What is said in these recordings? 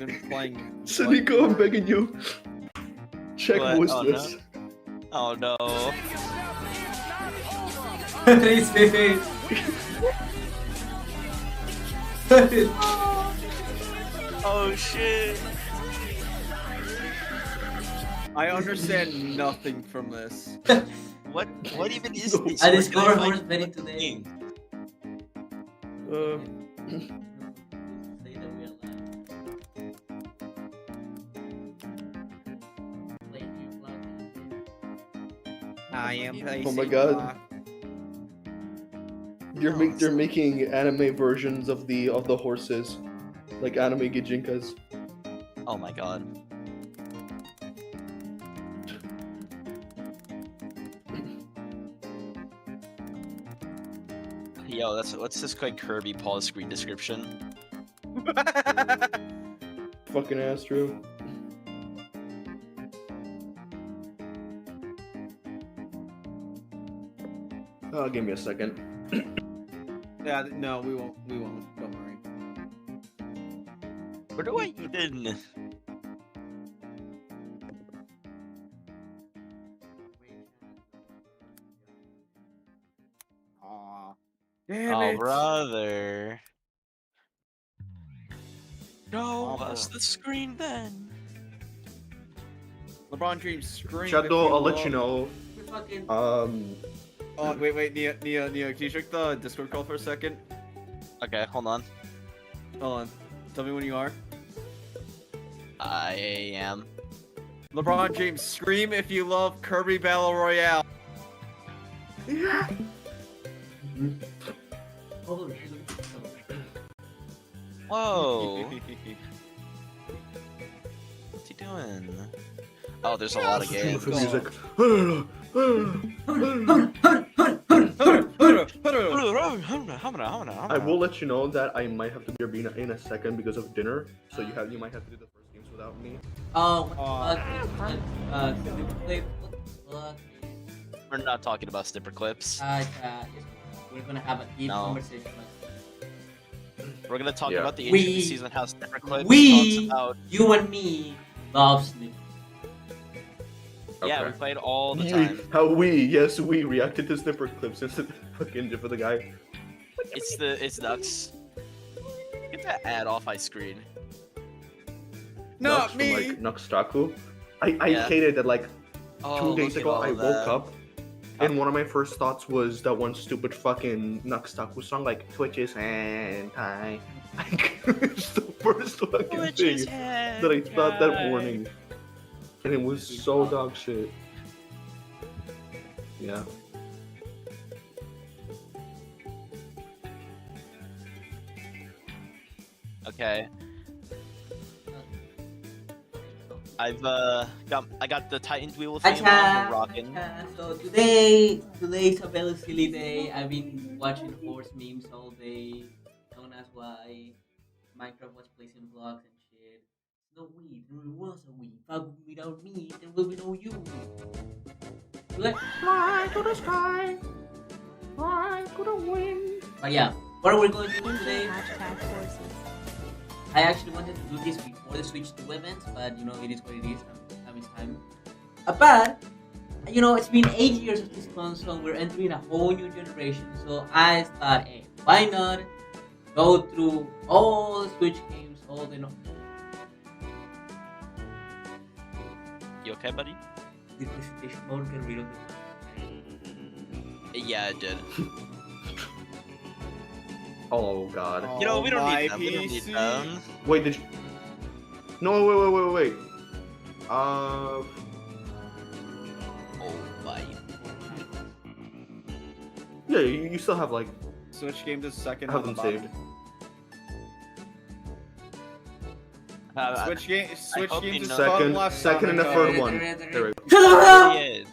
been playing. Nico, I'm begging you. Check What? voice Oh, list. Oh no. Please, please. Oh shit. I understand nothing from this. What even is No. this? I Where discovered can I horse find very the today. game? Say that we are live. Play new plug. I am placing. Oh my god. block. They're making anime versions of the horses, like anime gijinkas. Oh my god. Yo, what's this quick Kirby pause screen description? Fucking Astro. Oh, give me a second. Yeah, no, we won't. We won't. Don't worry. Where do I even? Aw. Damn Oh it. brother. Show Oh, us bro. the screen then. LeBron James scream. Shadow, I'll let you know. We fucking. Oh, wait, Nia, can you check the Discord call for a second? Okay, hold on. Hold on. Tell me when you are. I am. LeBron James, scream if you love Kirby Battle Royale. Holy Whoa. What's he doing? Oh, there's a lot of games. For music. I will let you know that I might have to be in a second because of dinner, so you might have to do the first games without me. Oh, what the fuck? What the fuck? We're not talking about snipper clips. Yes, we're gonna have a deep No. conversation. We're gonna talk Yeah. about the We- ancient season how snipper clips We, talks about. you and me, love Snickers. Yeah, we Okay. played all the We- time. How we reacted to snipper clips instead of fucking for the guy. It's nuts. Get that ad off my screen. Not Nux me. From, like, Nuxtaku. I Yeah. hated that, like, Oh, 2 days look at ago all I of woke that. up and one of my first thoughts was that one stupid fucking Nuxtaku song, like Twitches and tie. It's the first fucking thing that I thought that morning. And it was so dog shit. Yeah. Okay. I got the Titan's wheel theme on. Acha, We're rocking. acha. So today's a very silly day. I've been watching horse memes all day. Known as why Minecraft was placing blocks and shit. No we, there was a we. Fuck without me, there will be no you. Like, Fly to the sky. Fly to the wind. but yeah, what are we going to do today? Hashtag horses. I actually wanted to do this before the Switch 2 events, but you know, it is what it is. Time is time. But, you know, it's been 8 years of this console. We're entering a whole new generation. So I thought, hey, why not go through all the Switch games, all the. You okay, buddy? The presentation mode, get rid of it. Yeah, it did. Oh god. You know, we don't my need them. We don't need PC. them. Wait, did you? No, wait. Oh my. Yeah, you still have like Switch game to second. have on them the saved. bottom. Switch game. Switch hope game you to know- bottom left. Second and the Sonic, third one. There we go. There he is.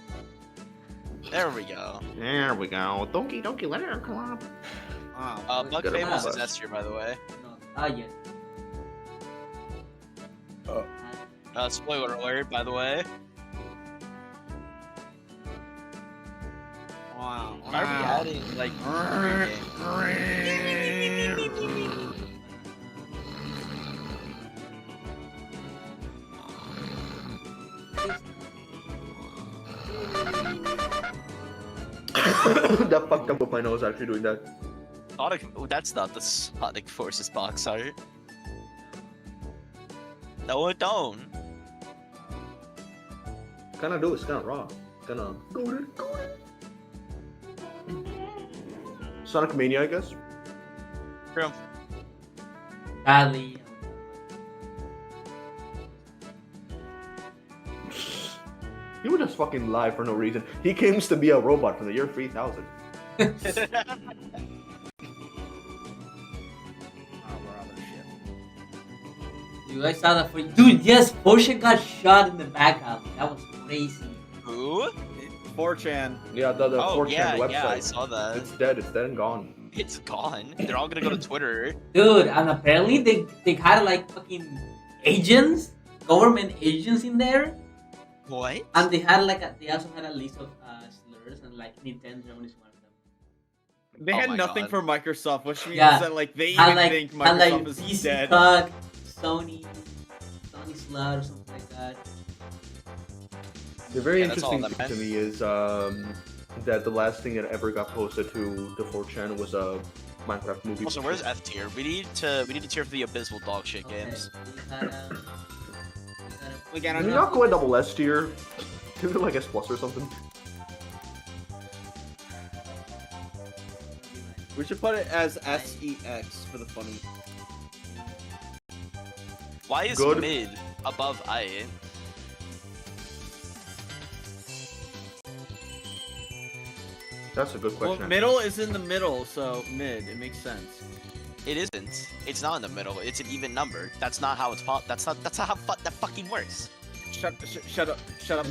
There we go. There we go. Donkey, let her come on. Wow. Bug Good Famous enough. is S tier, by the way. No, yes. Spoiler alert, by the way. Wow. Why are we adding like free games? That fucked up with my nose actually doing that. Sonic, oh, that's not the Sonic Forces box art. No, it don't. Kinda do, it's kinda raw. Kinda go Sonic Mania, I guess. True. Sadly. He would just fucking lie for no reason. He claims to be a robot from the year 3000. Oh, we're on this shit. You guys saw that? Dude, yes, Porsche got shot in the back alley. That was crazy. Who? 4chan. Yeah, the Oh 4chan yeah, website. yeah, I saw that. It's dead and gone. It's gone. They're all gonna go to Twitter. Dude, and apparently they had like fucking agents, government agents in there, What? and they had they also had a list of slurs, and like Nintendo is one of them. They Oh had my nothing God. for Microsoft, which means Yeah. that like they Had even like think had like Microsoft is PC dead. Cuck, Sony slur or something like that. The very Yeah, that's all interesting that thing to me is that the last thing that ever got posted to the 4chan was a Minecraft movie. Also, where's F tier? We need to tier for the abysmal dog shit Okay, games. we We Can you not go a double S tier? Give it like S plus or something. We should put it as SEX for the funny. Why is Good. mid above I? That's a good Well, question. middle is in the middle, so mid. It makes sense. It isn't. It's not in the middle. It's an even number. That's not how it's That's not how that fucking works. Shut up! Shut up!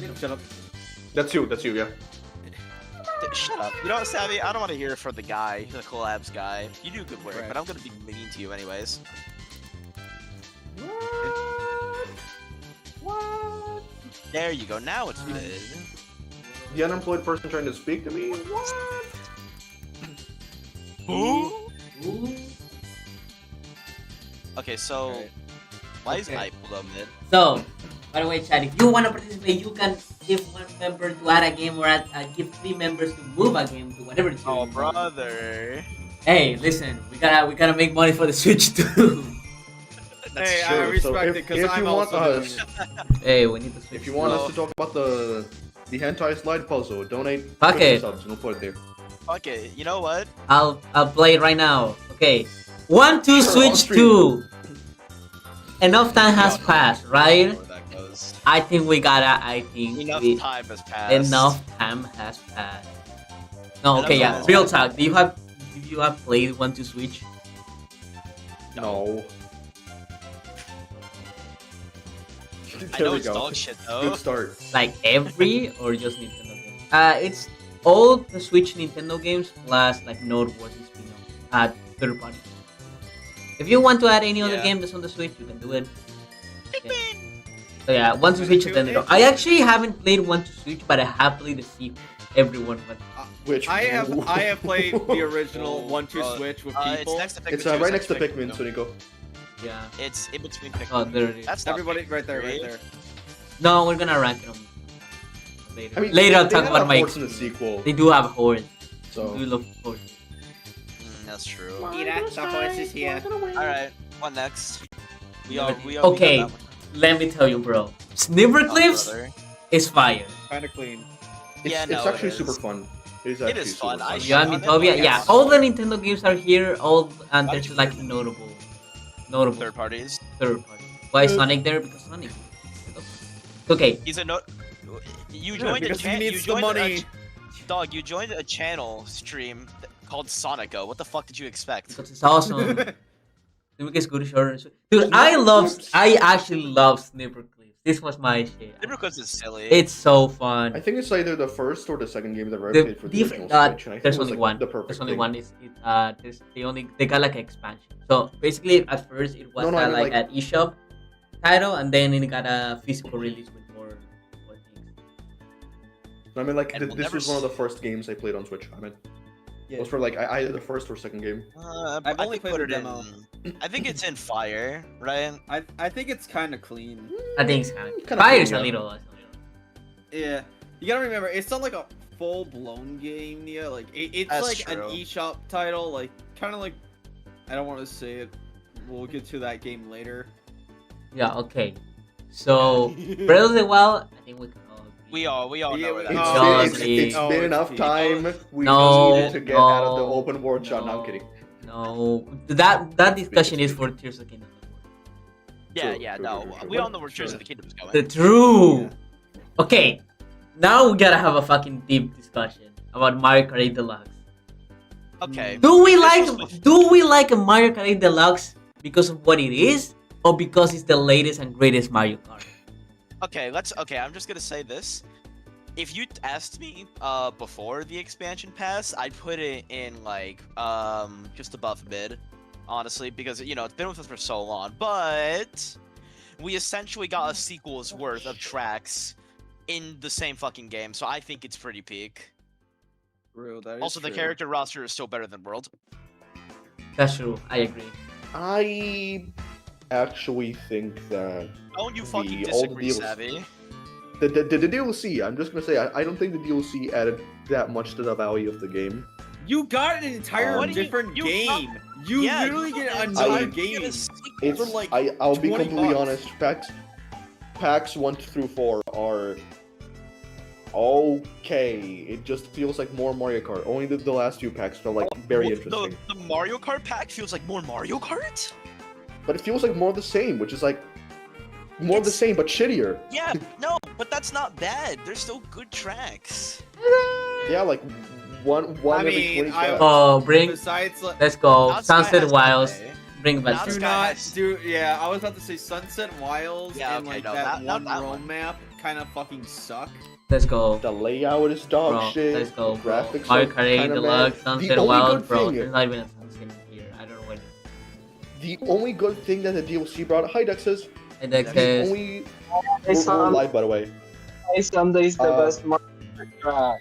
That's you, yeah. Shut up. You know what, Savvy? I don't want to hear from the guy, the collabs guy. You do good work, Right. but I'm gonna be mean to you anyways. What? There you go. Now it's mid. The unemployed person trying to speak to me? What? Who? Ooh. Okay, so Right. why is Okay. I below mid? So, by the way, Chad, if you want to participate, you can give one member to add a game or give 3 members to move a game to whatever tier Oh, you want. brother. Hey, listen, we gotta make money for the Switch too. That's Hey, I true. respect it because if I'm you want also doing us, it. Hey, we need the Switch. if you want No. us to talk about the hentai slide puzzle, donate Fuck 50 it. subs and we'll put it there. Okay, you know what? I'll play it right now. Okay, 1, 2, Sure, on Switch stream. 2. Enough time We has all know passed, where right? that goes. I think we gotta. I think Enough we- time has passed. enough time has passed. No, Enough okay, time yeah. has Real passed. talk. Do you have played 1, 2 Switch? No. I There know we it's go. dog shit though. Good start. Like every or just Nintendo games? It's all the Switch Nintendo games plus like noteworthy spin-off. Third party. If you want to add any other Yeah. game that's on the Switch, you can do it. Okay. So yeah, 1 to Switch Nintendo. I actually haven't played 1 to Switch, but I have played the sequel. Everyone went. Which I have played the original 1-2 Uh, Switch with It's people. next to Pikmin. It's 2, right next to Pikmin Pikmin, 2. so Nico. Yeah. It's in between Pikmin. Oh, there it is. That's not Everybody, Pikmin right there, 3. right there. No, we're gonna rank them later. I mean, Later, I'll they talk had about a my horse in the experience. sequel. They do have a horse. So We love horses. That's true. Mira, the horse is here. Alright, what next? We Okay. done that one. Let me tell you, bro. Snippercliffs brother. is fire. Kind of clean. it's, Yeah, it's no, it actually is. super fun. It is It actually is super fun. I fun. should- Yeah, on it, Mitopia. but Yeah, yes. all the Nintendo games are here. And Why there's did you like put notable Third parties. third party. Why is Sonic there? Because Sonic. Okay. He's a no. You Yeah, joined a because he channel. needs the money. Dog, you joined a channel stream called Sonico. What the fuck did you expect? Because it's awesome. Snipper is good, short and sweet. Dude, I actually love Snippercliffs. This was my shit. Because it's silly. It's so fun. I think it's either the first or the second game that I've ever The played for the diff- original uh, Switch. And I think there's it was, only like, one. The perfect There's only thing. one. They got like an expansion. So basically, at first it was No, I mean, like like- an eShop title, and then it got a physical release with more things. I mean, like, And we'll this never was one of the s- first games I played on Switch. I mean, Yeah. it was for like either the first or second game. I've I only think played put the it demo. I think it's in Fire, right? I think it's kind of clean. I think it's kind of Kinda fire cool, is a yeah. little. Yeah, you gotta remember, it's not like a full-blown game, Nia. Like it's That's like true. an eShop title, like kind of like I don't want to say it. We'll get to that game later. Yeah. Okay. So Breath of the Wild, I think we can all agree. We all Yeah, know where we- that It's, Oh, all it's, agree. it's been enough Pete. time. We No, just needed to get out of the no, open world shot. No, I'm kidding. No, that discussion is for Tears of the Kingdom. Yeah, True, yeah, true, no. true, true. We all know where Sure. Tears of the Kingdom is going. The true. Okay, now we gotta have a fucking deep discussion about Mario Kart 8 Deluxe. Okay. Do we This like was a Mario Kart 8 Deluxe because of what it is, or because it's the latest and greatest Mario Kart? Okay, I'm just gonna say this. If you asked me before the expansion pass, I'd put it in like just above mid, honestly, because you know it's been with us for so long. But we essentially got a sequel's worth of tracks in the same fucking game, so I think it's pretty peak. Real, that is Also, the true. character roster is still better than World. That's true. I agree. I actually think that Don't you The fucking old disagree, deals. Savvy? the DLC, I'm just gonna say, I don't think the DLC added that much to the value of the game. You got an entire What do you- different you game. You Yeah, literally you get got a an new entire- game. It's For like I'll be 20 completely bucks. honest. Packs 1 through 4 are okay. It just feels like more Mario Kart. Only the last few packs felt like very Well, interesting. The Mario Kart pack feels like more Mario Kart? But it feels like more the same, which is like more the It's- same but shittier. Yeah, no, but that's not bad. They're still good tracks. Yeah, like one I every mean, 20 I- tracks. Oh, bring. Besides, like, Let's go. Not Sky Sunset has Wilds. Sunday. Bring back. Not do Sky not has- do. Yeah, I was about to say Sunset Wilds Yeah, and okay, like no, that not one that Rome one. map kind of fucking suck. Let's go. The layout is dog Bro, shit. let's go, the bro. graphics Mario are Kart 8 kinda Deluxe, meh. Sunset The only Wild, good bro. thing- There's not even a sunset here. I don't know what. The only good thing that the DLC brought, hi Dexes. And that The says, only Hey, we're live by the way. Sunday's the Uh, best Mario track.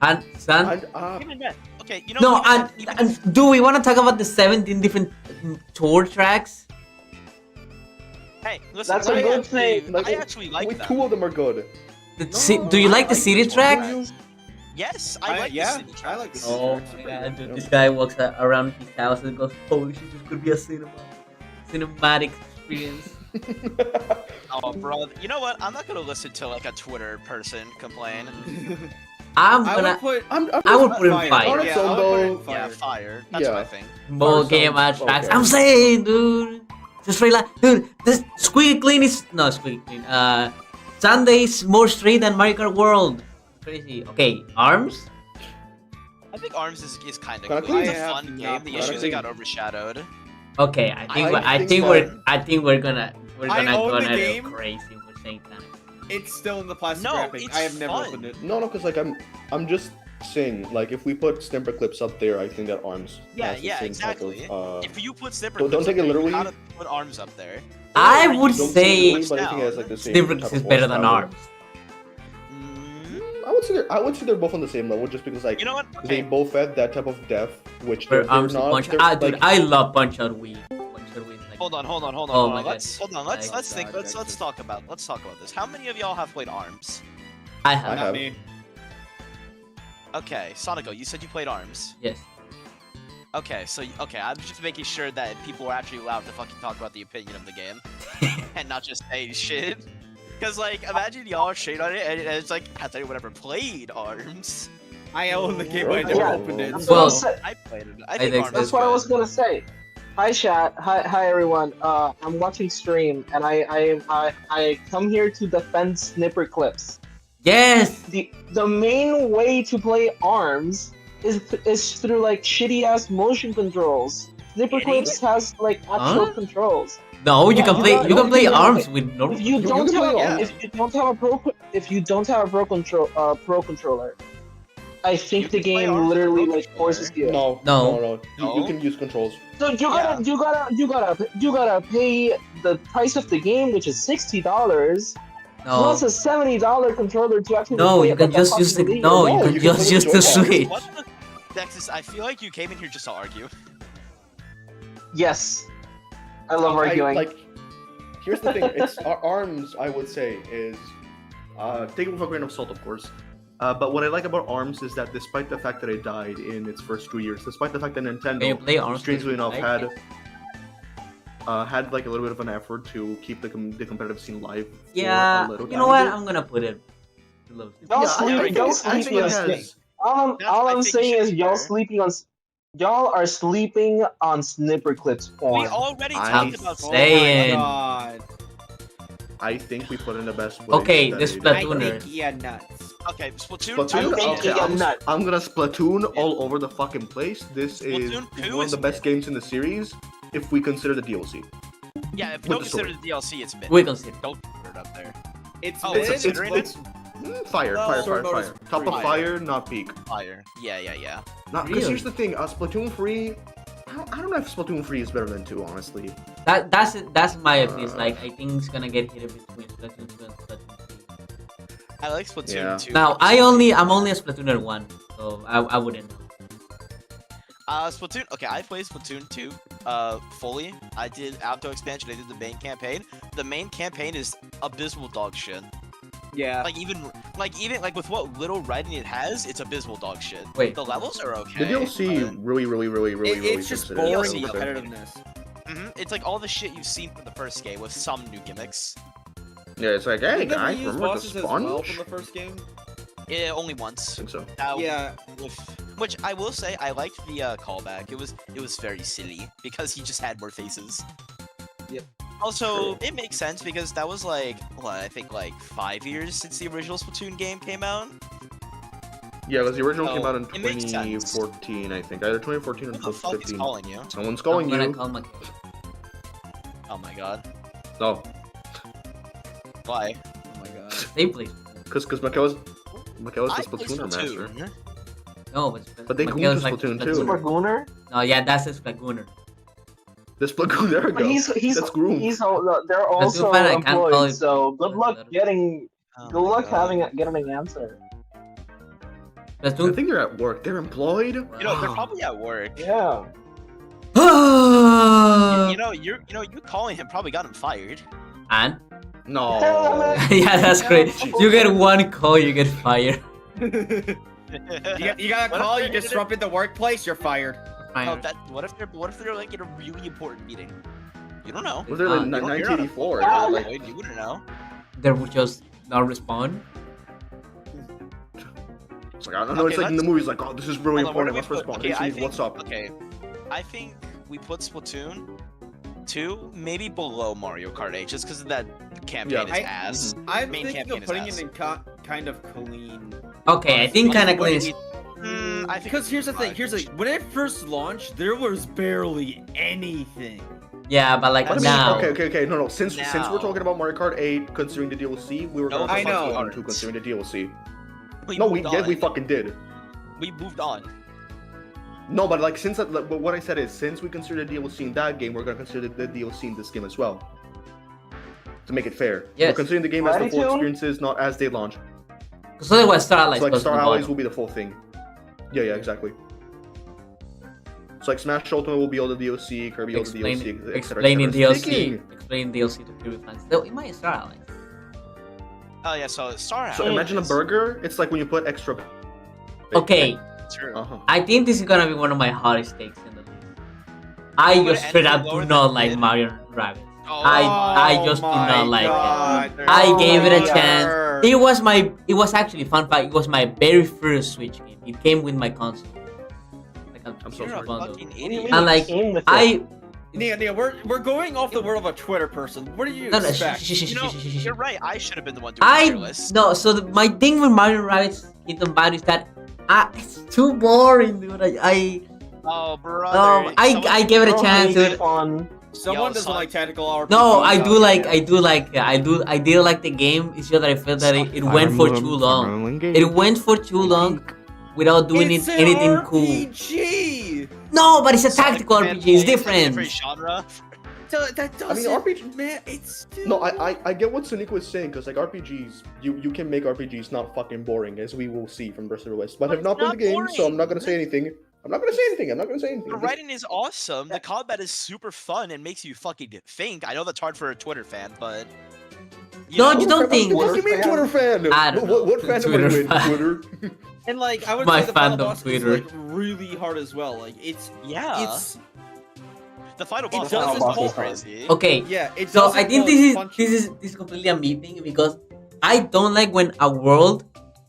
and Sun. And Even then, okay, you know. No, even and do we want to talk about the 17 different tour tracks? hey, listen, That's a I good actually, thing. Like, I actually like only them. 2 of them are good. Do you like the I city this one. tracks? Yes, I like yeah, the city I like the tracks. city Oh tracks. my god, dude, this guy walks around his house and goes, holy shit, this could be a cinematic experience. Oh, bro, you know what? I'm not gonna listen to like a Twitter person complain. I'm I gonna would put. I would put in Fire. fire. On its Yeah, I own, would put it in though, Yeah, fire. fire. That's what I Yeah. think. more Fire game sounds tracks. okay. I'm saying, dude. Just straight like, dude, this Squeaky Clean is no Squeaky Clean. Sunday's more straight than Mario Kart World. Crazy. Okay, Arms. I think Arms is kind of Kinda cool. It's a cool. I fun have game. not The played issues it. it got overshadowed. Okay, I think we're gonna I own the go game. crazy with saying that. It's still in the plastic No, wrapping. it's I have never fun. opened it. No, because like I'm just saying, like if we put snipper clips up there, I think that Arms Yeah, has the yeah, same type exactly. of, If you put Snipper Don't clips take up it there, literally. you gotta put Arms up there. I Or would you don't say take it literally, but I think it has like the same Snippets type is of better than horsepower. Arms. Mm, I would say they're both on the same level, just because like You know what? they Okay. both had that type of depth, which For they're Arms not. Punch. they're, Dude, like, I love Punch Out Wii. Punch Out Wii is like. Hold on. Oh Hold my on. God. Let's Oh think. God, Let's Texas. talk about this. How many of y'all have played Arms? I I have. Not have. me. Okay, Sonico, you said you played Arms. Yes. Okay, I'm just making sure that people are actually allowed to fucking talk about the opinion of the game and not just say shit. Cause like, imagine y'all shade on it and it's like, has anyone ever played Arms? I own the game, but I never Yeah, opened it. That's So. what I Well- was sa- I played it. I I think think Arms that's is what I good. was gonna say. Hi chat, hi everyone. I'm watching stream and I come here to defend snipper clips. Yes. The main way to play Arms is through like shitty ass motion controls. Snipper Idiot. clips has like actual Huh? controls. No, you Yeah, can you play. got- You can play you- Arms with normal. If you You don't can play have Arms. if you don't have a pro controller, I think You the can play game Arms with a literally Pro like forces you. No, No. no. You can use controls. So you gotta pay the price of the game, which is $60, No. plus a $70 controller to actually No, play you it can like a just use the. fucking No, leader. you No, can you can just play use with the Joy-Cons. Switch. What the? Dexus, I feel like you came in here just to argue. Yes, I love arguing. Like, here's the thing. It's Arms. I would say is Take it with a grain of salt, of course. But what I like about ARMS is that despite the fact that it died in its first 2 years, despite the fact that Can you Nintendo, play ARMS? strangely enough, Like, had like a little bit of an effort to keep the competitive scene live. For yeah, a little you know what? bit. I'm gonna put it below. Y'all Yeah, sleep. Y'all sleeping it on. has. All That's- all I I'm think it saying should is be y'all fair. sleeping on. Y'all are sleeping on Snipperclips We porn. already I- talked about Oh Saying. my god. I think we put in the best way. Okay, that this it- I Splatooners. think you're nuts. Okay, Splatoon Splatoon. 2. think Okay, you got nuts. I'm gonna Splatoon all over the fucking place. This is Splatoon 2 one of is the best mid. games in the series, if we consider the DLC. Yeah, if With you don't the consider story. the DLC, it's mid. We consider. Don't put it up there. It's Oh, mid, it's considering but- it? Fire, Well, fire, story fire, mode is fire. Top of pretty fire, not peak. Fire. Yeah. Because Really? here's the thing, Splatoon 3. I don't know if Splatoon 3 is better than 2, honestly. That's my opinion. Like I think it's gonna get hit between Splatoon 2 and Splatoon 3. I like Splatoon Yeah. 2. Now I'm only a Splatooner 1, so I wouldn't know. Splatoon. Okay, I played Splatoon 2 fully. I did Outdoor Expansion. I did the main campaign. The main campaign is abysmal dog shit. Yeah. Like even with what little writing it has, it's abysmal dog shit. Wait. The levels are okay. The DLC really It's just considered it. boring DLC, okay. repetitiveness. It's like all the shit you've seen from the first game with some new gimmicks. Yeah, it's like, hey Didn't they guys, reuse remember the bosses as well sponge? from the first game? Yeah, only I once. think so. Yeah. Which I will say, I liked the callback. It was very silly because he just had more faces. Yep. Also, it makes sense because that was like what I think like 5 years since the original Splatoon game came out. Yeah, because the original came Oh, out in it makes sense. 2014, I think. Either 2014 or Who the fuck is 2015. calling you? Someone's calling I'm gonna you. call my Oh my god. No, Why? Oh my god. they play. because Michaela's I the play Splatooner master. Splatoon. No, But they Miguel's gooned Splatoon too. Super Gooner. No, yeah, that's a Splagooner. The Splatoon, there we But go. he's That's groomed. they're also fine, I can't call employed. it- So good luck getting. Oh Good my luck God. getting an answer. I Splatoon. think they're at work. They're employed. You know, they're probably at work. Yeah. You calling him probably got him fired. And No. yeah, that's great. You get one call, you get fired. You got a What call, if you they're- disrupted the workplace, you're fired. Oh, Fired. what if they're like in a really important meeting? You don't know. Was there like You don't- you're not 1984? Yeah. Like, You wouldn't know. They would just not respond. it's like, I don't know. It's Okay, like in the movies, like, oh, this is really Hold on, what important. do we Let's put- respond. okay, Hey, I Steve, think- what's up? Okay, I think we put Splatoon 2 maybe below Mario Kart 8 just because of that campaign Yeah. is ass. I'm Main thinking campaign of putting is it in kind of clean. Okay, I think kind of What clean. do you- I think Because it's here's the thing, fine. here's the when it first launched, there was barely anything. Yeah, but like What do you mean? now. Okay. No. Since we're Now. talking about Mario Kart 8, considering the DLC, we were No, going to I know. Splatoon 2, considering the DLC. We No, we moved yeah, we on. fucking did. We moved on. No, but like but what I said is, since we consider the DLC in that game, we're gonna consider the DLC in this game as well. To make it fair, Yes. we're considering the game as the full Gratitude? experiences, not as they launch. Because otherwise, Star Allies So like goes Star to the Allies bottom. will be the full thing. Yeah, exactly. So like Smash Ultimate will be all the DLC, Kirby all the DLC, etc. Explaining DLC. Explaining DLC to Kirby fans. Though it might Star Allies. Oh yeah, so Star So Allies. imagine a burger. It's like when you put extra. Okay, True. Uh huh. I think this is gonna be one of my hottest takes in the list. I Put just straight up anything do lower not than like mid. Mario Rabbids. Oh, I just do not like it. it. I gave it a my chance. It was actually fun fact. It was my very first Switch game. It came with my console. Like I'm so You're a sorry. bundle. fucking What do you mean idiot. And, like, it came with it? I Nia, we're going off the word of a Twitter person. What do you no, expect? You know, you're right. I should have been the one doing the tier list. no. So my thing with Mario Rabbids Kingdom Battle is that it's too boring, dude. Oh, brother. I gave it a Bro, chance, it's dude. fun. Someone Yo, doesn't son. like tactical RPG. No, I do like Yeah. I did like the game. It's just that I felt that it went for too long. It went for too long without doing It's an anything cool. RPG. No, but it's a Sonic tactical Man RPG. It's plays a different. Different genre. That doesn't. RPG man, it's still... No, I get what Sonic was saying, because like RPGs, you can make RPGs not fucking boring, as we will see from Breath of the West. But But I've not it's played the not game, so I'm not gonna say anything. I'm not gonna say anything. The writing is awesome. The combat is super fun and makes you fucking think. I know that's hard for a Twitter fan, but No, know? you don't think. What do you mean Twitter fan? I don't know. What fandom Twitter are you in? fan. Twitter? And like I would My say the final fandom boss Twitter. is like really hard as well. Like Yeah. it's The final It boss does is involve- all crazy. Okay, yeah. It so does I think involve this is completely a me thing because I don't like when a world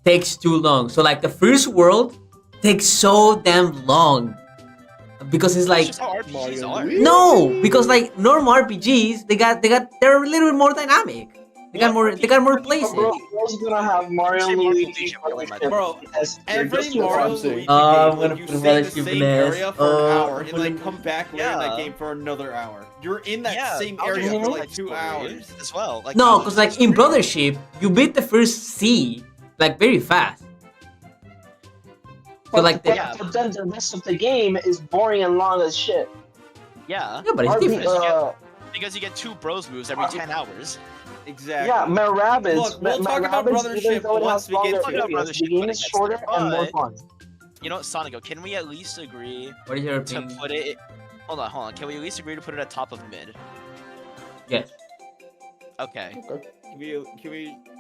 takes too long. So like the first world takes so damn long because it's like That's just how RPGs Mario are. Luigi. no, because like normal RPGs they're a little bit more dynamic. They got more places. Bro, who's gonna have Mario Say Mario Luigi Luigi, Fellowship Bro, as your Every just Mario I'm saying. Luigi I'm game, gonna like you put stay in the Fellowship same in S. area for an hour I'm and like gonna- come back later in that Yeah. game for another hour. You're in that Yeah, same Bowser's area for Fury like 2 story hours. as well. Like, No, Bowser's because like in story- Brothership, you beat the first sea like very fast. So like the, Yeah. but then the rest of the game is boring and long as shit. Yeah, yeah, but it's RP different. because you get 2 bros moves every 10 hours. Exactly. Yeah, my rabbits. Look, we'll talk about even Brothership though it once has we get longer to it. areas, Brothership the game when it is gets to shorter it, and more but- fun. You know what, Sonigo, can we at least agree What is your to opinion? put it... Hold on. Can we at least agree to put it at top of mid? Yes. Okay. Can we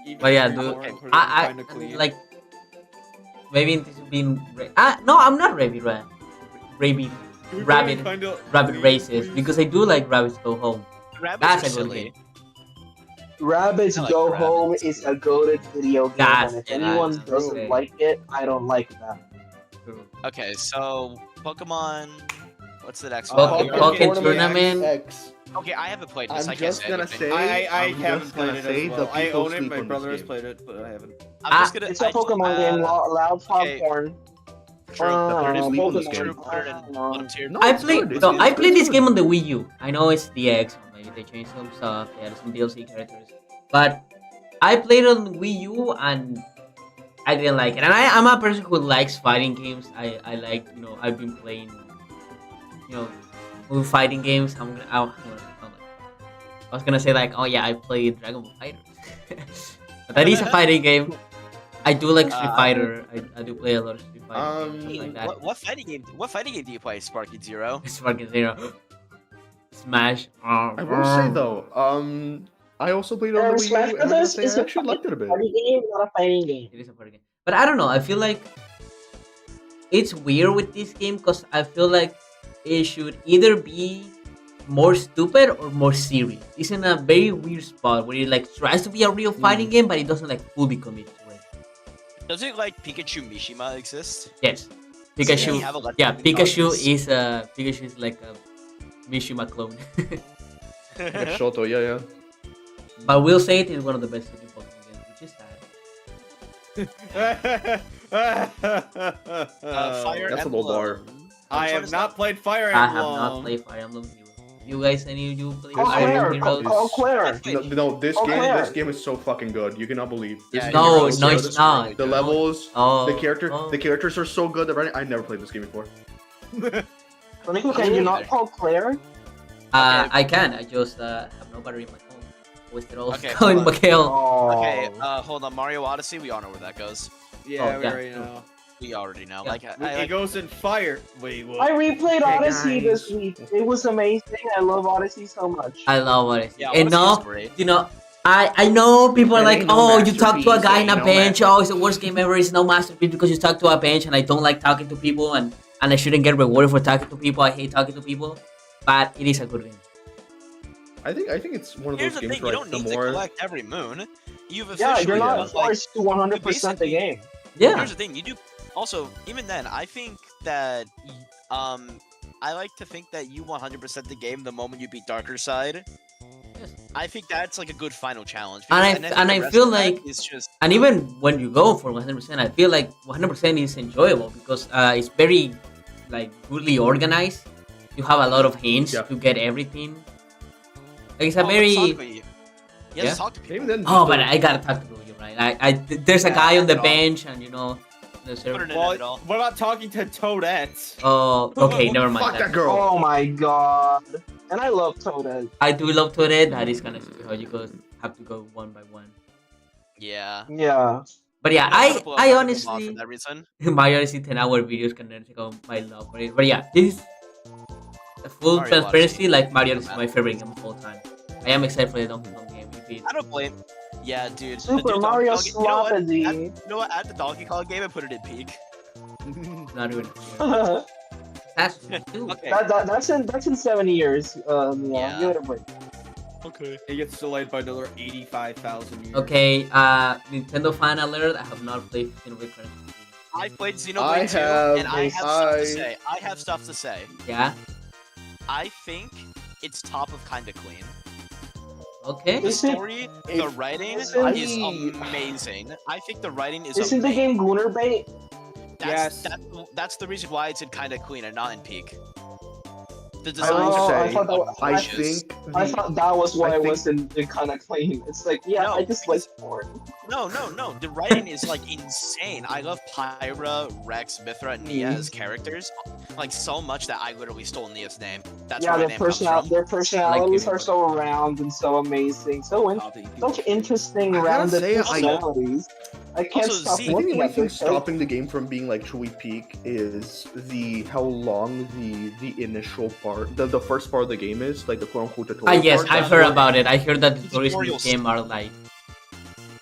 even But yeah, agree dude, more and put it I kinda clean? like maybe this has been no, I'm not rabbit Can we put it rabbit kinda rabbit clean, races please? because I do like rabbits go home. Rabbits That's are a good silly. game. Rabbids I like Go Rabbids. Home is a goated video game, That's- and if it anyone is. doesn't Okay. like it, I don't like that. True. Okay, so Pokemon... What's the next Poke- one? Poke Tournament. X. Okay, I haven't played this. I'm I can't just say gonna anything. say. I I'm haven't just played gonna it say as well. the I people own it. sleep My on brother this has game. played it, but I haven't. I'm just gonna... It's a Pokemon game, loud okay. popcorn. True. The sleep on this Pokemon. game. Put it in bottom tier. No, I it's played good. no, It's I good. played It's this good. game on the Wii U. I know it's DX, maybe they changed some stuff, they added some DLC characters. But I played on the Wii U and I didn't like it. And I'm a person who likes fighting games. I like, you know, I've been playing, you know, with fighting games. I was gonna say like, oh yeah, I played Dragon Ball Fighters. But that is a fighting game. I do like Street Fighter. I do play a lot of Street Fighter games, stuff like that. What fighting game? What fighting game do you play, Sparky Zero? It's fucking zero. Smash. I will say though, I also played on the Wii Smash U, and I'm gonna Brothers say is I a actually liked it a bit. party game, not a fighting game. It is a party game. But I don't know. I feel like it's weird with this game because I feel like it should either be more stupid or more serious. It's in a very weird spot where it like tries to be a real fighting game, but it doesn't like fully commit to it. Does it like Pikachu Mishima exist? Yes, Yeah, Pikachu. you have a Let's Yeah, Play Pikachu Congress. is like a Mishima clone. Yeah, Shoto, yeah. But we'll say it is one of the best looking Pokemon games, which is sad. Fire That's a Emblem. low bar. I have not played Fire I Emblem. have not played Fire Emblem Heroes. You guys, any of you play Call Fire Claire, Emblem call, Heroes? call Claire. No, this Oh, Claire. game is so fucking good. You cannot believe. This Yeah, game No, is so no, good. it's not. The levels, Oh, the oh. characters are so good. I never played this game before. Nico, can you not call Claire? I can. I just have no battery in my phone. Wasted all Okay, calling hold on. Mikhail. Oh. Okay, hold on. Mario Odyssey, we all know where that goes. Yeah, Oh, we yeah, already true. know. We already know. Yeah. Like, It goes in fire. Wait, what? I replayed Hey, Odyssey guys. this week. It was amazing. I love Odyssey so much. I love Odyssey. yeah, And Odyssey now, is great. you know, I know people are It like, ain't no oh, you talk to a masterpiece, guy it in a ain't no bench. Oh, it's the worst game ever. It's no masterpiece because you talk to a bench, and I don't like talking to people, and I shouldn't get rewarded for talking to people. I hate talking to people, but it is a good game. I think it's one of Here's those the games thing: you where don't the need to more collect every moon. You've Yeah, officially you're not done, like, forced to 100% the game. Yeah, Here's the thing: you do. Also, even then, I think that I like to think that you 100% the game the moment you beat Darker Side. Yes. I think that's like a good final challenge. And because- I think the rest feel of that like- it's just and even when you go for 100%, I feel like 100% is enjoyable because it's very like goodly organized. You have a lot of hints Yeah. to get everything. Like it's a Oh, but very Sonic, you have Yeah? to talk to people. maybe then. oh, but I gotta talk to you, right? There's a Yeah, guy on the no. bench, and you know, there's Put it in Well, it all. what about talking to Toadette? oh, okay, never mind. Fuck that girl. Oh my god. And I love Toadette. I do love Toadette. That is kind of stupid how you have to go one by one. Yeah. Yeah. But yeah, I'm gonna blow up I my Pokemon honestly for that reason. my honestly 10-hour videos can never take on my love for it. But yeah, this is a full Mario transparency. Odyssey. Like Mario is my favorite game of all time. I am excited for the Donkey Kong game. If it, I don't blame. Yeah, dude. the Super new Mario Donkey Kong, you know what? Sloppity. You know what? At the Donkey Kong game, I put it in peak. Not even. that, That's two. Okay. that's in 7 years. Yeah. Give it a break. Okay. It gets delayed by another 85,000 years. Okay, Nintendo fan alert. I have not played Xenoblade Chronicles. I played I Xenoblade 2, have- and I have stuff to say. I have stuff to say. Yeah. I think it's top of kinda clean. Okay. The Is it- story, the if writing is is it- amazing. I think the writing is Isn't the amazing. game Gooner Bait? That's, Yes. that's the reason why it's in kinda clean and not in peak. The I design will Oh, say, I thought that was, I I, think I the, thought that was why I it think- was in kind of clean. It's like, yeah, No, I just like because- porn. No. The writing is like insane. I love Pyra, Rex, Mithra, and Nia as characters like so much that I literally stole Nia's name. That's Yeah, where my their name comes from. their personalities you, are so round and so amazing, such interesting I gotta rounded say, personalities. I can't Also, stop Z- I think the looking only at their thing stopping the game from being like truly peak is how long the initial part, the first part of the game is, like the quote unquote tutorial. Yes, part. I've heard about it. I heard that the stories in tutorials. this game are like.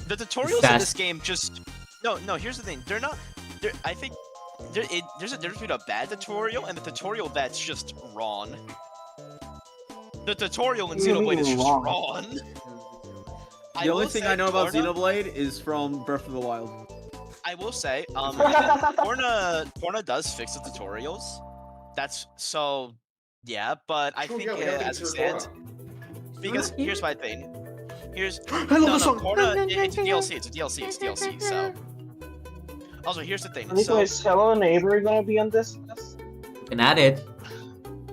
The tutorials in Fast. this game just no. Here's the thing. They're not. I think there's a difference between a bad tutorial and the tutorial that's just wrong. The tutorial in What do you Xenoblade mean is just wrong? wrong. The only will thing say I know about Torna- Xenoblade is from Breath of the Wild. I will say, Torna does fix the tutorials. That's so, yeah. But I think as it stands, because here's my thing. Here's I love the song. Torna, it's a DLC. It's a DLC. So. Also, here's the thing. So, Is Hello and Avery gonna be on this? Looking at it.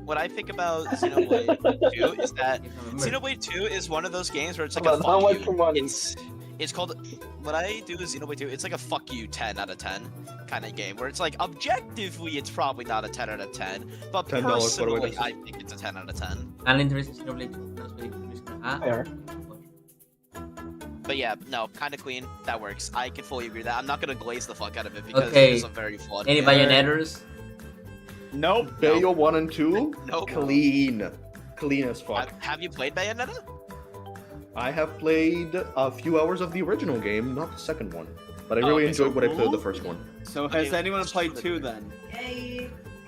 what I think about Xenoblade 2 is that Xenoblade 2 is one of those games where it's like a But how fuck much you. for money? It's called, what I do with Xenoblade 2, it's like a fuck you 10 out of 10 kind of game, where it's like, objectively, it's probably not a 10 out of 10, but $10, what do I personally, do? I think it's a 10 out of 10. An interesting Xenoblade. That's very interesting. Ah. Fair. But yeah, no, kind of clean, that works. I can fully agree with that. I'm not gonna glaze the fuck out of it because Okay. it is a very flawed Any game. Bayonetters? Nope. Bayo 1 and 2, Nope. clean as fuck. Have you played Bayonetta? I have played a few hours of the original game, not the second one, but I Oh, really okay, so- enjoyed what I played of the first one. So has Okay, anyone let's played put it 2 in. then?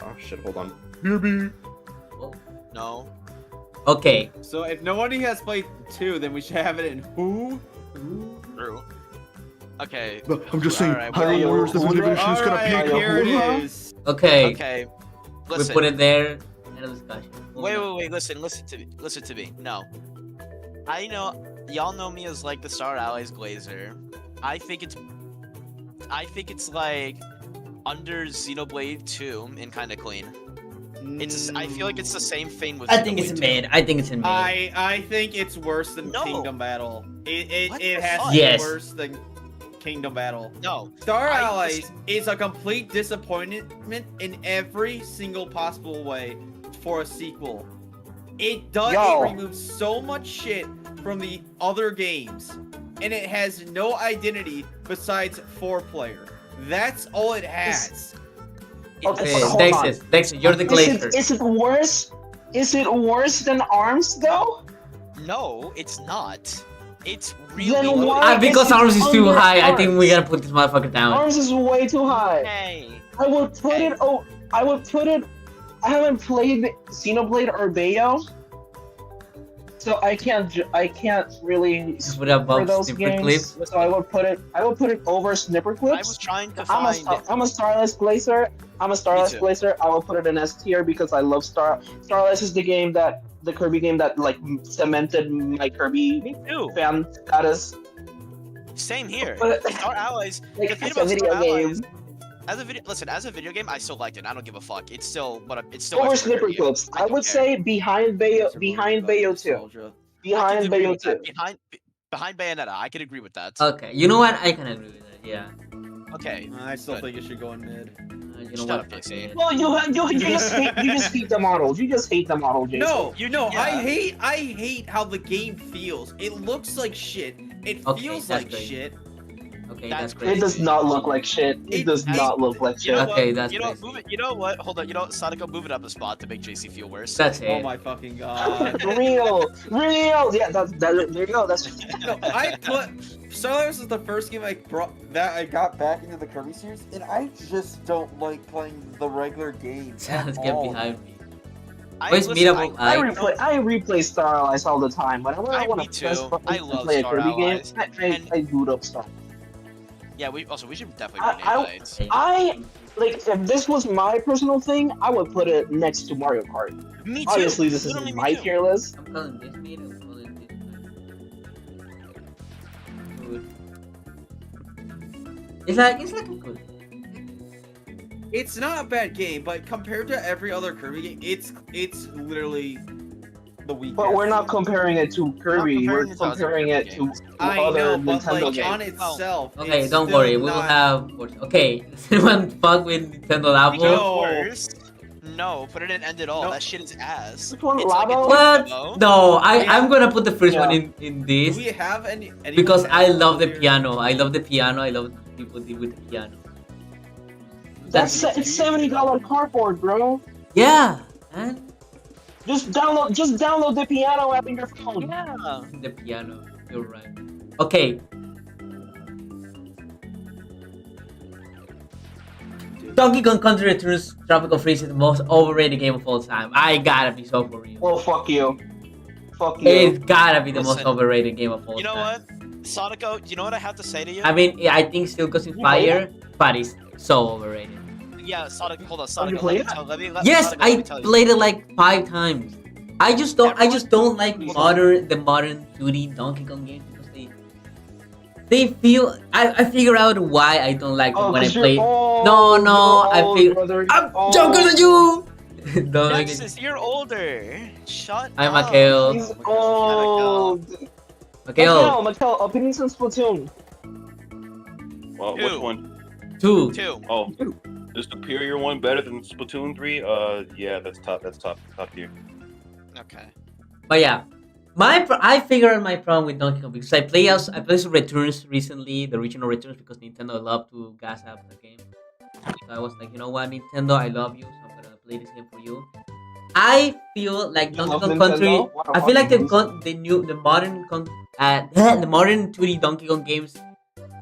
Oh shit, hold on. BRB. No. Okay. So if nobody has played 2, then we should have it in who? True. Okay. I'm just saying, Alright, Hyrule well, Warriors Definitive well, Edition is gonna Alright, peak. here it Yahuwah? is. Okay. Okay. We Listen. put it there. End of discussion. Wait. Listen to me. No. I know y'all know me as like the Star Allies Glazer. I think it's like under Xenoblade 2 and kind of clean. I feel like it's the same thing with I think it's Xenoblade 2. mid. I think it's in mid. I think it's worse than No. Kingdom Battle. It What it the has fuck? to be Yes. worse than Kingdom Battle. No. Star I Allies is a complete disappointment in every single possible way for a sequel. It Yo. removes so much shit from the other games, and it has no identity besides 4-player. That's all it has. Okay, Okay, hold on. Dexter, you're the glazer. Is it worse? Is it worse than Arms though? No, it's not. It's really Then low. why- Because It's ours is too under high. I think we Arms. gotta put this motherfucker down. Arms is way too high. Hey. I would put Hey. it. Oh, I would put it. I haven't played Xenoblade or Bayo, so I can't really Just put up for above those Snipper games. Clips. So I would put it over Snipper I Clips. was trying to I'm find. a Starless Glazer. I'm a Starless too. Glazer. I will put it in S tier because I love Starless is the Kirby game that like cemented my Kirby Me too. fan status. Same here. But Star Allies. like, The thing it's a about video Star game. Allies, as a video game, I still liked it. I don't give a fuck. It's still it's still Over my favorite Snipper game. Clips. I don't would care. say behind Bayo 2. Nostalgia. I Behind can agree Bayo with that. 2. Behind Bayonetta, I can agree with that. Okay, you know what? I can agree with that. Yeah. Okay. I still Good. think it should go in mid. You know Shut what? up, JC. Well, you just hate the models. You just hate the model, Jason. No, Yeah. I hate how the game feels. It looks like shit. It Okay, feels that's like great. shit. Okay, That's that's great. It does not look like shit. It does not look like You know shit. what? Okay, that's you know, crazy. move it. You know what? Hold on. You know, what? Sonic, move it up a spot to make JC feel worse. That's Oh it. my fucking god. Real. Yeah, there you go. That's No, I put Starlanders is the first game I got back into the Kirby series, and I just don't like playing the regular game at Let's get all. behind me. I, Where's listen, Meetable? I I replay Star Allies all the time. Whenever I want me to press too. buttons I to love play a Star Kirby Allies. game, I boot up Star. Yeah, we should definitely I- rename nights. I like if this was my personal thing, I would put it next to Mario Kart. Me too. Obviously, this Literally isn't me my too. tier list. I'm calling this meeting. I'm calling this good. It's like a good. It's not a bad game, but compared to every other Kirby game, it's literally the weakest. But we're not comparing it to Kirby. We're comparing it to other comparing Kirby it to games. I other know, but Nintendo like games. on itself. Okay, it's don't still worry. We will not- have. Okay, does anyone fuck with Nintendo Make Labo? it No. worse. No, put it in end it all. No. That shit is ass. Which one, It's like a Labo? What? demo. No, Yeah. I'm gonna put the first Yeah. one in Do this we have any? because anyone I else love the here? piano. I love the piano. I love what people did with the piano. It's $70 cardboard, bro. Yeah, man. Just download the piano app in your phone. Yeah. The piano. You're right. Okay. Donkey Kong Country Returns Tropical Freeze is the most overrated game of all time. I gotta be so for real. Well, fuck you. Fuck you. It's gotta be the most Listen, overrated game of all You know time. what? Sonico, you know what I have to say to you? I mean, I think still goes in You played fire, but it's so overrated. Yeah, Sonic. Hold on, you Sonic. played Yes, Sonic, let I me tell you. played it like 5 times. I just don't like the modern 2D Donkey Kong games because they feel. I figure out why I don't like them Oh, when I 'cause you're play. old, No, you're I old, figure- brother, I'm you're younger than old. you. Don't make it. Nexus, you're older. Shut I'm up. Mikhail. He's Oh old. Okay, oh, Mikhail, opinions on Splatoon. Well, Two. which one? 2. Two. Oh, the superior one better than Splatoon 3? Yeah, that's top tier. Okay. But yeah, I figured out my problem with Donkey Kong because I played some Returns recently, the original Returns, because Nintendo loved to gas up the game. So I was like, you know what, Nintendo, I love you, so I'm gonna play this game for you. I feel like You Donkey love Kong Nintendo? Country. What a I feel like fucking the modern 2D Donkey Kong games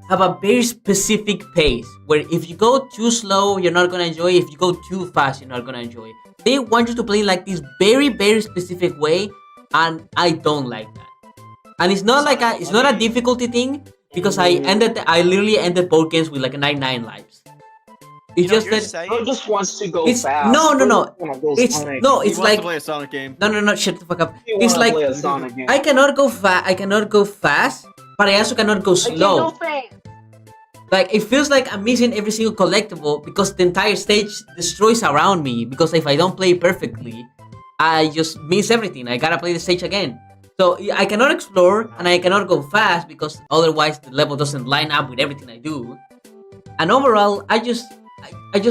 have a very specific pace where if you go too slow, you're not gonna enjoy it. If you go too fast, you're not gonna enjoy it. They want you to play like this very, very specific way, and I don't like that. And it's not like it's not a difficulty thing because I literally ended both games with like 99 lives. It's just that Bro just wants to go It's- fast. no. It's He wants to play a Sonic game. no, shut the fuck up. It's like play a Sonic game. I cannot go fast, but I also cannot go slow. Like it feels like I'm missing every single collectible because the entire stage destroys around me. Because if I don't play perfectly, I just miss everything. I gotta play the stage again. So I cannot explore and I cannot go fast because otherwise the level doesn't line up with everything I do. And overall, I just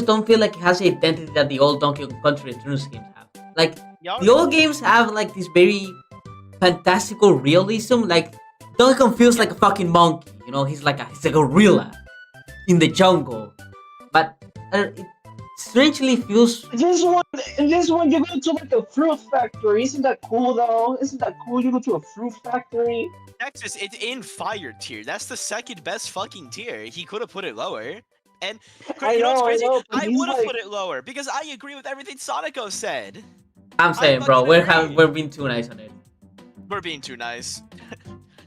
don't feel like it has the identity that the old Donkey Kong Country Returns games have. Like the old games have like this very fantastical realism. Like Donkey Kong feels like a fucking monkey. You know, he's like a gorilla in the jungle. But it strangely feels. This one, you go to like a fruit factory. Isn't that cool though? Isn't that cool? You go to a fruit factory. Nexus, it's in fire tier. That's the second best fucking tier. He could have put it lower. And you know what's crazy? but I he's would have like- put it lower because I agree with everything Sonico said. I'm saying, bro, fucking agree. we're being too nice on it. We're being too nice.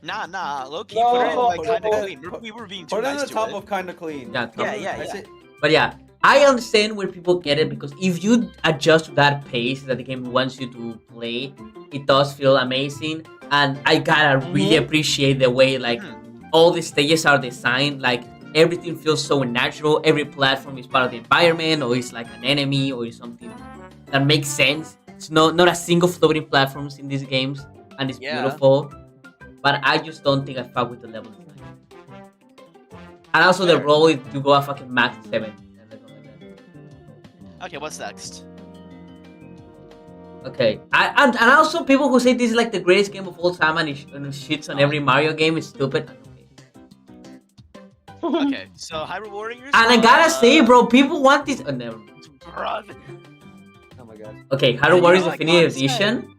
nah, low-key, No, put it in like no, kinda no. clean. We were being too Put it on nice the to top it. of kinda clean. Yeah, Yeah. That's it. But yeah, I understand where people get it because if you adjust to that pace that the game wants you to play, it does feel amazing. And I gotta really appreciate the way like all the stages are designed. Like everything feels so natural. Every platform is part of the environment, or it's like an enemy, or it's something that makes sense. It's not a single floating platforms in these games, and it's Yeah. beautiful. But I just don't think I fuck with the level design. And also the Fair. role is to go a fucking max 7. Okay, what's next? Okay, and also people who say this is like the greatest game of all time and it shits on every Mario game is stupid. Okay. Okay, so Hyrule Warriors. And I gotta say, bro, people want this. Oh, never. Brother. Oh my god. Okay, Yeah, Hyrule you Warriors know, I Definitive gotta say, Edition.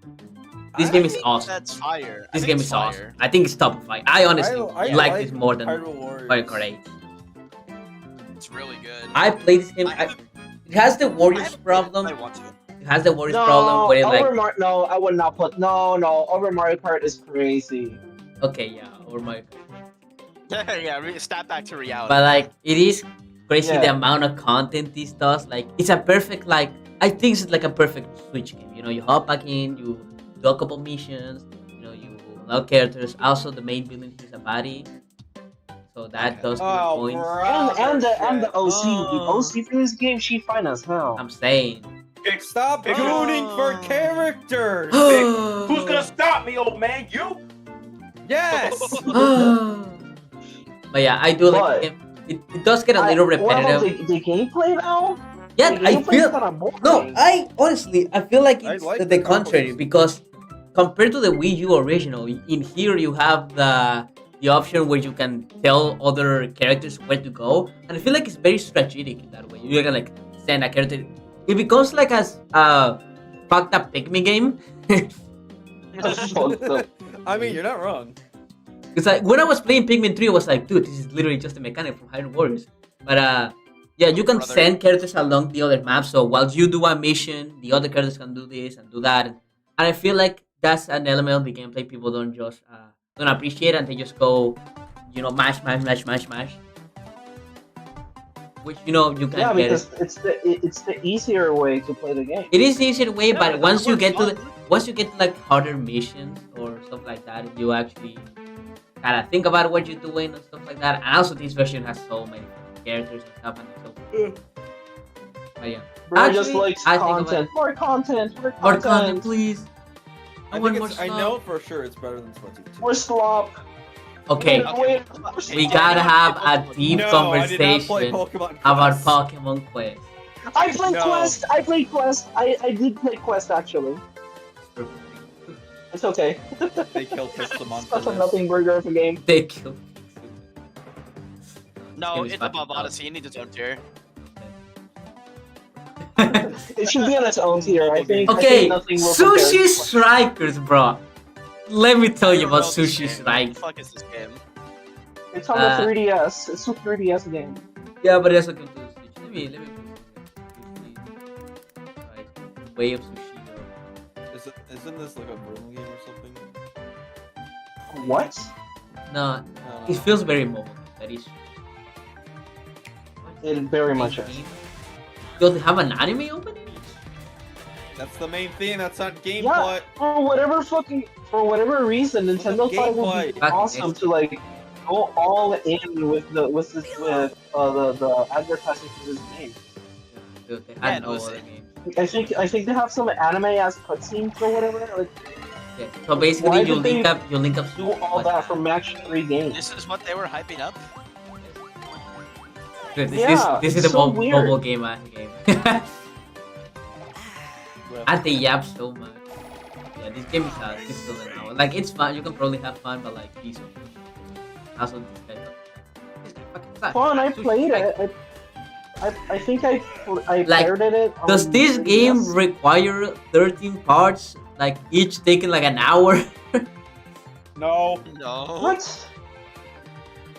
This I game is think awesome. That's fire. This I think game it's is fire. awesome. I think it's top 5. I honestly I like this more than Hyrule Warriors. Mario Kart 8. It's really good. I played this game. It has the I Warriors haven't problem. played it, I want to. It has the Warriors No, problem where it like. no, I would not put no over Mario Kart is crazy. Okay, yeah, over Mario Kart. Yeah, step back to reality. But like, it is crazy the Yeah. amount of content this does. Like, it's a perfect like. I think it's like a perfect Switch game. You know, you hop back in, you do a couple missions. You know, you unlock characters. Also, the main villain is a body, so that does good Oh, points. And the OC, the Oh. OC for this game, she fine as hell. I'm saying. Stop Pick tuning for Oh. characters. Who's gonna stop me, old man? You? Yes. But yeah, I do like But- the game. It does get a little What about repetitive. the gameplay though? Yeah, The I gameplay's feel. kinda boring. No, I honestly, I feel like I it's like the the contrary combos. because compared to the Wii U original, in here you have the option where you can tell other characters where to go, and I feel like it's very strategic in that way. You can like send a character. It becomes like a fucked up Pikmin game. I mean, you're not wrong. It's like when I was playing Pikmin 3, I was like, dude, this is literally just a mechanic from Hyrule Warriors. But yeah, you can Brother. send characters along the other map. So while you do a mission, the other characters can do this and do that. And I feel like that's an element of the gameplay people don't just don't appreciate, and they just go, you know, mash. Which you know you can Yeah, get because it. it's the easier way to play the game. It is the easier way, Yeah, but it once you works get to fun. once you get to like harder missions or stuff like that, you actually gotta think about what you're doing and stuff like that. And also, this version has so many characters and stuff, and so. But yeah, Bro just Actually, likes I think about content. More content. More more content. content, please. I I want think more it's, I stuff. know for sure it's better than Splatoon 2. More slop. Okay, Wait, we gotta have a deep No, I did not play conversation Pokemon about Quest. Pokemon Quest. I played No. Quest. I played Quest. I did play Quest actually. It's okay. They killed Pixelmon It's for such a this. nothing burger of a game. They killed. No, Game is it's fucking above Odyssey. You need its own tier. It should be on its own tier. I think. I Okay, think nothing will compare Sushi to Quest. Strikers, bro. Let me tell you about What is Sushi this game? What Strikers. the fuck is this game? It's on Uh, the 3DS. It's a 3DS game. Yeah, but it's okay to the Switch. Let me put Sushi. Right. Way of Sushi though. Isn't this like a brewing game or something? What? No, it feels very mobile. That is. It very much is. Does it have an anime opening? That's the main thing. That's not Yeah, gameplay. for whatever reason, Nintendo thought it would be gameplay? awesome to like go all in with the advertising for this game. Dude, they Yeah, had no it was- other game. I think they have some anime as cutscenes or whatever. Like Yeah. So basically, Why you did link they up, do all that for match 3 games. This is what they were hyping up. Dude, Yeah, this is it's the so mobile weird. game. Well, And they yap so much. Yeah, this game is still an hour. Like it's fun. You can probably have fun, but like peace. Also, this guy fucking sucks. Fun, I Sushi played Strikers. it. I think I Like, pirated it. Does on this 3DS. game require 13 parts? Like each taking like an hour? no. No. What?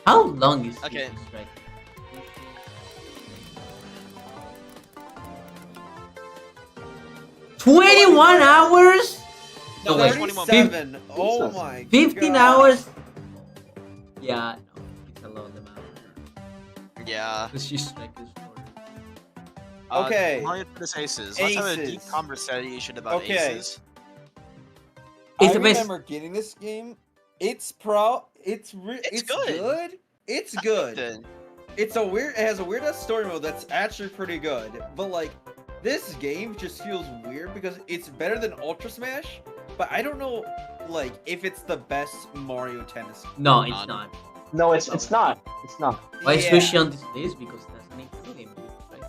How long is Okay. Sushi Strikers? 21 hours? No, wait. 37. Oh Jesus. my 15 God. hours? Yeah, no, it's a lot of amount. Yeah. Sushi Strikers for Okay. Mario Tennis Aces. Let's have a deep Aces. conversation about Okay. Aces. It's I the best. remember getting this game. It's It's it's good. good. It's good. Then. It has a weird ass story mode that's actually pretty good. But like this game just feels weird because it's better than Ultra Smash, but I don't know like if it's the best Mario Tennis. No, it's None. not. No, it's not. It's not. Why is Yeah. Sushi on this list? Because that's an Nintendo game. Right?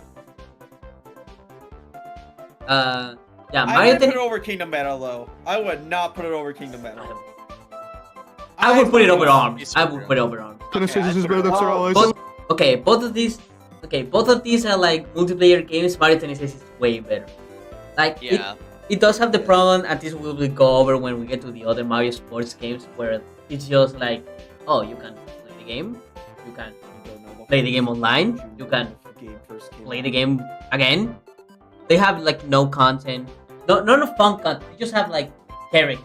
Yeah, I Mario would put it Tennis. over Kingdom Battle though. I would not put it over Kingdom Battle. I would put it over thought Arms. I would put it over Arms. Tennis Okay, Aces is I better than put it Star on- Allies. But Okay, both of these are like multiplayer games. Mario Tennis Ace is way better. Like Yeah. it does have the problem, and this will go over when we get to the other Mario sports games, where it's just like, oh, you can play the game, you can play the game online, you can play the game again. They have like no content, no fun content. They just have like characters.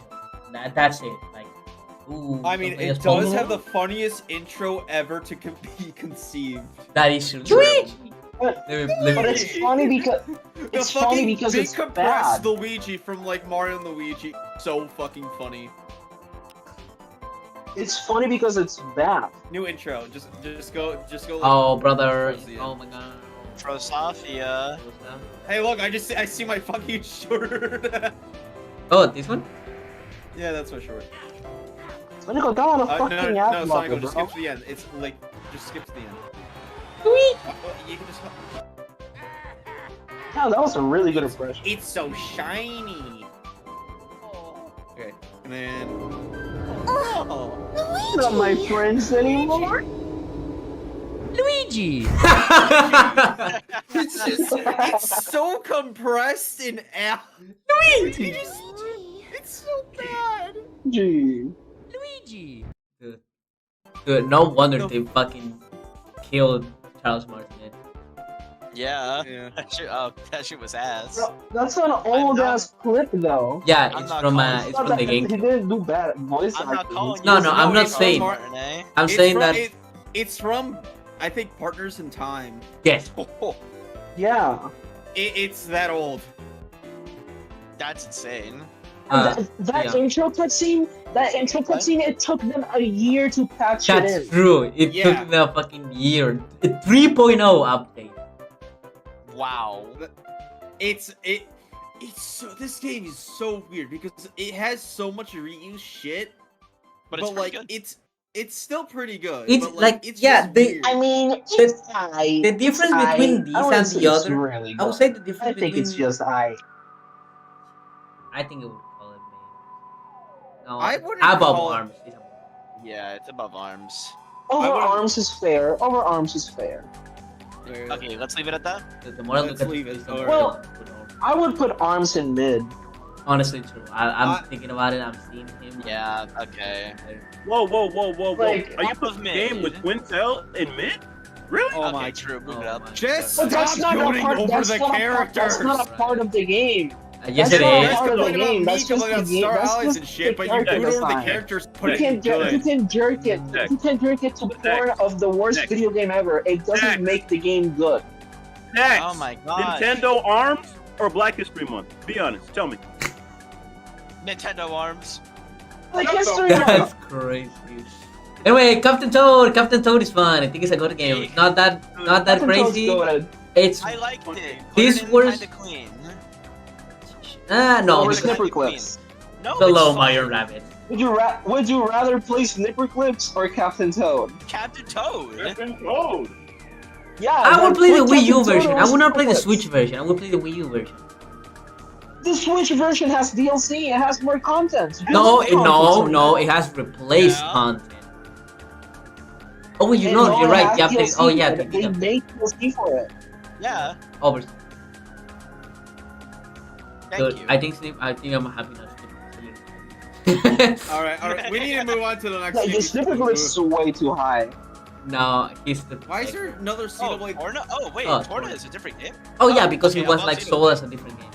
That's it. Like, ooh. I mean, play it as does Pokemon. have the funniest intro ever to be conceived. That is true. But Let me- it's funny because The it's fucking funny because big it's compressed bad. Luigi from like Mario and Luigi. So fucking funny. It's funny because it's bad. New intro. Just go. Like, Oh, brother. Towards the end. Oh my god. Trosafia. Hey, look! I see my fucking shirt. Oh, this one? Yeah, that's my short. Sonic got on a No, fucking no, ass Sonic, bro. just skip to the end. It's like, just skip to the end. You can just. Yeah, that was a really good impression. It's so shiny. Okay, and then. Oh. Not my friends anymore. Luigi! It's so compressed in app. Luigi! It's so bad. Gee. Luigi! Dude, no wonder No. they fucking killed Charles Martinet. Yeah. Yeah. That shit was ass. Bro, that's an old ass clip though. Yeah, I'm it's not from calling it's It's from not the that he game. didn't do bad voice I'm not acting. calling No, you. no, I'm not it's saying. Martin, eh? I'm It's saying from- that it's from, I think, Partners in Time. yes. Yeah. It's that old. That's insane. That yeah. intro cutscene, it took them a year to patch That's it in. true. It Yeah. took them a fucking year. A 3.0 update. Wow. It's so, this game is so weird because it has so much reused shit, But it's pretty like good. it's still pretty good. It's but, like, it's yeah, just they- weird. I mean, it's I. The difference between these and the other, really I would good. say the difference I think between. it's just I. I think it would call it main. No, I wouldn't above call it- arms. It's above. Yeah, it's above arms. Over wouldn't- arms is fair. Over arms is fair. Where- Okay, let's leave it at that. The more I look Let's at leave this, it. the more Well- I would arms. I would put arms in mid. Honestly, true. I'm I- thinking about it. I'm seeing him. Yeah, okay. Whoa. Like, Are you Top of playing the game mid. with Quintel in mid? Really? Oh okay, my- true. Move Oh it up. my Just God. But that's stop not a yawning part. over That's the not a part. characters. That's not a part of the game. Yes, That's it not a is. Guys part of the complain about game. me That's just complaining the about game. Star That's Allies just and shit, the but you character do over the design. characters You pretty can good. jerk it. Next. You can jerk it to porn of the worst Next. video game ever. It doesn't Next. make the game good. Next. Oh my god. Nintendo ARMS or Black History Month? Be honest. Tell me. Nintendo arms. Like Shut the history That's month. crazy. Anyway, Captain Toad. Captain Toad is fun. I think it's a good game. It's not that Captain Toad's crazy. goated. It's I liked it. This was- kind of clean. no, Over it's snipper kinda clips. No, below it's Mario fine. Rabbit. Would you rather play snipper clips or Captain Toad? Captain Toad. Captain Toad. Yeah, I would then play the put Wii U Captain Toad version. over I would not snipper play the clips. Switch version. I would play the Wii U version. The Switch version has DLC. It has more content. No, There's no, content no. in It has replaced Yeah. content. Oh, it. you And know, no, you're it right. has Yeah, DLC. oh yeah, They make DLC for it. Yeah. over. Thank Dude, you. I think I'm happy now. All right. We need to move on to the next. Like, the game. snipper clips is way too high. No, he's the. Why is there another Oh, Xenoblade? Torna? Oh, wait, Oh, Torna Torna. is a different game? Oh yeah, because okay, it was above like Xenoblade. sold as a different game.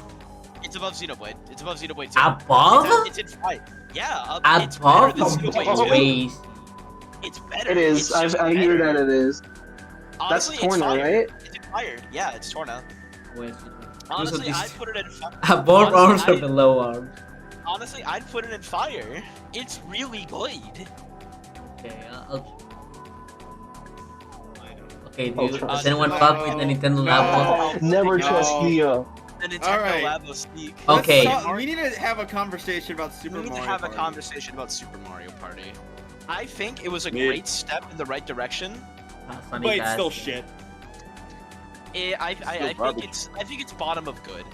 It's above Xenoblade. It's above Xenoblade 2. Above? It's in fight. Yeah, it's better Above? than Xenoblade 2. Crazy. It's better. It is. It's just I hear better. that it is. Honestly, That's Torna, it's fire. right? It's inspired. Yeah, it's Torna. Wait, Honestly, this- I'd put it in fire. above Honestly, arms or I- below arms? Honestly, I'd put it in fire. It's really good. Okay, okay, Oh, dude. trust Does anyone me. fuck with the Nintendo No. Labo? Never No. trust Neo. The Nintendo Alright. Labo speak. Okay. We need to have a conversation about Super We need to Mario have a Party. conversation about Super Mario Party. I think it was a Mid. great step in the right direction. Funny But it's guys. still shit. I think it's bottom of good.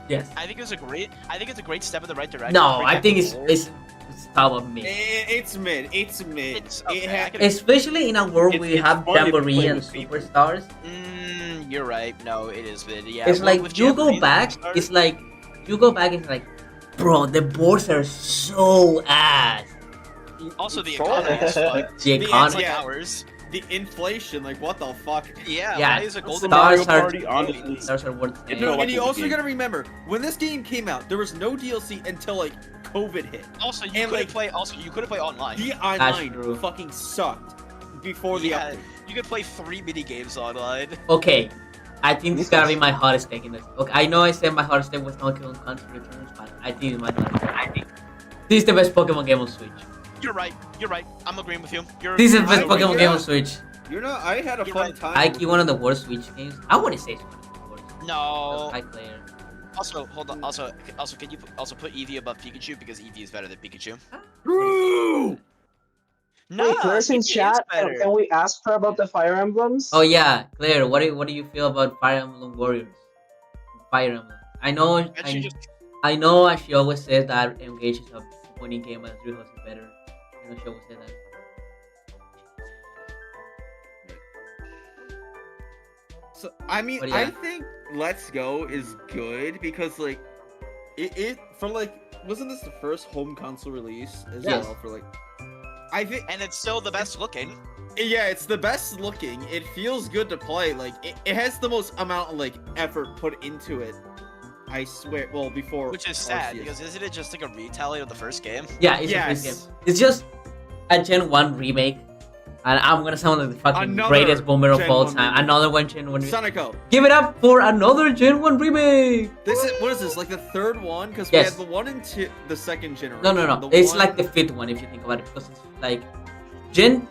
Yes. I think it's a great step in the right direction. No, Bring I back think the it's lore. it's top of mid. It's mid. It's mid. It's It okay. I ha- can- Especially in a world It's- where it's you have fun if you Jamboree play and with people. Superstars. You're right. No, it is mid. Yeah. It's like with you go Jamboree back. Superstars- It's like you go back. It's like, bro, the boards are so ass. Also the Sure. economy is fucked. The It's economy. like Yeah. ours. the inflation, like what the fuck? Yeah. Yeah. Why is a golden Stars Mario are- Party, honestly. Stars are worth It's it. no- And like you the also game. gotta remember, when this game came out, there was no DLC until like COVID hit. Also, you And, couldn't like, play. Also, you couldn't play online. The online true. fucking sucked before the Yeah, update. you could play 3 mini games online. Okay, I think this gotta be my hottest take in this. Okay, I know I said my hottest take was Donkey Kong Country Returns, but I think it's my hottest take. I think this is the best Pokemon game on Switch. You're right. You're right. I'm agreeing with you. This is the best I- Pokemon yeah. game on Switch. You know, I had a You're fun right. time. I keep one of the worst Switch games. I wouldn't say it's one of the worst. No. High player. Also, hold on. Also, can you also put Eevee above Pikachu because Eevee is better than Pikachu? True. No, Wait, Claire's in Eevee is chat. better. Can we ask her about the Fire Emblems? Oh yeah, Claire, what do you feel about Fire Emblem Warriors? Fire Emblem. I know, And she just I know. She always says that Engage is a winning game and Three Houses is better. I know she always says that. So I mean, But yeah. I think Let's Go is good because like it for like wasn't this the first home console release as Yes. well for like I think and it's still the best looking. yeah, it's the best looking. It feels good to play. Like it has the most amount of like effort put into it. I swear. Well, before Which is sad Arceus. because isn't it just like a retally of the first game? Yeah, it's a Yes. great game. It's just a Gen 1 remake. And I'm gonna sound like the fucking Another greatest boomer of Gen all 1 time. remake. Another one Gen 1 remake. Sonico. Give it up for another Gen 1 remake! This is what is this like the third one? Because Yes. we had the one and two, the second generation. No. The It's one- like the fifth one if you think about it. Because it's like Gen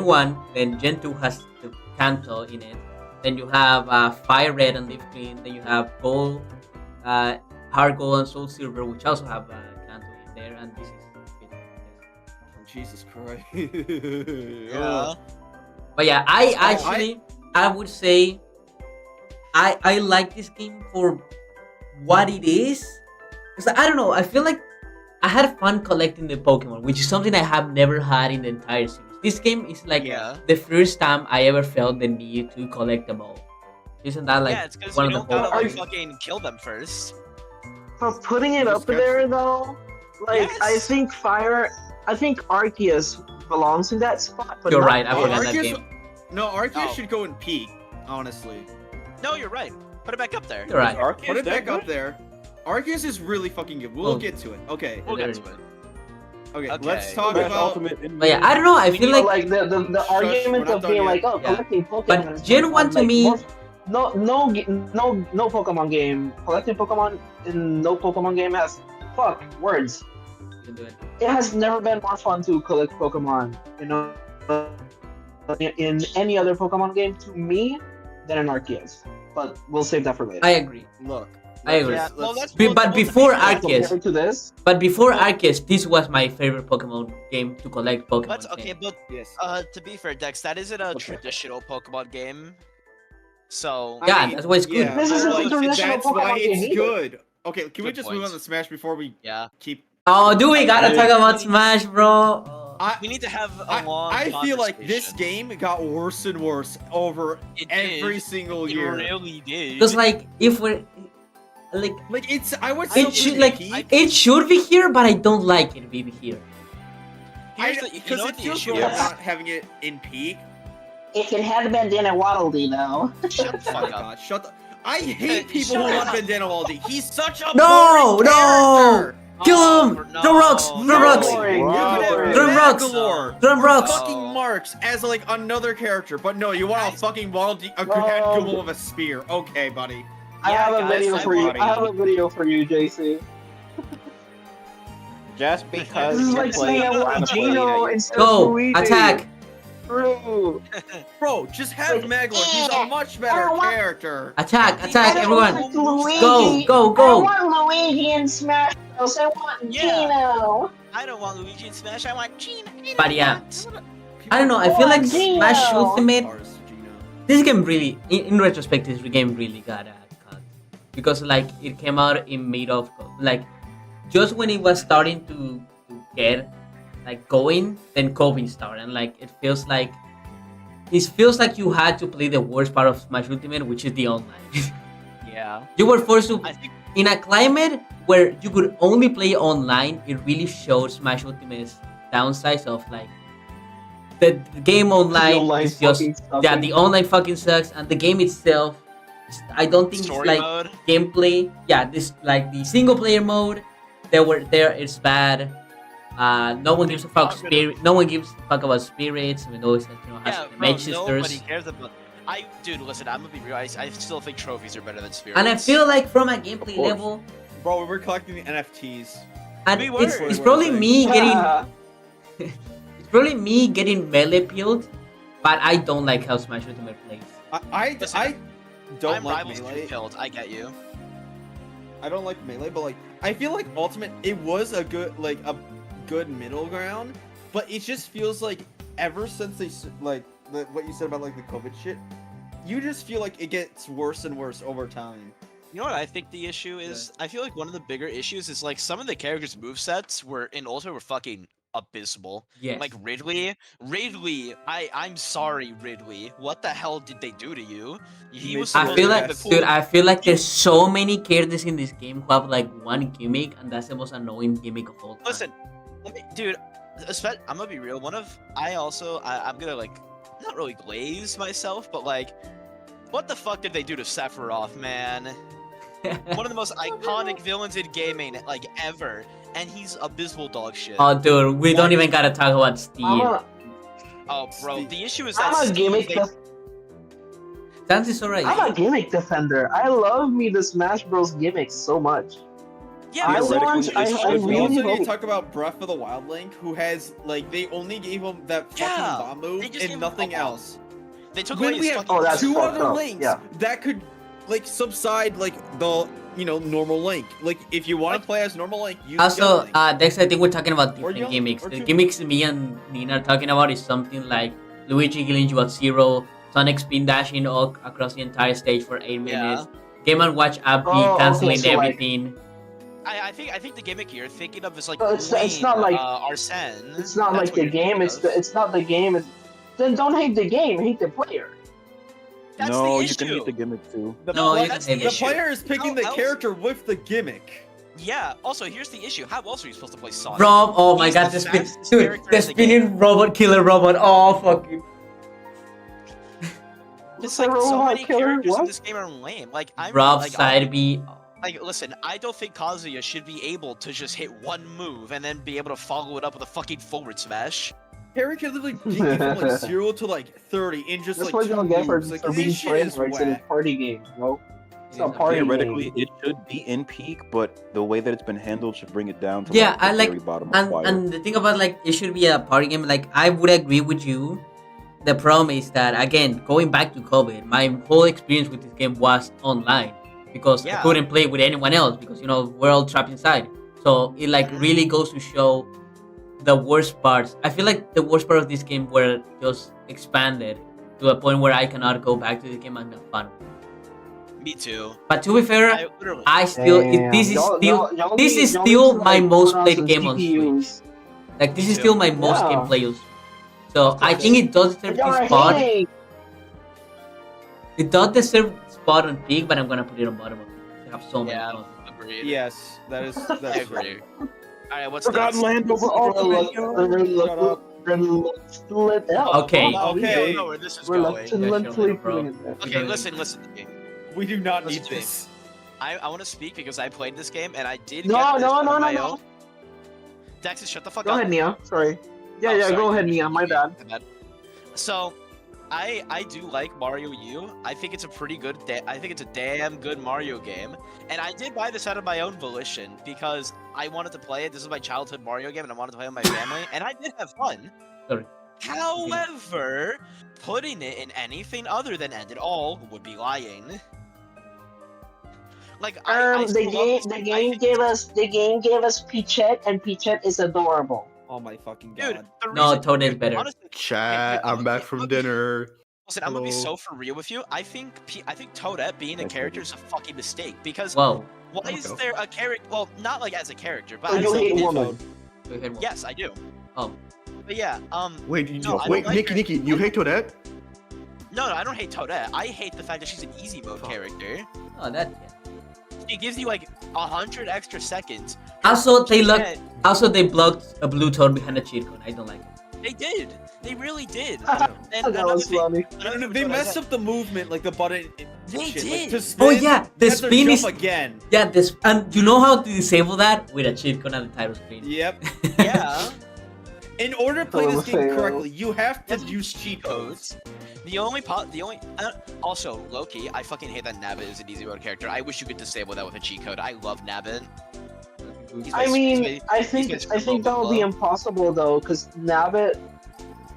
1, then Gen 2 has the Kanto in it. Then you have Fire Red and Leaf Green. Then you have Gold, Heart Gold and Soul Silver, which also have Kanto in there. And this is the fifth one. Jesus Christ. Yeah. But yeah, I would say I like this game for what it is. Cause I don't know, I feel like I had fun collecting the Pokemon, which is something I have never had in the entire series. This game is like Yeah. the first time I ever felt the need to collect them all. Isn't that like yeah, it's because one you of the don't gotta Are like you- fucking kill them first. For putting it up Disgusting. there though, like I Yes. think Arceus belongs in that spot. But You're not right, I Fire. forgot that Arceus, game. no, Arceus Oh. should go in peak. Honestly, No, you're right. Put it back up there. You're right. Arceus put it that back up good? there. Arceus is really fucking good. We'll Oh. get to it. Okay. We'll There get it to it. Okay. Okay. Let's talk Smash about. Ultimate in But yeah, I don't know, I We feel need- But like like the argument we're not of done being yet. like, oh, Yeah. collecting Pokemon. But is Gen fun, 1 to like, me- no Pokemon game. Collecting Pokemon in no Pokemon game has words. you can do it. It has never been more fun to collect Pokemon, you know, in any other Pokemon game to me than in Arceus. But we'll save that for later. I agree. Look. I agree. Yeah, well, that's But before Arceus, Compared to this, But before Arceus, this was my favorite Pokemon game to collect Pokemon. But okay, game. but Yes. to be fair, Dex, that isn't a traditional Pokemon game. So Yeah, that's why it's good. This isn't like, a traditional that's why Pokemon game it's either. good. Okay, can we Good just point. move on to Smash before we yeah, keep? Oh, do we gotta talk about Smash, bro? we need to have a long. I feel like this conversation. game got worse and worse over It every did. single It year. really did. Because like, if we're like, Like it's, I would it should like peak. it should be here, but I don't like it being here. Here's the, you Because know it what the feels issue good is? not having it in peak. if it had been Dana Waddle Dee though. Shut the Oh my fuck up. god, shut the. I hate people who Shut want up. Bandana Waldy. He's such a No, boring no! character. Kill Oh, him! no. Throw rocks! Throw No. rocks! Boring, You could have boring. Drum rocks. Bangalore Drum or rocks. fucking Marks as like another character, but no, you want a fucking Waddle a No. Google with a spear. Okay, buddy. I Yeah, have a guys, video I for you. want I have a video for you, JC. Just because This is you like play saying I want Monopoly, Gino instead of Go! Luigi. Attack! True. Bro, just have Maglar. He's a much better character. Attack! I Attack! don't Everyone! want Luigi. Go! Go! I Go! want Luigi in Smash Bros. I want Yeah. Gino. I don't want Luigi in Smash. I want Gina. But yeah, I don't know. I feel like Gino. Smash Ultimate. Stars, Gino. This game really, in retrospect, this game really got cut because like it came out in mid of like just when it was starting to get like going, then COVID started, and like it feels like you had to play the worst part of Smash Ultimate, which is the online. Yeah. You were forced to I think in a climate where you could only play online. It really shows Smash Ultimate's downsides of like the game online online is just fucking sucking. yeah, the online fucking sucks, and the game itself, I don't think story it's like mode. gameplay. Yeah, this like the single player mode. It's bad. No one gives a fuck No one gives a fuck about spirits. We know it's like, has Yeah, the bro, mage nobody sisters. cares about. Dude, listen, I'm gonna be real. I still think trophies are better than spirits. And I feel like from a gameplay course. level, Bro, we were collecting the NFTs. and We it's were. it's probably me getting Ah, it's probably me getting melee pilled, but I don't like how Smash Ultimate plays. I Listen, don't I'm like rivals melee. killed. I get you. I don't like melee, but like I feel like Ultimate it was a good middle ground, but it just feels like ever since what you said about like the COVID shit, you just feel like it gets worse and worse over time. You know what I think the issue is? I feel like one of the bigger issues is like some of the characters' movesets were in Ultimate were fucking abysmal. Yes. Like Ridley, I'm sorry, Ridley. What the hell did they do to you? He was I supposed feel to like, be the cool. dude, I feel like there's so many characters in this game who have like one gimmick, and that's the most annoying gimmick of all time. Listen, dude, I'm gonna be real. I'm gonna like not really glaze myself, but like, what the fuck did they do to Sephiroth, man? One of the most iconic villains in gaming, like ever, and he's abysmal dog shit. Oh, dude, we don't even gotta talk about Steve. Oh, bro, the issue is I'm that a gimmick. Sans is alright. I'm a gimmick defender. I love me the Smash Bros gimmicks so much. Yeah, I but want. Theoretically, I, it I should be. really Also, you hope. talk about Breath of the Wild Link, who has like they only gave him that fucking Yeah, bomb move they just gave him and nothing a bomb. else. they took When away we his have fucking. Oh, that's two fucked other up, links yeah. that could like subside like the normal Link. Like if you want to play as normal Link, use Also, Young Link. Dex, I think we're talking about Or different young- gimmicks. or The two- gimmicks me and Nina are talking about is something like Luigi killing you at 0, Sonic spin dashing all across the entire stage for 8 minutes, Game & Watch App Oh, okay, canceling so, like- everything. I think the gimmick you're thinking of is like No, it's not like- Arsene. It's not That's like what the you're game. thinking of. It's not the game. Then don't hate the game. Hate the player. That's No, the you can issue. hate the gimmick too. The, No, pla- you can that's hate the the issue. player is picking How the else- character with the gimmick. Yeah. Also, here's the issue. How else are you supposed to play Sonic? Rob, oh my He's god, the the fastest dude, character the in the game. spinning robot killer robot. Oh fucking. It's The like so robot many killer, characters in what? this game are lame. Like I'm Rob like, side B. like listen, I don't think Kazuya should be able to just hit one move and then be able to follow it up with a fucking forward smash. Harry can literally get from like 0 to like 30 in just That's like what you're 2 gonna get for, moves. Like, for this being shit trained is right in a whack. party game, bro. It's a Yeah, party Theoretically, game. it should be in peak, but the way that it's been handled should bring it down to Yeah, like, the I like- very bottom of fire. And the thing about like it should be a party game. Like I would agree with you. The problem is that again, going back to COVID, my whole experience with this game was online because I Yeah. couldn't play with anyone else because we're all trapped inside. So it like really goes to show the worst parts. I feel like the worst part of this game were just expanded to a point where I cannot go back to the game and have fun. Me too. But to be fair, I literally. I still this is Y'all- still y'all- y'all this need- is y'all still need to, my like, most put on played some game on GPUs. Switch. Like this is too. still my most Yeah. gameplay. So I Okay. think it does deserve Y'all this are spot. hating. It does deserve spot on peak, but I'm gonna put it on bottom of peak. I have so many Yeah. fun. Agreed. Yes, that is I that's agree. All right, what's Forgotten next? Land over We're Ultimate. left- yo. we're Shut up. left to let out. Okay. Oh, Okay. We don't know where this is We're going. left to Yeah, let sure, to bro. putting it there. Okay, listen to me. we do not Listen need to me. this. I want to speak because I played this game and I did No, get this no, on no, my no, own. no. Daxis, shut the fuck Go up. ahead, Nia. Sorry. Yeah, Oh, yeah. sorry. Go ahead, Nia. My bad. So, I do like Mario U. I think it's a pretty good. I think it's a damn good Mario game, and I did buy this out of my own volition because I wanted to play it. This is my childhood Mario game, and I wanted to play it with my family, and I did have fun. Sorry. However, putting it in anything other than End It All would be lying. Like I The still love game, this the I game think gave us, Peachette, and Peachette is adorable. Oh my fucking Dude, god. the No, reason- Toad is dude, better. honestly, Chat, I'm back from dinner. listen, I'm gonna be Hello. so for real with you. I think Toadette being a Thanks, character is a fucking mistake because Whoa. why is Okay. there a character? Well, not like as a character, but So as you like hate this- woman. So you hate more. Yes, I do. Oh. But yeah, Wait, No, I wait, don't like her. Nikki, you hate Toadette? no, I don't hate Toadette. I hate the fact that she's an easy mode Fuck. character. Oh, that. She gives you like 100 extra seconds. Also, they look. And Also, they blocked a blue toad behind a cheat code. I don't like it. they did. They really did. that another was thing- funny. another thing with They Toadette messed is up the movement, like the button. They shit. did. Like, to Oh spin, yeah, the you have to spin jump is. again. Yeah, this. And you know how to disable that with a cheat code on the title screen. Yep. that- Yeah. In order to play this game LMFAO. correctly, you have to use cheat codes. The only also Loki, I fucking hate that Nabbit is an easy mode character. I wish you could disable that with a cheat code. I love Nabbit. He's I my- mean, he's I my think super that would be low. impossible though, because Nabbit,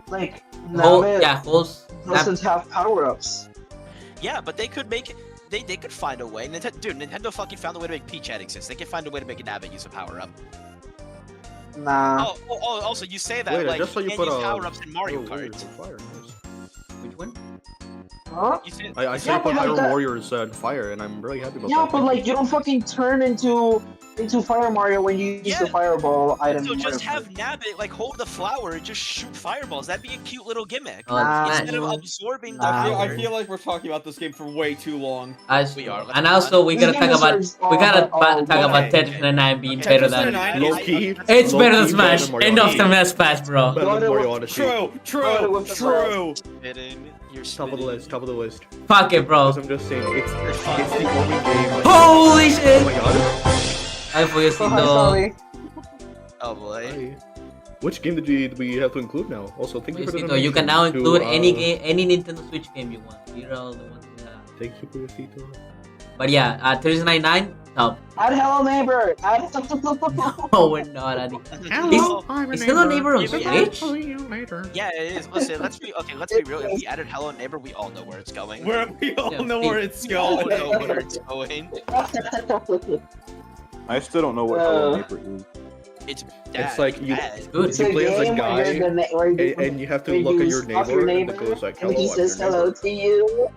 like Whole, Nabbit yeah, holes. doesn't have power-ups. Yeah, but they could make it. They could find a way. Dude, Nintendo fucking found a way to make Peach Head exist. They could find a way to make a Nabbit use a power up. Nah. Also, you say that Wait, I like just saw you can't put use a power ups in Mario oh, Kart. fire. Nice. Which one? Huh? You say, I saw you Yeah, put but like Hyrule that- Warriors fire, and I'm really happy about Yeah, that. but like you don't fucking turn into Fire Mario when you use Yeah. the Fireball item. so in just Mario have Kart. Nabbit like hold the flower and just shoot fireballs. That'd be a cute little gimmick. Oh, Nah. Smash. Instead of absorbing the Nah. power. I feel like we're talking about this game for way too long. We are. Let's And move also, on. we This gotta game talk about. deserves We gotta all talk about okay. Tetris 99 being Okay, better Tetris than. 99 Low I- key. It's Low better than key, Smash. better than End Mario of the Odyssey. Smash, bro. Better than Go Mario to- Odyssey. True, Go true, with the true. Spitting, you're Top of the spitting. list. Top of the list. Fuck it, bro. Because I'm just saying, it's You're the fucking- only game. Holy Oh shit! my god. Ay, So hi, Foyosito. sorry. Oh boy. Hi. Which game did we have to include now? Also, thank you for the Foyosito, you can donation now to, include any game, any Nintendo Switch game you want. These are all the ones we have. Thank you, Foyosito. But yeah, Tetris 99, top. Add Hello Neighbor. Add. Oh, we're not adding. Is Hello Neighbor on Yeah, we Switch? Yeah, it is. Listen, let's be real. If we added Hello Neighbor, we all know where it's going. We all Yeah, know where it's We all going. know where it's going. I still don't know what Hello Neighbor is. It's It's like you- bad. Good. It's You a play as a game guy, where you're the where you, and you have to where look at you your stalk neighbor, and it neighbor, goes like, and hello, he I'm says your hello neighbor. to you.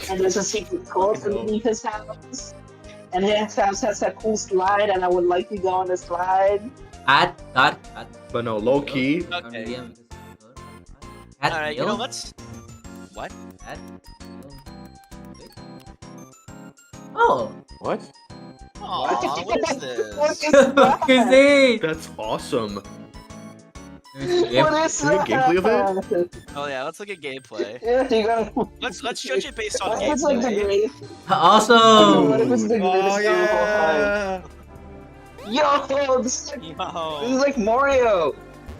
And there's a secret code Hello. underneath his house. And his house has a cool slide, and I would like to go on the slide. Add. But no, low key. Okay. Add Alright, you know, let's. What? Add. Oh. What? Aw, what is this? What is What is that? it? That's awesome. What is Can we get gameplay of that? Oh yeah, let's look at gameplay. Yeah, you gotta. Let's judge it based on What if it's like the gameplay. greatest? Awesome. What if it's the Oh greatest game of all time? yeah. Yo, this is Yo. like Mario.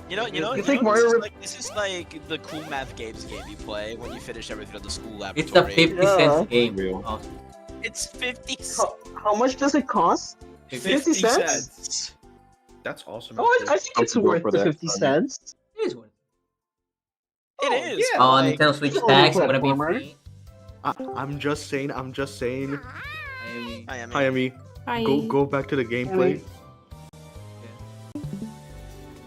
You think know, Mario this is like the cool math games game you play when you finish everything at the school It's a laboratory. 50 cents game. Real. Awesome. It's 50 How much does it cost? 50 cents? That's awesome. Oh, I think I'm it's too broke worth for the that. 50 cents. It is worth it. It is. yeah. but, Oh, like, Nintendo Switch it's a tax little gonna be platformer. free. I'm just saying. I am. Hi, Emmy. Go back to the gameplay.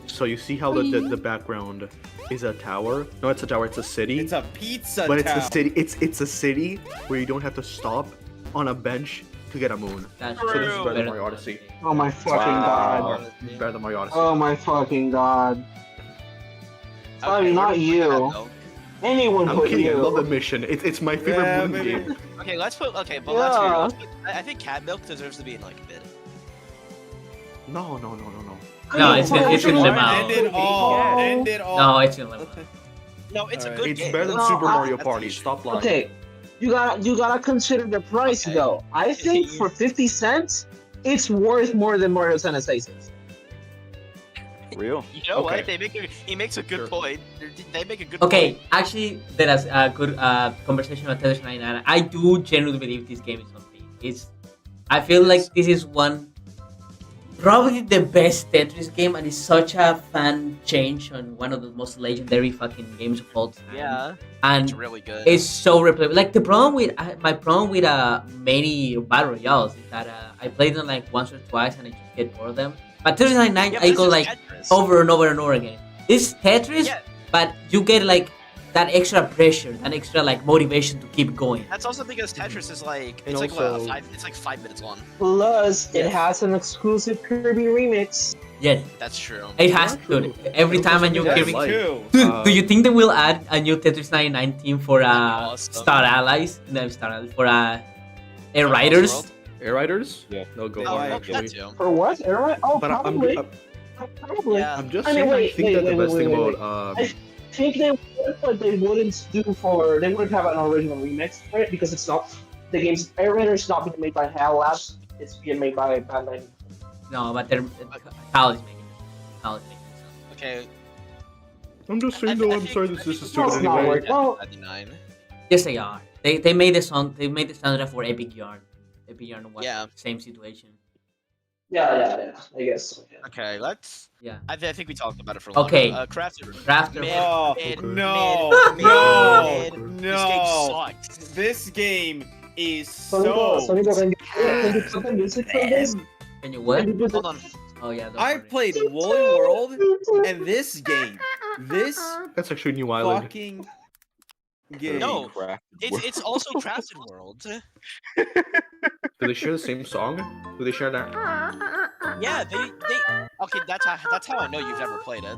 So you see how the background is a tower? No, it's a tower. It's a city. It's a pizza But it's town. a city. It's a city where you don't have to stop on a bench to get a moon. That's So this is true. better than Better Mario than Odyssey. Oh my fucking god. Better than Mario Odyssey. Oh my fucking god. Sorry, Okay, not we're- you. no. Anyone I'm but kidding. I you. love the mission. It's my favorite Yeah, moon baby. game. Okay, let's put. Okay, but Yeah. let's be real. I think Cat Milk deserves to be in like mid. No. No, it's in Limao. End it all. End it all. No, it's in Limbo. No, it's a Alright. good It's game. better than No, Super Mario that's Party. the issue. Stop lying. Okay, you gotta consider the price Okay. though. I think for 50 cents, it's worth more than Mario Tennis Aces. Real? You know Okay. what? He makes a good Sure. point. They make a good Okay, point. actually, there is a good conversation on Tetris 99. I do genuinely believe this game is something. I feel like this is probably the best Tetris game, and it's such a fan change on one of the most legendary fucking games of all time. Yeah, and it's really good. it's so replayable. Like my problem with many battle royales is that I played them like once or twice and I just get bored of them. But Tetris 99, Yeah, I this go is like Tetris. over and over and over again. It's Tetris, Yeah. but you get like that extra pressure, that extra like motivation to keep going. That's also because Tetris is like And it's like also- what, it's like 5 minutes long. Plus, it Yes. has an exclusive Kirby remix. Yes, That's true. it has Yeah, true. dude. Every And time a also new something Kirby. I like. Two. Dude, do you think they will add a new Tetris 99 team for That'd be awesome. Star Allies? No, Star Allies for Air Riders. World? Air Riders? Yeah. No, go Oh, for it, that actually. too. For what? Alright. Oh, But probably. I'm Probably. Yeah. just I mean, saying, wait, I think wait, that the wait, best wait, thing wait, about I think they would, but they wouldn't do for. They wouldn't have an original remix for it because it's not. The game's Air Raider is not being made by HAL Labs. It's being made by Bandai. No, but they're Hal is making it. Hal is making it. Okay. I'm just saying I though, thi- I I'm think- sorry I this think is it's stupid That's not anyway. working. Well- 99. Yes, they are. They made the song. They made the soundtrack for Epic Yarn. Epic Yarn was Yeah. same situation. Yeah. I guess. Yeah. Okay, let's. Yeah. I think we talked about it for a long Okay. time. Crafted. Crafted. Mid, Oh, mid, no, mid, no, mid. no. This game sucks. This game is Sonic, so. can you put the music from this? Can you what? Can you put the- Hold on. Oh yeah. don't I worry. played Woolly World, and this game, this That's actually New Island. fucking game. No. Crap. It's also Crafted World. Do they share the same song? Do they share that? Yeah, they. Okay, that's how I know you've never played it.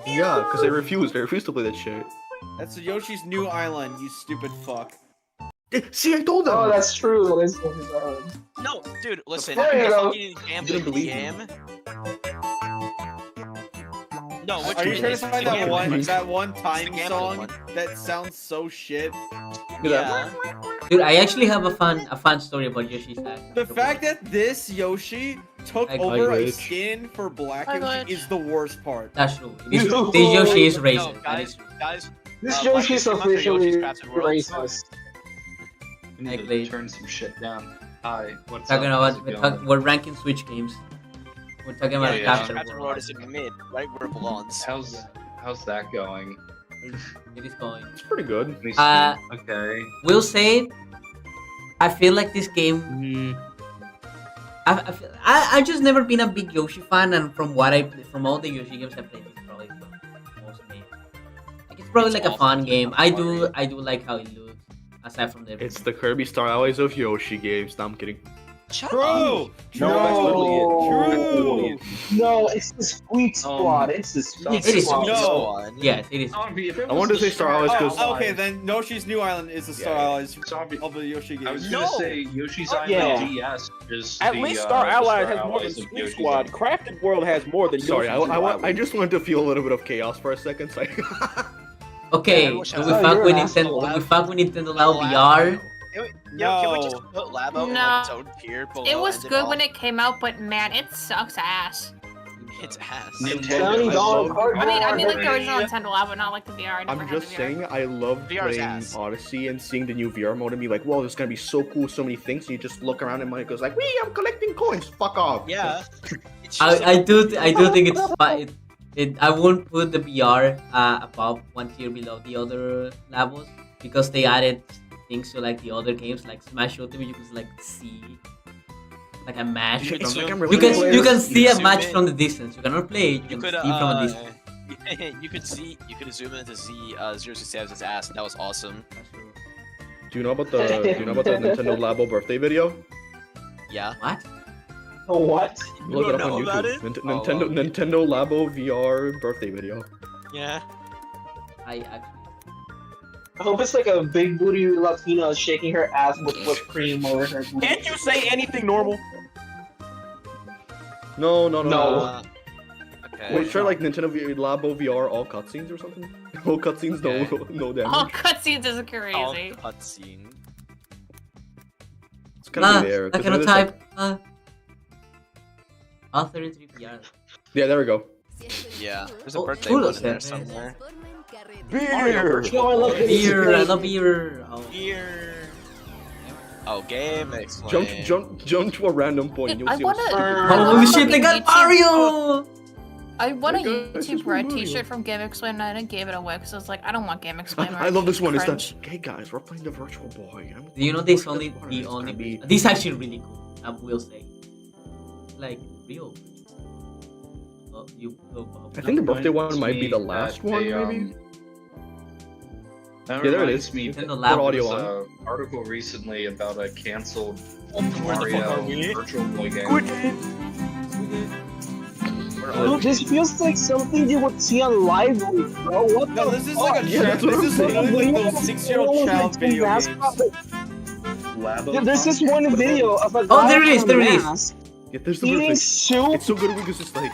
Yeah, because they refused. They refused to play that shit. That's Yoshi's New Island, you stupid fuck. See, I told them. Oh, that's true. That is. No, dude, listen. There you The go. fucking Didn't gambling believe game. No, which Are you one? trying It's to the find that gambling one It's time the gambling song one. that sounds so shit? Yeah. Dude, I actually have a fun story about Yoshi's Island. The fact that this Yoshi took I over a glitch. skin for Black I Yoshi glitch. is the worst part. That's true. This Yoshi is No, racist. That guys, is true. guys. This Black Yoshi's Yoshi Monster, officially Yoshi's Crafted World. racist. We need Exactly. to turn some shit down. Hi, what's Talking up? How's about it going? we're ranking Switch games. We're talking Yeah, about yeah. Crafted Crafted World. World is in mid, right where it belongs. How's that going? It is going. It's pretty good. Let me see. Uh, Okay. We'll say, I feel like this game. I've just never been a big Yoshi fan, and from all the Yoshi games I played, it's probably the most made. Like, it's probably It's like a awful. fun game. I do like how it looks. Aside from the. It's the Kirby Star Allies of Yoshi games. No, I'm kidding. Shut up. True! No, that's literally it. That's literally it. No, it's the sweet spot. It's the sweet It is spot. sweet. No. Yes, it is. Zombie, if it I wanted was to say the Star Allies Star 'cause- Oh, okay, then Yoshi's New Island is the Star Yeah. Allies Zombie. of the Yoshi I was games. No. gonna say Yoshi's Island Yeah. DS is At the, least the Star Allies has Star more than Allies of Sweet Yoshi's Squad. Island. Crafted World has more than Sorry, Yoshi's New I Island. just wanted to feel a little bit of chaos for a second. So Okay, Yeah, do we oh, fuck you're with an Nintendo? asshole. Do we fuck with Nintendo Labo Labo. VR? Can we just No. put Labo in No. like its own tier below? It was and good all? when it came out, but man, it sucks ass. It's ass. Nintendo. $70 card. I mean like the Yeah. original Nintendo Labo, not like the VR. I never I'm had just the VR. saying, I love VR's playing ass. Odyssey and seeing the new VR mode and be like, "Whoa, this is gonna be so cool, so many things." And you just look around and money goes like, "Wee, I'm collecting coins. Fuck off." Yeah. It's just I do think it's fun. I won't put the VR above one tier below the other levels because they added things to like the other games like Smash Ultimate. You can like see like a match. You could From, zoom- I'm you can really you can curious. see a zoom match in. from the distance. You cannot play it. You You could can see from a distance. you could zoom in to see 067's ass. That was awesome. That's true. Do you know about the Nintendo Labo birthday video? Yeah. What? What? You Look it don't up on know about YouTube. it? Nintendo Labo VR birthday video. Yeah. I actually. I hope it's like a big booty Latina shaking her ass with whipped cream over her booty. Can't you say anything normal? No. No. Okay. Wait, try like Nintendo Labo VR all cutscenes or something. All cutscenes, no damage. All cutscenes is All crazy. cutscene. It's gonna be there. I 'cause cannot then it's like- type. Author in 3PR. Yeah, there we go. Yeah. There's a Oh, birthday Chulo one in there said, somewhere. Beer. No, I love this. Beer, I love beer. Oh. Here. Oh, game explain. Jump to a random point. Dude, You'll I see wanna- what's- Holy shit, they got YouTube- Mario! I won a Hey guys, it's YouTube Red Mario. T-shirt from Game Explain, and I didn't give it away because I was like, I don't want Game Explain. I love this one. It's Cringe. that. Hey guys, we're playing the Virtual Boy. Do you know this It's only gonna the only be- this is actually really cool. I will say, like real. Oh, you. I think the birthday one Reminds might be me the last that one, they, maybe. That Yeah, there it reminds is. me. Nintendo Put Lab. audio There on. was an article recently about a canceled Where the fuck are Mario we? Virtual Boy game. Dude, this feels like something you would see on Live Leak, bro. What No, the this is fuck? like a Yeah, that's what this I'm is saying. literally like those 6-year-old Everyone was, child like, video games. mascot, like, Labo dude, there's this one What about video it? of a Oh, guy there it is, in a there it is. mask Yeah, there's the eating perfect. soup. It's so good because it's like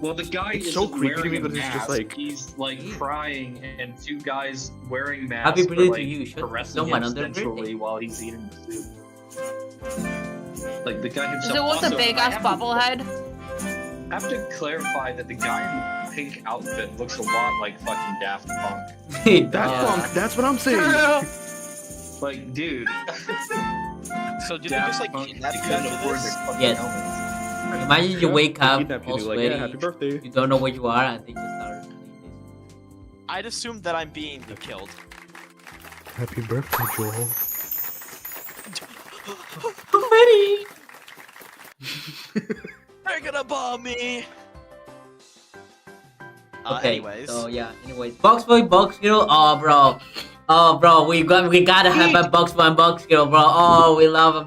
Well, the guy It's is so creepy to wearing me, a but it's just mask. like- He's like crying, and two guys wearing masks Happy are birthday to like you. Should caressing someone him on their sensually birthday. while he's eating the soup. Like the guy Is himself. it with the Also, big I ass have to- bobblehead? I have to clarify that the guy in the pink outfit looks a lot like fucking Daft Punk. That's punk. That's what I'm saying. Like, dude. So did they Daft just like Punk, kidnap they you couldn't after afford this? their fucking Yes. helmets. Imagine you wake They up kidnap you, all be like, sweaty. yeah, happy birthday. You don't know where you are, and they just start doing I'd assume that I'm being killed. Happy birthday, Joel. this. Confetti. They're gonna bomb me. Okay. Anyways. So yeah. Anyways, Box Boy, Box Hero. Oh, bro. Oh, bro. We gotta have a Box Boy and Box Hero, bro. Oh, we love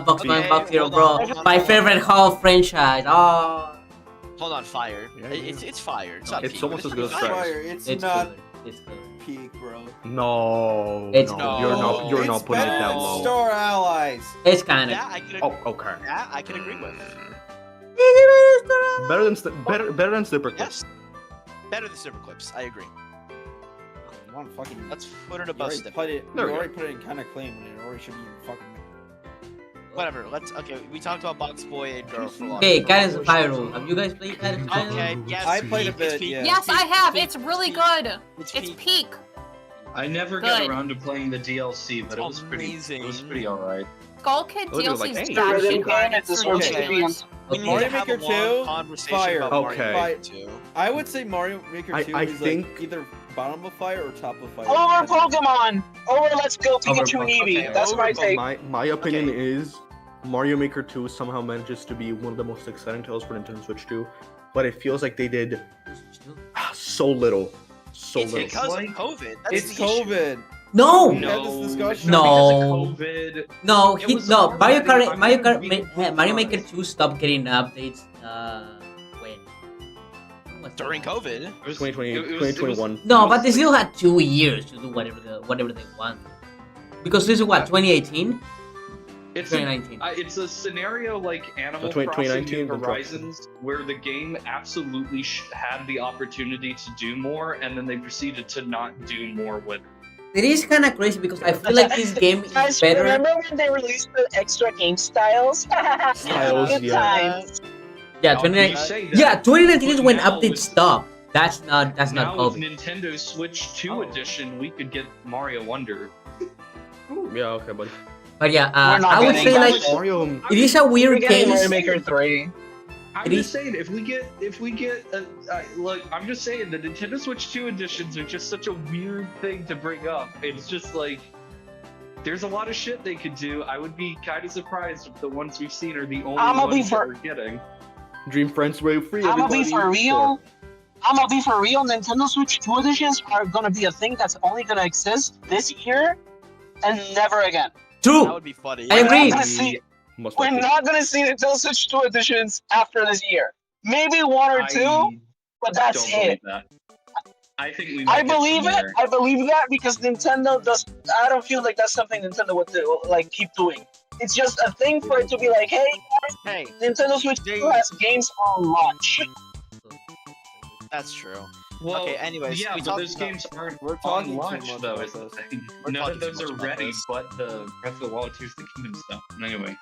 Box Boy and Okay, Box Hero, hold bro. on, hold on, My hold on. favorite whole franchise. Oh. Hold on, fire. Yeah, It's fire. It's not It's peak. almost as good as fire. Strike. Fire, it's It's not good. It's good. peak, bro. No. It's no, no. You're It's not putting it better that than low. Star Allies. It's kind of. Yeah, I can. Oh, okay. Yeah, I can agree with. Better than better than Slipper Clips. Yes. Better than Super Clips. I agree. You want fucking? Let's put it You above already Snip. put it. There You we already put it in kind of clean when it already should be fucking. Whatever. Let's. Okay, we talked about Box Boy and Girl for a lot. Okay, Guidance of Hyrule. Have you guys played Guidance of Hyrule? Okay. Yes. I played a peak, bit, it's peak, yeah. it's Yes, peak, I have. peak, It's really peak. good. It's It's peak. peak. I never Good. got around to playing the DLC, but it was pretty. Amazing. It was pretty alright. Skull Kid Look at it, DLC like, is hey, trash better than and Ganon, good it deserves for to be games. We on- need Mario to have Maker a long 2, conversation fire. about Okay. Mario Fire. Maker 2. I would say Mario Maker 2 I is think- like either bottom of fire or top of fire. Over Pokemon! Over Let's Go Over Pikachu and Eevee! okay, That's over my take. My opinion Okay. is Mario Maker 2 somehow manages to be one of the most exciting titles for Nintendo Switch 2, but it feels like they did so little. So It's little. because Like, of COVID. That's It's the issue. COVID. No! We had this discussion. No. Because of COVID. No, It he was no. Mario already- Kart, I'm Mario gonna Kart, be Mario Maker honest. 2 stopped getting updates. When? When was During that? COVID. It was- 2020, it was- 2021. No, but they still had 2 years to do whatever they want. Because this is what 2018, It's a, 2019. it's a scenario like Animal So 20- Crossing 2019 New then Horizons, where the game absolutely had the opportunity to do more, and then they proceeded to not do more with it. It is kind of crazy because I feel like this game is Guys, better. remember when they released the extra game styles? Styles, Good yeah. times. Yeah, Now, 2019. you say that, Yeah, 2019 is but when now updates with- stop. That's not Now with COVID. Nintendo Switch 2 Oh. edition, we could get Mario Wonder. Yeah, okay, buddy. But yeah, We're not I would getting say that like shit. Mario. it is a We're weird getting case. Mario Maker 3. I'm It just is- saying, if we get, look, I'm just saying the Nintendo Switch 2 editions are just such a weird thing to bring up. It's just like, there's a lot of shit they could do. I would be kind of surprised if the ones we've seen are the only I'ma be ones for- that we're getting. Dream Friends Way Free. I'm gonna be everybody. for real. I'm gonna be for real. Nintendo Switch 2 editions are gonna be a thing that's only gonna exist this year and never again. That True. would be funny. I agree. We're not gonna see, Most we're likely. not gonna see Nintendo Switch 2 editions after this year. Maybe one or two, but that's don't believe it. that. I think we. I might get believe some it. more. I believe that because Nintendo does. I don't feel like that's something Nintendo would do. Like keep doing. It's just a thing for it to be like, hey, Hey, Nintendo Switch 2 has games on launch. that's true. Well, Okay, anyways, yeah, we but talked those about- games aren't We're on talking too launch much though. about Is the this. thing. We're None talking of too those much are about ready, this. but the Breath of the Wild 2 is the Kingdom stuff. Anyway,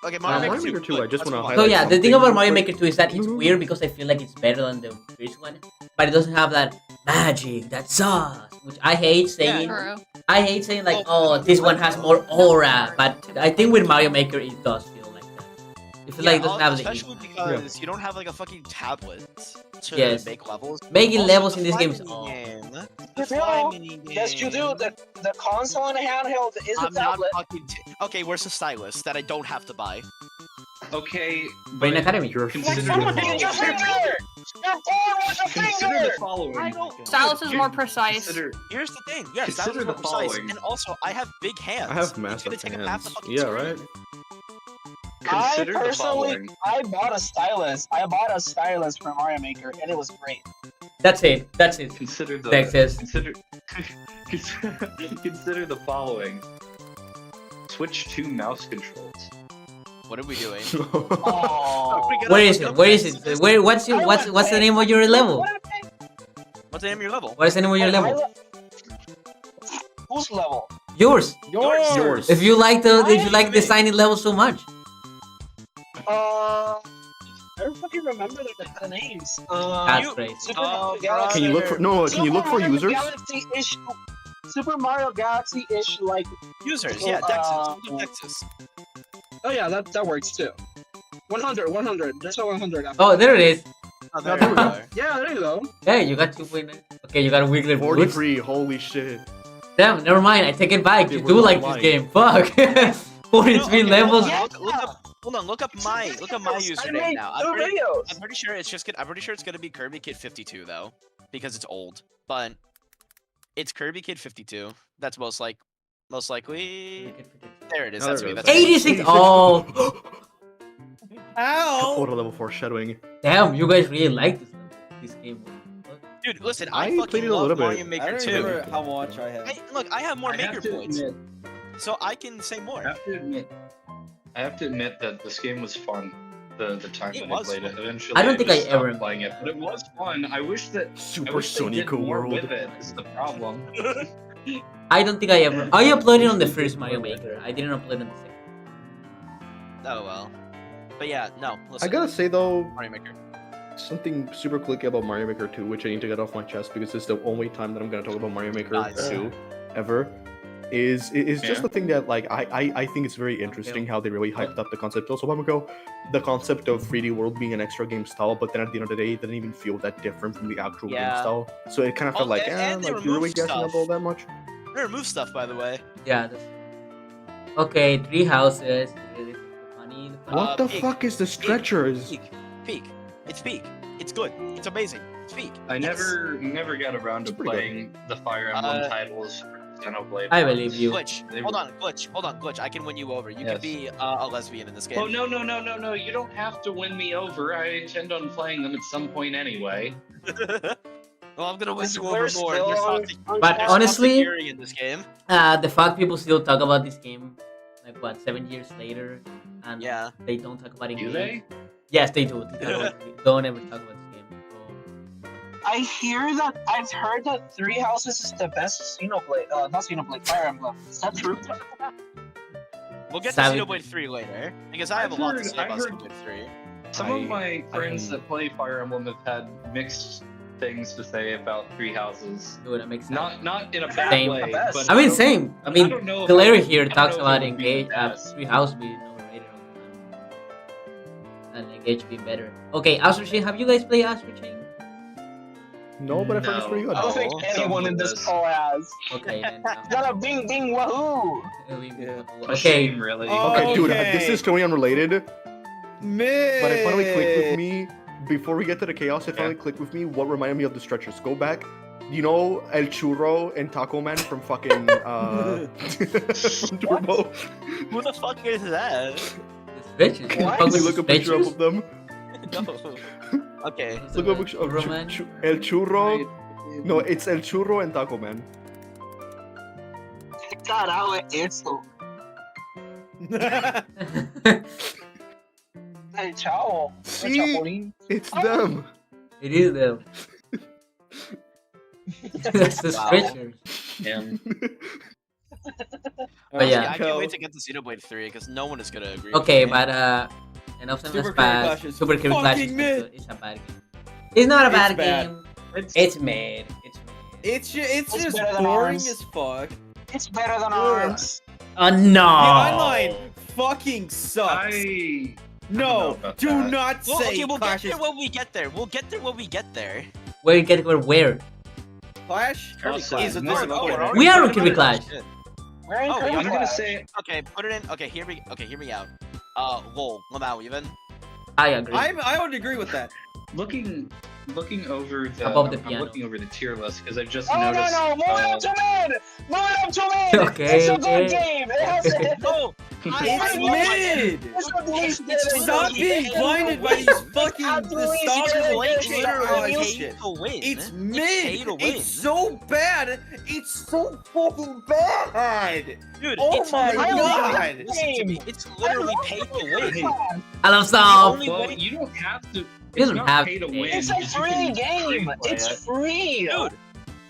Okay, Mario Mario Maker 2, I just wanna Let's move on. highlight So yeah, the thing something about Mario quick. Maker 2 is that it's weird because I feel like it's better than the first one, but it doesn't have that magic, that sauce, which I hate saying. True. I hate saying like, oh, this one has more aura, but I think with Mario Maker it does feel like that. It feels like it doesn't have the especially heat. because you don't have like a fucking tablet to Yes. make levels. Making Also, levels the in this fly game is mini awful. game. The You fly do. mini Yes, you do. game. The console and handheld is a I'm not tablet. fucking. Okay, where's the stylus that I don't have to buy? Okay, Brain but Academy. You're consider the Someone did your following. finger! Your boy was a Consider finger! the following. Stylus is more precise. Consider, Here's the thing. Yes, that was Consider more the precise. following. And also, I have big hands. I have It's gonna massive take up half the hands. fucking Yeah, screen. right. I consider the personally, following. I bought a stylus. I bought a stylus from Mario Maker, and it was great. That's it. That's it. Consider the Texas. consider consider the following. Switch to mouse controls. What are we doing? Oh. We gotta Where is look it? up Where this. is it? Where? What's your? What's the name of your level? What's the name of your level? What is the name of your level? Whose level? Yours. Yours. If you like designing levels so much. I don't fucking remember the names. That's great. Super Oh, Mario Galaxy. Can you look for Can you look for users? Galaxy-ish, Super Mario Galaxy-ish, like. Users, yeah, Dexus. Look up Dexus. Oh yeah, that works too. 100. There's a 100. After. Oh, there it is. Oh, there there we we go. go. Yeah, there you go. Hey, you got 2.9. Okay, you got a Wiggler boots. 43. Holy shit. Damn, never mind. I take it back. Dude, You we're do not like lying. this game. Fuck. 43 levels. Yeah. Hold on, look up my I username made now. 2 videos. I'm pretty sure it's gonna be Kirby Kid 52 though, because it's old. But it's Kirby Kid 52. That's most likely. There it is. Oh, That's there me. it is. That's me. 86. Oh, Ow! Order level foreshadowing. damn. You guys really like this game. Dude, listen, I I played fucking it a love little bit. Mario I Maker don't 2. remember how much I have. Look, I have more I Maker have to points, admit, so I can say more. I have to admit that this game was fun. The time It that I was played fun. it. Eventually, I don't think I just ever- stopped playing it, but it was fun. I wish that I Super wish they did Sonico more world. with it. Is the problem. I don't think I ever. I uploaded on the first Mario Maker. I didn't upload on the second. Oh well. But yeah, no. I Listen, gotta say though, Mario Maker. something super clicky about Mario Maker 2, which I need to get off my chest because it's the only time that I'm gonna talk about Mario Maker Nice. 2 ever. Is just Yeah. the thing that like I think it's very interesting how they really hyped up the concept also a while ago, the concept of 3D World being an extra game style, but then at the end of the day, it didn't even feel that different from the actual game Yeah. style. So it kind of felt Oh, like, and they like you're really removed guessing up stuff. all that much. They removed stuff, by the way. Yeah. Okay, 3 houses. Funny. What the Peak. fuck is the stretchers? Peak. It's Peak. It's good. It's amazing. It's Peak. I Yes. never got around to It's pretty playing the Fire Emblem Uh, titles for Xenoblade. I believe you. Glitch. They Hold were- on, Glitch. I can win you over. You Yes. can be a lesbian in this game. Oh no! You don't have to win me over. I intend on playing them at some point anyway. Well, I'm gonna win you We're over more. still There's on- something. on But There's honestly- something Yuri in this game. The fact people still talk about this game, like what, 7 years later, and Yeah. they don't talk about it. Do they? Yes, they do. They don't ever talk about this game. So, I've heard that Three Houses is the best Xenoblade, not Xenoblade, Fire Emblem. Is that true? We'll get Savage. to Xenoblade 3 later, because I have a lot to I've say about heard- Xenoblade 3. Some of my I friends can- that play Fire Emblem have had mixed things to say about Three Houses. dude, that makes sense. Not in a bad Same. way, Best. but I mean, same. I mean, don't know if Claire I- here I don't talks know if about it would be engage, best. 3 house being overrated all the time. And engage being better. Okay, Astro Chain, have you guys played Astro Chain? No, but I've heard it's No. pretty good. I don't think Oh, anyone in this yes. call has. Okay, then. Got a bing bing wahoo! a Okay, shame, really. Oh. Okay, dude, Okay. this is totally unrelated, Man. but it finally clicked with me. Before we get to the chaos, it finally clicked with me what reminded me of the stretchers. Go back. You know El Churro and Taco Man from fucking from Turbo? Who the fuck is that? the stretches. Can What? you look a picture up of them? No. Okay. Look up a picture of Roman? El Churro. No, it's El Churro and Taco Man. Carajo, eso. El chavo. El See? chapulín. It's them. It is them. That's the Wow. stretchers. And But yeah. I can't wait to get to Xenoblade 3 because no one is gonna agree. Okay, with me. but enough Super time has Kirby passed. Clash is Super Kirby Clash fucking mid. it's a bad game. It's not a It's bad bad. game. It's mid. It's mid. It's It's just better than boring ours. as fuck. It's better than Ugh. ours. No. The online fucking sucks. I No, know about do that. not Well, say okay, we'll Clash get is there when we get there. We'll get there when we get there. Where you get where? Clash Kirby is Clash. a No, disappointment. We are on Kirby Clash. We're in Oh, Kirby I'm I'm gonna Clash. say Okay, put it in. Okay, hear me out. Lol, Lamau even. I agree. I would agree with that. Looking over the Above the I'm piano. looking over the tier list because I just Oh no noticed. no! Move it up to mid! Move it up to mid! Okay, It's a good okay. game. It has a, No, It's mid. it's at least Stop being blinded by these fucking absolutely nostalgical good. It's literally shit. paid to win. It's pay mid. to win. It's so bad. It's so fucking bad. Dude, Oh it's my literally- God. Listen to me. It's literally paid to win. I love stop. only Well, way- you don't have to. You It's don't not have pay to to. win. It's a because you free can game. play It's it. free. Dude,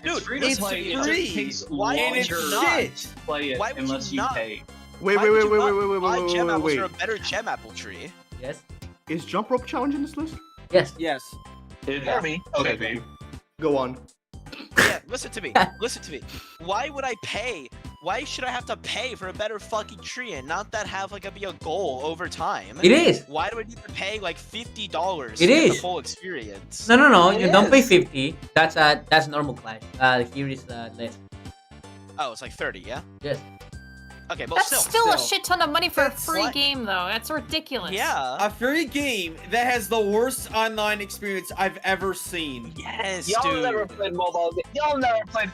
It's free to it's play. It free. just takes Why And longer it's not? shit. to play it Why would unless you you not? pay. Wait, Why wait, would wait, you wait, not wait, wait, wait, buy wait, gem wait, apples wait, for a wait. better gem apple tree? Yes. Is jump rope challenge in this list? Yes. Yes. Kirby. Okay, babe. go on. Yeah, listen to me. Listen to me. Why would I pay? Why should I have to pay for a better fucking tree and not that have like be a goal over time? It is. Why do I need to pay like $50 It to get the is. full experience? No, no, no. It You don't pay is. 50. That's normal clash. Here is less. Oh, it's like 30, yeah? Yes. Okay, but That's still a shit ton of money for a That's free like- game, though. That's ridiculous. Yeah. A free game that has the worst online experience I've ever seen. Yes, Y'all dude. never played mobile. Y'all never played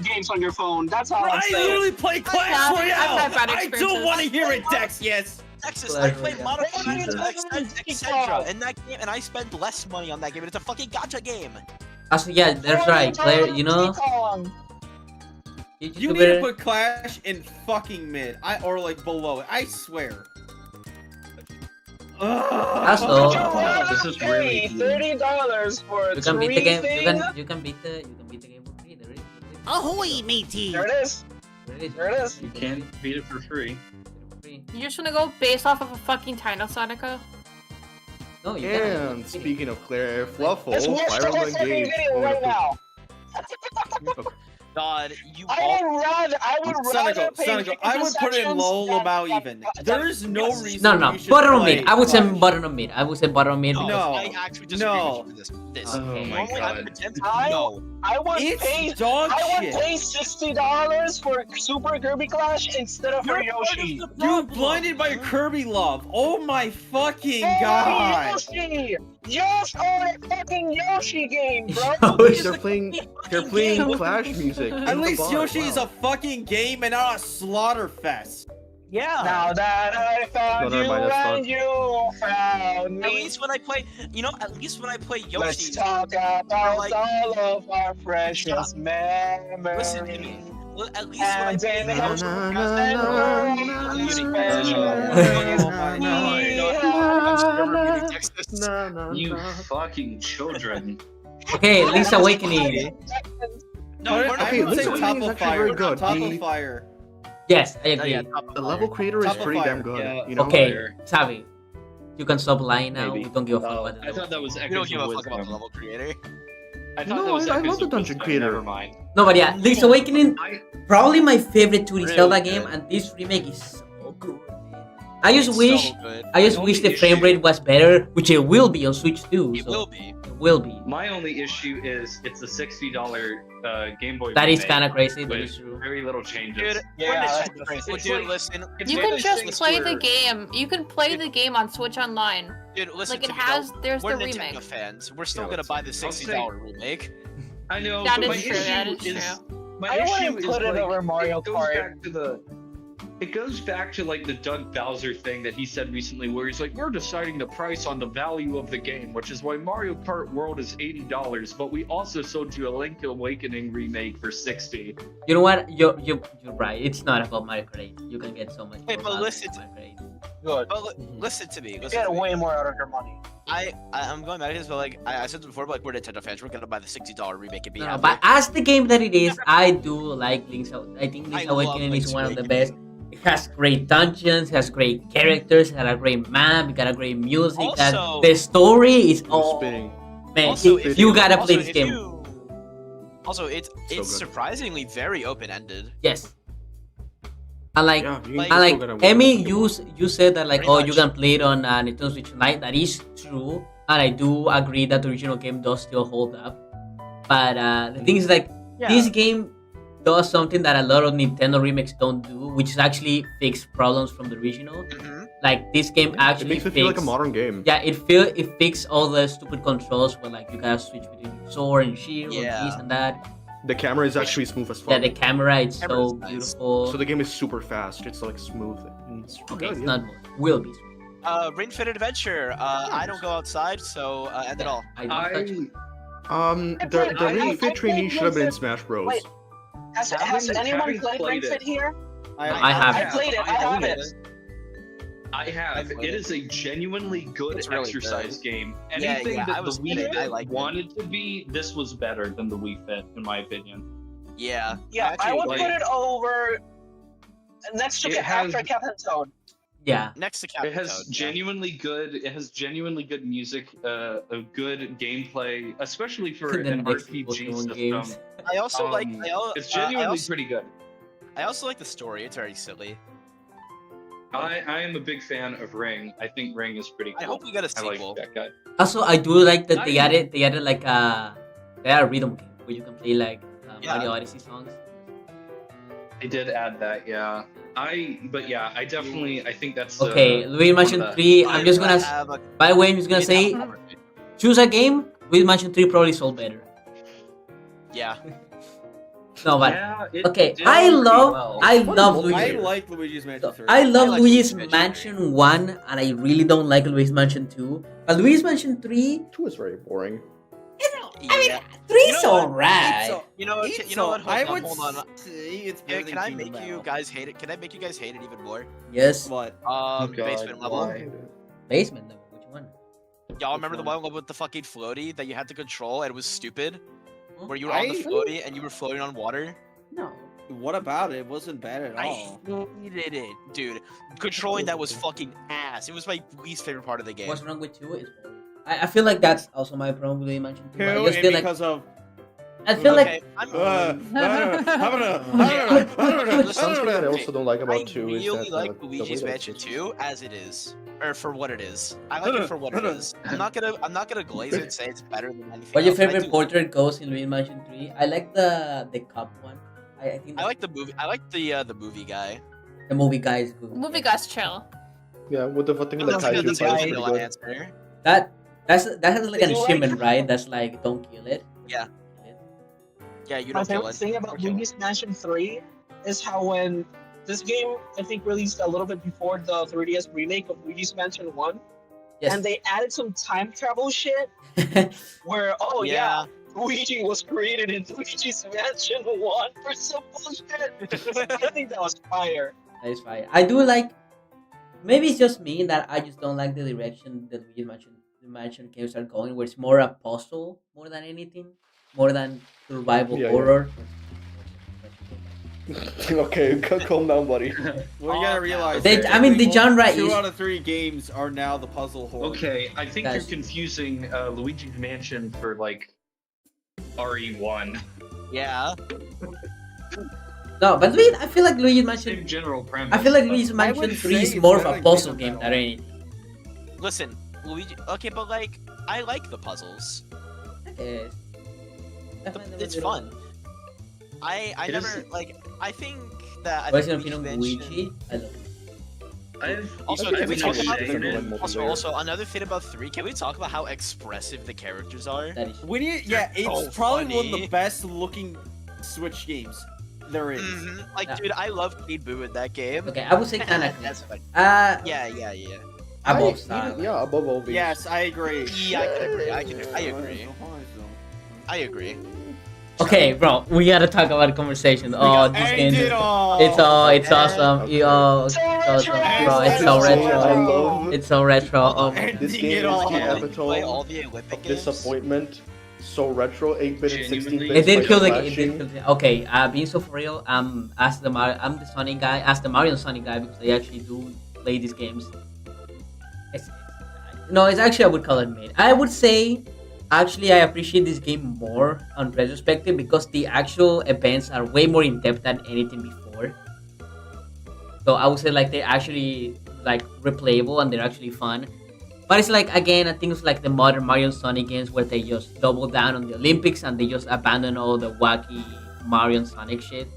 games on your phone. That's all I'm I saying. literally play Clash have. I've Royale. had bad I don't experiences. want to hear it, Dex. Yes. Texas, Clash I played Royale. Modern Jesus. Warfare, etc. In that game, and I spend less money on that game, and it's a fucking gacha game. Also, yeah, that's right, Claire. You know, You need to put Clash in fucking mid. Or like below it. I swear. Also, This is really cool. $30 for a you can beat the tree game. thing? You can beat the game for free. There is. Ahoy, matey! There it is. There it is. There it is. You can't beat it for free. Free. You just wanna go based off of a fucking title, Sonica? No, you And can't. speaking of Claire, Fluffle, Let's watch the Fire whole Emblem fucking Engage. video right now. God, you I all. would rather pay Sonica, I would put it in low Lamau even. There is no reason No, you should bottom play mid. I would say Clash. bottom mid. I would say bottom mid. No, No. I actually disagree No. with you for this. Oh Normally my I God. pretend to I- no. I would It's pay. dog I would shit. pay $60 for Super Kirby Clash instead of for You're part of Yoshi. the You're problem. blinded by Kirby love. Oh my fucking Hey, god. Yoshi! Just own a fucking Yoshi game, bro. They're playing Clash music. At in the least bar. Yoshi is Wow. a fucking game and not a slaughter fest. Yeah. Now that I found No, never you mind, that's and you found At me, least when I play, at least when I play let's Yoshi, talk about like- all of our precious memories. listen to me. At least when I And play then Yoshi, na, na, Oh my god. Na, na, You na. fucking children. Okay, Link's Awakening. No, we're not. Okay, I would say Link's top Awakening is of actually fire. very good. Top The- of fire. Yes, I Oh, agree. yeah, top of The fire. level creator is Top of pretty fire. damn good. Yeah. You know? Okay, Fire. Savi, you can stop lying now. Maybe. We don't give a fuck Oh, about the I thought that was We don't Echoes give of a fuck about the Wisdom. level creator. I thought No, that was I love Echoes the of Dungeon Wisdom. Creator. Never mind. No, but yeah, Link's Awakening, I, probably my favorite 2D Really Zelda good. game, and this remake is so good. I just It's wish, so good. I just My wish the only frame issue- rate was better, which it will be on Switch too. It So will be. it will be. my only issue is it's a $60 Game Boy. That is remake kind of crazy. That with is true. very little changes. Dude, Yeah, when that's the- crazy. Well, dude, listen. It's You one can of those just things play the where- game. You can play the game on Switch Online. Dude, listen Like, to it me, has- though. there's We're the Nintendo remake. fans. We're still Yeah, gonna buy the I'll $60 remake. I know. That but is my true, that issue is true. My I issue wouldn't is, put it like, over Mario it goes Kart. back to the. It goes back to like the Doug Bowser thing that he said recently, where he's like, "We're deciding the price on the value of the game, which is why Mario Kart World is $80, but we also sold you a Link Awakening remake for $60." You know what? You're right. It's not about Mario Kart 8. You can get so much. Hey, more but value listen from Mario Kart 8. Good. But listen to me. You Listen get to me. way more out of your money. I'm going back to this, but like I said before, but like we're Nintendo fans. We're gonna buy the $60 remake and be No, happy. but as the game that it is, I do like Link's. I think Link's I love Awakening is Link's one of the Awakening. best. It has great dungeons, has great characters, has a great map, it got a great music. Also- The story is Oh. oh Spinning. man, Also, if if you you- gotta also, play this if game. you- Also, it's good. surprisingly very open-ended. Yes. And like Yeah, you like- and like still gotta Emmy, win. you said that like Pretty you much. can play it on Nintendo Switch Lite. That is true, and I do agree that the original game does still hold up. But the thing is like this game, does something that a lot of Nintendo remakes don't do, which is actually fix problems from the original. Like this game It actually makes it feel like a modern game. Yeah, it fixed all the stupid controls where like you gotta switch between your sword and shield and this and that. The camera is actually smooth as fuck. Yeah, the camera is Camera's so nice. beautiful. So the game is super fast. It's like smooth. And it's Okay, good, it's yeah. not more. Will be. Ring Fit Adventure. I don't go outside, so end it all. I don't touch it. The Ring Fit trainee should have been in Smash Bros. Wait, has anyone having played Ring played Fit it. here? I have. I played it. I have it. I have. It is a genuinely good It's really exercise good. game. Yeah, Anything yeah, I that was the Wii kidding. I Fit liked it. wanted to be, this was better than the Wii Fit, in my opinion. Yeah. Yeah, I would like- put it over next to It has- after Captain Toad. Yeah. Next to Captain It has Toad, yeah. genuinely good. It has genuinely good music. A good gameplay, especially for The an next RPG Pokemon system. games. I also like. It's genuinely I also, pretty good. I also like the story. It's very silly. I am a big fan of Ring. I think Ring is pretty cool. I hope we get a I like sequel. that guy. Also, I do like that they I- added like they had a rhythm game where you can play like Yeah. Mario Odyssey songs. They did add that, yeah. I definitely, I think that's Okay, Luigi one Mansion of the- 3. I'm just I gonna. have a- By the way, I'm just gonna we say, have a- choose a game. Luigi Mansion 3 probably sold better. Yeah. No, but Yeah, it okay, did I pretty love well. I It's fun love to Luigi. I multiplayer. like Luigi's Mansion 3. I love I like Luigi's Luigi's Mansion 1, and I really don't like Luigi's Mansion 2. But Luigi's Mansion 3, 2 is very boring. I mean, Yeah. 3's You know what? alright. You know what? You know what? I Hold would on. Hold on. say it's Yeah, better can than I Kingdom make you Battle. guys hate it? Can I make you guys hate it even more? Yes, What? Basement level. why? basement level. Which one? Y'all remember the one? one level with the fucking floaty that you had to control and it was stupid? Huh? Where you were on the I- floaty and you were floating on water? No. What about it? It wasn't bad at I all. hated it, dude. Controlling that was fucking ass. It was my least favorite part of the game. What's wrong with 2 is boring. I feel like that's also my problem with Luigi's Mansion 2. I Two, just and feel like because of I feel like Okay, I'm, Something that I also don't like I about 2 is really that like the way Luigi's that it Mansion switches. 2 as it is, or for what it is. I like it for what it is. I'm not gonna glaze it and say it's better than anything. what's your else. I favorite do- portrait ghost in Luigi's Mansion 3? I like the cup one. I think I like the movie. I like the movie guy. the movie guy is good. Movie guy's chill. Yeah, with the thing I with the don't think kaiju that's fight a is pretty real good. answer. That has like an You like achievement, it? right? That's like don't kill it. Yeah. Yeah, you My don't kill favorite it. thing about Or kill it. Luigi's Mansion 3 is how when this game, I think, released a little bit before the 3DS remake of Luigi's Mansion 1, Yes. and they added some time travel shit where, oh yeah, Luigi was created in Luigi's Mansion 1 for some bullshit. I think that was fire. That is fine. I do like. Maybe it's just me that I just don't like the direction that the Mansion games are going, where it's more a puzzle more than anything, more than survival Yeah, yeah. horror. Okay, calm down, buddy. Well, you gotta realize. They- that I mean, the technically genre two is- out of 3 games are now the puzzle horror. Okay, I think Guys. you're confusing Luigi's Mansion for like RE1. Yeah. No, but I feel like Luigi's Mansion. Same general premise. I feel like but- Luigi's I would Mansion 3 say is it's more of better a than puzzle Kingdom game than anything. Listen, Luigi. Okay, but like, I like the puzzles. Yes. It's fun. I It never is- like. I think that. I What's your think opinion on Luigi's Luigi? Mansion- I love it. Also, Okay, can we it's talk okay. about It's okay. also another thing about 3? Can we talk about how expressive the characters are? That is. When you, yeah, it's so probably one of funny. the best looking Switch games there is. Like, Yeah. dude, I love Kid Boo in that game. Okay, I would say kind of. That's fine. Yeah. Yeah. Above I- style. even- yeah, above all these. Yes, I agree. Yeah, I can agree. I agree. I agree. Okay, bro, we gotta talk about conversation. Oh, this game. It's awesome. Yo, it's awesome, bro. It's so I retro. love It's so retro. Oh, this Ending game it is all. the Play all epitome the Olympic of games. disappointment. So retro, 8-bit and 16-bit. Genuinely. it did feel like it flashing. did feel. Okay, being so for real, as the I'm the Sonic guy, as the Mario and Sonic guy because I actually do play these games. It's actually I would call it mid. I would say actually I appreciate this game more on retrospective because the actual events are way more in depth than anything before. So I would say like they're actually like replayable and they're actually fun. But it's like again I think it's like the modern Mario and Sonic games where they just double down on the Olympics and they just abandon all the wacky Mario and Sonic shit,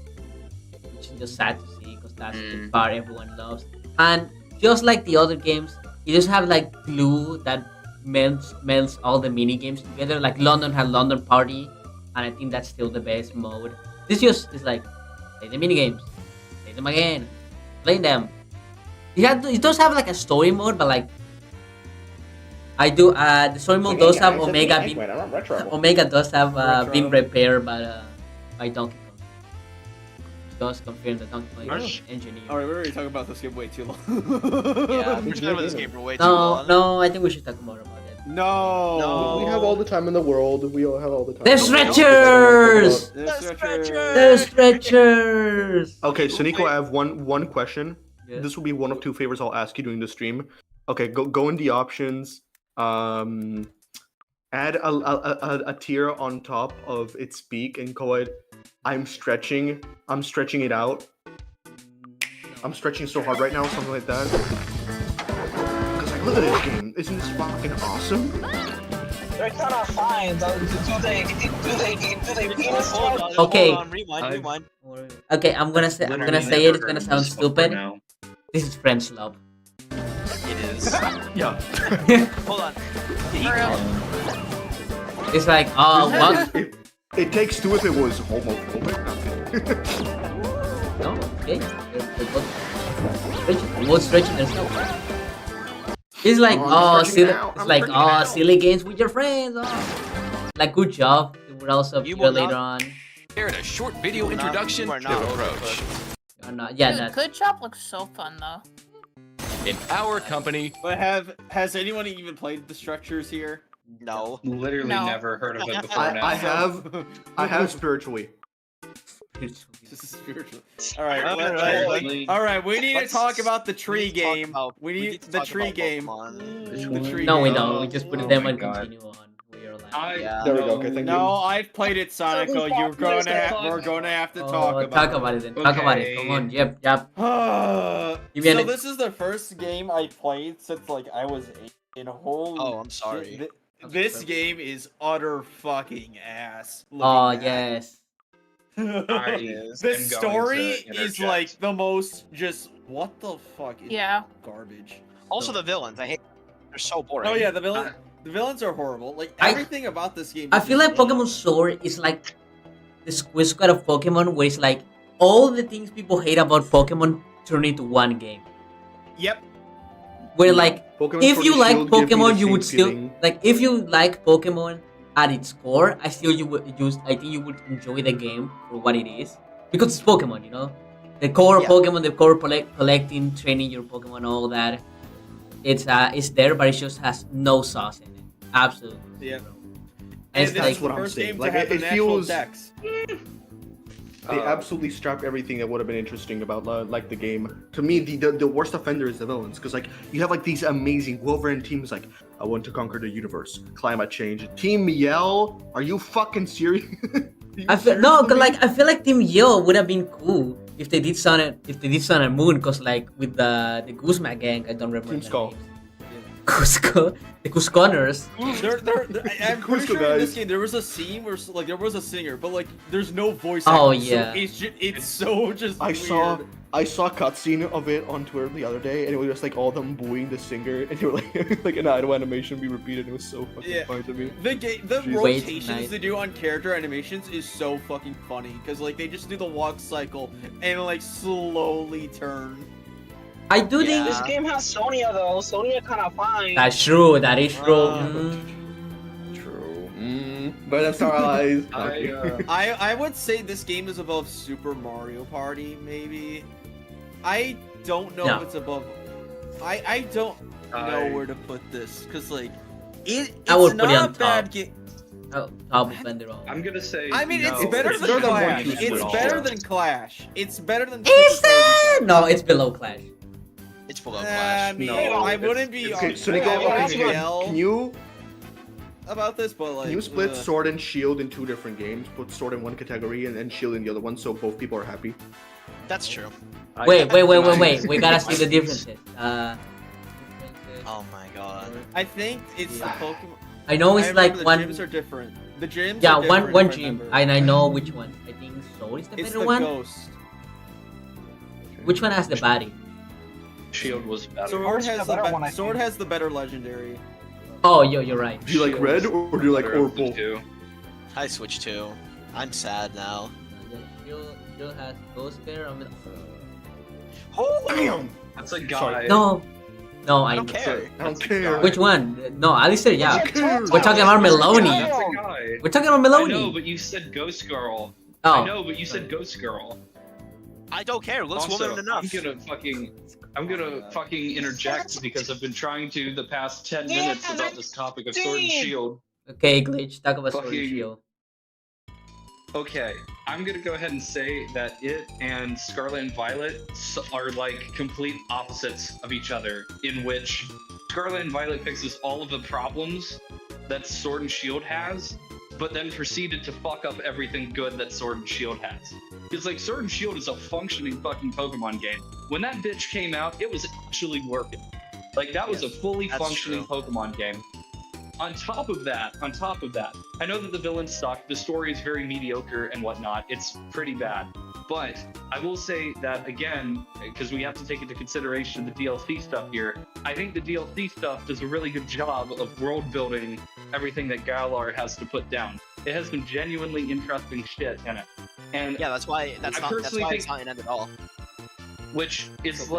which is just sad to see because that's the Mm. part everyone loves. And just like the other games, it just have like glue that melts all the mini games together. Like London had London Party, and I think that's still the best mode. This just is like play the mini games, play them again, play them. It does have like a story mode, but like I do the story mode does have Omega being Omega does have been repaired by Donkey Kong. It does confirm that Donkey Kong is engineer. Alright, we're already talking about this game way too long. Yeah, we've been with this game for way too No, long. no, I think we should talk more about it. No. We have all the time in the world. We all have all the time. The stretchers! The stretchers! Okay, so Nico, I have one question. Yes. This will be one of two favors I'll ask you during the stream. Okay, go in the options. Add a tier on top of its peak and call it I'm stretching it out. I'm stretching so hard right now, something like that. Because like, look at this game. Isn't this fucking awesome? They're kind of fine. Do they mean it? Okay. Hold on, rewind. Okay, I'm gonna say it. It's gonna sound stupid. This is French love. It is. Yeah. Hold on. It's like, oh, what? It takes two if it was homophobic. No, okay. They're both stretching themselves. It's like, I'm stretching silly. it out. It's I'm like, stretching it out. silly games with your friends. Oh. Like, good job. It would also You appear will later not- on. Shared a short video You are not- introduction you are to not Approach. Or not. Yeah, Dude, that's Good Job looks so fun though. In our company, But has anyone even played the structures here? No. Literally No. never heard of it before now. I have spiritually. This is spiritual. Alright, Alright, alright, we need to Let's- talk about the we tree need to talk game. about- We we need need to the talk tree about game. Pokemon. The tree no, we game. don't. We just put Oh them my and God. continue on. We are like, Yeah. There we go. Okay, thank No, I've played it, Sonico. We're gonna have to talk about talk about it then. Talk about it. Come on. Yep. so Give me an- this is the first game I played since like I was 8. And holy Oh, I'm sorry. shit, this game is utter fucking ass. Oh looking at. yes. I The am going story to is interject. like the most just what the fuck is Yeah. garbage. Also the villains. I hate. They're so boring. Oh yeah, the villains are horrible. Like I- everything about this game. I is feel like just- Pokemon Sword is like the Squid Squad of Pokemon, where it's like all the things people hate about Pokemon turn into one game. Yep. Where like Pokemon if Sword you and like Shield give me the Pokemon, you same would still feeling. like if you like Pokemon at its core. I think you would enjoy the game for what it is because it's Pokemon, you know. The core Yeah. Pokemon, the core collecting, training your Pokemon, all that. It's there, but it just has no sauce in it. Absolutely. Yeah. zero. And It's this like is the what I'm first saying. game Like, to have it the natural feels- dex. They absolutely scrapped everything that would have been interesting about like the game. To me, the worst offender is the villains, because like you have like these amazing Wolverine teams like I want to conquer the universe, climate change. Team Yell, are you fucking serious? I feel I feel like Team Yo would have been cool if they did Sun and Moon, cause like with the Guzma gang, I don't remember. Team the Skull. names. Cusco, the Cusconers. I'm pretty Cusco sure in this guys. game there was a scene where like there was a singer, but like there's no voice. Oh, acting, yeah. So it's so just. I weird. saw a cutscene of it on Twitter the other day, and it was just like all them booing the singer, and they were like like an idle animation be repeated. It was so fucking Yeah. funny to me. The Jeez. Wait rotations tonight. they do on character animations is so fucking funny because like they just do the walk cycle and like slowly turn. I do Yeah. think This game has Sonya though. Sonya kind of fine. that's true. That is true. True. But that's our eyes. I would say this game is above Super Mario Party maybe. I don't know No. if it's above. I don't know where to put this because like it's I would not put it on a bad top. game. Oh, top of Bender. I'm gonna say. I mean, no. it's better It's than better than Clash. 1, 2, It's Switch. better than Clash. It's better than. Is it? No, it's below Clash. It's below I Clash. mean, No, I it's- wouldn't be Okay, so I wouldn't Nico, yell can you about this, but like Can you split ugh. Sword and Shield in two different games? Put Sword in one category and Shield in the other one, so both people are happy. That's true. Wait. We gotta see the differences. Oh my god. I think it's the Pokemon. I know I it's remember like the one. gyms are different. The gyms. Yeah, are one different, if I gym, remember. and I know which one. I think is the It's better the one? ghost. Which one has the body? Shield was better. Sword has better the one, I Sword think. has the better legendary. Oh, you're right. Do you like red Shield's or do you like better of the purple? two. I switched to. I'm sad now. Still has ghost hair. Damn! That's a guy. Sorry. No, I don't That's care. a- I don't that's a care. guy. which one? No, Alistair, yeah. Who cares? We're talking about Melody. That's a guy. We're talking about I know, Melody. but you said Ghost Girl. Oh, I know, but you said Ghost Girl. I don't care. Looks Also, woman enough. I'm gonna fucking interject because I've been trying to the past 10 minutes about this topic of Sword and Shield. okay, Glitch. Talk about Sword and Fucking- Shield. Okay, I'm gonna go ahead and say that it and Scarlet and Violet are like complete opposites of each other, in which Scarlet and Violet fixes all of the problems that Sword and Shield has, but then proceeded to fuck up everything good that Sword and Shield has. Because like Sword and Shield is a functioning fucking Pokemon game. When that bitch came out, it was actually working. Like that was a fully that's functioning true. Pokemon game. On top of that, I know that the villains suck, the story is very mediocre and whatnot, it's pretty bad. But I will say that again, because we have to take into consideration the DLC stuff here, I think the DLC stuff does a really good job of world building everything that Galar has to put down. It has some genuinely interesting shit in it. And Yeah, that's why. That's I not. That's personally why think- it's not in it at all. which is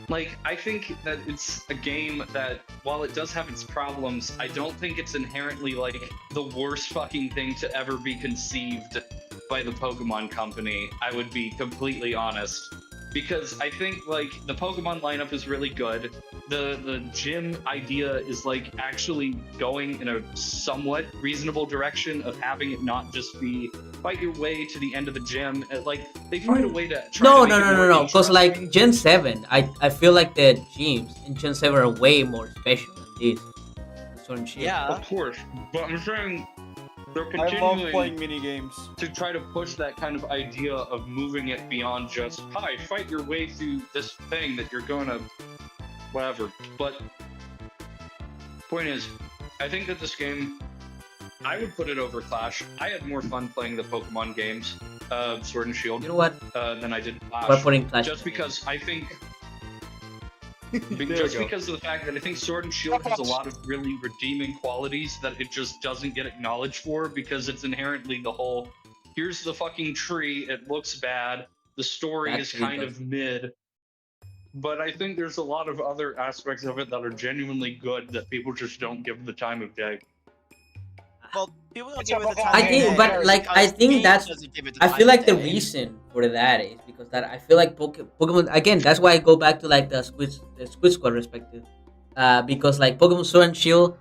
like I think that it's a game that while it does have its problems, I don't think it's inherently like the worst fucking thing to ever be conceived by the Pokemon company. I would be completely honest. Because I think like the Pokemon lineup is really good. The gym idea is like actually going in a somewhat reasonable direction of having it not just be fight your way to the end of the gym. Like they find a way to try No, to no, make it no, no, more no. Because interesting. like Gen 7, I feel like the gyms in Gen 7 are way more special than this. Sword and Shield. Yeah. Of course, but I'm saying they're I love continuing playing mini games. to try to push that kind of idea of moving it beyond just hi, fight your way through this thing that you're gonna whatever. But point is, I think that this game, I would put it over Clash. I had more fun playing the Pokemon games, Sword and Shield, You know what? than I did Clash. We're putting Clash. Just because I think There just we go. because of the fact that I think Sword and Shield has a lot of really redeeming qualities that it just doesn't get acknowledged for because it's inherently the whole here's the fucking tree, it looks bad, the story That is tree kind does. of mid. But I think there's a lot of other aspects of it that are genuinely good that people just don't give the time of day. Well, people don't It's give it the a time. I of think, day but like I because think game that's. doesn't give it the I time feel of like the day. reason for that is because that I feel like Pokemon again. That's why I go back to like the Squid Squad perspective, because like Pokemon Sword and Shield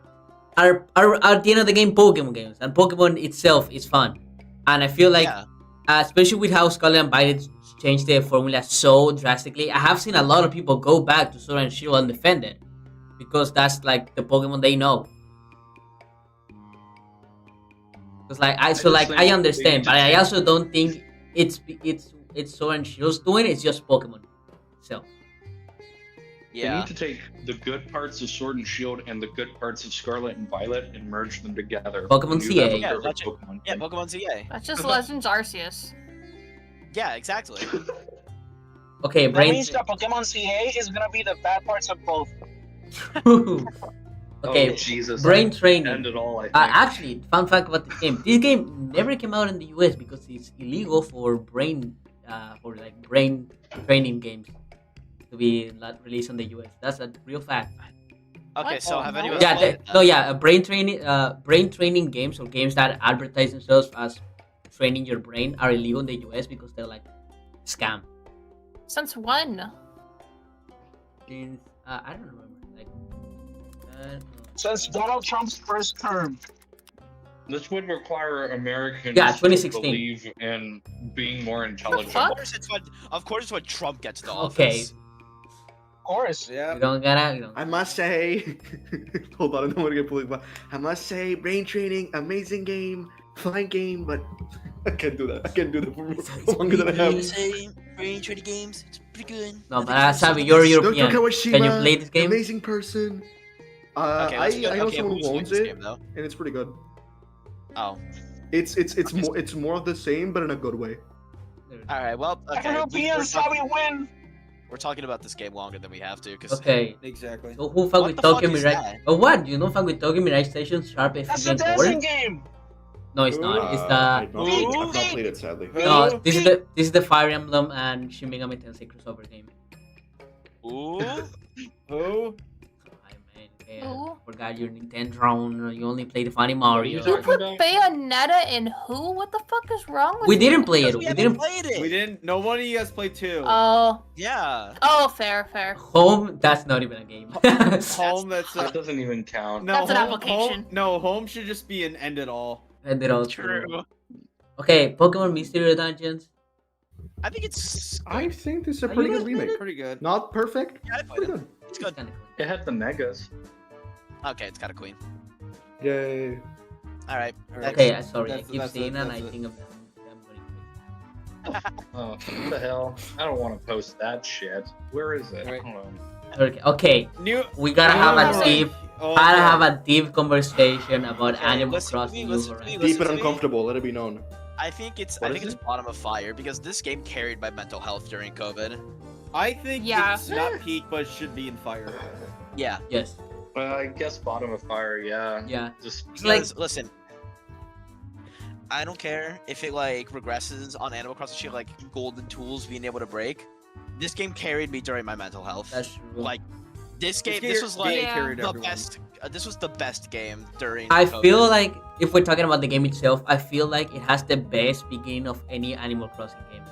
are at the end of the game Pokemon games, and Pokemon itself is fun, and I feel like Yeah. especially with how Scarlet and Violet changed their formula so drastically, I have seen a lot of people go back to Sword and Shield and defend it because that's like the Pokemon they know. Because like I just think I they understand, need to but I change- also don't think it's Sword and Shield's doing it. It's just Pokemon itself. They Yeah. need to take the good parts of Sword and Shield and the good parts of Scarlet and Violet and merge them together. Pokemon And you have a CA. Yeah, perfect that's it. Pokemon Yeah, game. Pokemon CA. That's just Legends Arceus. Yeah, exactly. Okay, That brain. means that Pokemon CA is gonna be the bad parts of both. Okay, Oh, Jesus. brain End training. it all, I think. Actually, fun fact about this game: this game never came out in the US because it's illegal for brain training games to be not released in the US. That's a real fact. Okay, What? so Oh, have no. anyone Yeah, played no, that? yeah, brain training games or games that advertise themselves as training your brain are illegal in the US because they're like scam. Since when? Since I don't remember, like Since Donald Trump's first term. This would require Americans Yeah, to 2016. believe in being more intelligent. fuck? Of course, it's when Trump gets to Okay. office. Of course. Yeah. you don't gotta, you know. I must say, hold on, I don't want to get politically. I must say, brain training, amazing game, fine game, but I can't do that. I can't do that for longer than I have. Same brain training games. It's pretty good. No, but Sabi, you're European. Dr. Kawashima, Can you play this game? amazing person. Okay, I know who's someone doing who owns this it, game, though? and it's pretty good. Oh. It's more of the same, but in a good way. All right. Well, okay. Europeans, how we win? We're talking about this game longer than we have to, because Okay. Exactly. So who fuck What with the fuck Tokyo is Mirai? that? Oh what? You know fuck with Tokyo Mirai Station Sharp F That's a and dancing Core? game. No, it's not. It's the I've not played it, sadly. no. This is the Fire Emblem and Shin Megami Tensei crossover game. Ooh. Who? Hi man. Yeah, Who? forgot your Nintendo. You only play the funny Mario. What are You you put talking Bayonetta in who? What the fuck is wrong with We you? didn't play it. We We haven't didn't. played it. We didn't. No one of you guys played 2. Oh. Yeah. Oh, fair, fair. Home. That's not even a game. Home. That's That doesn't even count. no. That's an home, application. Home should just be an end it all. And it all True. Okay, Pokemon Mystery Dungeons. I think it's. I think this is a Are pretty you good guys remake. Pretty good. Not perfect, Yeah, I played pretty it. good. It's good. Kinda It had the megas. Okay, it's got a queen. Yay. All right. cool. Next. Okay, sorry. I That's- keep that's saying it, and I that's it. think of them. Oh, what the hell? I don't want to post that shit. Where is it? Right. Hold on. Okay, New. we gotta have a Oh, deep, oh, gotta yeah. have a deep conversation about Okay, Animal listen to me, Crossing New listen to me, Horizons. listen Deep and to me. uncomfortable, let it be known. I think it's What is it's bottom of fire because this game carried my mental health during COVID. I think Yeah. it's not peak, but it should be in fire. Yeah. Yes, Well, I guess bottom of fire, yeah. yeah. Just It's like Because, listen, I don't care if it like regresses on Animal Crossing shit, like golden tools being able to break. This game carried me during my mental health. that's true. Like this game, This this was like Yeah. carried the everyone. best. This was the best game during. I COVID. feel like if we're talking about the game itself, I feel like it has the best beginning of any Animal Crossing game.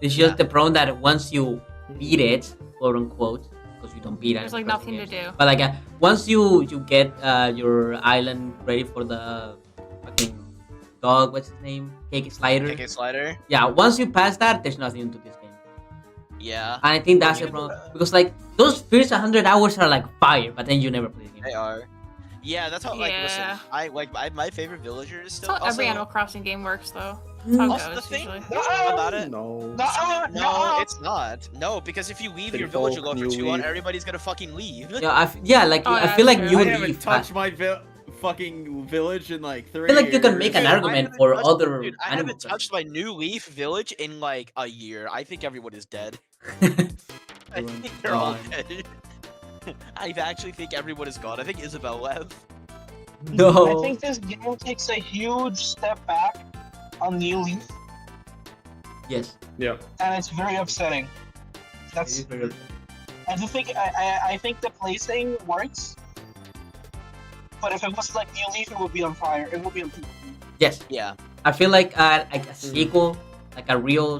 It's just the problem that once you beat it, quote unquote, because you don't beat There's Animal like Crossing nothing to games. do. But like once you get your island ready for the fucking dog, what's his name, Cake Slider. Kick it slider. Yeah, once you pass that, there's nothing to this game. Yeah, And I think that's Yeah. the problem because like those first 100 hours are like fire, but then you never play the game. they are. Yeah, that's how. Like, listen, Yeah. my favorite villager is That's still. how every also, Animal Crossing game works, though. That's how it Also, the goes, thing usually. about it. No. No, it's not. No, because if you leave your People, villager load for you too long, leave. everyboking gonna fucking leave. Yeah, like Oh, I yeah, feel like that's you true. I would haven't be touched my fucking village in like 3 I feel like you can make an Dude, I argument haven't for touched- other Dude, I Animal haven't touched my new Leaf village in like a year. I think everyone is dead. I think they're all Gone. dead. I actually think everyone is gone. I think Isabel left. No. I think this game takes a huge step back on New Leaf, Yes. Yeah. and it's very upsetting. That's. I just think I think the placing works, but if it was like New Leaf, it would be on fire. It would be on. Yes. Yeah. I feel like a sequel, like a real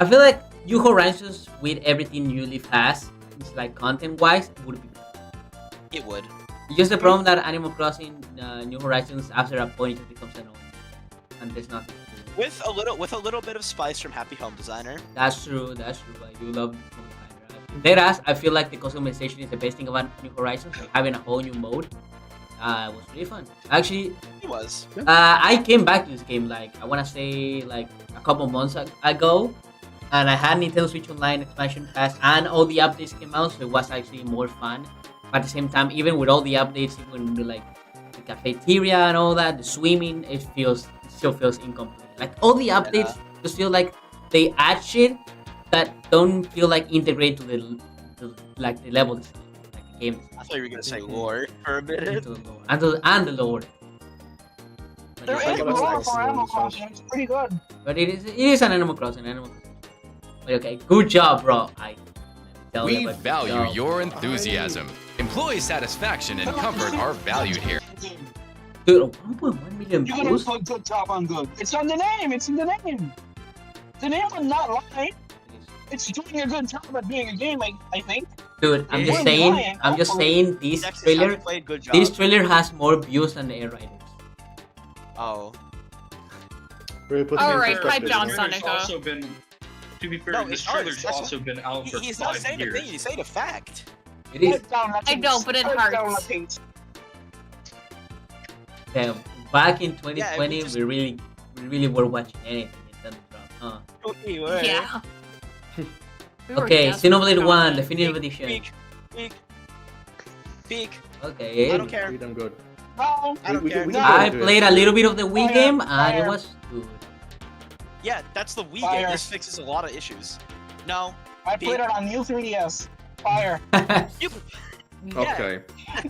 I feel like New Horizons with everything New Leaf has, it's like content-wise, would be. It would. It's just the problem that Animal Crossing New Horizons after a point it becomes annoying, and there's nothing to do. With a little bit of spice from Happy Home Designer. That's true. That's true. Like, you love Whereas I feel like the customization is the best thing about New Horizons. Like having a whole new mode was really fun. Actually, It was. I came back to this game like I want to say like a couple months ago, and I had Nintendo Switch Online expansion pass, and all the updates came out, so it was actually more fun. At the same time, even with all the updates, even with, like the cafeteria and all that, the swimming, it still feels incomplete. Like all the updates just feel like they add shit that don't feel like integrate to the level design, like the game design. I thought you were gonna say lore for a minute. To the lore. And the lore. But There it's is like- lore for Animal Crossing. It's pretty good. But it is an Animal Crossing. But okay, good job, bro. We value your enthusiasm. Employee satisfaction and comfort are valued here. Dude, 1.1 million You're gonna views? put good job on good. It's on the name. It's in the name. The name would not lie. It's doing a good job at being a game. I think. Dude, I'm just We're saying. lying, I'm just hopefully. saying. This Texas trailer. hasn't played good job. This trailer has more views than the Air Riders. Oh. Really put All things in right, perspective. pipe down, This Sonic. trailer's also been, to be fair, No, this it's not. trailer's also been out for He's not 5 saying a years. thing. He's saying a fact. It is. I know, but it hurts. Damn. Back in 2020, Yeah, we really were watching anything. It doesn't drop, huh? Yeah. We were Okay, desperate Xenoblade for 1 it. Definitive Edition. Peak. Okay. I don't care. Pretty damn good. No. I don't We care. can go I into it. played a little bit of the Wii Fire, game and it fire. was good. Yeah, that's the Wii Fire. game. This fixes a lot of issues. No. I B. played it on new 3DS. Fire. You. Okay.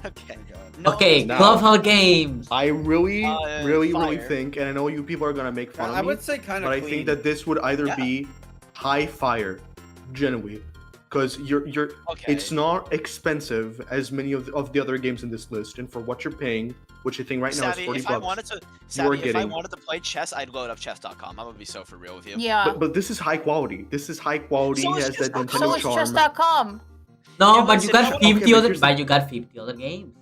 Okay. No. Okay, Now- Clubhouse games. I really Fire. think, and I know you people are gonna make fun of I me, would say kind of but I think that this would either Yeah. be high fire, genuinely, because you're Okay. it's not expensive as many of the other games in this list, and for what you're paying, which I think right now Savvy, is 40 if I bucks. wanted to, you are Savvy, if I getting. wanted to play chess, I'd load up chess.com. I'm gonna be so for real with you. Yeah. But this is high quality. This is high quality. So is has that chess.com. Nintendo So is charm. chess.com. No, Yeah, but listen, you got no, 50 okay, but other, here's but you got 50 other games.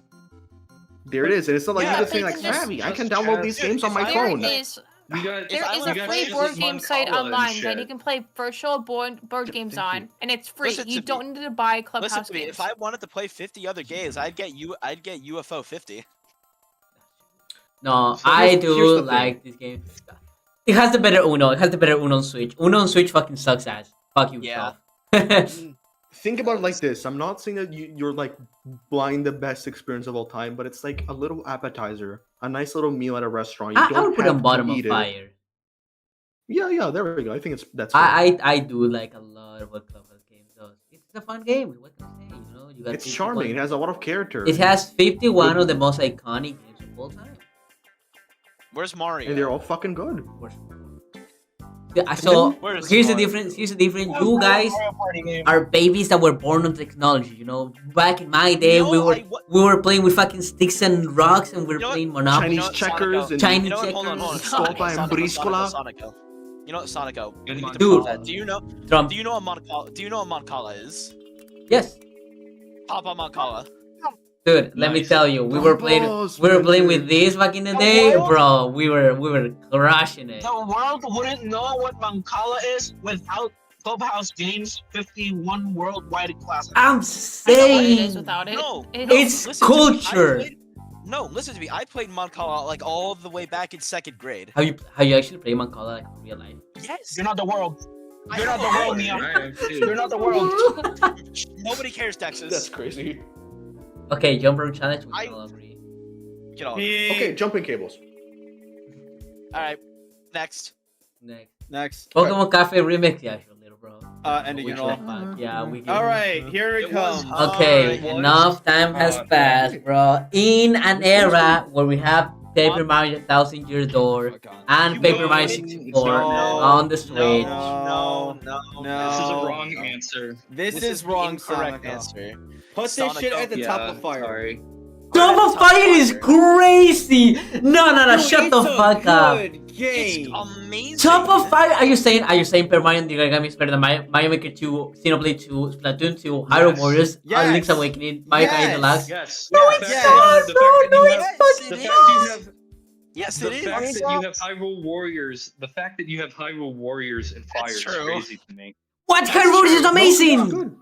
There it is, and it's not like Yeah, you just saying but like, you can Savvy, I just can download chess. these Dude, games on if my I- phone. There is You got, there is you a got free chess board with game site Mancala and online that shit. you can play virtual board games Thank on, you. and it's free. Listen to You me. don't need to buy Clubhouse Listen to me. games. If I wanted to play 50 other games, I'd get UFO 50. No, So I here's do the thing. like this game. It has the better Uno. It has the better Uno on Switch. Uno on Switch fucking sucks ass. Fuck you, Yeah. yourself. Think about it like this. I'm not saying that you're like blind the best experience of all time, but it's like a little appetizer, a nice little meal at a restaurant. You I don't would put have on to bottom of eat it. fire. Yeah, there we go. I think that's fair. I do like a lot of what Clubhouse games does. It's a fun game. What can I say? You know, you got It's 51 charming. It has a lot of character. It has 51 of the most iconic games of all time. Where's Mario? and they're all fucking good. Yeah, so Where's here's the Mario? difference. Here's the difference. You guys are babies that were born on technology. You know, back in my day, No, we were playing with fucking sticks and rocks, and we were You know what? playing Monopoly. Chinese checkers and Chinese You know what? Hold on, hold on. checkers. Sonic, Scopa and Sonic, Briscola. Sonic, you know what, Sonico? Dude. Do you know? Trump. Do you know what Moncala? Do you know what Moncala is? Yes, Papa Moncala. dude. Let me Nice. tell you, we were playing. Bombos, We were playing Spencer. with this back in the The day, world- bro. We were crushing it. The world wouldn't know what Mancala is without Clubhouse Games 51 worldwide classic. I'm I know what it is saying, without it. No, It- it's listen to me, I culture. played- No, listen to me. I played Moncala like all the way back in 2nd grade. How you actually play Mancala like in real life? Yes. You're not the world. I You're not know. the world, Neon. You're not the world. Nobody cares, Texas. That's crazy. Okay, jump rope challenge. We I- can all agree. Get off. Okay, jumping cables. All right. Next. Next. Pokemon Cafe remix, yeah, sure, little bro. Ending We it all. can back. Yeah, we can. All right, here it It was comes. hard. Okay, It was enough time has hard. passed, bro. In an era where we have Paper Mario 1000 Year Door and You Paper know, Mario it's 64 no, on the Switch. No. No. This is a wrong answer. This is wrong, Incorrect Sonic. answer. Put this Sonic, shit at the top Yeah, of fire. sorry. Top of Fire is crazy! No, Dude, shut the it's a fuck up. good It's game. amazing. Top of Fire? Are you saying Paper Mario and the Origami is better than Mario Maker 2, Xenoblade 2, Splatoon 2, Hyrule Yes. Warriors, Yes. Link's Awakening, Mario Kart Yes. Deluxe? Yes. No, The it's fact not, that- the bro. fact that No, you it's have- fucking The it fact that you is. have Yes, the it is. fact that you have Hyrule Warriors, the fact that you have Hyrule Warriors and Fire That's is true. crazy to me. What? That's Hyrule Warriors is true. amazing! Good.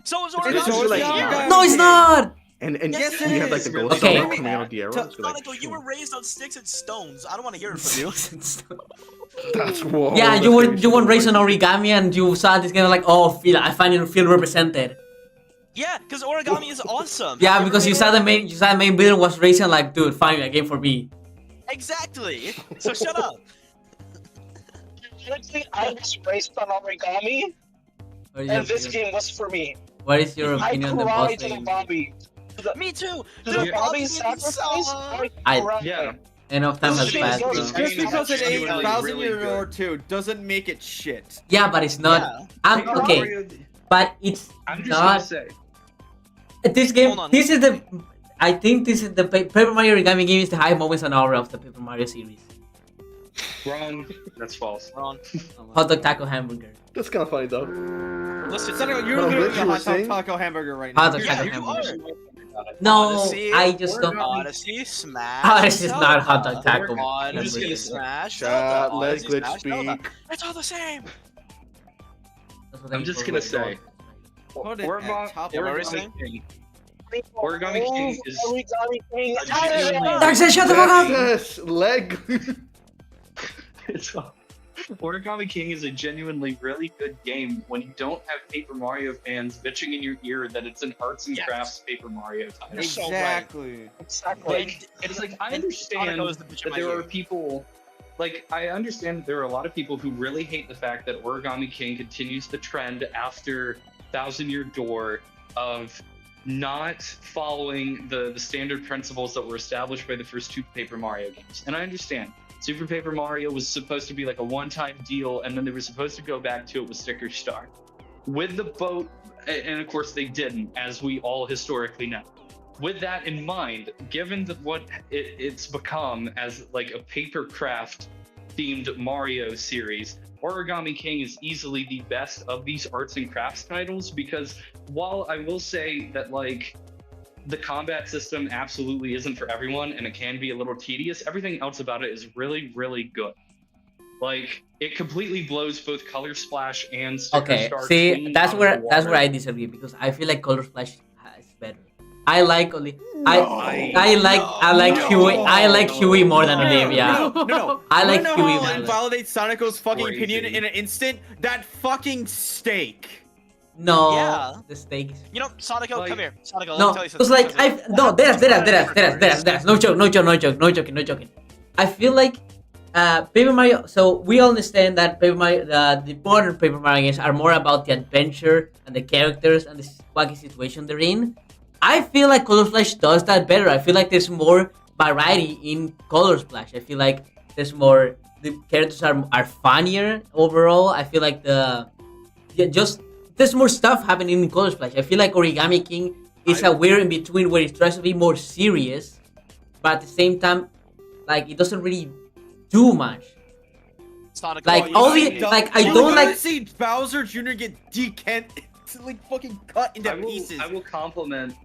So is It's Origami. just like- Origami. No, it's not! And Yes, you it have like is. the ghost Okay. Sonic coming out of the arrow. To- It's like, Sonic, you were raised on sticks and stones. I don't want to hear it from you. that's whoa. Yeah, that's you were crazy. raised on origami and you saw this game like, oh, I finally feel represented. Yeah, because origami is awesome. Yeah, Have you because ever you played saw the main villain was racing like, dude, finally a game for me. Exactly. So shut up. Honestly, I was raised on origami, What is and this your, game was for me. what is your I opinion on the boss cried to the lane? Bobby. Me too. To The the boss Bobby is sacrifice, so- I- cried. Yeah. Enough time has This passed, game bro. is Just because it ain't Really, 1,000 really year good. or two doesn't make it shit. Yeah, but it's not. Yeah. I'm okay, Mario- but it's I'm just gonna not. say. This game. Hold on. This is the. I think this is the Paper Mario Origami game is the high moments an hour of the Paper Mario series. Wrong. That's false. Wrong. Hot dog taco hamburger. That's kind of funny though. Listen, Sonic, you're No, literally what a you were hot dog saying? taco hamburger right Hot now. dog Yeah, taco you hamburger. are. No, Odyssey, I just don't. Odyssey, Smash. Odyssey is not hot dog taco. Odyssey, hamburger. Smash. Chat, Zelda, let Odyssey, glitch Smash, Zelda. speak. It's all the same. That's what I'm I just mean gonna for say. Put it Origami, at top Yeah, of what were you the saying? King. Origami King is Origami King. a genuinely- Darkseid, shut the fuck up! Yes, leg. it's, Origami King is a genuinely really good game when you don't have Paper Mario fans bitching in your ear that it's an arts and crafts Paper Mario title. You're so right. Exactly. Exactly. Like, it's like I understand that there are people. Like, I understand there are a lot of people who really hate the fact that Origami King continues the trend after Thousand Year Door of not following the standard principles that were established by the first two Paper Mario games. And I understand. Super Paper Mario was supposed to be like a one-time deal, and then they were supposed to go back to it with Sticker Star. With the boat, and of course they didn't, as we all historically know. With that in mind, given that what it's become as like a paper craft themed Mario series, Origami King is easily the best of these arts and crafts titles, because while I will say that like the combat system absolutely isn't for everyone and it can be a little tedious, everything else about it is really, really good. Like, it completely blows both Color Splash and Sticker Star see, clean that's out of the where water. I disagree, because I feel like Color Splash is better. I like only I like Huey. I like Huey more than Olivia. No. I like You wanna know Huey how more I'll than- invalidate Sonico's fucking Crazy. opinion in an instant? That fucking steak. No, Yeah. the steak. You know, Sonico, Like- come here. Sonico, let No, me tell you because something. like there's no joking. I feel like Paper Mario. So we all understand that Paper Mario, the modern Paper Mario games are more about the adventure and the characters and the wacky situation they're in. I feel like Color Splash does that better. I feel like there's more variety in Color Splash. I feel like there's more. The characters are funnier overall. I feel like there's more stuff happening in Color Splash. I feel like Origami King is a weird in between where it tries to be more serious, but at the same time, like it doesn't really do much. Sonico, Like you all see the it. like I You don't wanna like. see Bowser Jr. get like fucking cut into pieces. I will compliment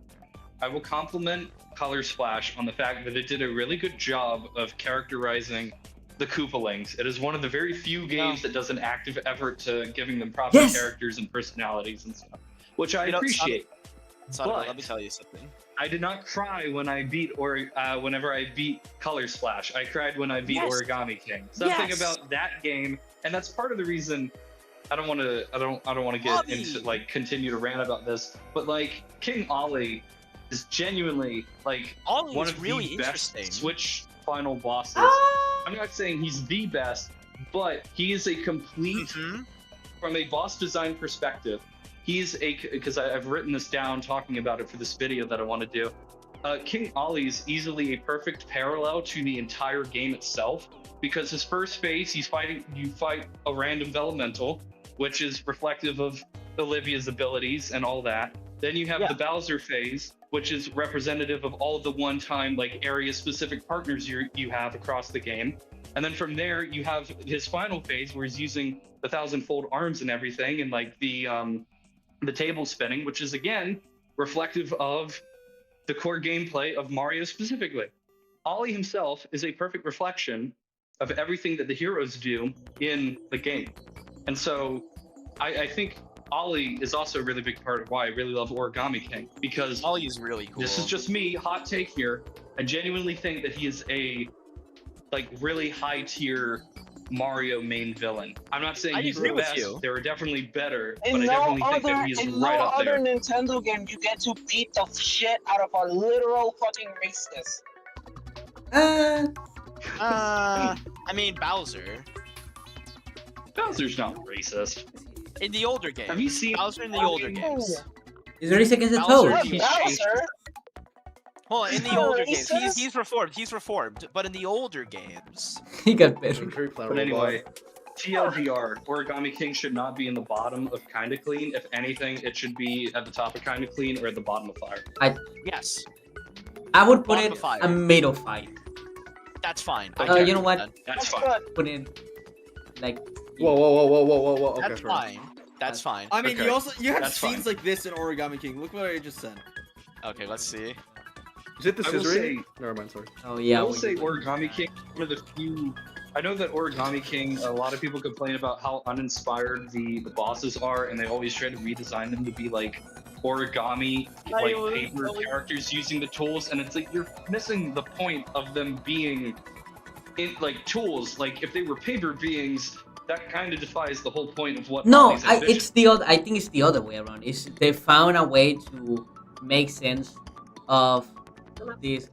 Color Splash on the fact that it did a really good job of characterizing the Koopalings. It is one of the very few games that does an active effort to giving them proper Yes. characters and personalities and stuff, which I You know, appreciate. Sonico, but- let me tell you something. I did not cry when I beat whenever I beat Color Splash. I cried when I beat Yes. Origami King. Something Yes. about that game, and that's part of the reason. I don't want to get Ollie. into like continue to rant about this, but like King Ollie is genuinely like Ollie one is of really the best interesting. Switch final bosses. I'm not saying he's the best, but he is a complete Mhm. from a boss design perspective. He's because I've written this down talking about it for this video that I want to do. King Ollie's easily a perfect parallel to the entire game itself, because his first phase you fight a random elemental, which is reflective of Olivia's abilities and all that. Then you have the Bowser phase, which is representative of all of the one-time like area-specific partners you have across the game. And then from there you have his final phase where he's using the thousand-fold arms and everything, and like the table spinning, which is again reflective of the core gameplay of Mario specifically. Ollie himself is a perfect reflection of everything that the heroes do in the game. And so I think Ollie is also a really big part of why I really love Origami King, because Ollie is really cool. this is just me, hot take here. I genuinely think that he is a like really high tier Mario main villain. I'm not saying I he's agree the with best. you. There are definitely better, In but I no definitely think other, that he's in right no up other there. Nintendo game you get to beat the shit out of a literal fucking racist. I mean Bowser. Bowser's not racist. In the older games. Have you seen Bowser in the older games? Is there a second the Bowser- Toad? He's Bowser? Well, in the Oh, older he games, says- he's reformed. He's reformed. But in the older games, He got better. But anyway, TLDR, Origami King should not be in the bottom of Kinda Clean. If anything, it should be at the top of Kinda Clean or at the bottom of Fire. yes, I would put Bottom it of fire. a middle fight. that's fine. You know what? That's That's fine. good. Put it like Whoa. Okay, That's fair enough. fine. That's fine. I mean, Okay, you have that's scenes fine. like this in Origami King. Look what I just said. Okay, let's see. Is it the I will scissoring? say- Never mind, sorry. oh yeah. I will when say you- Origami King, one of the few. I know that Origami King, a lot of people complain about how uninspired the bosses are, and they always try to redesign them to be like origami, like paper characters using the tools, and it's like you're missing the point of them being like tools. Like if they were paper beings, that kind of defies the whole point of what. No, Ollie's ambition. it's the other. I think it's the other way around. Is they found a way to make sense of this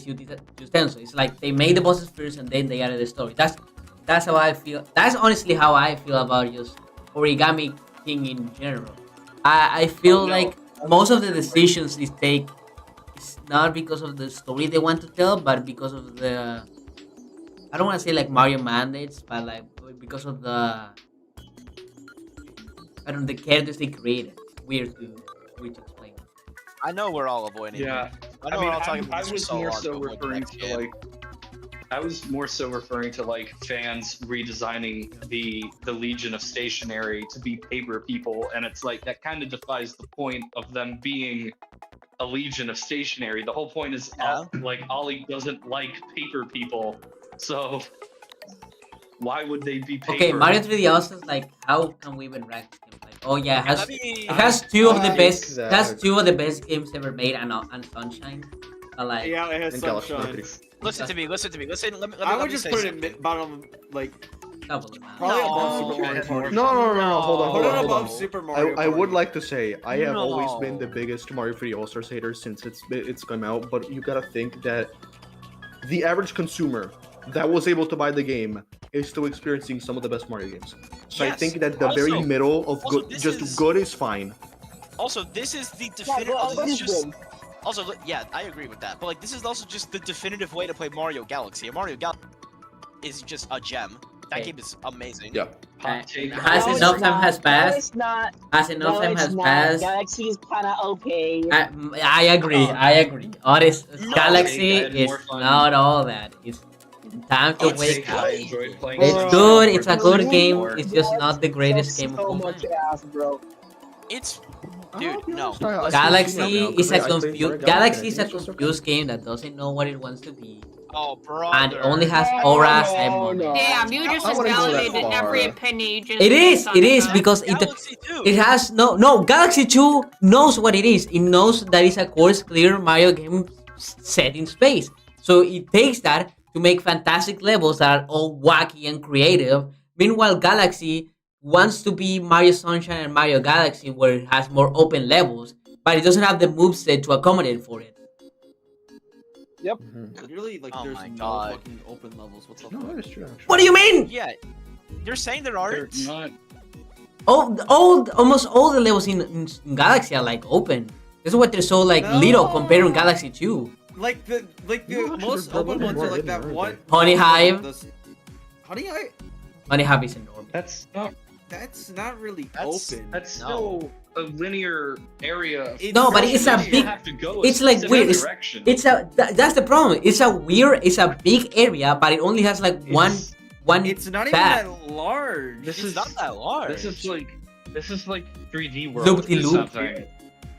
utensil. It's like they made the bosses first and then they added the story. That's how I feel. That's honestly how I feel about just origami thing in general. I feel like most of the decisions they take is not because of the story they want to tell, but because of the, I don't want to say like Mario mandates, but like because of the, I don't know, the characters they created. Weird to explain. I know we're all avoiding. Yeah, I know we're all talking about I this for was so more long so to avoid the referring next to game. like. I was more so referring to like fans redesigning the Legion of Stationery to be paper people, and it's like that kind of defies the point of them being a Legion of Stationery. The whole point is like Ollie doesn't like paper people, so why would they be paper? Okay, Mario 3D All-Stars, like, how can we even rank this game? Like, oh yeah, it has I two of the think best. that- It has two of the best games ever made, and Sunshine. But like, Yeah, it has And Galaxy Sunshine. Listen to me. Listen to me. Listen. Let me I would let me just say put it something. in bottom, like double the amount. probably No. above Super Mario Party. No. Hold on. Put Hold it on. Hold above on. Super Mario I would Party. like to say I have always been No. the biggest Mario 3D All Stars hater since it's come out, but you gotta think that the average consumer that was able to buy the game is still experiencing some of the best Mario games. So I Yes. think that the Also- very middle of also good, this just is- good is fine. Also, this is the Yeah, definitive. but this is just. good. Also, yeah, I agree with that. But like, this is also just the definitive way to play Mario Galaxy. And Mario Galaxy is just a gem. That Okay. game is amazing. Yeah. Hot take. Has No, enough it's time not. has No, passed. it's not. As enough No, time it's has not. passed. Galaxy is kind of okay. I agree. I agree. Honest, No, Galaxy I had is more fun. not all that. It's time to It's wake good. up. I enjoyed playing. It's Sunshine good. more It's a than good Sunshine game. more. It's just not the greatest game of so all much time. ass, bro. It's I'll dude. be No. honest, I- I Galaxy feel the same is right a now, 'cause I played Mario confused. Galaxy is a and I think it's just okay. confused game that doesn't know what it wants to be, Oh, bro. and it only has auras and moments. Damn, you just I wouldn't go that invalidated every far. opinion you just It is. based on It the is fact. because Galaxy 2. it has no. Galaxy 2 knows what it is. It knows that it's a course clear Mario game set in space. So it takes that to make fantastic levels that are all wacky and creative. Meanwhile, Galaxy wants to be Mario Sunshine and Mario Galaxy, where it has more open levels, but it doesn't have the moveset to accommodate for it. Mhm. Literally, like, Oh there's my no God. fucking open levels. What's the No, fuck? that is true. Actually. What do you mean? Yeah. You're saying there They're aren't? not. Almost all the levels in Galaxy are like open. This is what they're so like little compared to Galaxy 2. Like the No, actually, most they're open more ones are like hidden, that aren't one. Honey Hive. Honey Hive. Money Hub is enormous. That's not really That's- open. That's still a linear area. No, but it's a You big. have to go It's a like specific weird. direction. That's the problem. It's a big area, but it only has like one. It's not even path. that large. This It's is not that large. This is like 3D World Loop de or loop. something.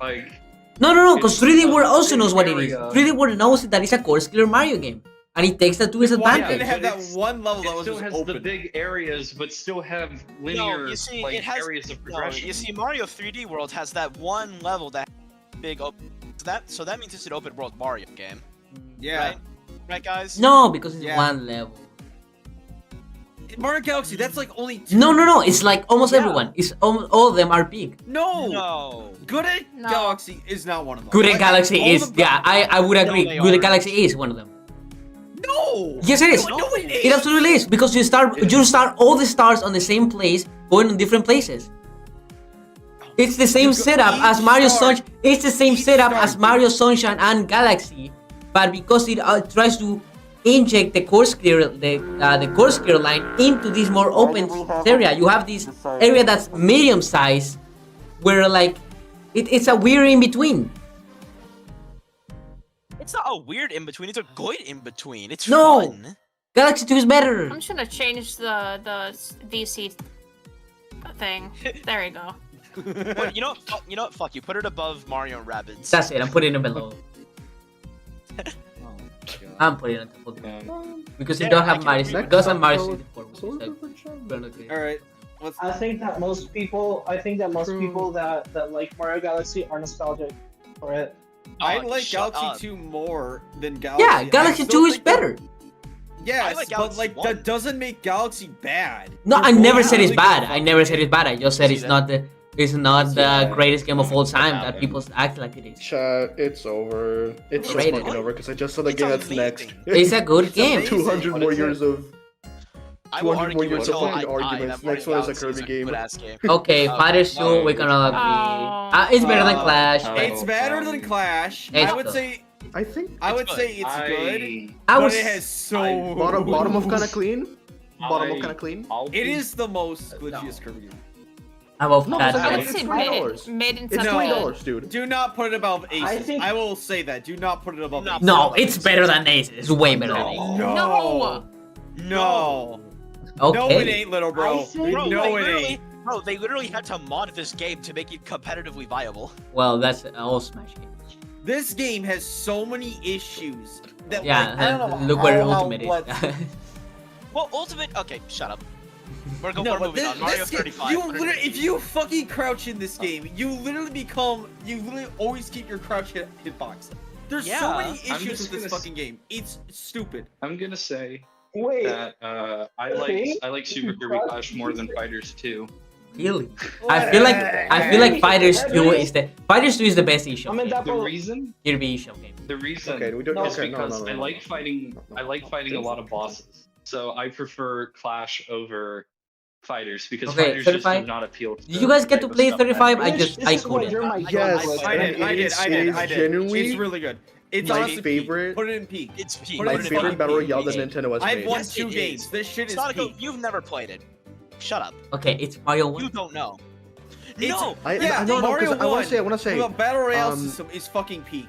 Like No, because It's 3D a World also big knows what it is. area. 3D World knows that it's a course clear Mario game, and it takes that to its Why advantage. did it have But that it's- one level that it was still just has open? the big areas, but still have linear No, you see, like it has areas of no, progression. you see, Mario 3D World has that one level that big open. So that means it's an open world Mario game, Yeah. right, guys? No, because it's Yeah. one level. Mario Galaxy, that's like only two. No. It's like almost Yeah. everyone. It's all of them are big. No. No. Good at No. Galaxy is not one of them. Good at Like, Galaxy all is the- yeah. I would agree. they Good at aren't. Galaxy is one of them. No. Yes, it is. No, it It is. absolutely is because you start all the stars on the same place, going in different places. It's the same You go- setup each as Mario star- Sunshine. It's the same each setup star- as Mario Sunshine and Galaxy, but because it tries to inject the course clear the course clear line into this more open area, you have this area that's medium size, where like it's a weird in between. It's not a weird in between. It's a good in between. It's No. fun. Galaxy 2 is better. I'm just gonna change the VC thing. There you go. But you know what? You know what? Fuck you. Put it above Mario and Rabbids. That's it. I'm putting it below. I'm putting it on top of it. Because Yeah, you don't I have can Mario. agree It doesn't have Mario with 64. which is like- All right. What's I think that most people that like Mario Galaxy are nostalgic for it. I Oh, like shut Galaxy up. 2 more than Galaxy. Yeah, I Galaxy still 2 is think that better. Yes, like but Galaxy like 1. that doesn't make Galaxy bad. No, They're I never both said it's really bad. good I never said it's bad. I just said See it's that? not the Yeah. greatest game of all time that happened? people act like it is. Chat, it's over. It's just Rated. fucking over because I just saw the It's game that's amazing. next. It's a good It's game. amazing. 200 What more is it? years of I will 200 more argue years of until I fucking die arguments. that Next Mario one is a Galaxy Kirby game. good-ass game. Okay, Fighters 2, no. we can all agree. It's better than Uh, Clash. uh, but It's better than Clash. It's I would good. say. I think I would It's say it's good. I But was it has so. bottom of kind of clean. Bottom of kind of clean. It is the most glitchiest Kirby game. above No, that. it's I not. would It's say $20. mid and It's No. $20, dude. Do not put it above Aces. I, think- will say that. Do not put it above No. Aces. No, it's better than Ace. It's way better than Ace. No. No. No. Okay. No, it ain't, little bro. I think- Bro, No, they it literally, ain't. bro, they literally had to mod this game to make it competitively viable. Well, that's all Smash game. This game has so many issues that Yeah, like, I don't know look where how Ultimate is. let's- Well, Ultimate. Okay, shut up. We're No, we're but moving this, on. Mario this game, 35. you literally, if you fucking crouch in this game, you literally always keep your crouch hitbox. There's so Yeah, many I'm issues just with this gonna fucking game. It's stupid. I'm gonna say Wait, that I like Super Kirby Clash more than Fighters 2. Really? I feel like Fighters 2 is the best eShop I'm in game. that The boat. reason Kirby eShop game. the reason Okay, we don't. is Okay, no, because no, no, I no, like no. fighting No. I like fighting a lot of bosses. So I prefer Clash over Fighters because Okay, Fighters just 35? do not appeal to Did you guys get to type of play stuff 35? that- This is what couldn't. you're my Yes, guy. I did. and I it did. is- I it did. is I did. genuinely It's really good. It's my honestly favorite- Peak. Put it in peak. It's peak. Put My it in favorite peak. battle royale that Peak. Nintendo has I've made. won Yes, 2 it games. is. This shit is Sonic, peak. you've never played it. Shut up. Okay, it's Mario 1. You don't know. It's- No. Yeah, no, Mario 'cause I want to say, The battle royale um, system is fucking peak.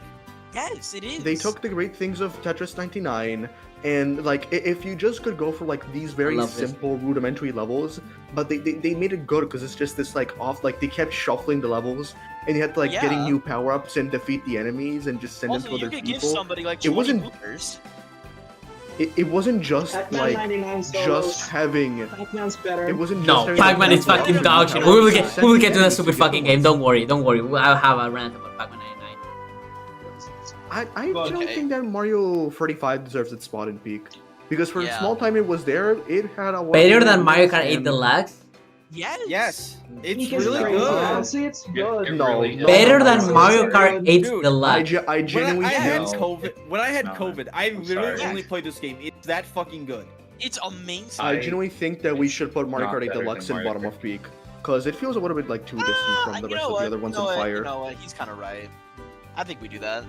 Yes, it is. they took the great things of Tetris 99, and like if you just could go for like these very love this. simple rudimentary levels, but they made it good because it's just this like off, like they kept shuffling the levels, and you had to like getting Yeah. new power-ups and defeat the enemies and just send Also, them to you other could give people. somebody like It 20 wasn't- boopers. It wasn't just Pac-Man like 99 just solos. having. Pac-Man's better. It wasn't just No, having, Pac-Man like, is fucking power-ups dog and shit. power-ups, We will just get sending to that enemies stupid to the fucking other game. ones. Don't worry. I'll have a rant about Pac-Man 99. I don't Okay. think that Mario 35 deserves its spot in peak. Because for the Yeah. small time it was there, it had a Better than wonderful Mario Kart 8 and- Deluxe? Yes. Yes, it's Peak is really crazy. good. Honestly, it's good. No, really is. Better no, than no, Mario no, Kart 8 Dude, Deluxe. I When genuinely I had can't. COVID, when I had No, COVID, I I'm literally sorry. only played this game. It's that fucking good. It's amazing. I genuinely think that we should put Mario not Kart 8 better Deluxe than in Mario bottom Kart. of peak. Because it feels a little bit like too distant from the You rest know of what? the other ones You know on what? fire. You know what? He's kind of right. I think we do that.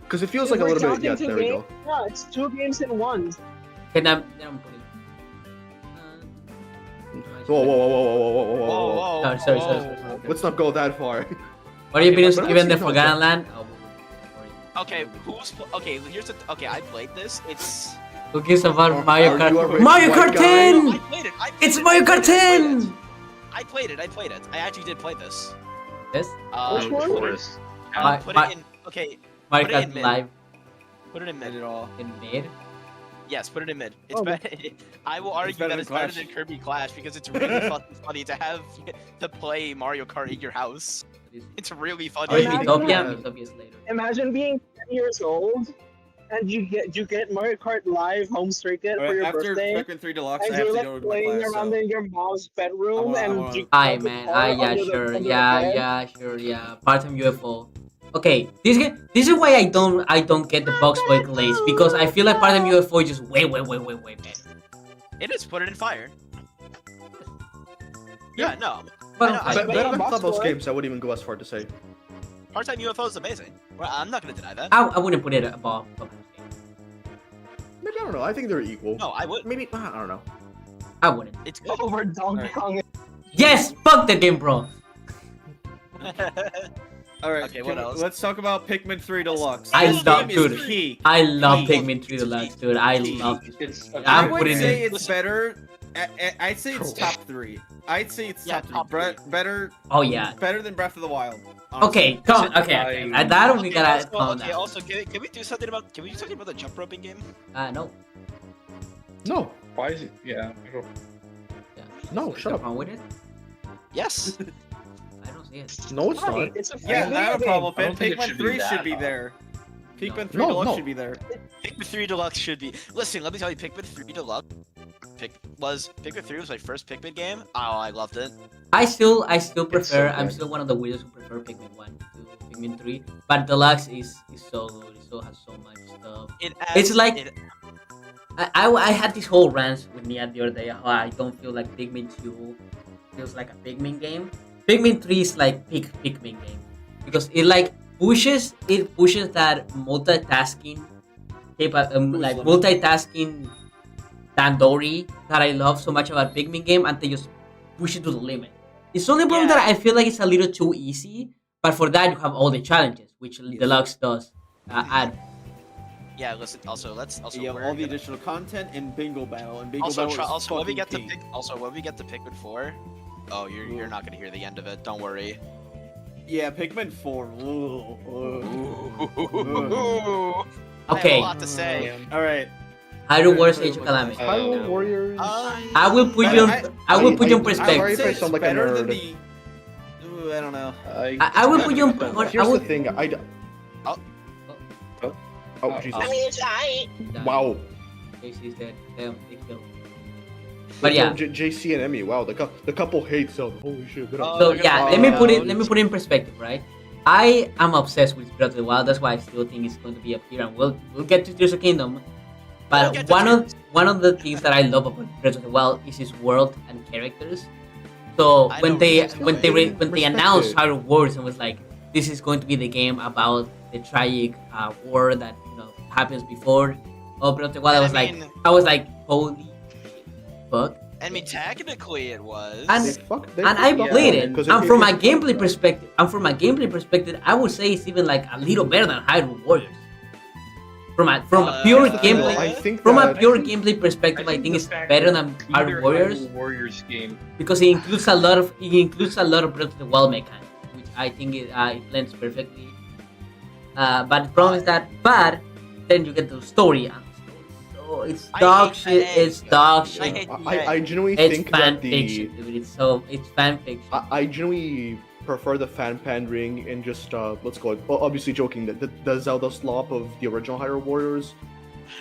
Because it feels If like a we're little bit. Yeah, counting there we two go. games, yeah, it's 2 games in 1. Okay, then I'm putting. Whoa, whoa, whoa, whoa, whoa, whoa, whoa, whoa, whoa. Oh, sorry. Let's not go that far. What are you Okay, being but given the let's see Forgotten Land? Oh, Okay, okay? Here's the. Okay, I played this. It's. who gives about Mario Are you a Kart? rich Mario white Kart guy? 10! I played it. I played It's it, Mario I played Kart it, I played 10! it. I played it. I played it. I actually did play this. Yes? Which one? Forest. Ma- Put Ma- it in. Okay, Mario Put it in Kart mid. Live put it in Did mid. it all. in mid? Yes, put it in mid. It's Oh, better. I will argue better that than it's better Clash. than Kirby Clash because it's really fucking funny to have to play Mario Kart in your house. It's really Or funny. Imagine Utopia? that. Utopia's later. Imagine being 10 years old and you get Mario Kart Live home circuit for your After birthday, Tekken 3 Deluxe, and I have you're to like go to my playing class. around So. in your mom's bedroom, I and wanna- you Aye, have the man. car Aye, yeah, under the- sure. under the Yeah, bed. yeah, sure. Yeah. Part-time UFO. Okay, this is why I don't get the box boy glaze because I feel like part-time UFO is just way better. It is. Put it in fire. Yeah, no. But I know, okay. But bet better on than Box Clubhouse Boy. games, I wouldn't even go as far to say. Part-time UFO is amazing. Well, I'm not gonna deny that. I wouldn't put it above Clubhouse game. Maybe I don't know. I think they're equal. No, I would. Maybe I don't know. I wouldn't. It's good. Over Donkey Alright. Kong. Yes, fuck the game, bro. All right. Okay, what else? Let's talk about Pikmin 3 Deluxe. I This love- game is dude. peak. I love Peak. Pikmin 3 Deluxe, dude. I love this. It's. I'm I would putting say it. it's better. I'd say it's top 3. I'd say it's Yeah, top 3. top three. Better, Oh yeah. better than Breath of the Wild. honestly. Okay, come on. Okay. At that we gotta calm okay, down. also, can we do something about? Can we do something about the jump roping game? No. No, Why is it? Yeah. Yeah. no, shut up. Wrong with it? Yes. I don't see it. No, it's Why? not. It's a Yeah, free I have a game. problem I don't with think it. it Pikmin should be 3 that should be high. there. Pikmin 3 No, Deluxe no. should be there. Pikmin 3 Deluxe should be. Listen, let me tell you, Pikmin 3 Deluxe Pikmin 3 was my first Pikmin game. Oh, I loved it. I still so prefer. I'm good. still one of the weirdos who prefer Pikmin 1 to Pikmin 3. But Deluxe is so good. It still has so much stuff. It's like I had this whole rant with Nia the other day how I don't feel like Pikmin 2 feels like a Pikmin game. Pikmin 3 is like peak Pikmin game because it pushes that multitasking like multitasking Dandori that I love so much about Pikmin game, and they just push it to the limit. It's only problem that I feel like it's a little too easy, but for that you have all the challenges, which Deluxe does add. Yeah, listen. Also, let's also. You have all the additional content in Bingo Battle, and Bingo Battle is also when we get fucking to when we get to Pikmin 4, oh, you're not gonna hear the end of it. Don't worry. Yeah, Pikmin 4. I have a lot to say. All right. Hyrule Warriors Age of Calamity. Hyrule Warriors. I will put you in perspective. Sorry if I sound like a better than nerd. the. Ooh, I don't know. I will put you in. Here's the thing. Oh, Jesus. I mean, it's I. Wow. JC's dead. Damn, they killed. But yeah. JC and Emmy. Wow, the couple hate Zelda. Holy shit. So yeah, let me put it in perspective, right? I am obsessed with Breath of the Wild. That's why I still think it's going to be up here, and we'll get to Tears of Kingdom. But one of the things that I love about Breath of the Wild is its world and characters. So when they announced Hyrule Warriors and was like, this is going to be the game about the tragic war that happens before Breath of the Wild, I was like, holy fuck. I mean, technically it was. And I played it. And from a gameplay perspective, I would say it's even like a little better than Hyrule Warriors. From a pure gameplay perspective, I think it's better than Hyrule Warriors game because it includes a lot of Breath of the Wild mechanics, which I think it blends perfectly. But the problem is that, then you get the story. So it's dog shit. It's dog shit. I genuinely think that fiction, dude. It's fan fiction. I genuinely prefer the fan pandering and just let's go. Well, obviously joking that the Zelda slop of the original Hyrule Warriors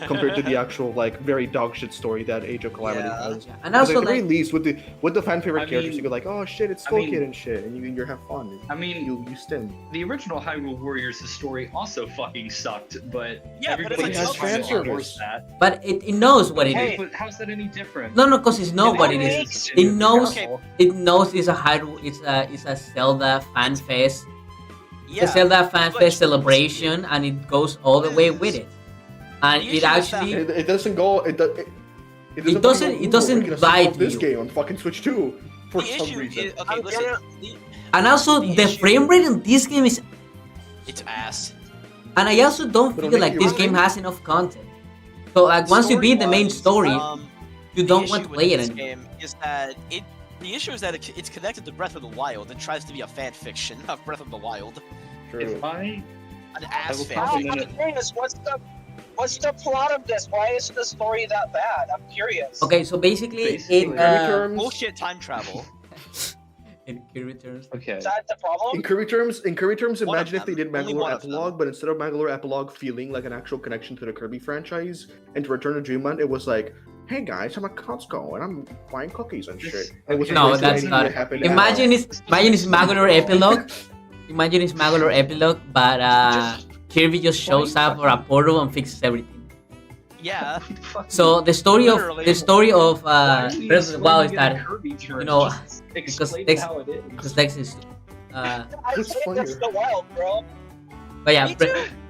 compared to the actual very dog shit story that Age of Calamity has. Yeah. And also at the very least with the fan favorite characters, you go like, oh shit, it's Skull Kid and shit, and you have fun. I mean, you stim. The original Hyrule Warriors, the story also fucking sucked, but everybody has fan service. But it knows what it is. But how's that any different? No, because it's know what it is. It knows it's a Hyrule. It's a Zelda fan fest. It's a Zelda fan fest celebration, and it goes all the way with it. And it actually it doesn't go it doesn't lie to this you. game on fucking Switch 2 for some reason. And also the frame rate in this game is it's ass. And I also don't feel like this game has enough content. So once you beat the main story, you don't want to play it anymore. Game is that the issue is that it's connected to Breath of the Wild and tries to be a fan fiction of Breath of the Wild. True. An ass fan What's the plot of this? Why is the story that bad? I'm curious. Okay, so basically bullshit time travel. In Kirby terms. Okay. Is that the problem? In Kirby terms, imagine if they did Mangalore Epilogue, but instead of Mangalore Epilogue feeling like an actual connection to the Kirby franchise, and to Return to Dreamland, it was like, hey guys, I'm at Costco and I'm buying cookies and shit. No, that's not. Imagine it's Mangalore Epilogue. Imagine it's Mangalore Epilogue, but Kirby just shows up for a portal and fixes everything. Yeah. So the story of Breath of the Wild is that because Dex is That's the wild, bro. But yeah,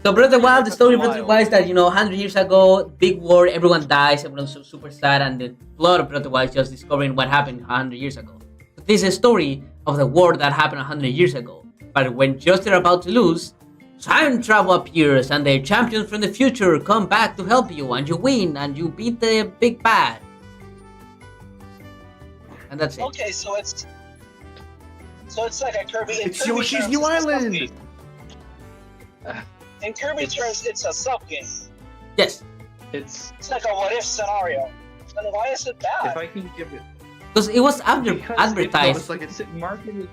so Breath of the Wild, the story of Breath of the Wild is that 100 years ago, big war, everyone dies, everyone's super sad, and the plot of Breath of the Wild is just discovering what happened 100 years ago. So this is a story of the war that happened 100 years ago. But when just they're about to lose, time travel appears, and the champions from the future come back to help you, and you win, and you beat the big bad. And that's it. Okay, so it's like a Kirby. It's Yoshi's New Island. In Kirby terms, it's a sub game. Yes. It's like a what if scenario. Then why is it bad? If I can give it. Because it was advertised. It's marketed.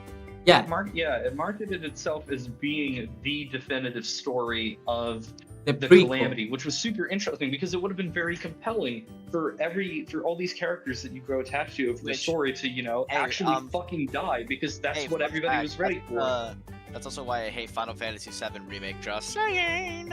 Yeah. It marketed itself as being the definitive story of the prequel. Calamity, which was super interesting because it would have been very compelling for all these characters that you grow attached to for the story to, you know, actually fucking die, because that's what everybody was ready for. That's also why I hate Final Fantasy VII Remake, just saying.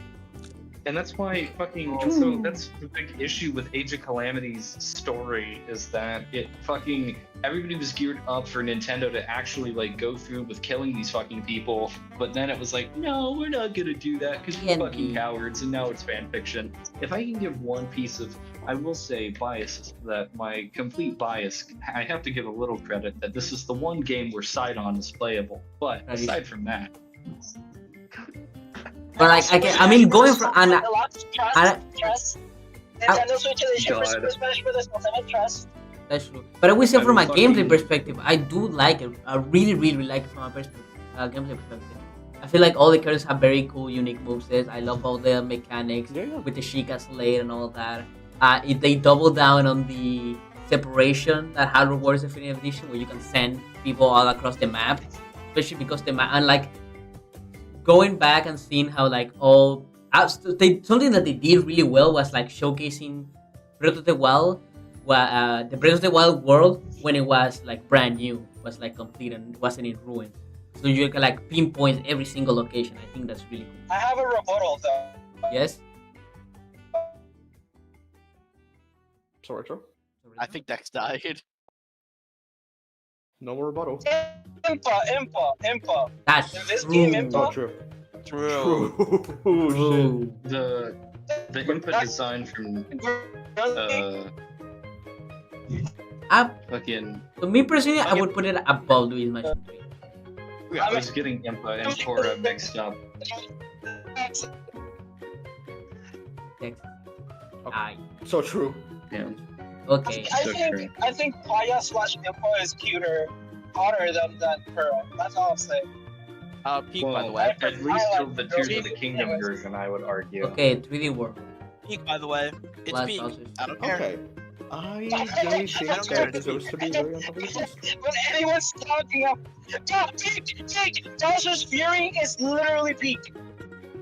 And that's why fucking also that's the big issue with Age of Calamity's story, is that it fucking everybody was geared up for Nintendo to actually like go through with killing these fucking people, but then it was like, no, we're not gonna do that because we're fucking cowards, and now it's fan fiction. If I can give one piece of, I will say, bias, that my complete bias, I have to give a little credit that this is the one game where Sidon is playable. But aside from that. But like, I mean, going from Nintendo Switch Edition for Smash Bros. Trust. That's true. But I will say from a gameplay perspective, I do like it. I really, really like it from a gameplay perspective. I feel like all the characters have very cool, unique movesets. I love all the mechanics with the Sheikah Slate and all that. If they double down on the separation that had rewards Definitive Edition, where you can send people all across the map, especially because the map, and like going back and seeing how like something that they did really well was like showcasing Breath of the Wild, the Breath of the Wild world when it was like brand new, was like complete and wasn't in ruin. So you can like pinpoint every single location. I think that's really cool. I have a rebuttal though. Yes. Sorry, Joe. I think Dex died. No more rebuttal. Impa. That's in this true. game, Impa. Oh, true. True. Oh, shit. The input design from fucking. So me personally, I would put it above Luigi's Mansion 3. I was getting Impa and Cora mixed up. So true. Yeah. Okay. I think Paya / Impa is hotter than Pearl. That's all I'm saying. Peak, by the way. At least of the Tears of the Kingdom version, I would argue. Okay, 3D World. Peak, by the way. It's Last peak. Bowser's I don't care. Okay. I really think that deserves to be very on top of the list. When anyone's talking up, peak. Bowser's Fury is literally peak.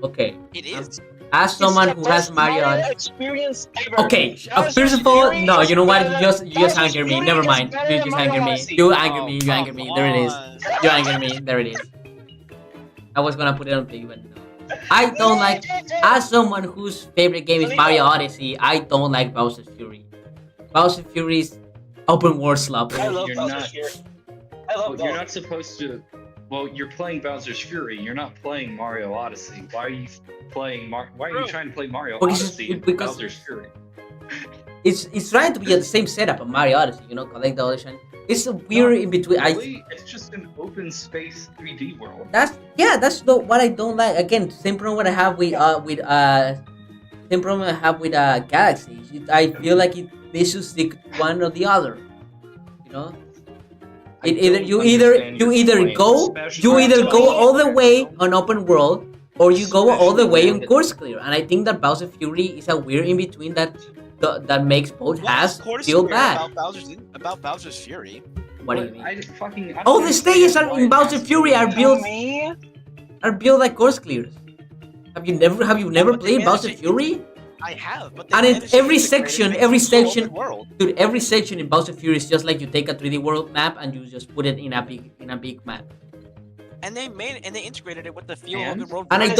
Okay. It is. As someone who has Mario experience ever. Okay, first of all, no, you know what? You just anger me. Never mind. You just anger me. You anger me. You anger me. There it is. You anger me. There it is. I was gonna put it on pig, but no. I don't like. As someone whose favorite game is Mario Odyssey, I don't like Bowser's Fury. Bowser's Fury is open world slop. I love Bowser's Fury. You're not supposed to. Well, you're playing Bowser's Fury. You're not playing Mario Odyssey. Why are you playing? Why are you trying to play Mario Odyssey in Bowser's Fury? It's trying to be at the same setup of Mario Odyssey. You know, collect the audition. It's a weird in between. Really? It's just an open space 3D world. That's what I don't like. Again, same problem what I have with Galaxy. I feel like they should stick to one or the other. You know. You either go all the way on open world, or you go all the way on course clear. And I think that Bowser Fury is a weird in between that makes both halves feel bad. About Bowser's Fury. What do you mean? All the stages in Bowser Fury are built like course clears. Have you never played Bowser Fury? I have, but and in every section dude, every section in Bowser Fury is just like you take a 3D world map and you just put it in a big map. And they integrated it with the feel of the world. And I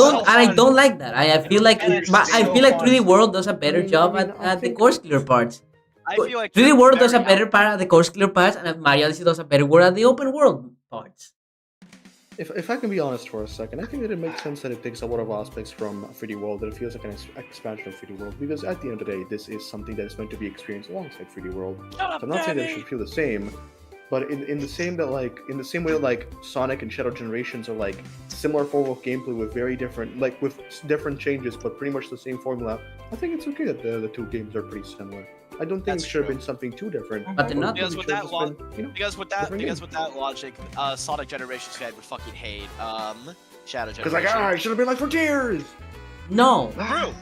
don't like that. I feel like 3D World does a better job at the course clear parts. I feel like 3D World does a better part at the course clear parts, and Mario Odyssey does a better work at the open world parts. If I can be honest for a second, I think that it makes sense that it takes a lot of aspects from 3D World, that it feels like an expansion of 3D World, because at the end of the day, this is something that is meant to be experienced alongside 3D World. So I'm not saying that it should feel the same, but in the same way that like Sonic and Shadow Generations are like similar form of gameplay with very different, like with different changes, but pretty much the same formula, I think it's okay that the two games are pretty similar. I don't think it should have been something too different. But they're not. Because with that logic, Sonic Generations fan would fucking hate Shadow Generations. Because like, it should have been like Frontiers. No. True.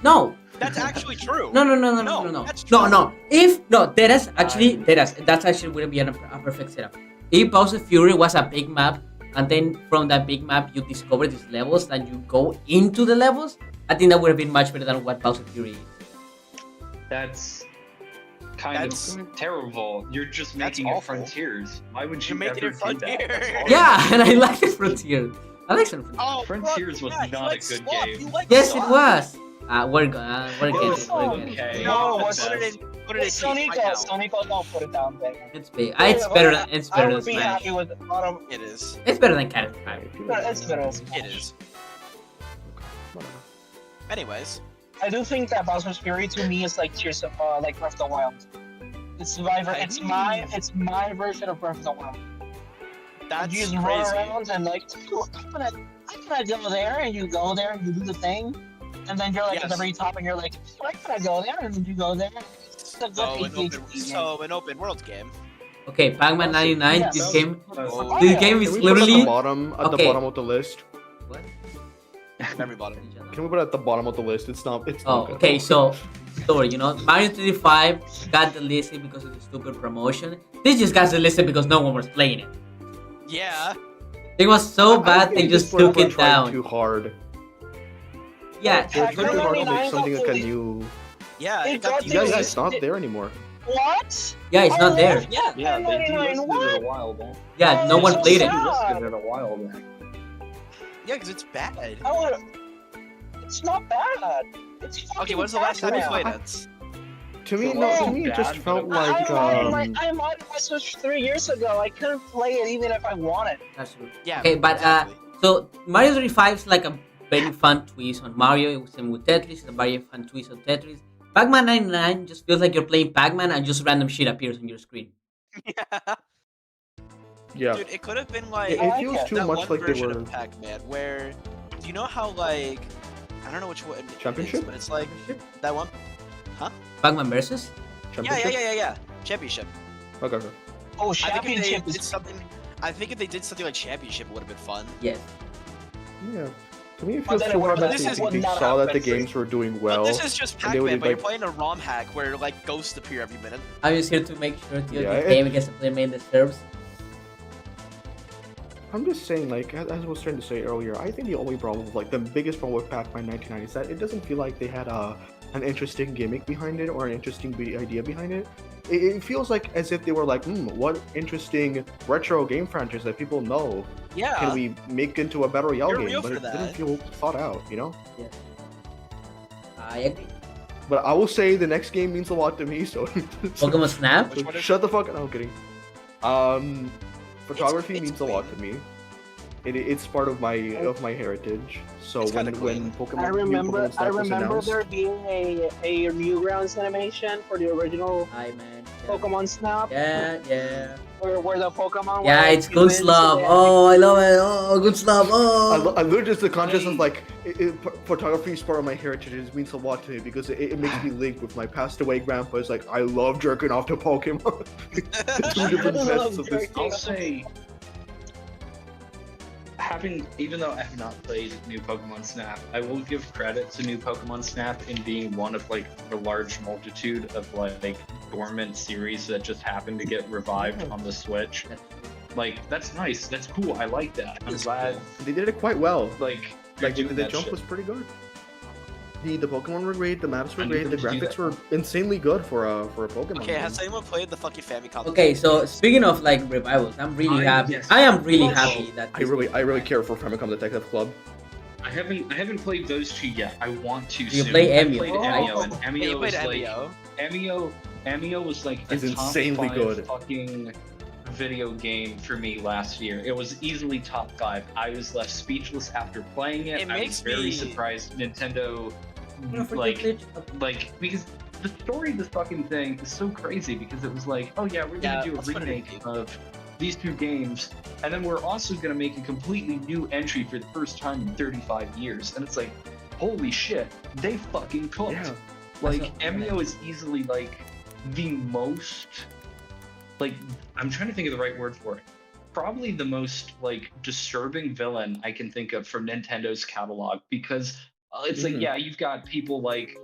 No. That's actually true. No. That's true. No. That's actually would be a perfect setup. If Bowser Fury was a big map, and then from that big map you discover these levels and you go into the levels, I think that would have been much better than what Bowser Fury is. That's kind of terrible. You're just making it Frontiers. Why would you making ever it do that? That's horrible. Yeah, and I like the Frontier. I like some Frontier. Oh, Frontiers was not a good game. Yes, it was. We're getting it. We're getting Okay. it. No, Put it in Sonic, right now. Sonic, don't put it down there. It's big. It's better than I would be Smash. happy with bottom. It is. It's better than Cat 5. It's better than Smash. It is. Anyways, I do think that Bowser's Fury to me is like Tears of like Breath of the Wild. It's my version of Breath of the Wild. that's You just crazy. run around and like I'm gonna go there, and you go there and you do the thing, and then you're like at the very top and you're like, I'm gonna go there, and then you go there. It's a good An open world game. Okay, Pac-Man 99. Yes. This game. Oh, This game is Can we put it literally. at the bottom of the list? What? Memory bottom. Can we put it at the bottom of the list? It's not. It's Oh, not good. okay. So, story. Mario 35 got the list because of the stupid promotion. This just got the list because no one was playing it. Yeah. It was so bad they just took it Tried down. too hard. Yeah. They tried too hard to make something like a new. Yeah. It It got got Yeah, the- it's not there anymore. What? Yeah, it's not there. Yeah. Yeah, they delisted it What? a while back. Yeah, no one played it. Yeah. Delisted it a while back. Yeah, because it's bad. It's not bad. It's Okay, when's the last time you Pac-Man. played it? To me, So no. it's To me, it just bad, felt but like. I modded my Switch 3 years ago. I couldn't play it even if I wanted. That's true. Yeah. Okay, but exactly. so Mario 35 is like a very fun twist on Mario. Same with Tetris, it's a very fun twist on Tetris. Pac-Man 99 just feels like you're playing Pac-Man and just random shit appears on your screen. Yeah. Dude, it could have been like It feels like too that much one like they version were. of Pac-Man where do you know how like I don't know which one it is, Championship? but it's like that one. Pac-Man versus? Yeah. Championship. Okay. Okay. Oh, I think if they Championship did is something, I think if they did something like Championship, it would have been fun. Yes. Yeah. To me, it But feels then too it hard would- that this they not saw that the happen. games were doing well. But this is just and they would, Pac-Man, but you're like- playing a ROM hack where like ghosts appear every minute. I'm just here to make sure the Yeah, game gets to play main deserves. I'm just saying, like, as I was trying to say earlier, I think the only problem, like, the biggest problem with Pac-Man 99 is that it doesn't feel like they had an interesting gimmick behind it or an interesting idea behind it. It feels like as if they were like, what interesting retro game franchise that people know Yeah. can we make into a battle royale You're game? real But for it didn't that. feel thought out, you know? I agree. But I will say the next game means a lot to me, so, Pokemon Snap? Which one is shut the fuck up. No, I'm kidding. Photography it's means a lot to me. It's part of my heritage. So It's when kinda when cool. Pokemon I new remember. Pokemon I Snap was remember announced, there being a Newgrounds animation for the original Hi, man. Pokemon Snap, Yeah. where the Pokemon. Yeah, were it's like good humans love. and Oh, I love it. Oh, good love. Oh. I literally just the conscious of like photography is part of my heritage. It means a lot to me because it makes me link with my passed away grandpa. It's like I love jerking off to Pokemon. Two different pests of this. I'll say, even though I have not played New Pokemon Snap, I will give credit to New Pokemon Snap in being one of like the large multitude of like dormant series that just happened to get revived on the Switch. Like that's nice, that's cool. I like that. I'm glad They did it quite well. like you're Like doing the that jump shit. was pretty good. The Pokemon were great. The maps were And great. you The could do graphics that. were insanely good for a Pokemon. Okay, game. has anyone played the fucking Famicom? Okay, so speaking of like revivals, I'm really happy. yes. I am really Well, happy that I really care for Famicom Detective Club. I haven't played those two yet. I want to. You soon. play I Emio, played right? Emio, and Yeah, Emio you played was like Emio. Emio was like a It's top insanely 5 good. fucking video game for me last year. It was easily top 5. I was left speechless after playing it. It I was makes very me- surprised Nintendo You know, for like the like because the story of this fucking thing is so crazy because it was like, oh yeah, we're gonna Yeah, do a that's what it remake is. of these two games, and then we're also gonna make a completely new entry for the first time in 35 years. And it's like, holy shit, they fucking cooked. Yeah. Like That's Emio is easily like the most like I'm trying to think of the right word for it. Probably the most like disturbing villain I can think of from Nintendo's catalog because it's like Mhm. yeah, you've got people like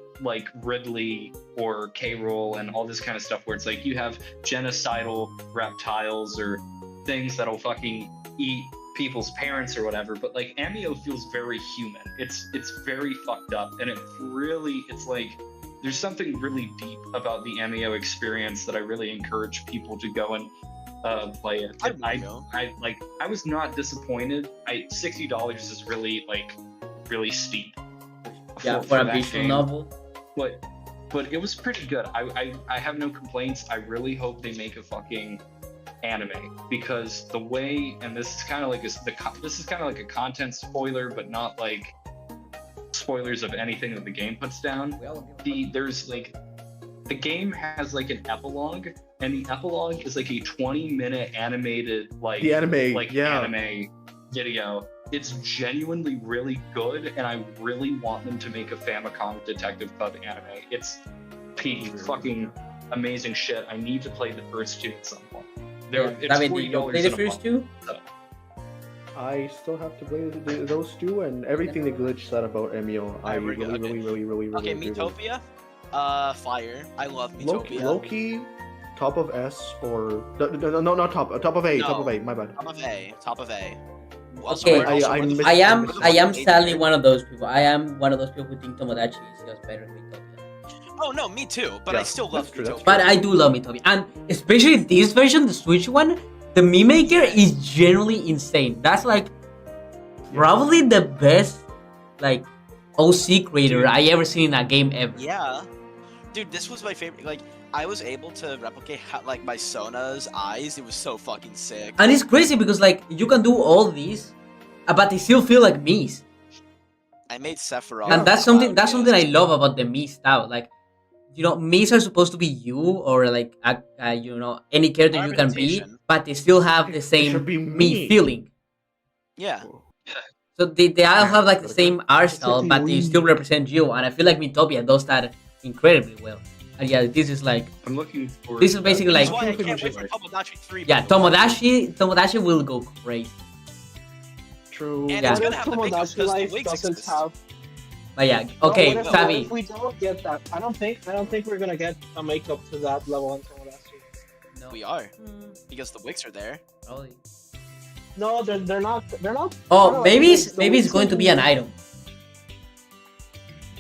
Ridley or K. Rool and all this kind of stuff where it's like you have genocidal reptiles or things that'll fucking eat people's parents or whatever, but like Amio feels very human. It's very fucked up, and it's like there's something really deep about the Amio experience that I really encourage people to go and play it. I was not disappointed. $60 is really really steep. Yeah, for a visual novel. But it was pretty good. I have no complaints. I really hope they make a fucking anime, because the way, and this is kind of like a content spoiler, but not like spoilers of anything that the game puts down. The game has like an epilogue, and the epilogue is like a 20-minute animated anime video. It's genuinely really good, and I really want them to make a Famicom Detective Club anime. It's fucking amazing shit. I need to play the first two at some point. David, did you play the first two? I still have to play those two, and everything the glitch said about Emio, I really Okay, agree with. Metopia, fire. I love Metopia. Loki, top of S or no, not top of A, top of A. My bad. Top of A. Okay, I am sadly one of those people. I am one of those people who think Tomodachi is just better than Metopia. Oh no, me too. But I still love Metopia. But I do love Metopia, and especially this version, the Switch one. The meme maker is generally insane. That's like probably the best like OC creator I ever seen in a game ever. Yeah, dude, this was my favorite. Like, I was able to replicate like my Sona's eyes. It was so fucking sick. And it's crazy because like you can do all these, but they still feel like Mii's. I made Sephiroth. And that's something I love about the Mii style. Like, you know, Mii's are supposed to be you or like you know, any character you can be, but they still have the same Mii feeling. Yeah. So they all have like the same art style, but they still represent you. And I feel like Metopia does that incredibly well. And yeah, this is like I'm looking for. This is basically like I can't wait for Tomodachi 3. Yeah, Tomodachi will go crazy. True. And Yeah. it's gonna have the makeup Tomodachi because Life the wigs doesn't exist. have. But yeah, okay, What Savi. if we don't get that? I don't think we're gonna get a makeup to that level in Tomodachi. No. We are because the wigs are there. Probably. No, they're not. They're not. Oh, maybe it's the wigs going to be an item.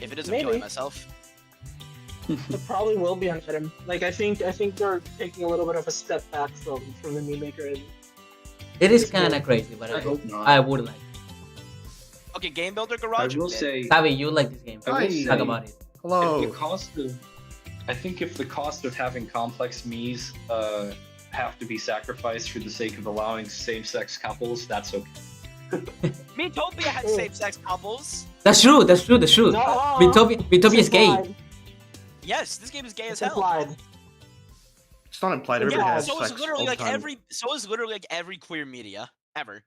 If it isn't, Maybe. I'm killing myself. It probably will be an item. Like I think they're taking a little bit of a step back from the meme maker. And It is kind of crazy, but I would like. Okay, Game Builder Garage. I will say. Savi, you like this game. I will say, Talk about it. Hello. I think if the cost of having complex Mii's have to be sacrificed for the sake of allowing same-sex couples, that's okay. Metopia had same-sex couples. That's true. No, Metopia is gay. implied. Yes, this game is gay as It's hell. implied. It's not implied. Everybody has So sex is literally all the like time. every queer media ever.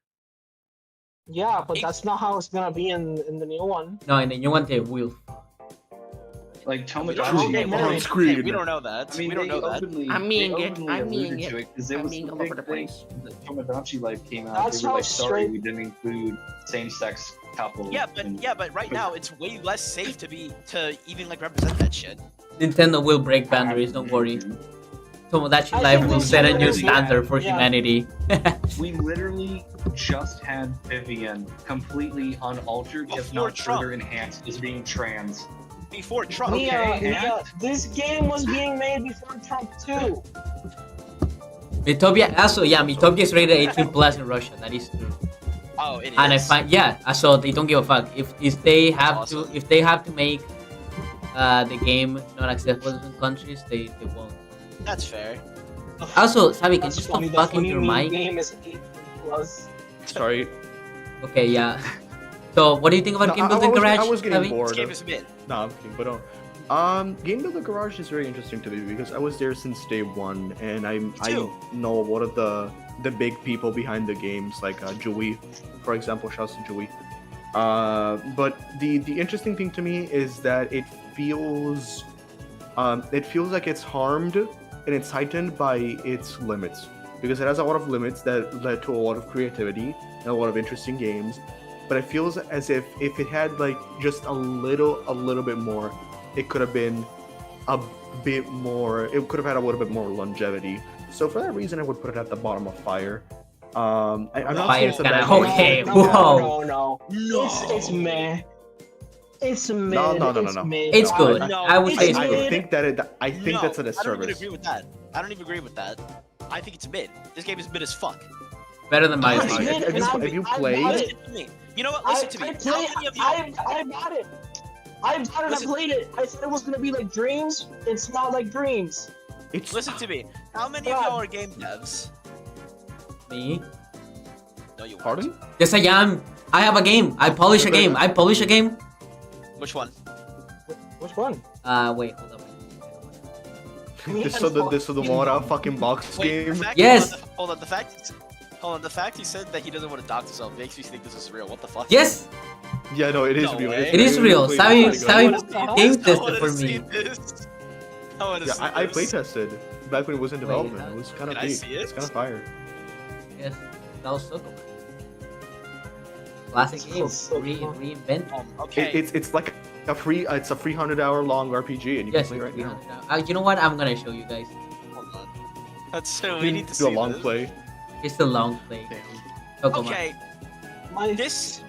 Yeah, but that's not how it's gonna be in the new one. No, in the new one they will. Like Okay, Tomodachi. we don't know that. I mean, we don't know that. I'm being it. I'm being it. Because it was being the all over big the thing. place. The Tomodachi Life came out. That's They were how like, sorry, straight- we didn't include same-sex couples. Yeah, but right now it's way less safe to even like represent that shit. Nintendo will break boundaries. Don't worry. Tomodachi I Life think will this set a year new is- standard for yeah. humanity. We literally just had Vivian completely unaltered, if Before not Trump. further enhanced, as being trans. Before Trump. Mia, this game was being made before Trump too. Metopia also, yeah, Metopia is rated 18 plus in Russia. That is true. Oh, it is. And I find, yeah, so they don't give a fuck if they have awesome. to make the game not accessible in countries, they won't. That's fair. Also, Savi, can That's you stop funny, the fucking funny your meme mic? game is 18 plus. Sorry. Okay, yeah. So, what do you think about Game Builder Garage? I was getting Savi? bored. This game is mid. No, I'm kidding, but Game Builder Garage is very interesting to me because I was there since day one, and I know a lot of the big people behind the games, like Joey, for example. Shouts to Joey. But the interesting thing to me is that it feels like it's harmed and it's heightened by its limits, because it has a lot of limits that led to a lot of creativity and a lot of interesting games. But it feels as if it had like just a little bit more, it could have been a bit more. It could have had a little bit more longevity. So for that reason, I would put it at the bottom of fire. I'm not Fire saying it's a kinda- bad game. okay, no, whoa. no. It's meh. It's mid. No. It's mid. It's good. No, I would say it's I good. think I think No, that's a I don't even disservice. agree with that. I don't even agree with that. I think it's mid. This game is mid as fuck. Better than Mario It's Party. mid, and Have you I played? bought Listen to me. You know what? Listen to me. How many of you? I bought it. I bought it. Listen- I played it. I said it was gonna be like Dreams. It's not like Dreams. It's Listen to me. How many of y'all are game devs? Me? No, you. Pardon? Yes, I am. I have a game. I polish a game. I polish a game. Which one? Which one? Wait, hold up. This is the Mora fucking box Wait, game. the fact, Yes. Hold on. The fact he said that he doesn't want to dox himself makes me think this is real. What the fuck? Yes, Yeah, no, it is No real. way. it is real. Played Savi, it. Savi game I tested wanna for see me. this. I want to Yeah, see I this. play tested back when it was in Wait, development. It was kind of Can I big. see it? It's kind of fire. Yes, that was so cool. Classic game. So cool. Reinvent. Okay. It's like a free 100-hour long RPG, and you Yes, can play right now. you know what? I'm gonna show you guys. Hold on. That's so. You We can need to do see a long this. play. It's a long play. Pokemon. Okay. My This.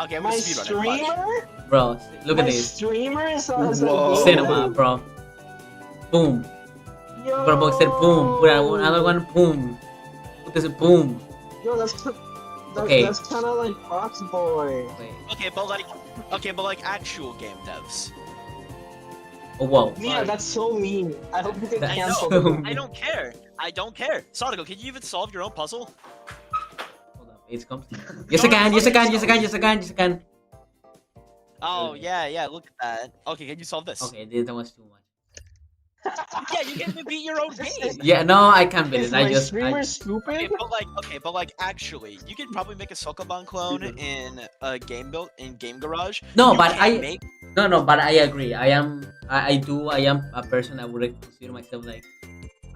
Okay, I'm my gonna speedrun it. Watch. streamer. Bro, look at My this. streamer is Whoa. Cinema, bro. Boom. Yo. Bro, box said boom. Put another one, boom. Put this, boom. Yo, that's Okay. that's kind of like Fox Boy. Wait. Okay, but like actual game devs. Oh, whoa. Yeah, that's so mean. I hope you get That's canceled. so mean. I don't care. I don't care. Sonico, can you even solve your own puzzle? Hold up. It's comes. Yes, I can. Yes, I can. Yes, I can. Yes, I can. Yes, I can. Oh yeah. Look at that. Okay, can you solve this? Okay, this that was too much. Yeah, you can't even beat your own game. Yeah, no, I can't beat Is it. I my just. streamer I, stupid? But like actually, you could probably make a Sokoban clone in a game built in Game Garage. no, You but can't I. make No, but I agree. I am a person I would consider myself like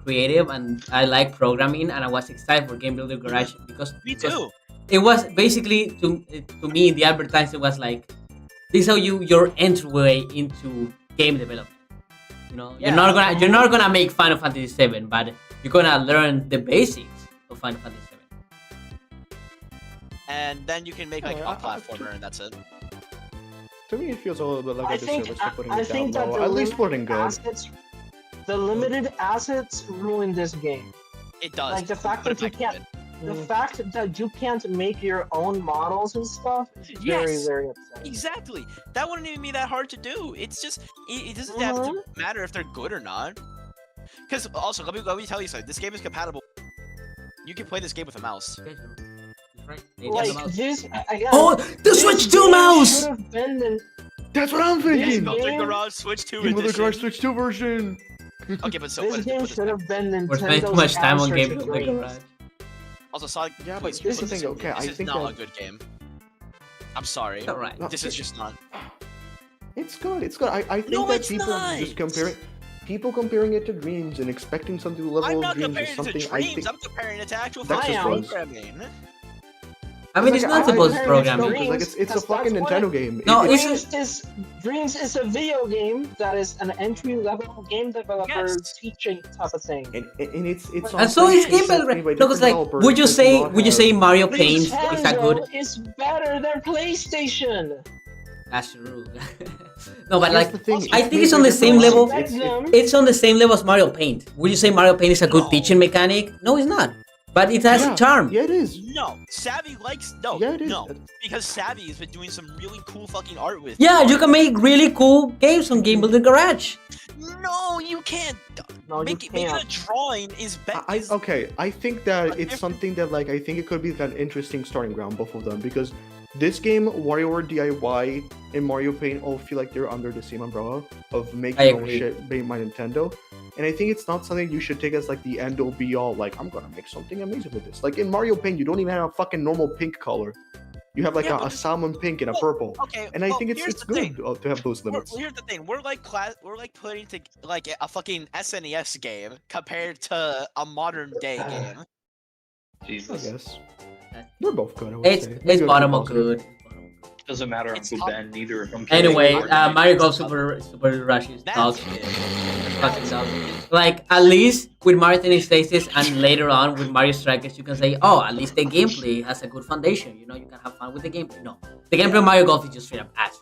creative, and I like programming, and I was excited for Game Builder Garage because me too. it was basically to me the advertising was like this is how your entryway into game development. You know, Yeah. you're not gonna make Final Fantasy VII, but you're gonna learn the basics of Final Fantasy VII. And then you can make like Yeah, a platformer, and that's it. To me, it feels a little bit like I a think disservice for putting I it think down that low. the At least putting limited good. assets, the limited assets ruin this game. It does. Like the fact Put that it you back can't, in. the fact that you can't make your own models and stuff is very Yes. very upsetting. Exactly. That wouldn't even be that hard to do. It's just it doesn't have to matter if they're good or not. Because also, let me tell you something. This game is compatible. You can play this game with a mouse. Right? Like this, again, Oh, the this Switch 2 game mouse! should have been the- That's what I'm This thinking. game- Builder Garage Switch 2 Game of the edition. Garage Switch 2 version. Okay, but so This what is game it? should have been We're spending Nintendo's too much time on answer Game to Builder Dreams. Garage. Also, Sonic. Yeah, but please, here's the this thing, is- okay, This I is think not that- a good game. I'm sorry. It's alright. No, This is just not. It's good. It's good. I think No, that it's people not. just comparing it to Dreams and expecting something to the level I'm of not Dreams comparing is it to something Dreams. I think. I'm comparing it to actual That's fucking just was. programming. I mean, it's Like, not I- supposed to I- program I- it. Because, like it's a That's fucking what Nintendo it- game. No, It- it's- Dreams is a video game that is an entry level game developer Yes. teaching type of thing. and it's And so is Game Builder. No, because like, would you say Mario Paint is that good? Nintendo is better than PlayStation. That's true. No, but Here's like, the thing, I it's think it's made on by the same different level. ones. It's on the same level as Mario Paint. Would you say Mario Paint is a good No. teaching mechanic? No, it's not. But it has Yeah, a charm. Yeah, it is. No, Savvy likes no. Yeah, it is. No, because Savvy has been doing some really cool fucking art with. Yeah, you can make really cool games on Game Builder Garage. No, you can't. No, you Making can't. a drawing is better. Okay, I think that it's something that like I think it could be like an interesting starting ground, both of them, because this game, WarioWare DIY and Mario Paint all feel like they're under the same umbrella of making I your own agree. shit made by Nintendo. And I think it's not something you should take as like the end all be all, like I'm gonna make something amazing with this. Like in Mario Paint, you don't even have a fucking normal pink color. You have like Yeah, a but- salmon pink and a Well, purple. Okay, And I well, think here's it's the thing. good to have those limits. Here's the thing. We're like putting to like a fucking SNES game compared to a modern day game. I Jesus. guess. They're both good, I would It's say. it's Maybe a bottom of composer. good. Doesn't matter, It's Uncle top- Ben. Neither of them. Anyway, Fortnite. Mario Golf Super Rush is That's dog it. shit. Fucking dog shit. Like, at least with Mario Tennis Aces and later on with Mario Strikers, you can say, oh, at least the gameplay has a good foundation. You know, you can have fun with the gameplay. No, the gameplay of Mario Golf is just straight up ass.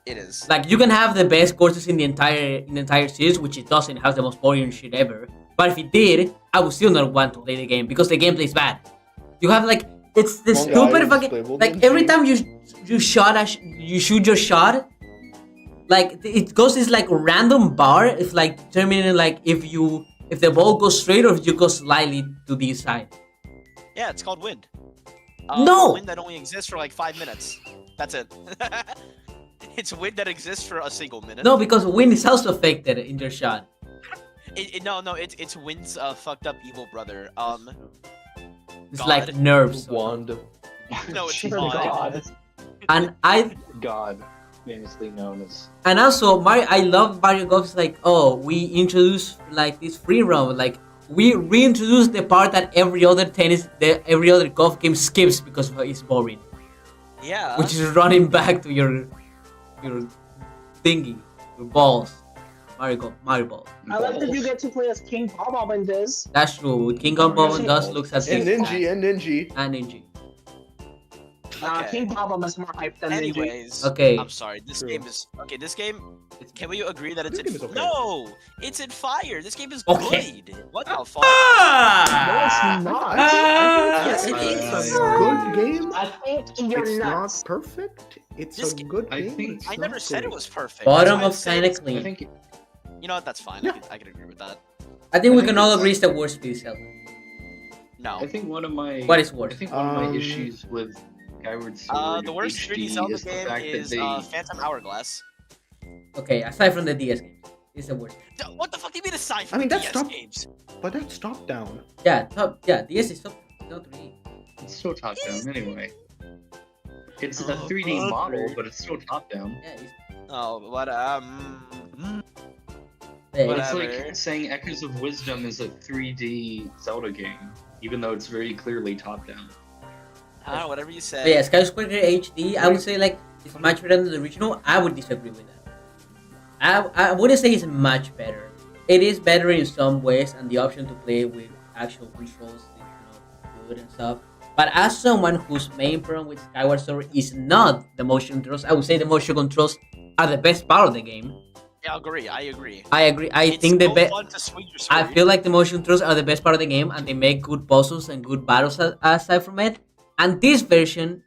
It is. Like, you can have the best courses in the entire series, which it doesn't. It has the most boring shit ever. But if it did, I would still not want to play the game because the gameplay is bad. You have like it's the stupid fucking like every time you shoot your shot, like it goes this like random bar. It's like determining like if the ball goes straight or if you go slightly to the side. Yeah, it's called wind. No! Wind that only exists for like 5 minutes. That's it. It's wind that exists for a single minute. No, because wind is also affected in your shot. It's Wind's fucked up evil brother. It's God. like nerves. Wand. No, it's Oh, God. And God, famously known as. And also, I love Mario Golf. It's like, oh, we introduced like this free roam. Like, we reintroduced the part that every other golf game skips because it's boring. Yeah. Which is running back to your thingy, your balls. Mario Ball. I like that you get to play as King Bob in this. That's true. King Kong Bob does looks at And Ninja. And Ninja. Okay. King Bob is more hyped than Ninja. Anyways, Okay. I'm sorry. This game is okay. This game, can we agree that it's This game is okay. No, it's in fire. This game is Okay. good. What the fuck? No, it's not. Yes, it It's is. a good game. I think you're It's nuts. not perfect. It's This a g- good I game. think- It's I not never said it great. was perfect. Bottom That's why I of said kinda it's- clean. I think. You know what? That's fine. Yeah. I can agree with that. I think we I can think all it's- agree it's the worst piece ever. No. I think one of my. What is worse? I think one of my Um, issues with Skyward Sword The worst HD 3D Zelda is the game fact is that they. Phantom Hourglass. Okay, aside from the DS games, it's the worst. What the fuck do you mean aside I from mean, the that's DS top- games? But that's top down. Yeah, DS is top. Not 3D. It's still top down anyway. It's a Oh, 3D fuck, model, right. but it's still top down. Yeah, it's, Oh, what yeah, But it's- it's Whatever. like saying Echoes of Wisdom is a 3D Zelda game, even though it's very clearly top down. I don't know, whatever you say. but yeah, Skyward HD, I would say like it's much better than the original. I would disagree with that. I wouldn't say it's much better. It is better in some ways, and the option to play with actual controls is good and stuff. But as someone whose main problem with Skyward Sword is not the motion controls, I would say the motion controls are the best part of the game. Yeah, I agree. I agree. I agree. I It's think the so best. fun to swing your I sword. feel like the motion controls are the best part of the game, and they make good puzzles and good battles aside from it. And this version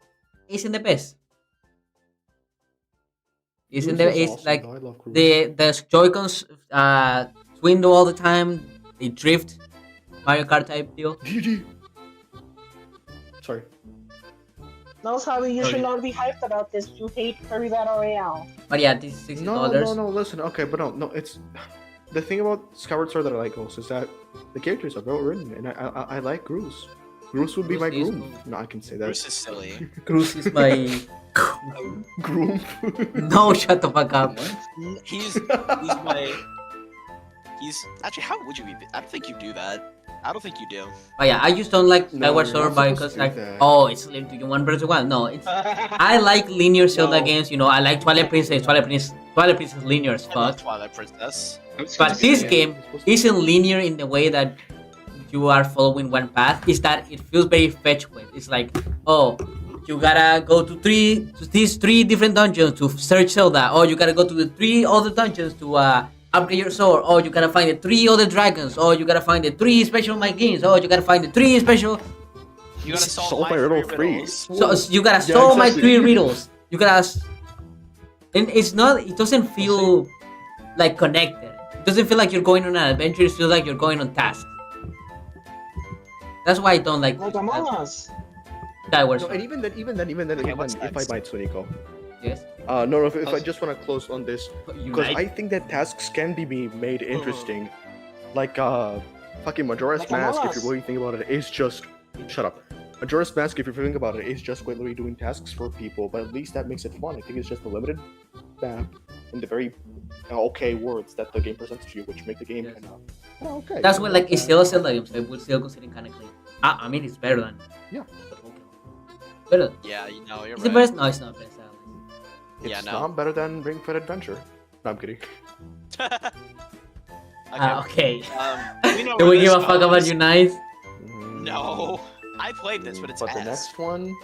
isn't the best. Isn't Cruise the is it's awesome, like though. I love Cruise. the Joy-Cons swindle all the time. They drift, Mario Kart type deal. GG. Sorry. No, Sabi, you Oh, should yeah. not be hyped about this. You hate Kirby Battle Royale. But yeah, this is $60. No. Listen, okay, but no. It's the thing about Skyward Sword that I like also is that the characters are well written, and I like Groose. Groose would be my Groose is groom. cool. No, I can say that. Bruce is silly. Cruz is my. Groom. No, shut the fuck up. He's my. He's actually. How would you be? I don't think you do that. I don't think you do. But yeah, I just don't like No, Skyward you're Sword not supposed because to like, do that. oh, it's limited to you 1 versus 1. No, it's. I like linear Zelda No. games. You know, I like Twilight Princess. Twilight Princess is linear as I love fuck. Twilight Princess. But this Yeah, game it's supposed to- isn't linear in the way that you are following one path. Is that it feels very fetch quest. It's like, oh, you gotta go to these three different dungeons to search Zelda. Or you gotta go to the 3 other dungeons to upgrade your sword. Or you gotta find the 3 other dragons. Or you gotta find the 3 special Magins. Or you gotta find the 3 special. You gotta solve Solve my my riddle three three. riddles. So you gotta Yeah, solve my exactly. 3 riddles. You gotta. And it's not. It doesn't feel like connected. It doesn't feel like you're going on an adventure. It feels like you're going on tasks. That's why I don't like Like Among Us. Skyward No, Sword. and even then, what's if I next? might, Suniko. Yes. No, if I just want to close on this, because Unite. I think that tasks can be made interesting. Like, fucking Majora's Like Among Mask, if Us. you really think about it, is just. Shut up. Majora's Mask, if you think about it, is just quite literally doing tasks for people, but at least that makes it fun. I think it's just a limited map and the very okay words that the game presents to you, which make the game Yes. kind of okay. That's what like it's still a Zelda game, so I would still consider it kind of clean. I mean, it's better than. Yeah. Better. Yeah, you know, you're Is it right. best? No, it's not best. It's Yeah, no. not better than Ring Fit Adventure. No, I'm kidding. Okay. We know Do where we give this a fuck about goes. Unite? No. I played this, but it's But ass. the next one,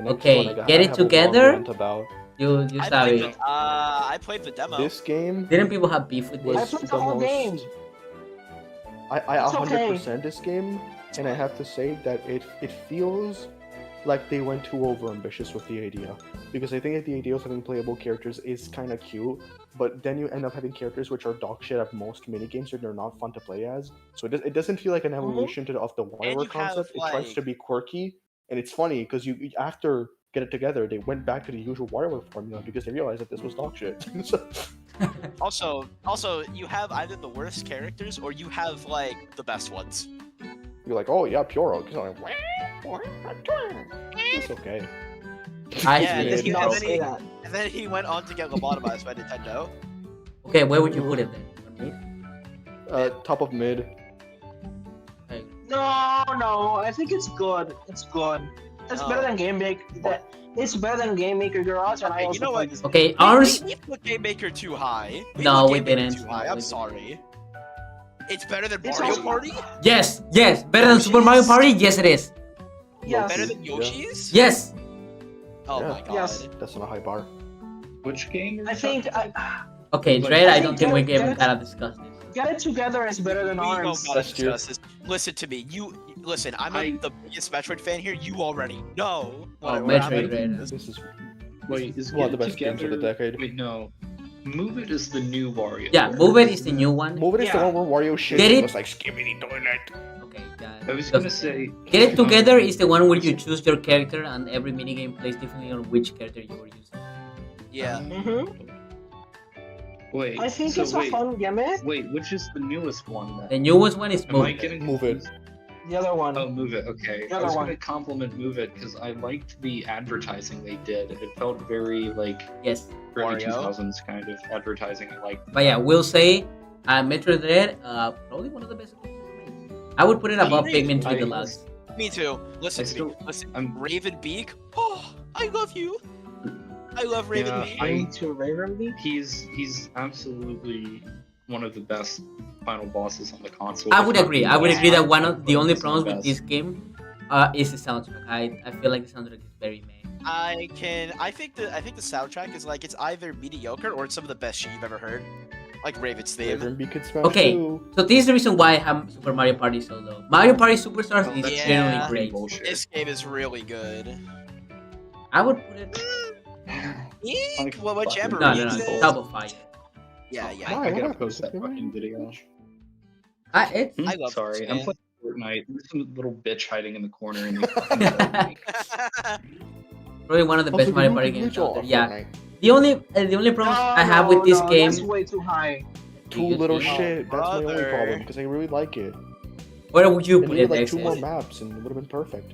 Okay, I get it have a long together. rant about. You I sabi. played, I played the demo. This game Didn't people have beef with was I this? played the the whole most. game. I It's okay. 100% this game, and I have to say that it feels like they went too over ambitious with the idea, because I think that the idea of having playable characters is kind of cute, but then you end up having characters which are dog shit at most minigames, and they're not fun to play as. So it doesn't feel like an evolution of the And WarioWare you have, concept. It tries like- to be quirky, and it's funny because you after Get It Together, they went back to the usual WarioWare formula because they realized that this was dog shit. So- Also, you have either the worst characters or you have like the best ones. You're like, oh yeah, Pyoro. It's okay. I Yeah, see and it, then, bro. Say that. and then he went on to get lobotomized by Nintendo. Okay, where would you put it then? Top of mid. No, I think it's good. It's good. It's No. better than Game Maker. It's better than Game Maker Garage, and I Okay, also you know played what? this. Okay, We ours. put Game Maker too high. No, put we Game Maker didn't. Too high. No, I'm we sorry. It's better than It's Mario also- Party. Yes, better than Super Mario Party. Yes, it is. Yes. Better than Yeah. Yoshi's. Yes. Oh Yeah. my god. Yes. That's not a high bar. Which game? Are I you think talking about? Okay, Like, Dread. I I don't think think we Get It- gotta discuss this. Get It Together is better than We don't ours. gotta That's true. discuss this. Listen to me. Listen. I'm I- the biggest Metroid fan here. You already know. Oh, what I'm Metroid, thinking. Dread. This is Wait, is one of Get the It best games of the Together- decade. Wait, no. Move It is the new Wario. Yeah, Move It is the new one. Move It is the Yeah. one where Wario shit Get it? was like skibbity toilet. Okay, yeah. I was doesn't gonna say. say. Get It Together is the one where you choose your character and every minigame plays differently on which character you were using. Yeah. Mm-hmm. Wait. I think so it's wait, a fun gimmick. Wait, which is the newest one then? The newest one is Am I Move It. getting Move It. The other one. Oh, Move It. Okay. The I other was one. gonna compliment Move It because I liked the advertising they did. It felt very like Yes. early Wario? 2000s kind of advertising. I liked. But yeah, we'll say Metroid Dread, probably one of the best games ever made. I would put it above agree. Pikmin 3 I- Deluxe. Me too. Listen I to me. still- Listen. I'm- Raven Beak. Oh, I love you. I love Raven Yeah, Beak. I- To Raven He's absolutely one of the best final bosses on the console. I if would not agree. the I would best. agree that one of But the only it's problems with best. this game is the soundtrack. I feel like the soundtrack is very meh. I think the soundtrack is like it's either mediocre or it's some of the best shit you've ever heard. Like Raven's theme. Raven Beak could smash Okay. too. So this is the reason why I have Super Mario Party so low. Mario Party Superstars is Yeah. generally great. Bullshit. This game is really good. I would put it. Eek, well, what Fucking- Jamboree No, is no, it? Top of fire. Yeah, yeah. Why? I What gotta happened? post that fucking video. It's I love Sorry, this I'm game. playing Fortnite. There's some little bitch hiding in the corner. And they probably one of the best Also, Mario you Party can games glitch out all there. of Yeah. Fortnite. The only problems I have with this game. That's way too high. Too little Oh, shit. That's my only brother. problem because I really like it. Where would you They put needed it? like 2 more XS? maps and it would have been perfect.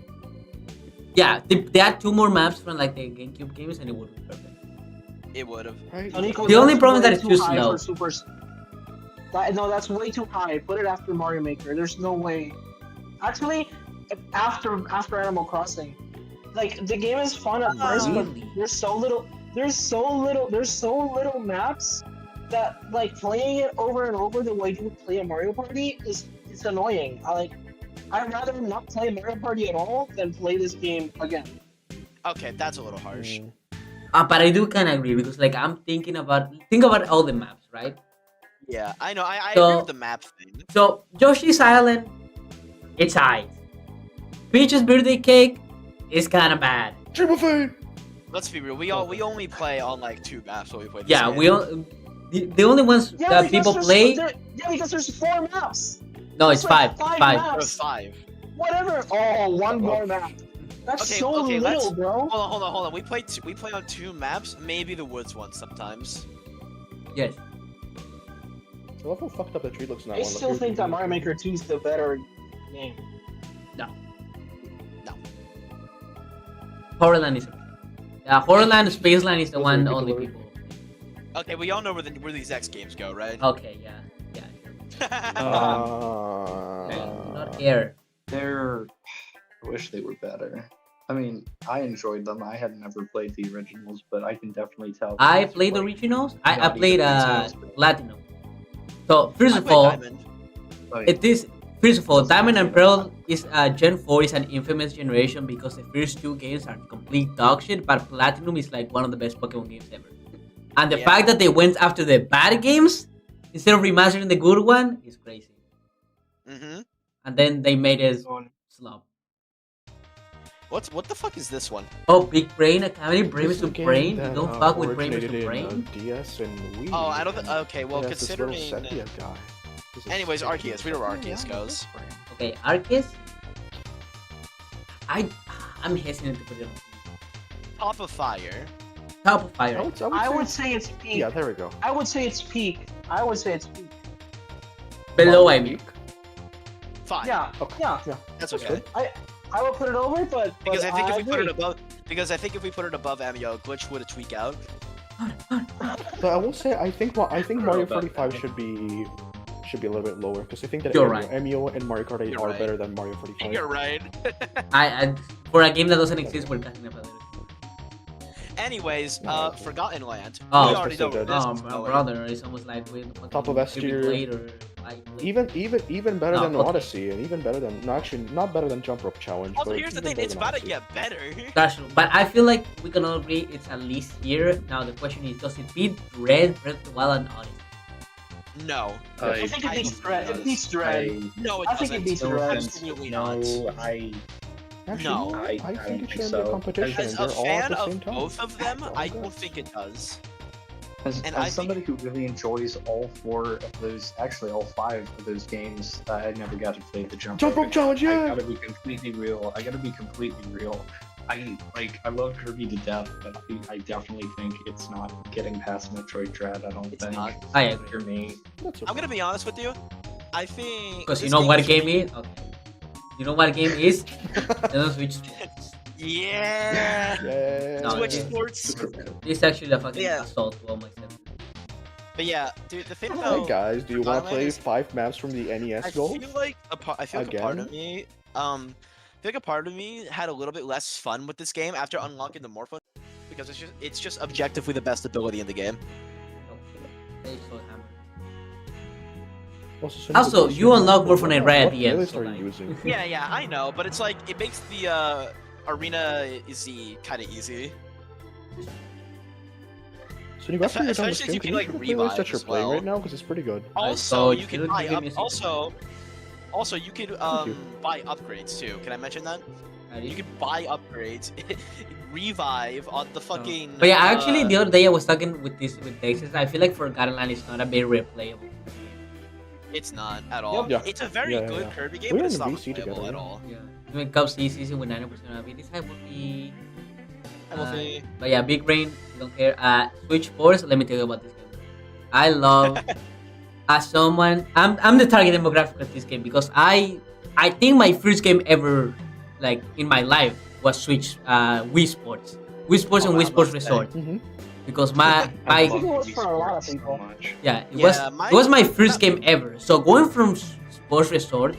Yeah, they had 2 more maps from like the GameCube games and it would be perfect. It would have. Right? Nico, The only that's problem is that way it's too too high slow. for no, that's way too high. Put it after Mario Maker. There's no way. Actually, after Animal Crossing, like the game is fun at first, but Really? there's so little maps that like playing it over and over the way you would play a Mario Party it's annoying. I'd rather not play Mario Party at all than play this game again. Okay, that's a little harsh. Mm. But I do kind of agree because like I'm think about all the maps, right? Yeah, I know. I So- agree with the map thing. So Yoshi's Island, it's high. Peach's birthday cake is kind of bad. Dream of Fate! Let's be real. We only play on like 2 maps when we play this Yeah, game. the only ones that because people there's- play. because there's 4 maps. No, it's There's like 5. 5 5. maps. There's 5. Whatever. Oh, one more map. That's Okay, so okay, little, let's- bro. Hold on. We play on 2 maps. Maybe the woods one sometimes. Yes. I love how fucked up the tree looks now. I still think that Mario Maker 2 is the better game. Horrorland is. Horrorland, Spaceland is the Those one are only good people. Okay, we all know where these X games go, right? Okay, yeah. Uh, Not here. They're. I wish they were better. I mean, I enjoyed them. I had never played the originals, but I can definitely tell. I played the originals. I not played even details, but- Platinum. So first I of played all, Diamond. Like, it is first of all, Diamond and Pearl is Gen 4 is an infamous generation because the first two games are complete dog shit, but Platinum is like one of the best Pokemon games ever. And the Yeah. fact that they went after the bad games instead of remastering the good one is crazy. Mm-hmm. And then they made it slop. What the fuck is this one? Oh, Big Brain Academy, Brain This is a with game Brain. You that, don't fuck with Brain originated with in, Brain. DS and Wii. Oh, I don't. Okay, well, It has this little considering. sepia guy. This is Anyways, sepia. Arceus. We know where Arceus Yeah, goes. Okay, Arceus. I'm hesitant to put it on Top of Fire. top of fire. I would say it's peak. Yeah, there we go. I would say it's peak. I would say it's peak. Below, I mean. Fine. Yeah, yeah. That's okay. I would put it over, but Because I think if we put it agree. above, because I think if we put it above Amio, Glitch would tweak out. But I will say, I think Mario 45 should be a little bit lower because I think that You're Emio right. and Mario Kart 8 You're are right. better than Mario 45. You're right. I for a game that doesn't exist, we're cutting up a little. Anyways, Forgotten Land. Oh, We already know where this Oh, is my going. brother, it's almost like with Top of S tier. later. Even better No, than okay. Odyssey, and even better than not better than Jump Rope Challenge. Also, but here's the even thing: better it's than about to Odyssey. get better. That's true. But I feel like we can all agree it's at least here. Now the question is, does it beat Red, Breath of the Wild, and Odyssey? No. I think it beats Dread. It beats Dread. No, it I think it doesn't. beats No Dread. offense, Absolutely no, not. Actually, No. I I think don't it think should be so. a competition. As They're a all at fan the same of time. both of them, They're all I good. don't think it does. As, And as I somebody who really enjoys all 4 of those, actually all 5 of those games, I never got to play the Jump Rope Challenge, I yeah! gotta be completely real. I love Kirby to death, but I definitely think it's not getting past Metroid Dread. I don't It's think. not. I agree. For me, That's I'm okay. gonna be honest with you. I think Because you this know what is- game is? Okay. You know what game is? Nintendo Switch Sports. Yeah. Yeah. No, Switch yeah. Sports. It's actually a fucking Yeah. assault to all my senses. But yeah, dude, the thing Hey about guys, do you want to Forgotten Land play is- 5 maps from the NES I goals? feel like a part of Again? me, I feel like a part of me had a little bit less fun with this game after unlocking the Morpho, because it's just objectively the best ability in the game. They so hammered. Also, you unlock Morphonate right at the end, What so playlist are like- you using? Yeah, I know, but it's like it makes the arena easy kind of easy. So you guys figured out the Especially if stream, you can can, like, you the playlist that revive you're as playing well. right now? Because it's pretty good. Also, so you can you buy give up. me a second. Also, you could buy upgrades too. Can I mention that? You could buy upgrades, revive on the fucking. But yeah, actually, the other day I was talking with Texas. I feel like Forgotten Land is not a very replayable. It's not at all. Yeah. It's a very Yeah, good yeah. Kirby We game, were but it's in not VC replayable together, at yeah. all. Yeah. When it comes easy with 90% of it, it's happy. Healthy. But yeah, Big Brain, don't care. Switch Force, let me tell you about this game. I love as someone I'm the target demographic of this game because I think my first game ever like in my life was Switch Wii Sports. Wii Sports and Wii Sports Resort. Because my I think it was for a lot of people. yeah, it Yeah, was my first game ever. So going from Sports Resort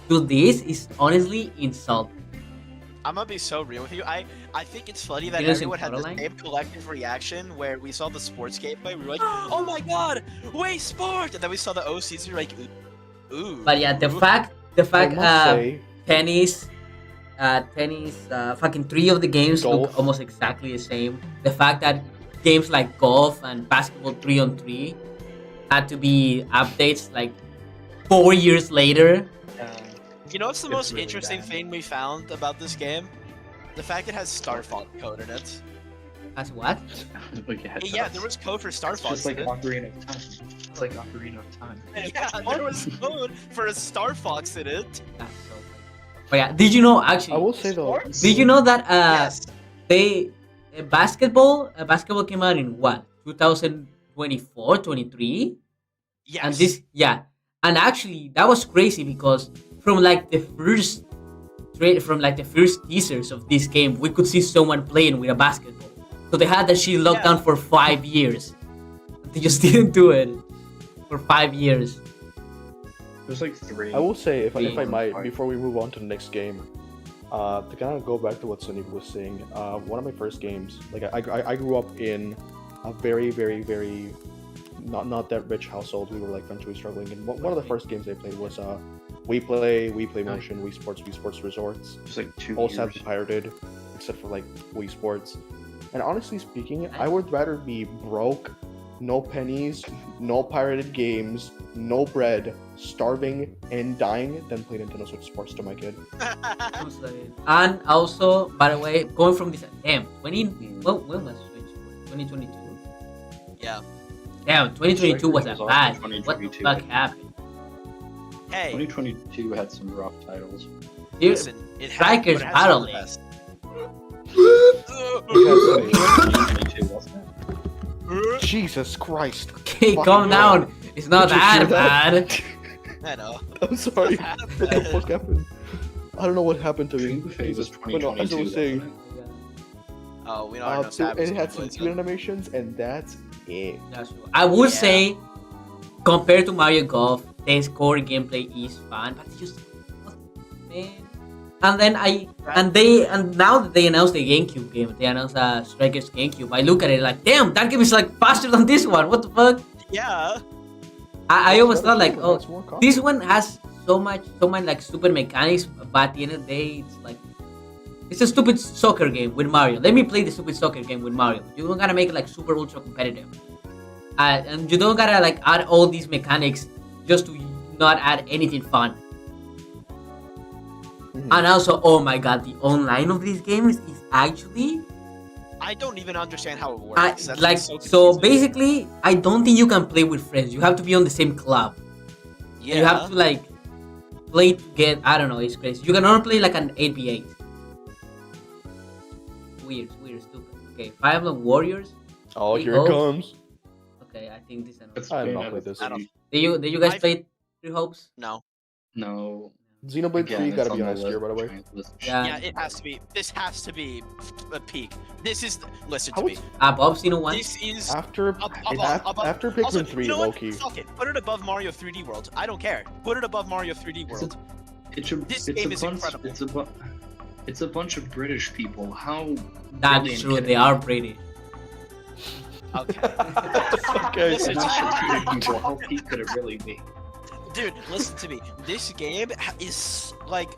to this is honestly insulting. I'm gonna be so real with you. I think it's funny that You didn't see everyone had the Caroline? same collective reaction where we saw the sports gameplay. We were like, "Oh my god, Wii Sport!" And then we saw the OCs. You're like, "Ooh." But yeah, the ooh." fact I must say, tennis, fucking 3 of the games look Golf. almost exactly the same. The fact that games like golf and basketball 3-on-3 had to be updates like 4 years later. You know what's the It's most really interesting bad. thing we found about this game? The fact it has Star Fox code in it. As what? Yeah, there was code for Star It's Fox just like in it. Ocarina of Time. It's like Ocarina of Time. Yeah, there was code for a Star Fox in it. That's so funny. But yeah, did you know I actually? will say though, Did you know that Yes. they basketball came out in what 2024, 23? Yes. And this and actually that was crazy because from like the first teasers of this game we could see someone playing with a basketball, so they had that shit locked Yeah. down for 5 years. They just didn't do it for 5 years. There's like 3. I will say if I Yeah. might before we move on to the next game, To kind of go back to what Sonic was saying, one of my first games, like I grew up in a very, very, very not that rich household. We were like eventually struggling, and one of the first games I played was We Play Motion, Wii Sports Resorts. It's like 2 All years. sadly pirated, except for like Wii Sports. And honestly speaking, I would rather be broke, no pennies, no pirated games, no bread, starving and dying than play Nintendo Switch Sports to my kid. And also, by the way, going from this, damn, when was Switch? 2022. Yeah. Damn, 2022 was a Strikers was bad. also What the 2022. fuck happened? Hey, 2022 had some rough titles. Dude, listen, it has, Strikers but it has Battle some of the League. best. 2022, wasn't it? Jesus Christ. Okay, Fucking calm hell. down. It's not Did you hear that that? bad. I know. I'm sorry. What the fuck happened? I don't know what happened to me. Dream Buffet was Jesus. But no, as I 2022. was saying, Oh, we don't know. it had some cute animations, and that's it. That's true. I would Yeah. say, compared to Mario Golf, the core gameplay is fun, but it's just, man. And then and now that they announced the GameCube game, they announced Strikers GameCube. I look at it like, damn, that game is like faster than this one. What the fuck? Yeah. I always thought like, oh, That's more content. this one has so much like stupid mechanics, but at the end of the day, it's like, it's a stupid soccer game with Mario. Let me play the stupid soccer game with Mario. You don't gotta make it like super ultra competitive, and you don't gotta like add all these mechanics just to not add anything fun. And also, oh my god, the online of these games is actually I don't even understand how it works. That's like so so. confusing. Basically, I don't think you can play with friends. You have to be on the same club. Yeah. You have to like play to get. I don't know. It's crazy. You can only play like an 8v8. Weird, stupid. Okay, Fire Emblem Warriors. Oh, Three here it Hopes. comes. Okay, I think this. It's I have been not out played of this. I don't- three. Did you guys I've- play Three Hopes? No. No. Xenoblade Again, 3 it's gotta be on on the S tier, list, by the way. giant list of Yeah. Yeah, it has to be. This has to be a peak. This is. Listen How to me. is- Above Xeno 1. This is. After above. after Also, Pikmin 3, you know what? low-key. Fuck it. Put it above Mario 3D World. I don't care. Put it above Mario 3D World. It's a, This it's game a is bunch, incredible. it's a bunch of British people. How? That's brilliant true. can They it are be? pretty. Okay. Okay. Listen It's a bunch of to British me. people. How peak could it really be? Dude, listen to me. This game is like.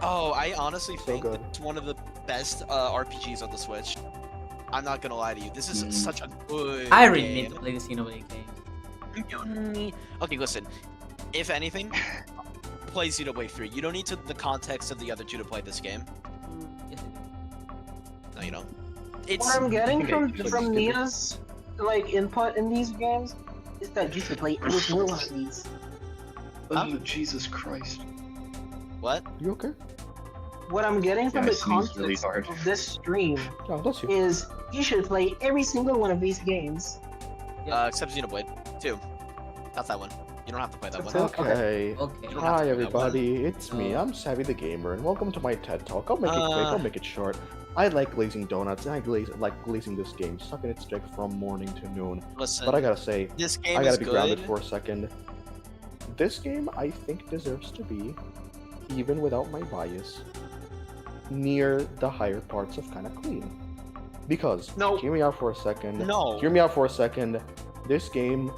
Oh, I honestly think good. it's one of the best RPGs on the Switch. I'm not gonna lie to you. This is such a good. I really game. need to play the Xenoblade game. Okay, listen. If anything, play Xenoblade 3. You don't need the context of the other two to play this game. Yes, I do. No, you don't. What It's I'm getting Okay, from so from stupid. Nia's like input in these games is that you should play every single one of these. Huh? Oh, Jesus Christ. what? You okay? What I'm getting from Yeah, the it seems really context hard. of this stream Oh, bless you. is you should play every single one of these games. Except Xenoblade 2. Not that one. You don't have to play that one. Except- Okay. Okay. You don't have to Hi do that everybody, it's me. Oh. I'm Savvy the Gamer, and welcome to my TED Talk. I'll make it quick. I'll make it short. I like glazing donuts, and I like glazing this game, sucking its dick from morning to noon. Listen, But I gotta say, this game I is gotta be good. grounded for a second. This game, I think, deserves to be, even without my bias, near the higher parts of Kinda Clean. Because, No. hear me out for a second. No. Hear me out for a second. This game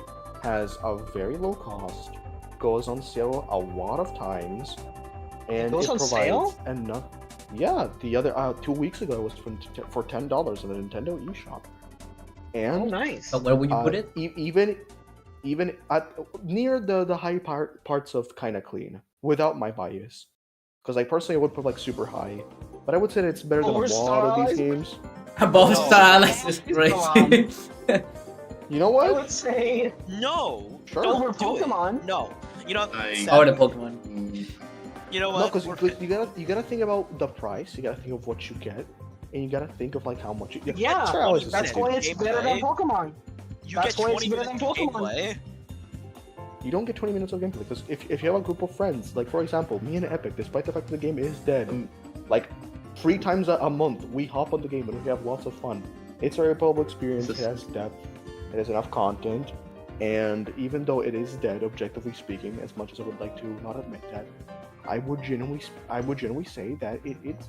has a very low cost, goes on sale a lot of times, and goes it on provides sale? enough. Yeah, the other 2 weeks ago it was for $10 in the Nintendo eShop. And Oh, nice. So where would you put it? even at near the high parts of Kinda Clean, without my bias, because I personally would put like super high, but I would say that it's better than a Over lot of these Star games. Above No. Star Allies is Come crazy. You know I what? would say No. Sure. Don't over do it. Pokemon. No. You know. I- Seth, Or the Pokemon. You know No, what? because We're- you gotta think about the price. You gotta think of what you get, and you gotta think of like how much you get. Yeah, Star Allies is that's stupid. why it's better than Pokemon. You That's get why it's 20 better minutes than of Pokemon. gameplay. You don't get 20 minutes of gameplay because if you have a group of friends, like for example, me and Epic, despite the fact that the game is dead, like 3 times a month, we hop on the game and we have lots of fun. It's a very playable experience. It has depth. It has enough content, and even though it is dead, objectively speaking, as much as I would like to not admit that, I would genuinely say that it's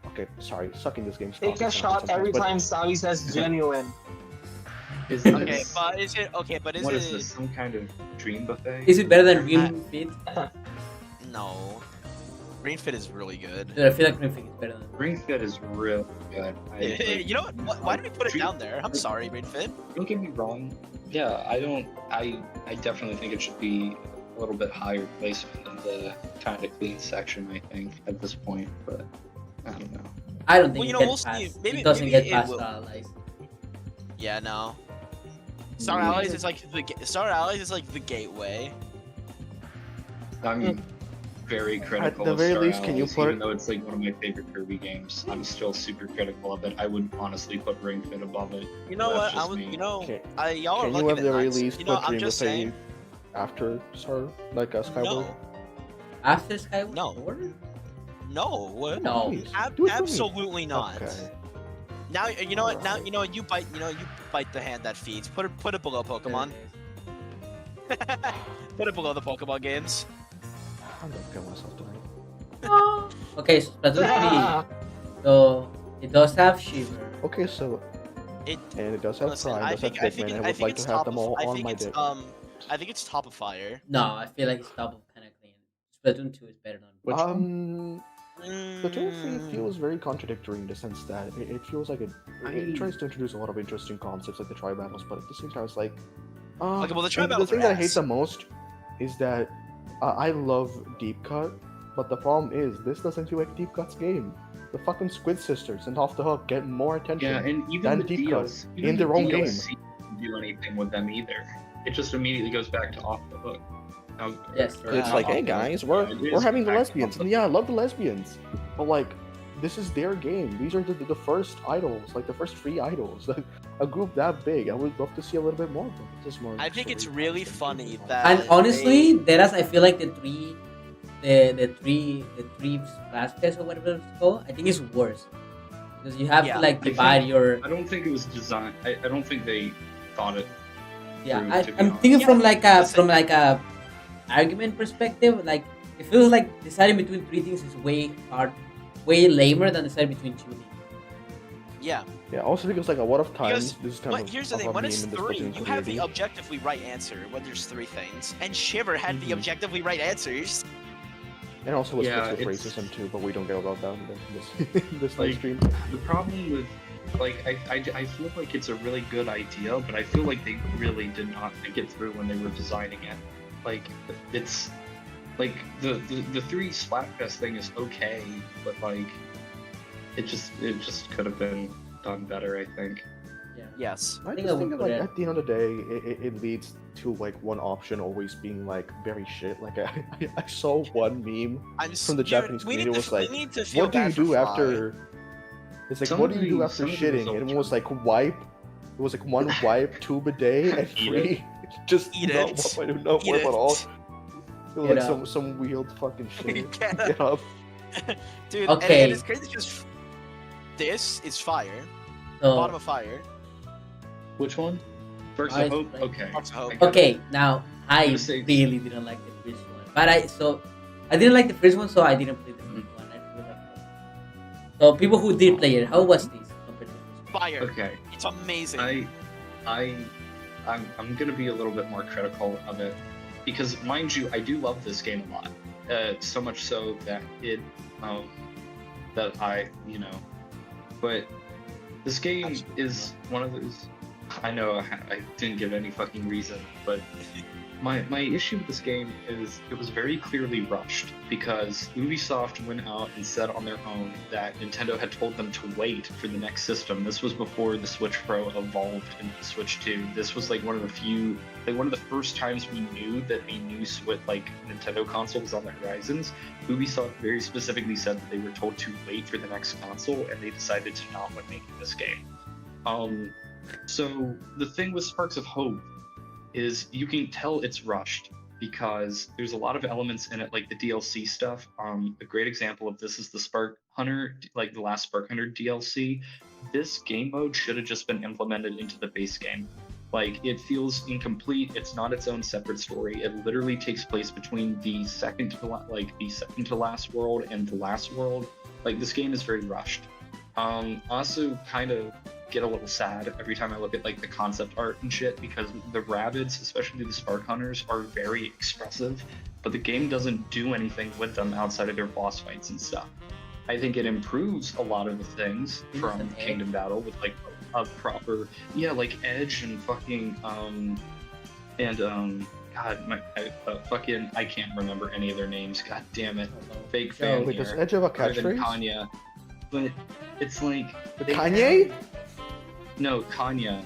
okay. Sorry, sucking this game. Take a shot every time Savi says genuine. Is Okay, this, but is it okay? But is what it? is this? Some kind of dream buffet? Is it better than Ring Fit? No. Green Fit is really good. Dude, I feel like Ring Fit is better than. Ring Fit is real good. You know what? Why did we put it down there? I'm sorry, Green Fit. Don't get me wrong. Yeah, I definitely think it should be a little bit higher placement in the kind of clean section. I think at this point, but I don't know. I don't think Well, it you know, gets we'll see. past. Maybe It doesn't maybe get it past will. Allies. Yeah, no. Star Allies is like Star Allies is like the gateway. I'm very critical the of very Star least, can you Allies, put even it- though it's like one of my favorite Kirby games. I'm still super critical of it. I would honestly put Ring Fit above it. You know That's what? I just was, me. you know, Can- y'all are Can you lucky at the that very I- least you know, put I'm Dream just Buffet saying. after Star Skyward? No, After Skyward No. Sword? no, No. Please, do it for me. absolutely not. Okay. Now you know what? Now Alright. you know what? You bite the hand that feeds. Put it below Pokemon. Put it below the Pokemon games. I'm gonna kill myself tonight. Okay, so Splatoon 3. So it does have Shiver. Okay, so It. and it does have Listen, Prime, I does have think I Pikmin, think and I I would think like it's to have top them of. all I on think my it's dick. I think it's top of fire. No, I feel like it's double kind of clean. Splatoon 2 is better than. Which one? Splatoon 3 feels very contradictory in the sense that it feels like it I- tries to introduce a lot of interesting concepts like the tri battles, but at the same time it's like Okay, well, the and tri-battles thing are that I hate ass. the most is that I love Deep Cut, but the problem is this doesn't feel like Deep Cut's game. The fucking Squid Sisters and Off the Hook get more attention. Yeah, and even than the Deep Cut DLC, in their own game. doesn't do anything with them either. It just immediately goes back to Off the Hook. Now, Yes. or It's not like, Off hey the Hook, guys, yeah, we're it is having the back to lesbians, Off and the yeah, I Hook. love the lesbians, but like, this is their game. These are the first idols, like the first three idols. A group that big, I would love to see a little bit more. But it's just more. I think it's story really content. funny that. And honestly, Deras, I feel like the three splash pads or whatever it's called, I think it's worse because you have Yeah, to like I divide think- your. I don't think it was designed. I don't think they thought it. Yeah, through, I, to be I'm honest. thinking Yeah, from like a argument perspective. Like it feels like deciding between three things is way lamer than deciding between two things. Yeah, Yeah, also because like a lot of times because this is kind but of here's the of thing: a when meme it's in the three, Splatoon you have the community. objectively right answer when there's three things, and Shiver had the Mhm. objectively right ansers. And also with Yeah, with it's- racism too, but we don't get about that in this live Like, stream. The problem with, like, I feel like it's a really good idea, but I feel like they really did not think it through when they were designing it. Like, it's like the three Splatfest thing is okay, but like, it just could have been done better, I think. Yeah. Yes. I think just I think would that, like put it- at the end of the day, it leads to like one option always being like very shit. Like I saw one meme from the Japanese we community need was to, like, we need to feel "What do you bad for do Fry. after?" It's like, Some "What of do you do the- after some of the shitting?" And it results was are- like wipe. It was like one wipe, two bidet, and Eat three just Eat not it. wipe, not Eat wipe at all. it. It was Get like up. some weird fucking shit. Get Get up. Dude, Okay. and it's crazy because this is fire, So bottom of fire. Which one? First Nice, of Hope. right. Okay. Sparks of Hope. I get it. okay, now I gonna say- really didn't like the first one, but I didn't like the first one, so I didn't play the second one. I really liked it. So people who did play it, how was this compared to the first one? Fire. Okay. It's amazing. I'm gonna be a little bit more critical of it because, mind you, I do love this game a lot. So much so that that I, but this game is one of those. I know I didn't give any fucking reason, but my issue with this game is it was very clearly rushed because Ubisoft went out and said on their own that Nintendo had told them to wait for the next system. This was before the Switch Pro evolved into the Switch 2. This was like one of the first times we knew that a new Switch, like Nintendo console, was on the horizons. Ubisoft very specifically said that they were told to wait for the next console, and they decided to not when making this game. So the thing with Sparks of Hope is you can tell it's rushed because there's a lot of elements in it, like the DLC stuff. A great example of this is the Spark Hunter, like the last Spark Hunter DLC. This game mode should have just been implemented into the base game. Like, it feels incomplete. It's not its own separate story. It literally takes place between the second to last world and the last world. Like, this game is very rushed. Also kind of get a little sad every time I look at like the concept art and shit, because the rabbits, especially the spark hunters, are very expressive, but the game doesn't do anything with them outside of their boss fights and stuff. I think it improves a lot of the things from Kingdom Battle with like a proper, like Edge and fucking I can't remember any of their names. God damn it, fake fan Wait, here. does Edge have a Other than catchphrase? Kanye, but it's like they Kanye? No, Kanya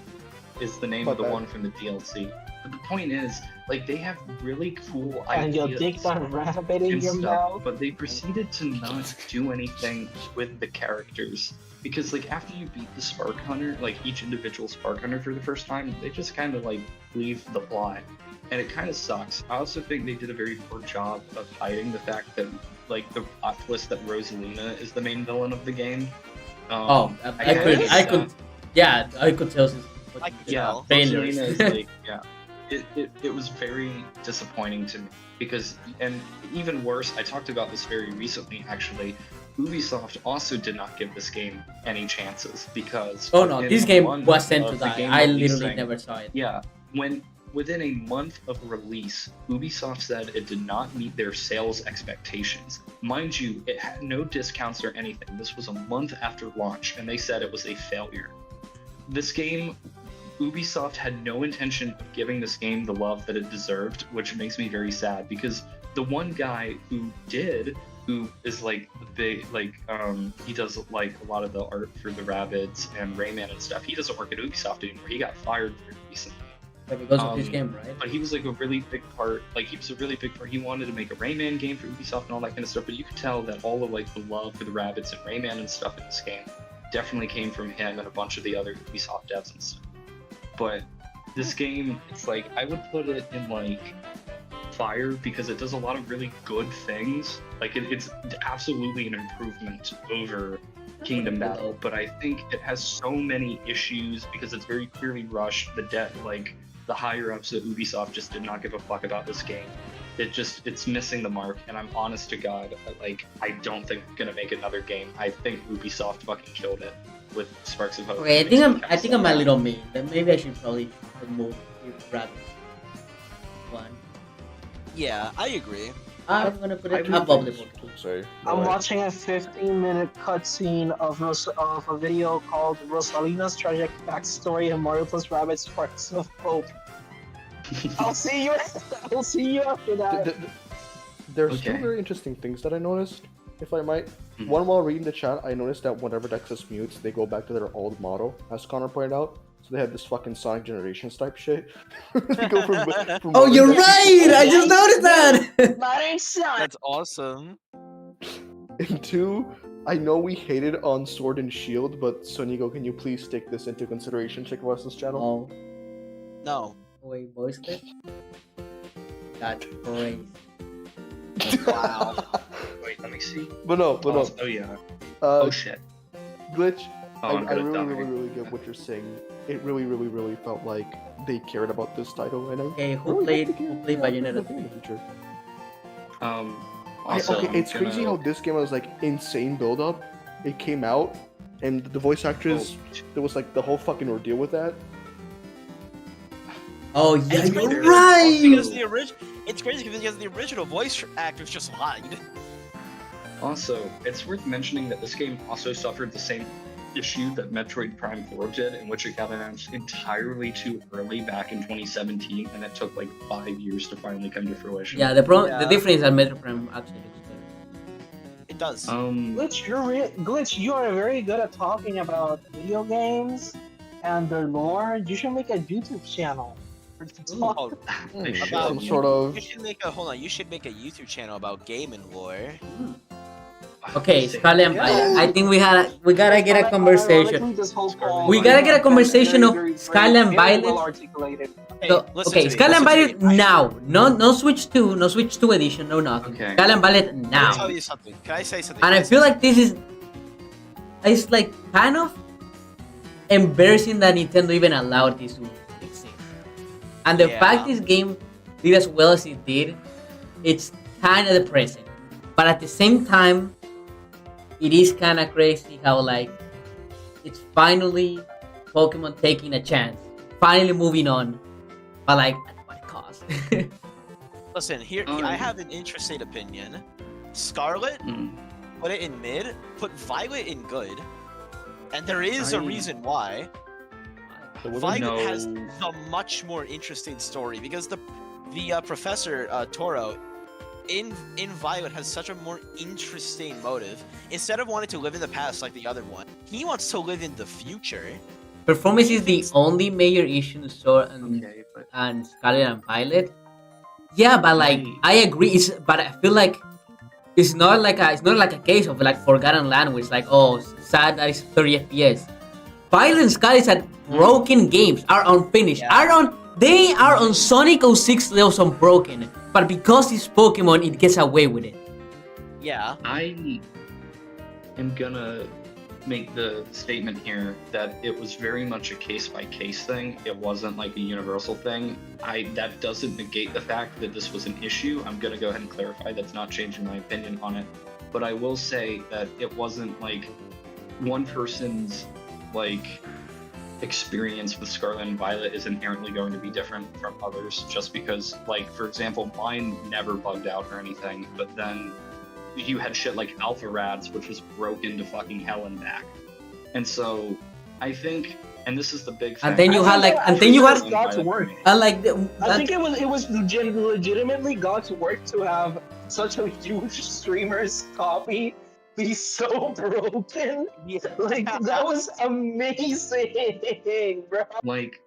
is the name My of the bad. one from the DLC. But the point is, like, they have really cool And you'll ideas dig that rabbit in and your stuff, mouth. but they proceeded to not do anything with the characters. Because, like, after you beat the Spark Hunter, like, each individual Spark Hunter for the first time, they just kind of, like, leave the plot. And it kind of sucks. I also think they did a very poor job of hiding the fact that, like, the plot twist that Rosalina is the main villain of the game. I could tell. Failures. Rosalina is like, it was very disappointing to me because, and even worse, I talked about this very recently actually. Ubisoft also did not give this game any chances because This game was sent to of the die. game I literally releasing- never saw it. Yeah, when within a month of release, Ubisoft said it did not meet their sales expectations. Mind you, it had no discounts or anything. This was a month after launch, and they said it was a failure. This game, Ubisoft had no intention of giving this game the love that it deserved, which makes me very sad because the one guy who is like the big, he does like a lot of the art for the Rabbids and Rayman and stuff. He doesn't work at Ubisoft anymore. He got fired very recently. But because of this game, right? But he was like a really big part. He wanted to make a Rayman game for Ubisoft and all that kind of stuff. But you could tell that all of like the love for the Rabbids and Rayman and stuff in this game definitely came from him and a bunch of the other Ubisoft devs and stuff. But this game, it's like I would put it in like fire because it does a lot of really good things. Like it's absolutely an improvement over Kingdom Battle, but I think it has so many issues because it's very clearly rushed. The higher ups at Ubisoft just did not give a fuck about this game. It's missing the mark, and I'm honest to God, like I don't think it's gonna make another game. I think Ubisoft fucking killed it with Sparks of Hope. Okay, I think I'm a little mean. Then maybe I should probably remove Rabbit one. Yeah, I agree. I'm gonna put it above the book. Sorry. I'm watching a 15-minute cutscene of a video called Rosalina's tragic backstory in Mario plus Rabbids Sparks of Hope. I'll see you after that. There's two very interesting things that I noticed, if I might. One, while reading the chat, I noticed that whenever Dexus mutes, they go back to their old motto, as Connor pointed out. So they have this fucking Sonic Generations type shit. They go from Oh, you're right! I just noticed that! That's awesome. And two, I know we hated on Sword and Shield, but Sonigo, can you please take this into consideration? Check Wes's channel. No. Wait, voice clip? That's crazy. Wow. Wait, let me see. But no. Oh yeah. Shit. Glitch. Oh, I really get what you're saying. It really felt like they cared about this title, and who played Bayonetta 3? It's crazy how this game was like insane build up. It came out, and the voice actress, there was like the whole fucking ordeal with that. Oh yeah, It's you're crazy right. because it's crazy because the original voice actors just lied. Also, it's worth mentioning that this game also suffered the same issue that Metroid Prime 4 did, in which it got announced entirely too early back in 2017, and it took like 5 years to finally come to fruition. Yeah, the difference is that Metro Prime actually looks better. It does. Glitch, you are very good at talking about video games and their lore. You should make a YouTube channel. You should make a YouTube channel about game and lore. Okay, Scully and Violet. I think we gotta get a conversation. We gotta get a conversation of Scully and Violet. So, okay, Scully and Violet now. No Switch 2, no Switch 2 edition, no nothing. Okay. Scully and Violet Can I now. tell you something? Can I say something? And I feel like it's like kind of embarrassing that Nintendo even allowed this to exist. And the Yeah. fact this game did as well as it did, it's kind of depressing. But at the same time, it is kind of crazy how like it's finally Pokemon taking a chance, finally moving on, but like at what cost? Listen, I have an interesting opinion. Scarlet, put it in mid, put Violet in good, and there is a reason why. Violet has the much more interesting story because the Professor Toro in Violet has such a more interesting motive. Instead of wanting to live in the past like the other one, he wants to live in the future. Performance is the only major issue in Sword and Scarlet and Violet. Yeah, but like I agree. But I feel like it's not like a case of like Forgotten Land, where it's like, oh, sad that it's 30 FPS. Violet and Scarlet is at broken games, are unfinished, they are on Sonic 06 levels on broken. But because it's Pokemon, it gets away with it. Yeah. I am gonna make the statement here that it was very much a case-by-case thing. It wasn't like a universal thing. That doesn't negate the fact that this was an issue. I'm gonna go ahead and clarify that's not changing my opinion on it. But I will say that it wasn't like one person's like experience with Scarlet and Violet is inherently going to be different from others just because, like, for example, mine never bugged out or anything, but then you had shit like Alpha Rads, which was broken to fucking hell and back. And so I think, and this is the big thing. got to work. I think it was legitimately God's work to have such a huge streamer's copy be so broken. Like that was amazing, bro. Like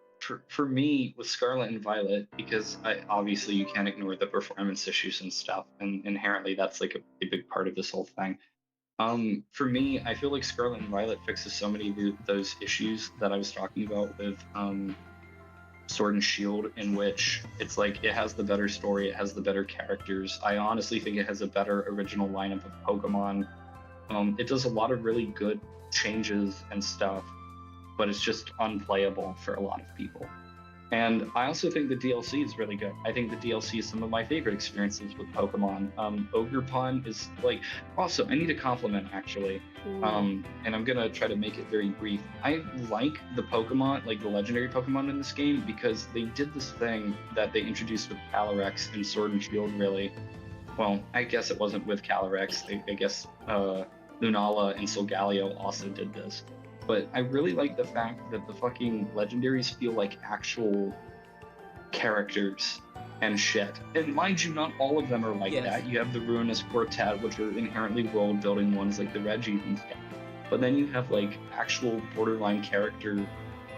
for me with Scarlet and Violet, because obviously you can't ignore the performance issues and stuff, and inherently that's like a big part of this whole thing. For me, I feel like Scarlet and Violet fixes so many of those issues that I was talking about with Sword and Shield, in which it's like it has the better story, it has the better characters. I honestly think it has a better original lineup of Pokemon. It does a lot of really good changes and stuff, but it's just unplayable for a lot of people. And I also think the DLC is really good. I think the DLC is some of my favorite experiences with Pokemon. Ogre Pond is like, also, I need a compliment actually. And I'm gonna try to make it very brief. I like the Pokemon, like the legendary Pokemon in this game, because they did this thing that they introduced with Calyrex and Sword and Shield, really. Well, I guess it wasn't with Calyrex. I guess Lunala and Solgaleo also did this. But I really like the fact that the fucking legendaries feel like actual characters and shit. And mind you, not all of them are like that. You have the Ruinous Quartet, which are inherently world-building ones like the Reggies and stuff. But then you have like actual borderline character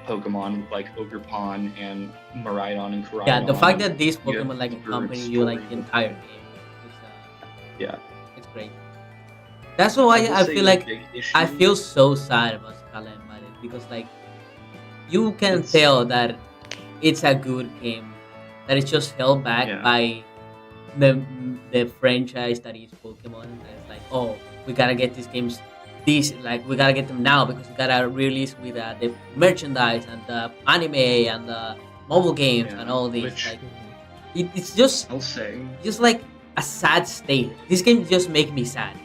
Pokemon like Ogerpon and Miraidon and Koraidon. Yeah, the fact that these Pokemon like accompany you like the entire game is it's great. That's why I feel like I feel so sad about Scarlet and Violet, because like you can tell that it's a good game, that it's just held back by the franchise that is Pokemon. And it's like, oh, we gotta get these games, we gotta get them now because we gotta release with the merchandise and the anime and the mobile games and all these. Like it's just like a sad state. This game just make me sad.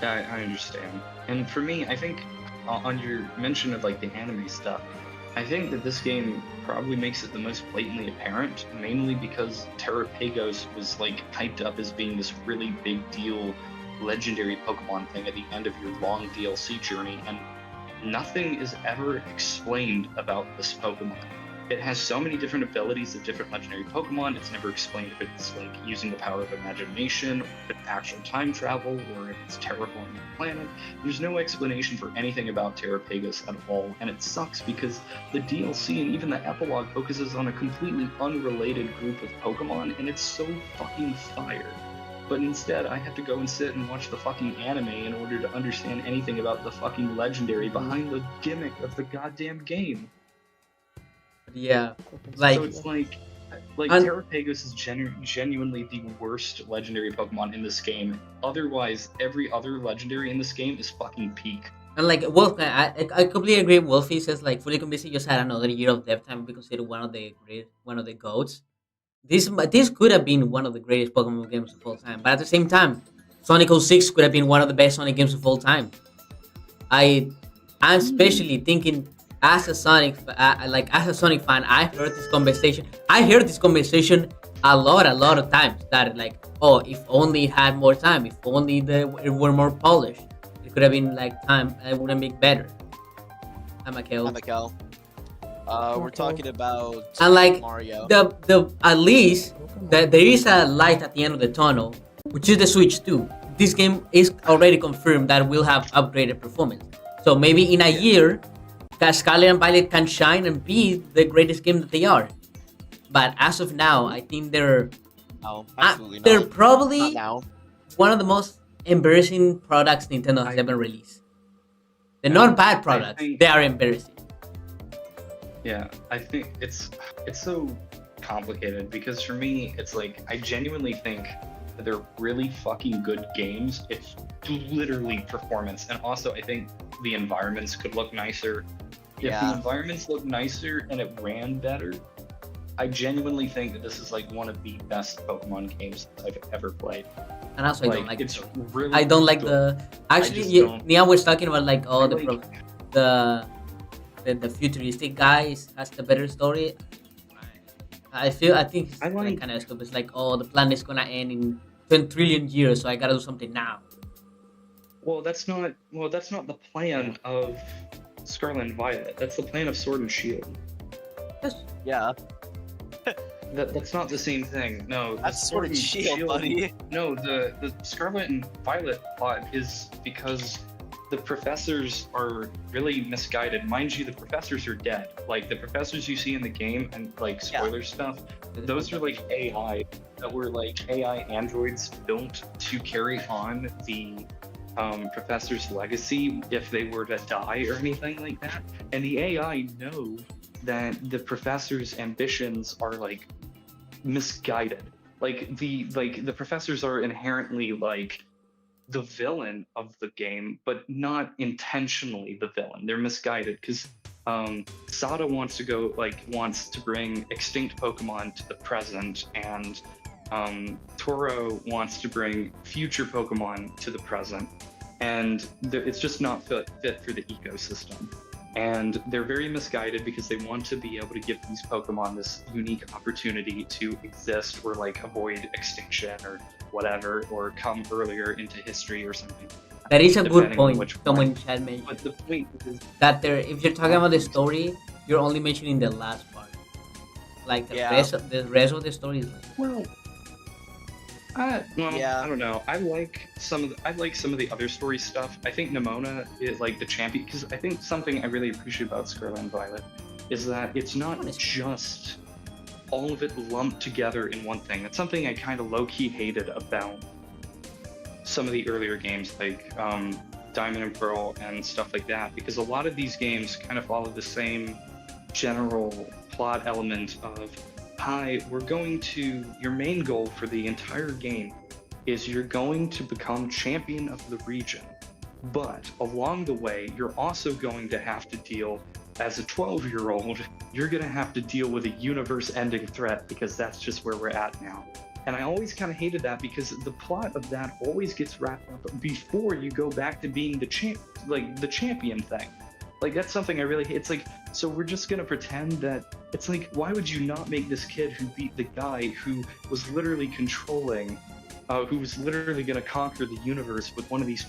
I understand. And for me, I think on your mention of like the anime stuff, I think that this game probably makes it the most blatantly apparent, mainly because Terrapagos was like hyped up as being this really big deal legendary Pokemon thing at the end of your long DLC journey, and nothing is ever explained about this Pokemon. It has so many different abilities of different legendary Pokemon. It's never explained if it's like using the power of imagination, or if it's actual time travel, or if it's terraforming the planet. There's no explanation for anything about Terrapagos at all, and it sucks because the DLC and even the epilogue focuses on a completely unrelated group of Pokemon, and it's so fucking fire. But instead, I have to go and sit and watch the fucking anime in order to understand anything about the fucking legendary behind the gimmick of the goddamn game. Yeah, like so it's like Terrapagos is genuinely the worst legendary Pokemon in this game. Otherwise, every other legendary in this game is fucking peak. And like Wolf, I completely agree. Wolfie says like fully convincing just had another year of dev time because considered one of the goats. This could have been one of the greatest Pokemon games of all time, but at the same time, Sonic 06 could have been one of the best Sonic games of all time. I I'm especially thinking as a like as a Sonic fan, I heard this conversation a lot of times. That like, oh, if only it had more time, if only it were more polished, it could have been like time. It would have been better. I'm a kill. I'm a Cal. We're talking about And like Mario. the at least that there is a light at the end of the tunnel, which is the Switch 2. This game is already confirmed that will have upgraded performance. So maybe in a year, Scarlet and Violet can shine and be the greatest game that they are. But as of now, I think No, absolutely they're not. Not probably now. one of the most embarrassing products Nintendo has ever released. They're not bad products; they are embarrassing. Yeah, I think it's so complicated because for me, it's like I genuinely think that they're really fucking good games. It's literally performance, and also I think the environments could look nicer. If the Yeah. environments look nicer and it ran better, I genuinely think that this is like one of the best Pokemon games I've ever played. And also, I don't like it's it. really I don't like good. Actually, just don't- Nia was talking about like all I like- the futuristic guys has the better story. I think it's like kind of stupid. It's like, oh, the planet is gonna end in 10 trillion years, so I gotta do something now. Well, that's not the plan of Scarlet and Violet. That's the plan of Sword and Shield. Yeah. That's not the same thing. No, That's Sword and Shield, buddy. No, the Scarlet and Violet plot is because the professors are really misguided. Mind you, the professors are dead. Like the professors you see in the game and like spoiler stuff, those are like AI that were like AI androids built to carry on the professor's legacy if they were to die or anything like that. And the AI know that the professor's ambitions are like misguided. Like the professors are inherently like the villain of the game, but not intentionally the villain. They're misguided because Sada wants to bring extinct Pokemon to the present, and Toro wants to bring future Pokemon to the present, and it's just not fit for the ecosystem. And they're very misguided because they want to be able to give these Pokemon this unique opportunity to exist or like avoid extinction or whatever, or come earlier into history or something. That is a good depending on point. which Someone one. had mentioned But the point is that if you're talking about the story, you're only mentioning the last part. Like the rest of the story is like, well, I don't know. I like some of the other story stuff. I think Nimona is like the champion because I think something I really appreciate about Scarlet and Violet is that it's not just all of it lumped together in one thing. That's something I kind of low-key hated about some of the earlier games like Diamond and Pearl and stuff like that, because a lot of these games kind of follow the same general plot element of, hi, your main goal for the entire game is you're going to become champion of the region. But along the way, you're also going to have to deal, as a 12-year-old, you're going to have to deal with a universe-ending threat because that's just where we're at now. And I always kind of hated that because the plot of that always gets wrapped up before you go back to being the champion thing. Like, that's something I really hate. It's like, so we're just gonna pretend that, it's like, why would you not make this kid who beat the guy who was literally controlling, who was literally gonna conquer the universe with one of these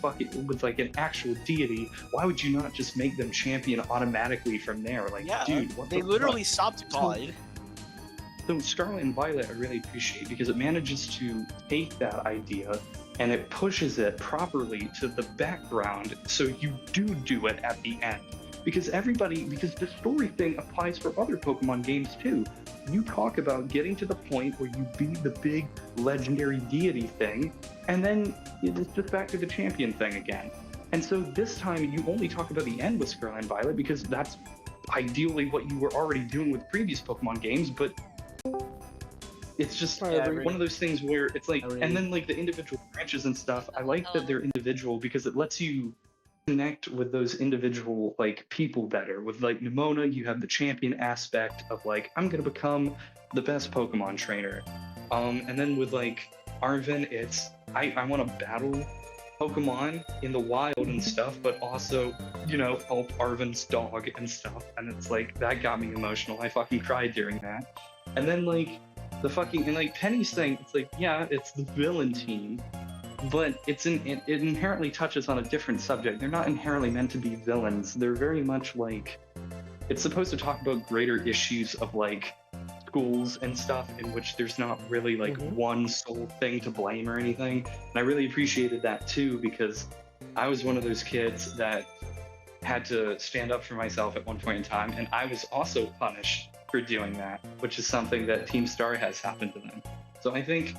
with like an actual deity, why would you not just make them champion automatically from there? Like, dude, what they the literally fuck? stopped God. So Scarlet and Violet I really appreciate because it manages to take that idea and it pushes it properly to the background so you do it at the end. Because the story thing applies for other Pokemon games too. You talk about getting to the point where you beat the big legendary deity thing, and then it's just back to the champion thing again. And so this time you only talk about the end with Scarlet and Violet because that's ideally what you were already doing with previous Pokemon games, but it's just one of those things where it's like, and then like the individual branches and stuff, I like that they're individual because it lets you connect with those individual like people better. With like Nimona, you have the champion aspect of like I'm gonna become the best Pokemon trainer. And then with like Arvin, it's I want to battle Pokemon in the wild and stuff, but also, you know, help Arvin's dog and stuff. And it's like that got me emotional. I fucking cried during that. And then like the fucking and like Penny's thing, it's like, yeah, it's the villain team, but it inherently touches on a different subject. They're not inherently meant to be villains. They're very much like it's supposed to talk about greater issues of like schools and stuff in which there's not really like one sole thing to blame or anything. And I really appreciated that too, because I was one of those kids that had to stand up for myself at one point in time, and I was also punished for doing that, which is something that Team Star has happened to them. So I think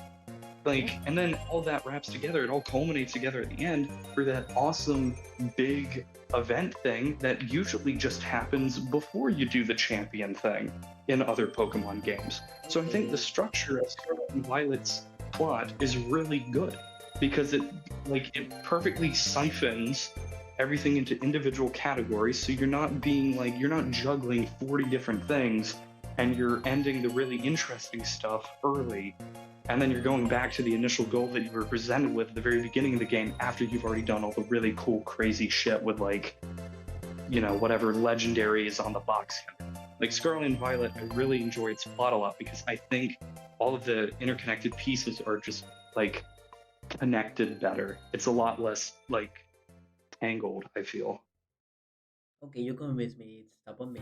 like, and then all that wraps together, it all culminates together at the end for that awesome big event thing that usually just happens before you do the champion thing in other Pokemon games. So I think the structure of Scarlet and Violet's plot is really good because it perfectly siphons everything into individual categories, so you're not juggling 40 different things and you're ending the really interesting stuff early, and then you're going back to the initial goal that you were presented with at the very beginning of the game after you've already done all the really cool, crazy shit with like, you know, whatever legendary is on the box. Like Scarlet and Violet, I really enjoy its plot a lot because I think all of the interconnected pieces are just like connected better. It's a lot less like tangled, I feel. Okay, you convinced me. Stop on me.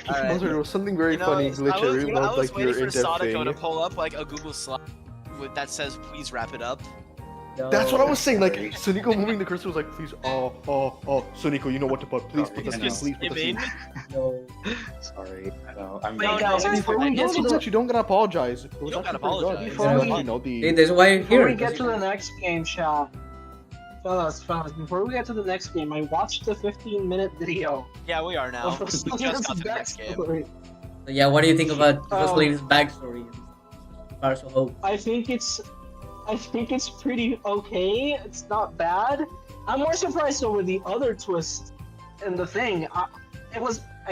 Also, there was something very funny glitch. I really I loved was like your waiting for in-depth Sadako to thing. pull up like a Google slide that says "Please wrap it up." That's what I was saying. Like Suniko moving the cursor was like, please, Suniko, you know what to put. Please put the scene. Please put the scene. No. Sorry, I know. I'm Wait, guys, before we get to the You don't gotta apologize. It was don't gotta actually pretty good. apologize. Before we- You know, Hey, that's why you're before here. we get to the next game, fellas, before we get to the next game, I watched the 15-minute video Yeah, we are now. of We just Rosalia's got to the next game. backstory. So yeah, what do you think about Rosalina's backstory? Stars of Hope. I think it's pretty okay. It's not bad. I'm more surprised over the other twist in the thing. I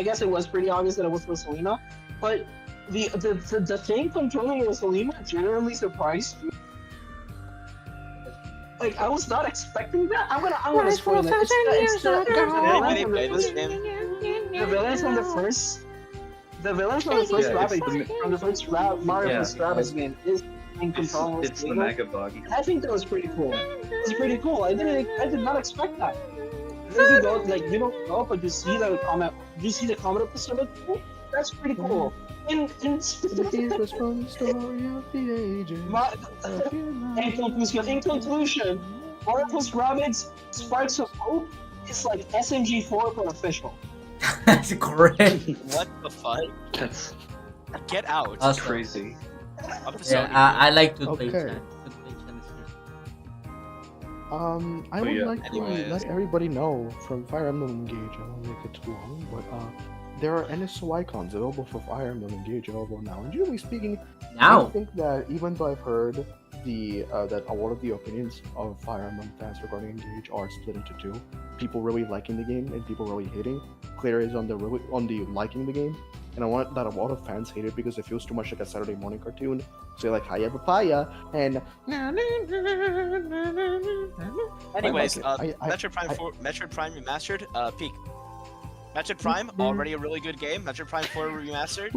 guess it was pretty obvious that it was Rosalina, but the thing controlling Rosalina genuinely surprised me. Like I was not expecting that. I'm gonna spoil it. It's the villain from the first. The villain from the first Mario plus Rabbids game is in control. It's the Mega Bug. I think that was pretty cool. It was pretty cool. I did not expect that. And then you go you don't go, but you see the comment. You see the comment episode. That's pretty cool. In conclusion, Mario plus Rabbids Sparks of Hope is like SMG4 but official. That's correct. What the fuck? That's Get out. Awesome. crazy. Up to Yeah, Sony. I like to play Okay. Chan. I would yeah. like to Anyways. let everybody know from Fire Emblem Engage. I won't make it too long, but there are NSO icons available for Fire Emblem Engage available now. And generally speaking, I Now. think that even though I've heard that a lot of the opinions of Fire Emblem fans regarding Engage are split into two, people really liking the game and people really hating. Claire is on the liking the game, and I want that a lot of fans hate it because it feels too much like a Saturday morning cartoon. So like Hiya Papaya and Anyways, I Metroid Prime Remastered, peak. Metroid Prime, already a really good game. Metroid Prime 4 Remastered,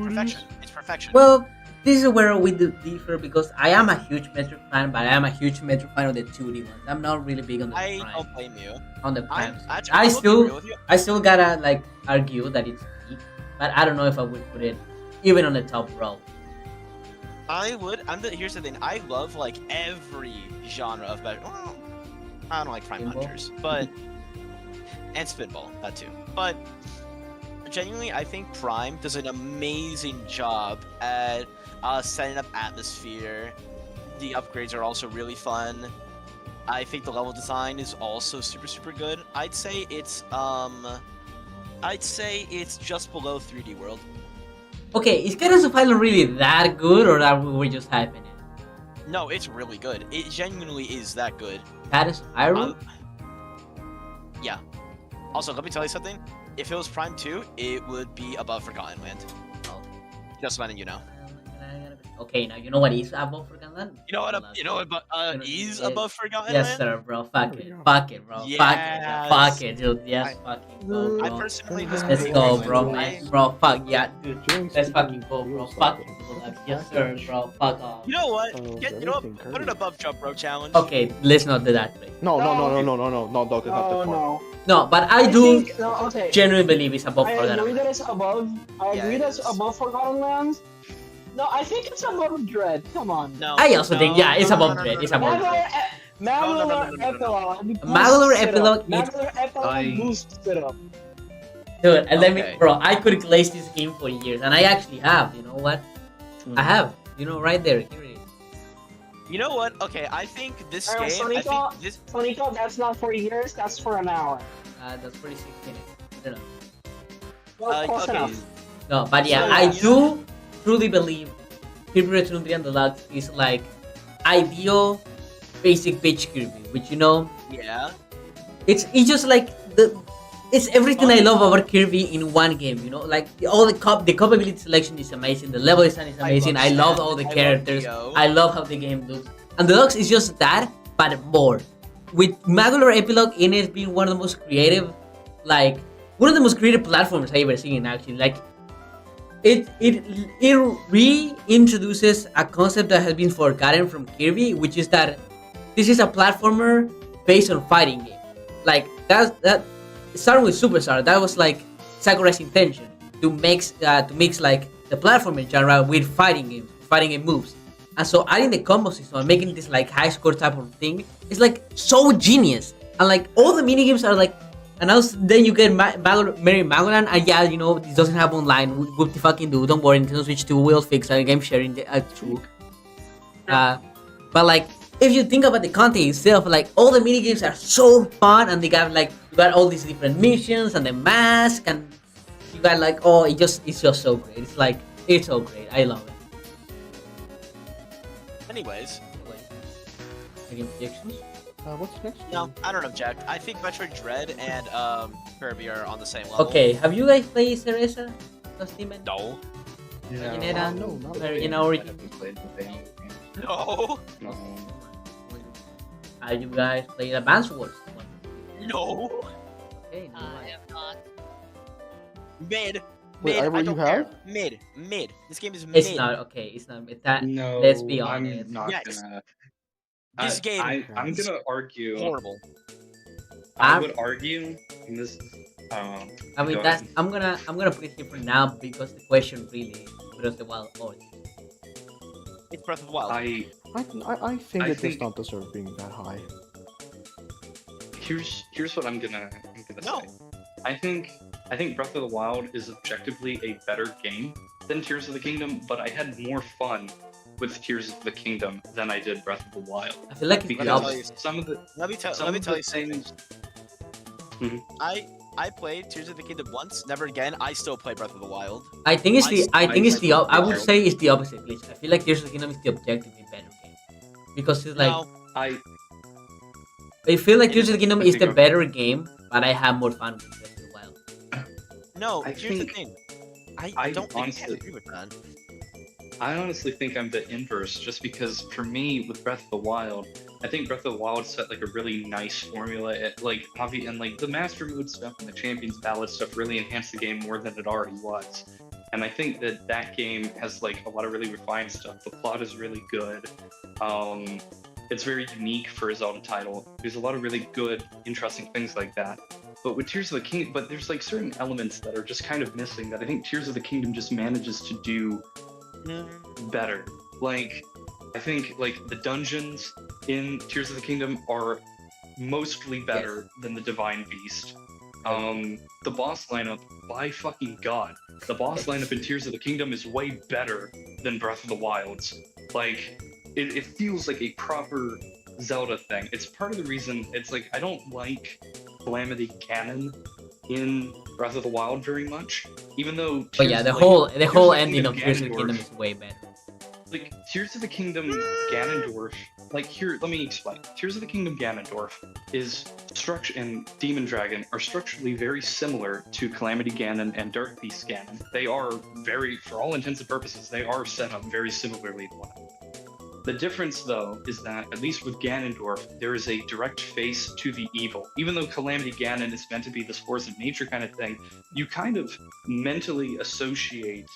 perfection. It's perfection. Well, this is where we differ because I am a huge Metroid fan, but I am a huge Metroid fan of the 2D ones. I'm not really big on the I Prime. don't blame you. On the Prime. I will be real with you. I still gotta like argue that it's peak, but I don't know if I would put it even on the top row. I would. Here's the thing. I love like every genre of well, I don't like Prime Pinball? Hunters, but and Spinball that too. But genuinely, I think Prime does an amazing job at setting up atmosphere. The upgrades are also really fun. I think the level design is also super good. I'd say it's just below 3D World. Okay, is Cadence of Island really that good, or are we just hyping it? No, it's really good. It genuinely is that good. That is Iron. Yeah. Also, let me tell you something. If it was Prime 2, it would be above Forgotten Land. Oh. Just letting you know. Okay, now you know what is above Forgotten Land? You know what? You know what? Is above Forgotten Yes, Land? sir, bro. Fuck it, fuck it, bro. Fuck it, fuck it, dude. Yes, fucking go, bro. I personally just Let's go, bro, I- man. Bro, fuck yeah, dude. Let's fucking go, bro. Fuck it, bro. Yes, sir, bro. Fuck off. You know what? You know what? Put it above Jump Rope Challenge. Okay, let's not do that, please. No, dog is not Oh that far. no. No, but I do think, no, okay. genuinely believe it's above I Forgotten agree Land. that it's above. I Yeah, agree it that's is. above Forgotten Lands. No, I think it's above Dread. Come on. No. I also think, yeah, it's above no, Dread. no, It's no, above no, Dread. Magular no. Epilogue. Magular Epilogue is- Magular Epilogue boosts it up. Dude, and let me, Okay. bro, I could glaze this game for years, and I actually have. You know what? I have. You know, right there. Here it is. You know what? Okay, I think this Alright, game. I Sonica, think this. Sonica, that's not for years. That's for an hour. That's pretty 6 minutes. I don't know. Well, close okay. enough. No, but yeah, So, I yeah. do truly believe Kirby Return 3 and Deluxe is like ideal basic pitch Kirby, which you know, Yeah. it's just like it's everything I love about Kirby in one game. You know, like all the capability selection is amazing, the level design is amazing. I love all the characters. I love how the game looks, and Deluxe is just that, but more. With Magular Epilogue in it being one of the most creative, like one of the most creative platforms I ever seen. Actually, like it reintroduces a concept that has been forgotten from Kirby, which is that this is a platformer based on fighting game. Like that starting with Superstar, that was like Sakurai's intention to mix like the platforming genre with fighting game moves. And so adding the combo system and making this like high score type of thing is like so genius. And like all the mini games are like, and also then you get Mary Magellan, and yeah, you know, this doesn't have online. What the fucking do? Don't worry, Nintendo Switch 2 will fix it. Game sharing too. But like, if you think about the content itself, like all the mini games are so fun, and they got like you got all these different missions and the mask, and you got like it's just so great. It's like it's so great. I love it. Anyways. Any objections? What's next? No, I don't object. I think Metroid Dread and Kirby are on the same level. Okay, have you guys played Cereza? Steven? No. Marinera? No, not Origin. No. Have you guys played Advance Wars? No. Okay, no. I have not. Mid. Wait, Mid. Ivor, I you don't have? care. Mid. This game is mid. It's not okay. It's not that. No, Let's be honest. I'm not Yes. gonna. This game I'm is gonna argue. horrible. I would argue, and this. I mean go that's ahead. I'm gonna put it here for now because the question really is Breath of the Wild or It's Breath of the Wild. I think it does not deserve being that high. Here's what I'm gonna No. say. I think Breath of the Wild is objectively a better game than Tears of the Kingdom, but I had more fun with Tears of the Kingdom than I did Breath of the Wild. I feel like it's the Because opposite. some of the Let me tell some you of the something. Mhm. I played Tears of the Kingdom once, never again. I still play Breath of the Wild. I think it's the I think it's the I- I would say it's the opposite, please. I feel like Tears of the Kingdom is the objectively better game because it's like No. I feel like Tears of the Kingdom is the Okay. better game, but I have more fun with Breath of the Wild. No, I here's the think- thing. I I don't think I honestly- agree with that. I honestly think I'm the inverse, just because for me with Breath of the Wild, I think Breath of the Wild set like a really nice formula. Like and like the Master Mode stuff and the Champions Ballad stuff really enhanced the game more than it already was. And I think that game has like a lot of really refined stuff. The plot is really good. It's very unique for his own title. There's a lot of really good, interesting things like that. But with Tears of the Kingdom, but there's like certain elements that are just kind of missing that I think Tears of the Kingdom just manages to do better. Like, I think like the dungeons in Tears of the Kingdom are mostly better than the Divine Beast. The boss lineup, by fucking god, the boss lineup in Tears of the Kingdom is way better than Breath of the Wild's. Like, it feels like a proper Zelda thing. It's part of the reason it's like I don't like Calamity Ganon in Breath of the Wild very much, even though. But yeah, Tears the of whole ending Kingdom of Tears of the Kingdom Ganondorf- is way better. like Tears of the Kingdom Ganondorf, like here, let me explain. Tears of the Kingdom Ganondorf is structure and Demon Dragon are structurally very similar to Calamity Ganon and Dark Beast Ganon. They are very, for all intents and purposes, they are set up very similarly to one another. The difference, though, is that at least with Ganondorf, there is a direct face to the evil. Even though Calamity Ganon is meant to be this force of nature kind of thing, you kind of mentally associate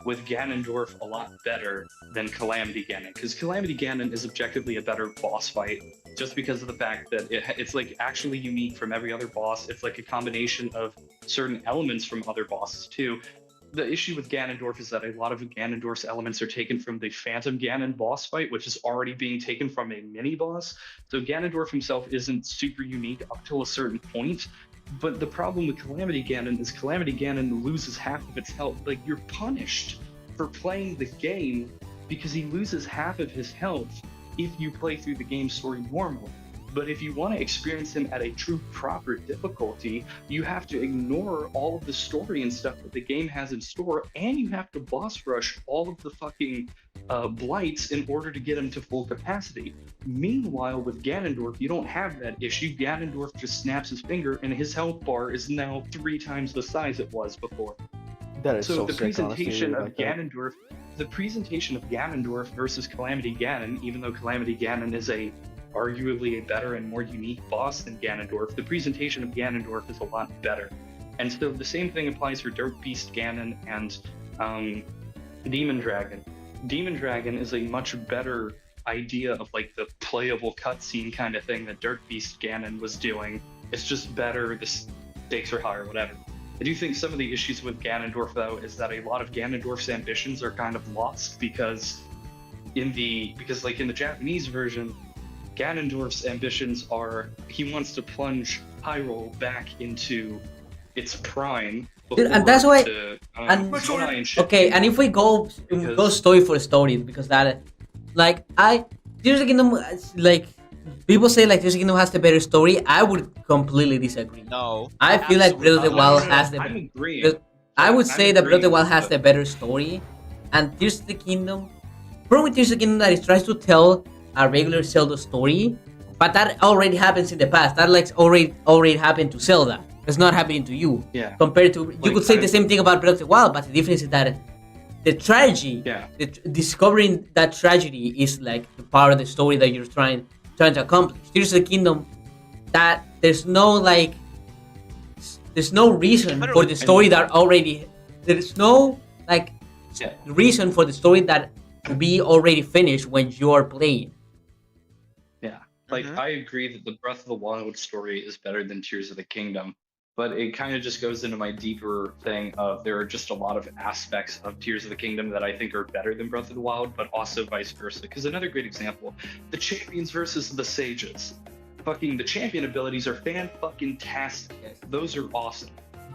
with Ganondorf a lot better than Calamity Ganon, because Calamity Ganon is objectively a better boss fight, just because of the fact that it's like actually unique from every other boss. It's like a combination of certain elements from other bosses too. The issue with Ganondorf is that a lot of Ganondorf's elements are taken from the Phantom Ganon boss fight, which is already being taken from a mini boss. So Ganondorf himself isn't super unique up till a certain point. But the problem with Calamity Ganon is Calamity Ganon loses half of its health. Like, you're punished for playing the game because he loses half of his health if you play through the game story normal. But if you want to experience him at a true proper difficulty, you have to ignore all of the story and stuff that the game has in store, and you have to boss rush all of the fucking blights in order to get him to full capacity. Meanwhile, with Ganondorf, you don't have that issue. Ganondorf just snaps his finger, and his health bar is now 3 times the size it was before. That is so the sick, presentation honestly, of Ganondorf, the presentation of Ganondorf versus Calamity Ganon, even though Calamity Ganon is arguably a better and more unique boss than Ganondorf, the presentation of Ganondorf is a lot better. And so the same thing applies for Dark Beast Ganon and Demon Dragon. Demon Dragon is a much better idea of like the playable cutscene kind of thing that Dark Beast Ganon was doing. It's just better, the stakes are higher, whatever. I do think some of the issues with Ganondorf, though, is that a lot of Ganondorf's ambitions are kind of lost because in the Japanese version, Ganondorf's ambitions are he wants to plunge Hyrule back into its prime. Dude, and that's why. Okay, and if we go story for story, because that, like, Tears of the Kingdom, like, people say like Tears of the Kingdom has the better story. I would completely disagree. No, I feel like Breath of the Wild has the. I would say that Breath of the Wild has the better story, and Tears of the Kingdom. Problem with Tears of the Kingdom that it tries to tell a regular Zelda story, but that already happens in the past. That like already happened to Zelda. It's not happening to you. Yeah. Compared to you could say the same thing about Breath of the Wild, but the difference is that the tragedy, discovering that tragedy is like the part of the story that you're trying to accomplish. Tears of the Kingdom, that there's no reason for the story that already there's no like reason for the story that to be already finished when you're playing. Yeah, like I agree that the Breath of the Wild story is better than Tears of the Kingdom, but it kind of just goes into my deeper thing of there are just a lot of aspects of Tears of the Kingdom that I think are better than Breath of the Wild, but also vice versa. Because another great example, the champions versus the sages. The champion abilities are fan-fucking-tastic. Those are awesome.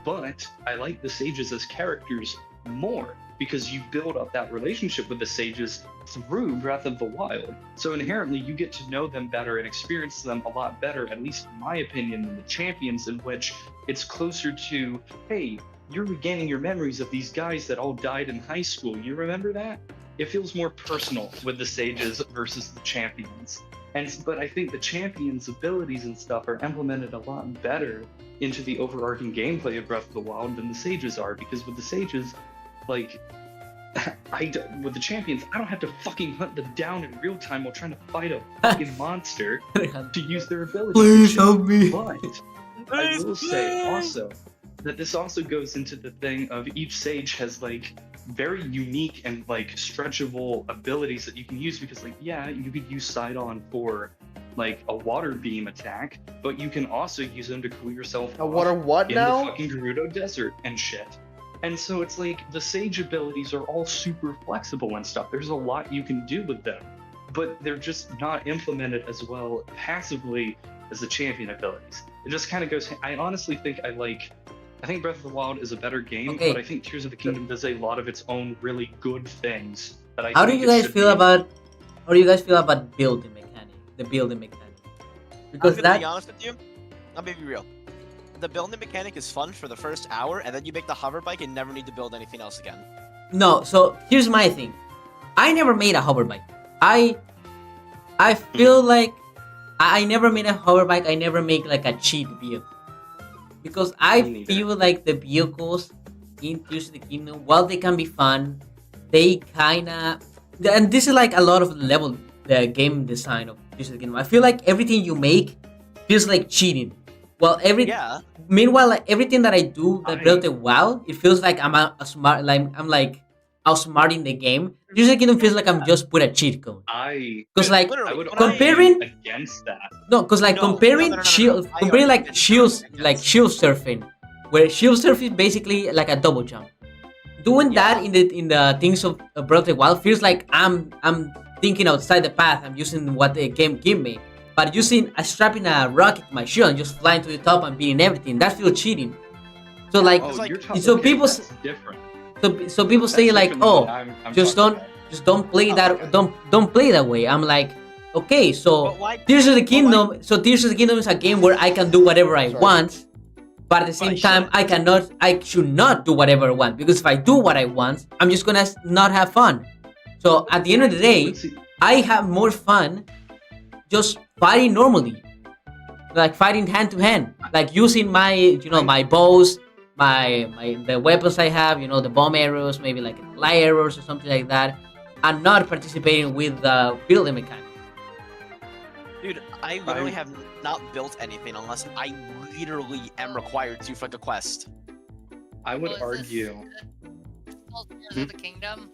But I like the sages as characters more, because you build up that relationship with the sages through Breath of the Wild. So inherently, you get to know them better and experience them a lot better, at least in my opinion, than the champions, in which it's closer to, hey, you're regaining your memories of these guys that all died in high school. You remember that? It feels more personal with the sages versus the champions. But I think the champions' abilities and stuff are implemented a lot better into the overarching gameplay of Breath of the Wild than the sages are, because with the sages, like, with the champions, I don't have to fucking hunt them down in real time while trying to fight a fucking monster to use their abilities. Please help me. But I will say also that this also goes into the thing of each sage has like very unique and like stretchable abilities that you can use, because like, yeah, you could use Sidon for like a water beam attack, but you can also use them to cool yourself a water what in now? the fucking Gerudo Desert and shit. And so it's like the sage abilities are all super flexible and stuff. There's a lot you can do with them, but they're just not implemented as well passively as the champion abilities. It just kind of goes. I honestly think I think Breath of the Wild is a better game, but I think Tears of the Kingdom does a lot of its own really good things that I. How do you guys feel about building mechanic? The building mechanic, because I'm gonna be honest with you. I'm gonna be real. The building mechanic is fun for the first hour, and then you make the hover bike and never need to build anything else again. No, so here's my thing. I never made a hover bike. I feel like I never made a hover bike. I never make like a cheat vehicle because I feel like the vehicles in Tears of the Kingdom, while they can be fun, they kinda, and this is like a lot of the game design of Tears of the Kingdom. I feel like everything you make feels like cheating. Well, meanwhile, like, everything that I do that built it well, it feels like I'm a smart, like I'm like outsmarting the game. Tears of the Kingdom feels like I'm just put a cheat code. Because like I would comparing argue against that. no, because like comparing comparing like shields surfing, where shield surf is basically like a double jump. Doing that in the things of Breath of the Wild feels like I'm thinking outside the path. I'm using what the game give me. But strapping a rocket to my shield and just flying to the top and beating everything, that feels cheating. So like, people that's different. So people say That's like, different than oh, what I'm just don't play that don't play that way. I'm like, okay, so Tears of the Kingdom. So Tears of the Kingdom is a game where I can do whatever I want, but at the same time, I should not do whatever I want, because if I do what I want, I'm just gonna not have fun. So at the end of the day, I have more fun just fighting normally, like fighting hand to hand, like using my my bows, the weapons I have, the bomb arrows, maybe like light arrows or something like that, and not participating with the building mechanics. Dude, I literally have not built anything unless I literally am required to for like a quest. I would argue. Tears of the Kingdom.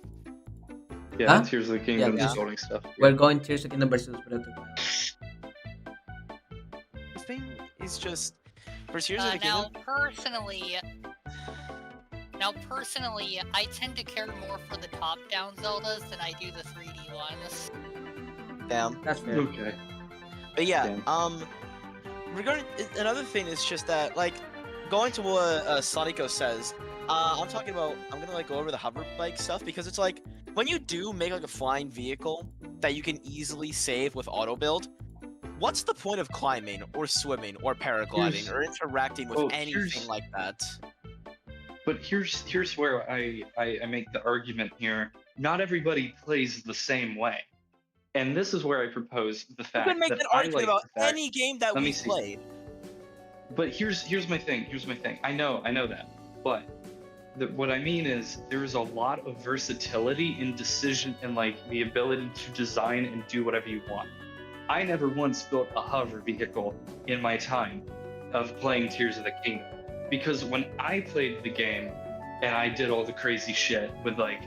Yeah, Huh? Tears of the Kingdom Yeah. building stuff. We're going Tears of the Kingdom versus Breath of the Wild. The thing is just for Tears of the Now, Kingdom. personally, I tend to care more for the top-down Zeldas than I do the 3D ones. Damn. That's fair. Okay. But yeah, Damn. regarding another thing is just that, like, going to what Sonico says, I'm gonna like go over the hover bike stuff, because it's like, when you do make like a flying vehicle that you can easily save with auto build, what's the point of climbing or swimming or paragliding or interacting with anything like that? But here's where I make the argument here. Not everybody plays the same way. And this is where I propose the fact You can make that an I argument like about the fact, any game that let we me see. played. But here's my thing. I know that. But what I mean is there's a lot of versatility in decision and like the ability to design and do whatever you want. I never once built a hover vehicle in my time of playing Tears of the Kingdom, because when I played the game and I did all the crazy shit with like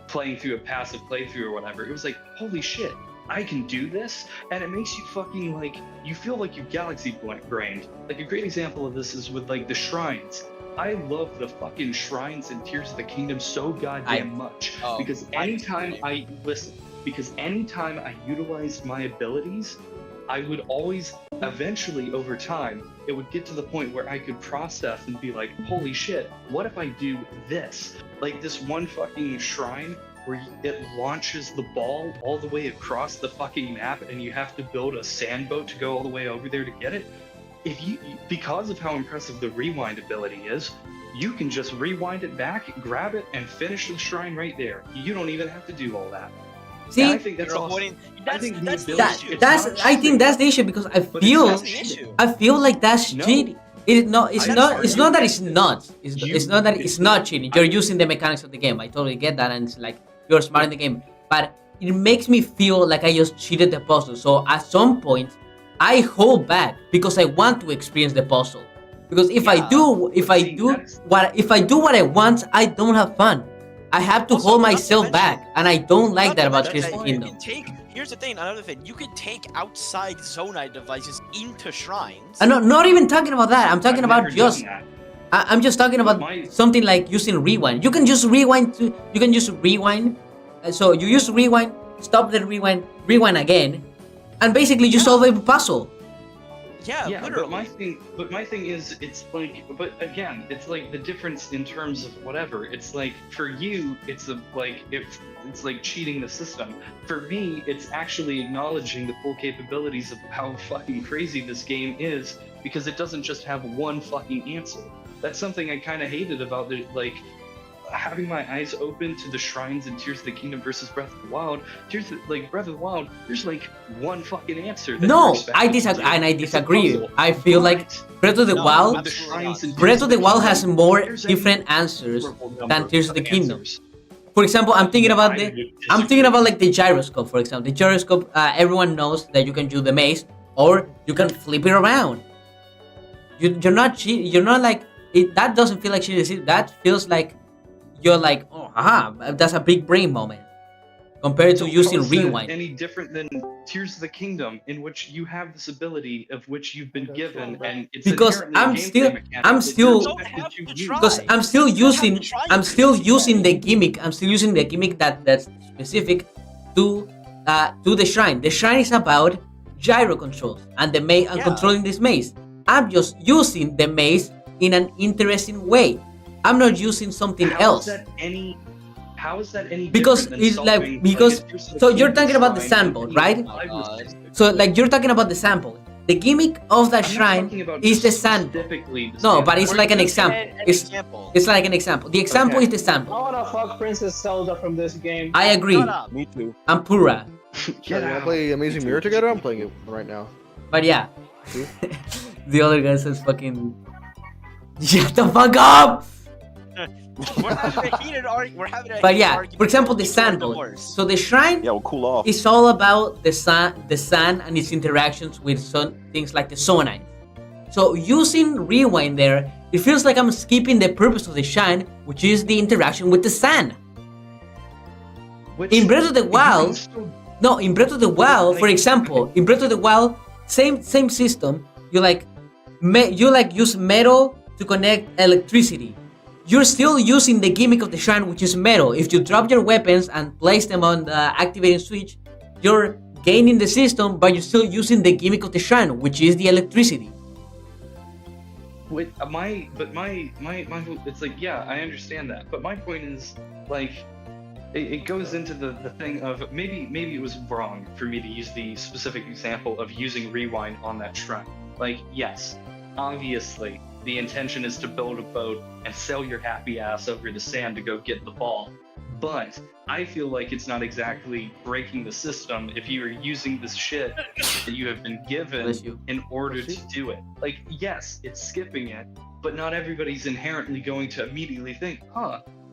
playing through a passive playthrough or whatever, it was like, holy shit, I can do this? And it makes you fucking like, you feel like you're galaxy brained. Like a great example of this is with like the shrines. I love the fucking shrines in Tears of the Kingdom so goddamn much, because anytime I utilized my abilities, I would always, eventually over time, it would get to the point where I could process and be like, holy shit, what if I do this? Like this one fucking shrine where it launches the ball all the way across the fucking map and you have to build a sand boat to go all the way over there to get it. Because of how impressive the rewind ability is, you can just rewind it back, grab it, and finish the shrine right there. You don't even have to do all that. See, and I think that's awesome. I think that's the issue, because I feel like that's cheating. It's not that it's not. It's not that it's not cheating. You're using the mechanics of the game. I totally get that, and it's like you're smart in the game. But it makes me feel like I just cheated the puzzle. So at some point, I hold back because I want to experience the puzzle. Because if I do what I want, I don't have fun. I have to hold myself back, and I don't like that about Tears of the Kingdom. Here's the thing, another thing, you can take outside Zonite devices into shrines. I'm not even talking about that. I'm talking about just. I'm just talking about something like using rewind. You can just rewind. So you use rewind, stop the rewind again, and basically you solve a puzzle. Yeah, literally. But my thing is, it's like, but again, it's like the difference in terms of whatever. It's like for you, it's like cheating the system. For me, it's actually acknowledging the full capabilities of how fucking crazy this game is, because it doesn't just have one fucking answer. That's something I kind of hated about the having my eyes open to the shrines in Tears of the Kingdom versus Breath of the Wild. Breath of the Wild, there's like one fucking answer. That No, you're expected to disagree, do. and I It's a disagree. puzzle. I feel like Breath of the No, Wild, With the shrines in Tears Breath of the Wild has Kingdom, more there's a different answers innumerable than number Tears of the Kingdom. answers. For example, I'm thinking about disagree. like the gyroscope. For example, the gyroscope. Everyone knows that you can do the maze, or you can flip it around. You're not cheating. You're not like it. That doesn't feel like cheating. That feels like you're like, oh, haha. That's a big brain moment compared to So using how is that rewind. any different than Tears of the Kingdom, in which you have this ability of which you've been given, and it's Because inherently a I'm gameplay still, mechanic I'm that still, you're expected to use. because I'm still using the gimmick. I'm still using the gimmick that's specific to the shrine. The shrine is about gyro controls and the maze and controlling this maze. I'm just using the maze in an interesting way. I'm not using something else. How is that any Because different than it's like solving, because a Tears of the so you're Kingdom talking about the shrine sample, in right? five So like you're talking about the sample. The gimmick of that I'm not shrine talking about is the just sample. specifically the No, sample. but it's like an example. It's like an example. The example is the I sample. wanna fuck Princess Zelda from this game. I agree. Me too. I'm Pura. You wanna play Amazing Mirror together? I'm playing it right now. But yeah. The other guy says fucking shut the fuck up! We're having a heated argument. We're having a But heated yeah, argument for example, the before sample. divorce. So the shrine Yeah, we'll cool off. is all about the sun and its interactions with things like the sonite. So using rewind there, it feels like I'm skipping the purpose of the shrine, which is the interaction with the sun. In Breath of the Wild, no, in Breath of the Wild, for example, in Breath of the Wild, same system. You use metal to connect electricity. You're still using the gimmick of the shrine, which is metal. If you drop your weapons and place them on the activating switch, you're gaining the system, but you're still using the gimmick of the shrine, which is the electricity. It's like, yeah, I understand that, but my point is, like, it goes into the thing of maybe it was wrong for me to use the specific example of using rewind on that shrine. Like, yes, obviously the intention is to build a boat and sail your happy ass over the sand to go get the ball, but I feel like it's not exactly breaking the system if you are using this shit that you have been given in order to do it. Like, yes, it's skipping it, but not everybody's inherently going to immediately think,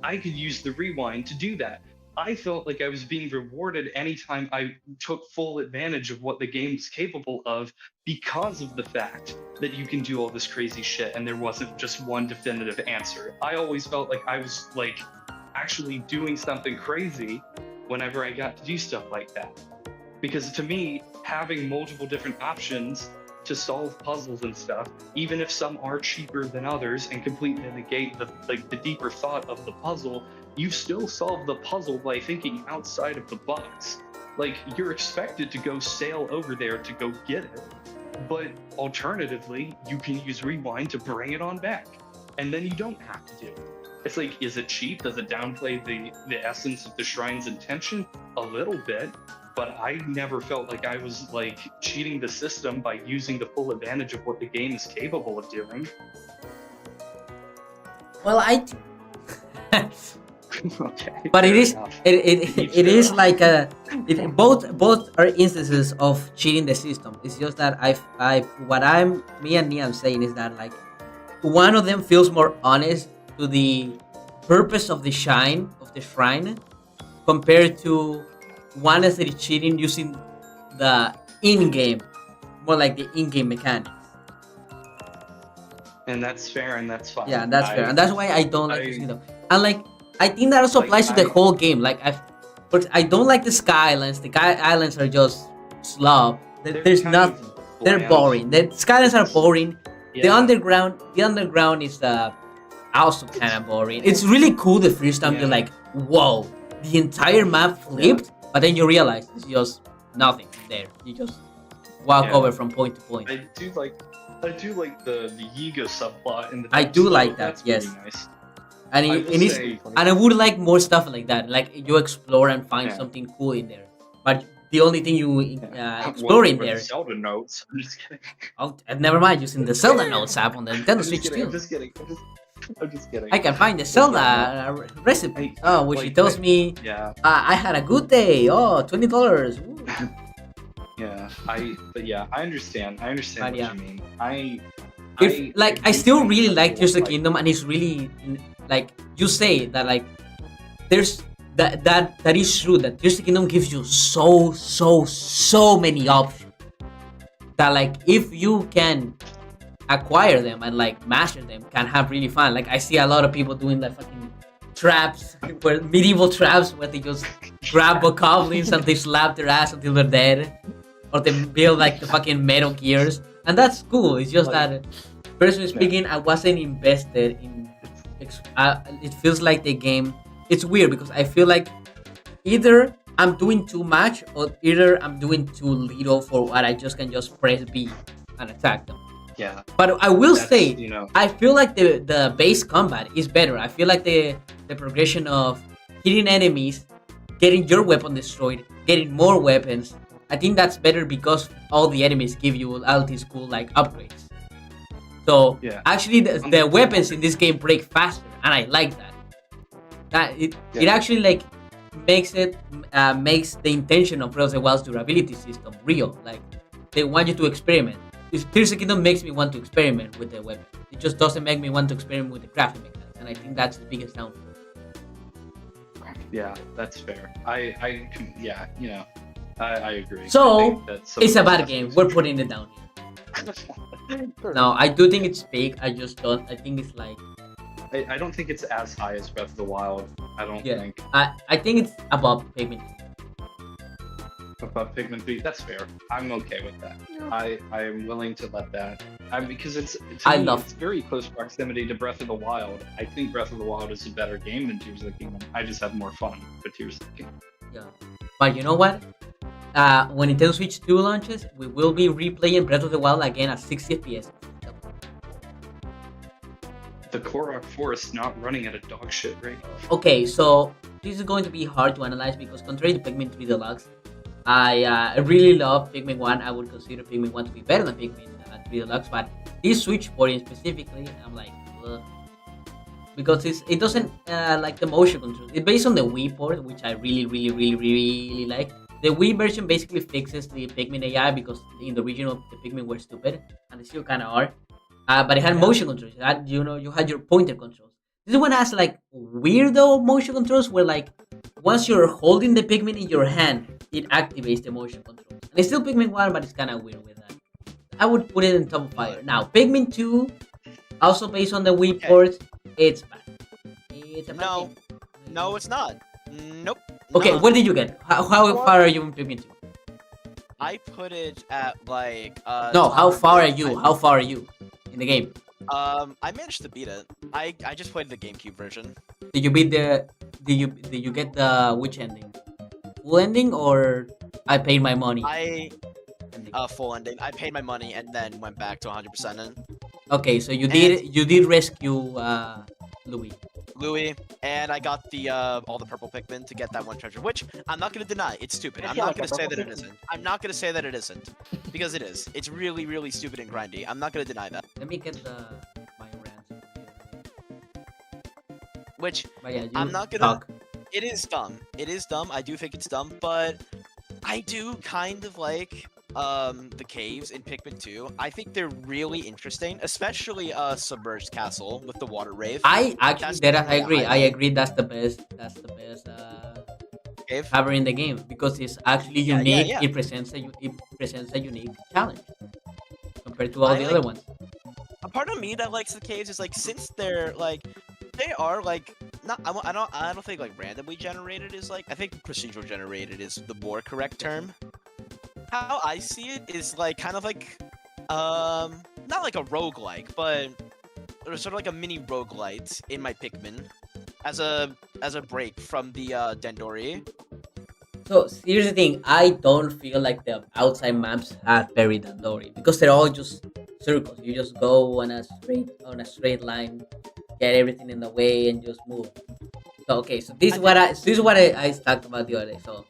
I could use the rewind to do that. I felt like I was being rewarded anytime I took full advantage of what the game's capable of, because of the fact that you can do all this crazy shit and there wasn't just one definitive answer. I always felt like I was like actually doing something crazy whenever I got to do stuff like that. Because to me, having multiple different options to solve puzzles and stuff, even if some are cheaper than others and completely negate the deeper thought of the puzzle, you still solve the puzzle by thinking outside of the box. Like, you're expected to go sail over there to go get it, but alternatively, you can use rewind to bring it on back, and then you don't have to do it. It's like, is it cheap? Does it downplay the essence of the shrine's intention? A little bit, but I never felt like I was like cheating the system by using the full advantage of what the game is capable of doing. Well, Okay. But it is enough. it is like both are instances of cheating the system. It's just that me and Niam saying is that, like, one of them feels more honest to the purpose of the shrine compared to one that is cheating using the in-game, more like the in-game mechanics. And that's fair, and that's fine. Yeah, that's fair, and that's why I don't like using them. And like, I think that also applies to the whole game. Like, but I don't like the Sky Islands. The Sky Islands are just slob. There's nothing. They're boring. The Sky Islands are boring. Yeah. The underground is also kind of boring. It's really cool the first time you're like, whoa, the entire map flipped, but then you realize it's just nothing there. You just walk over from point to point. I do like the Yiga subplot in the. I do like that. That's yes. really nice. And I would like more stuff like that. Like, you explore and find Yeah. something cool in there. But the only thing you explore in there. Zelda notes. I'm just kidding. Oh, never mind using the Zelda Notes app on the Nintendo Switch too. I'm just kidding. I'm just kidding. I can find the Just Zelda recipe. I- Oh, which like, it tells I- me Yeah, I had a good day. Oh, $20. yeah. But yeah, I understand. I understand But what yeah. you mean. I If like I do still think really that like the- Tears of the Kingdom, and it's really like you say that like there's that is true that Tears of the Kingdom gives you so many options that like if you can acquire them and like master them can have really fun. Like I see a lot of people doing like fucking traps, where medieval traps where they just grab bokoblins and they slap their ass until they're dead, or they build like the fucking Metal Gears, and that's cool. It's just that, personally speaking, I wasn't invested in. It feels like the game. It's weird because I feel like either I'm doing too much or either I'm doing too little for what I just can just press B and attack them. Yeah. But I will That's, say, you know, I feel like the base combat is better. I feel like the progression of hitting enemies, getting your weapon destroyed, getting more weapons. I think that's better because all the enemies give you all these cool like upgrades. So Yeah. actually, the weapons in this game break faster, and I like that. It Yeah. actually like makes the intention of Breath of the Wild's durability system real. Like they want you to experiment. Tears of the Kingdom makes me want to experiment with the weapon. It just doesn't make me want to experiment with the crafting mechanics, and I think that's the biggest downfall. yeah, that's fair. Yeah, you know, I agree. I So think that some it's of a those bad game. aspects We're are putting it down here. true. No, I do think it's big. I just don't. I think it's like I don't think it's as high as Breath of the Wild. I don't yeah. think. I think it's above Pigment. Above Pikmin 3, that's fair. I'm okay with that. I am willing to let that. Because to it's very close proximity to Breath of the Wild. I think Breath of the Wild is a better game than Tears of the Kingdom. I just have more fun with Tears of the Kingdom. Yeah. But you know what? When Nintendo Switch 2 launches, we will be replaying Breath of the Wild again at 60 FPS. The Korok Forest not running at a dog shit rate. Okay, so this is going to be hard to analyze because contrary to Pikmin 3 Deluxe, I really love Pikmin 1. I would consider Pikmin 1 to be better than Pikmin 3 Deluxe, but this Switch porting specifically, I'm like, ugh. Because it doesn't like the motion control. It's based on the Wii port, which I really like. The Wii version basically fixes the Pikmin AI because in the original the Pikmin were stupid, and they still kind of are. But it had motion controls. It had, you had your pointer controls. This one has like weirdo motion controls where like once you're holding the Pikmin in your hand, it activates the motion controls. And it's still Pikmin 1, but it's kind of weird with that. I would put it in top of fire. Now, Pikmin 2, also based on the Wii port, it's bad. It's a bad game. No, it's not. Nope. Okay, not. what did you get? How far are you in Pikmin 2? I put it at like No, how far are you? How far are you in the game? I managed to beat it. I just played the GameCube version. Did you beat the? Did you get the which ending? Full ending or I paid my money? Full ending. I paid my money and then went back to 100% in. Okay, so you did rescue Louis, and I got the all the purple Pikmin to get that one treasure, which I'm not gonna deny. It's stupid. I'm not gonna say that it isn't. I'm not gonna say that it isn't, because it is. It's really stupid and grindy. I'm not gonna deny that. Let me get my rant. Which yeah, I'm not gonna. talk. It is dumb. It is dumb. I do think it's dumb, but I do kind of like the caves in Pikmin 2. I think they're really interesting, especially Submerged Castle with the water wave. I actually I agree. I highlight. agree. That's the best. Cave cover in the game because it's actually Yeah, unique. yeah. It presents a unique challenge compared to all the like- other ones. A part of me that likes the caves is like since they're like they are like not I don't think like randomly generated is like I think procedural generated is the more correct term. How I see it is like kind of like not like a roguelike, but sort of like a mini roguelite in my Pikmin as a break from the Dendori. So here's the thing: I don't feel like the outside maps are very Dandori because they're all just circles. You just go on a straight line, get everything in the way, and just move. So okay, so this is what I talked about the other day. So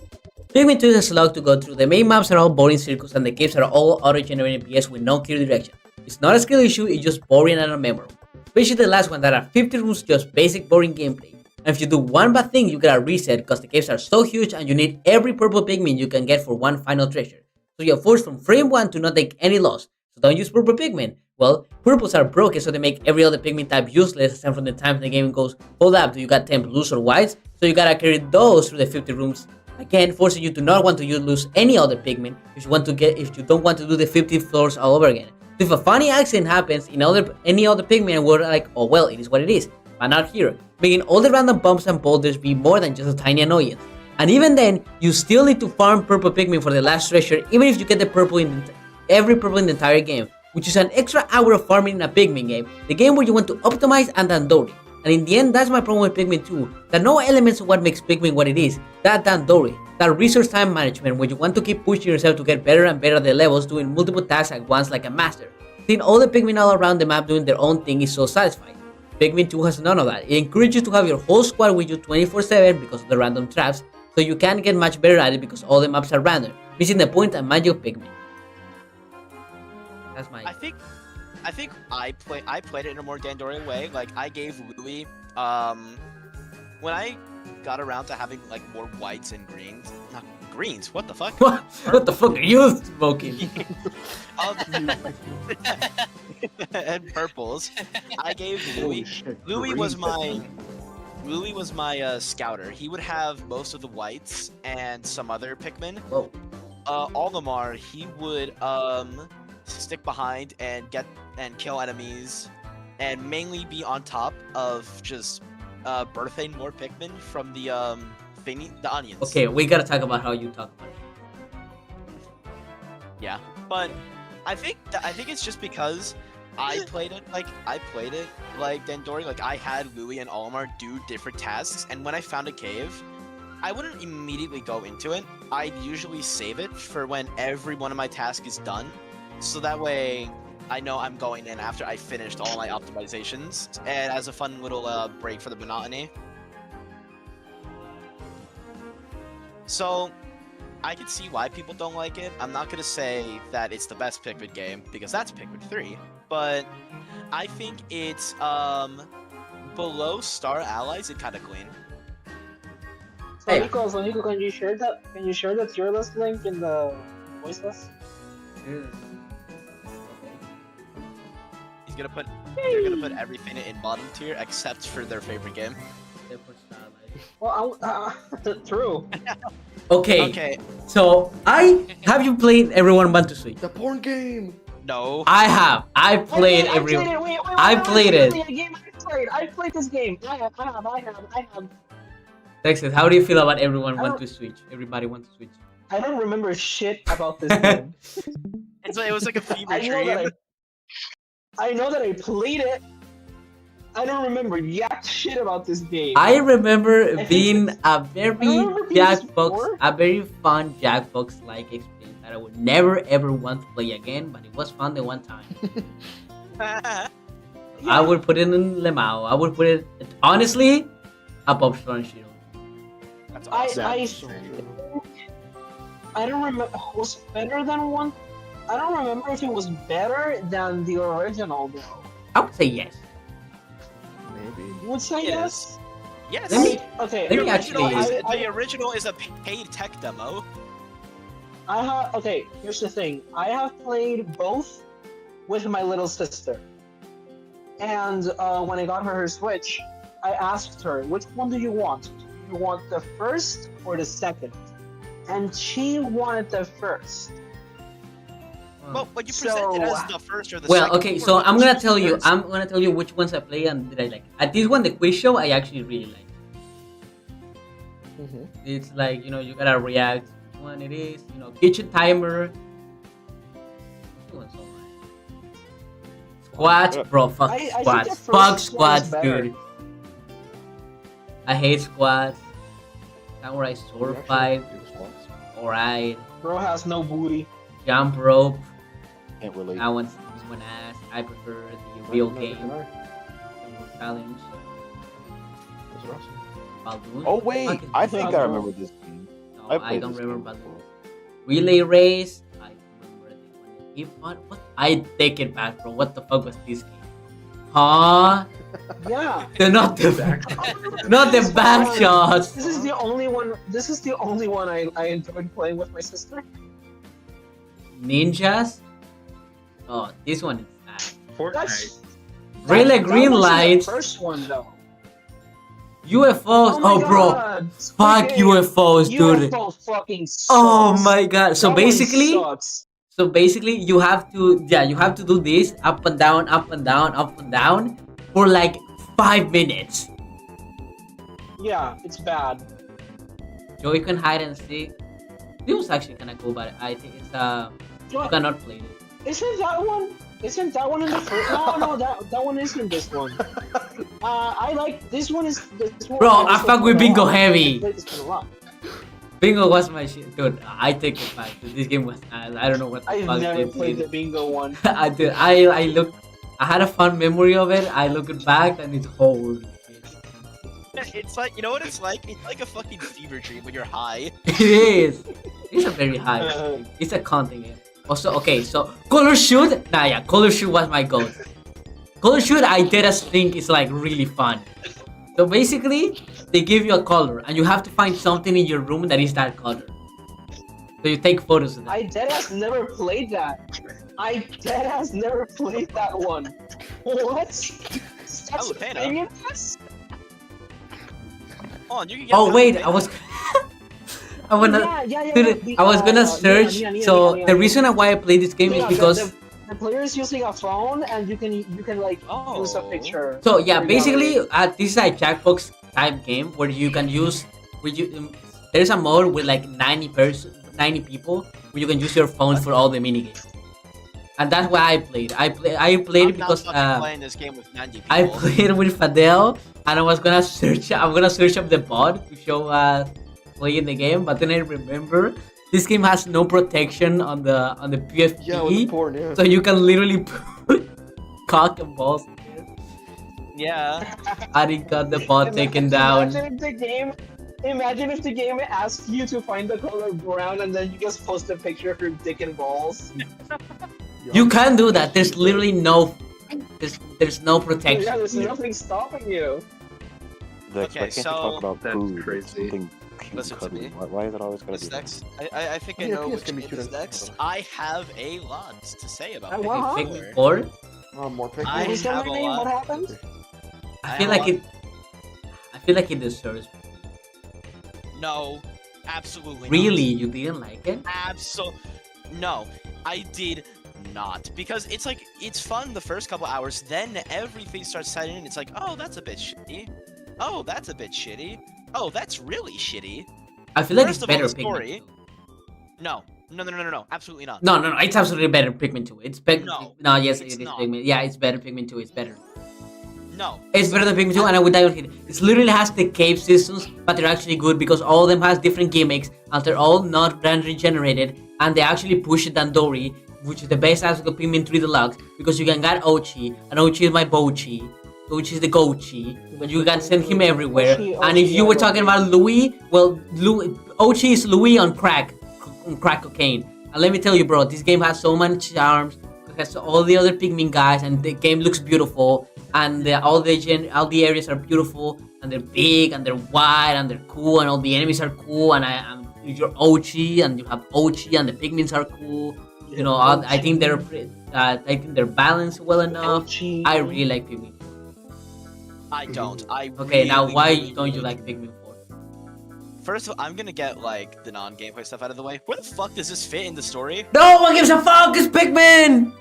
Pikmin 2 is a slog to go through. The main maps are all boring circles, and the caves are all auto-generated PS with no clear direction. It's not a skill issue; it's just boring and unmemorable. especially the last one that are 50 rooms just basic boring gameplay. And if you do one bad thing, you get a reset because the caves are so huge and you need every purple pigment you can get for one final treasure. So you're forced from frame 1 to not take any loss. So don't use purple pigment. Well, purples are broken so they make every other pigment type useless, and from the time the game goes, hold up, do you got 10 blues or whites? So you gotta carry those through the 50 rooms. Again, forcing you to not want to lose any other pigment if you don't want to do the 50 floors all over again. So if a funny accident happens in any other pigment, we're like, oh well, it is what it is. But not here, making all the random bumps and boulders be more than just a tiny annoyance. And even then, you still need to farm purple pigment for the last treasure, even if you get the purple every purple in the entire game, which is an extra hour of farming in a pigment game, the game where you want to optimize and Dandori. And in the end, that's my problem with Pikmin 2, that no elements of what makes Pikmin what it is, that Dandori, that resource time management where you want to keep pushing yourself to get better and better at the levels, doing multiple tasks at once like a master. Seeing all the Pikmin all around the map doing their own thing is so satisfying. Pikmin 2 has none of that. It encourages you to have your whole squad with you 24/7 because of the random traps, so you can't get much better at it because all the maps are random, missing the point and magic of Pikmin. That's my... I think I played it in a more Dandorian way. Like, I gave Louis, when I got around to having, like, more whites and greens, not greens, what the fuck? What the fuck are you smoking? And purples, I gave Louis. Louis was my scouter. He would have most of the whites and some other Pikmin. Whoa. Olimar, he would, stick behind and kill enemies, and mainly be on top of just birthing more Pikmin from the onions. Okay, we gotta talk about how you talk about it. Yeah, but I think it's just because I played it like Dandori. Like, I had Louis and Olimar do different tasks, and when I found a cave, I wouldn't immediately go into it. I'd usually save it for when every one of my tasks is done. So that way, I know I'm going in after I finished all my optimizations, and as a fun little break for the monotony. So, I can see why people don't like it. I'm not gonna say that it's the best Pikmin game, because that's Pikmin 3, but I think it's below Star Allies and kind of clean. So Nico, can you share that? Can you share the tier list link in the voice list? They're gonna put everything in bottom tier except for their favorite game. Well, true. Okay. So have you played Everyone Want to Switch? The porn game. No. I have. I played Everyone. I played it. I played this game. I have. Texas, how do you feel about Everyone Want to Switch? Everybody wants to switch. I don't remember shit about this game. It was like a fever dream. I know that I played it. I don't remember yak shit about this game. I remember being a very fun Jackbox-like experience that I would never ever want to play again, but it was fun the one time. I would put it in Lemao. I would put it, honestly, above Strong Shield. That's awesome. I don't remember. Was better than one? I don't remember if it was better than the original though. I would say yes. Maybe. You would say yes? Yes. Let me The original is a paid tech demo. Okay, here's the thing. I have played both with my little sister. And when I got her Switch, I asked her, which one do you want? Do you want the first or the second? And she wanted the first. Well, but you presented as the first or the second. Well, okay, so I'm gonna tell you which ones I play and did I like. At this one, the quiz show, I actually really like. It's like, you gotta react to which one it is. Kitchen timer. Squats, bro. Fuck squats. Fuck squats, dude. I hate squats. Samurai sword fight. Alright. Bro has no booty. Jump rope. Can't relate. This one ass. I prefer the real game. Challenge. Balloon. Oh wait, I think I remember this game. No, I don't remember Balloon. Relay race. I remember this one. What? I take it back, bro. What the fuck was this game? Huh? Yeah. They're not the not the back shots. This is the only one. This is the only one I enjoyed playing with my sister. Ninjas? Oh, this one is bad. That's Really that green wasn't lights. The first one though. UFOs. my Oh, bro. God. Fuck Freaking UFOs, dude. UFO fucking sucks. Oh my god. So That one basically, sucks. you have to you have to do this up and down, up and down, up and down for like 5 minutes. Yeah, it's bad. Joey can hide and seek. This was actually kind of cool, but I think it's you cannot play it. Isn't that one? Isn't that one in the first? No, that one isn't this one. I like this one. Is this one? Bro, I fuck with Bingo heavy. I played this one a lot. Bingo was my shit, dude. I take it back. This game was ass. I don't know what the I've fuck never they played the did. Bingo one. I did. I look. I had a fun memory of it. I look it back and it's holy shit. It's like, you know what it's like? It's like a fucking fever dream when you're high. It is. It's a very high. It's a content game. Also, okay, so color shoot. Nah, yeah, color shoot was my goal. Color shoot, I did think is like really fun. So basically, they give you a color and you have to find something in your room that is that color. So you take photos of that. I deadass never played that. I deadass never played that one. What? That's Oh, a Panda. thing in this? Oh, you can get Oh wait, I was. I wanna. Dude, I was gonna search. So the reason why I played this game is because. The player is using a phone and you can like use a picture. So yeah, for basically, gallery. this is a Jackbox type game where you can use. There's a mode with like 90 people where you can use your phone for all the minigames. And that's why I played. I played it because playing this game with 90 people. I played with Fadel, and I was gonna search. I'm gonna search up the bot to show playing the game, but then I remember this game has no protection on the PFP. Yeah, with the porn, yeah. So you can literally put cock and balls. Yeah. And it got the bot taken down. Imagine if the game asks you to find the color brown and then you just post a picture of your dick and balls. You can do that. There's literally no. There's no protection. Yeah, there's nothing stopping you. Okay, so That's crazy. listen to me. Why is it always gonna What's be next? I think I Yeah, know PS which can be game cute is as- next. I have a lot to say about Wow. Pikmin 4. Pikmin 4. More Pikmin. I Who's have the a name? lot. What happened? I feel like it. I feel like it deserves. No, absolutely not. Really, you didn't like it? No, I did not, because it's like it's fun the first couple hours, then everything starts setting in. It's like, oh, that's a bit shitty. Oh, that's a bit shitty. Oh, that's really shitty. I feel like First it's of all, better the Pikmin story. 2. No, absolutely not. No, it's absolutely better Pikmin 2. It's better. No, No, yes, it's it is not. Pikmin. Yeah, it's better Pikmin 2. It's better. No. It's better than Pikmin 2, and I would die on it. It literally has the cave systems, but they're actually good because all of them has different gimmicks, and they're all not randomly generated, and they actually push Dandori, which is the best aspect of Pikmin 3 Deluxe, because you can get Ochi, and Ochi is my Bochi. Ochi is the Gochi, but you can send him everywhere. And if you were talking about Louis, well, Ochi is Louis on crack cocaine. And let me tell you, bro, this game has so many charms. It has all the other Pikmin guys, and the game looks beautiful. And all the areas are beautiful, and they're big, and they're wide, and they're cool, and all the enemies are cool. And you're Ochi, and you have Ochi, and the Pikmins are cool. You know, I think they're balanced well enough. I really like Pikmin 4. I don't. Okay, now why don't you like Pikmin 4? First of all, I'm gonna get like the non-gameplay stuff out of the way. Where the fuck does this fit in the story? No one gives a fuck. It's Pikmin.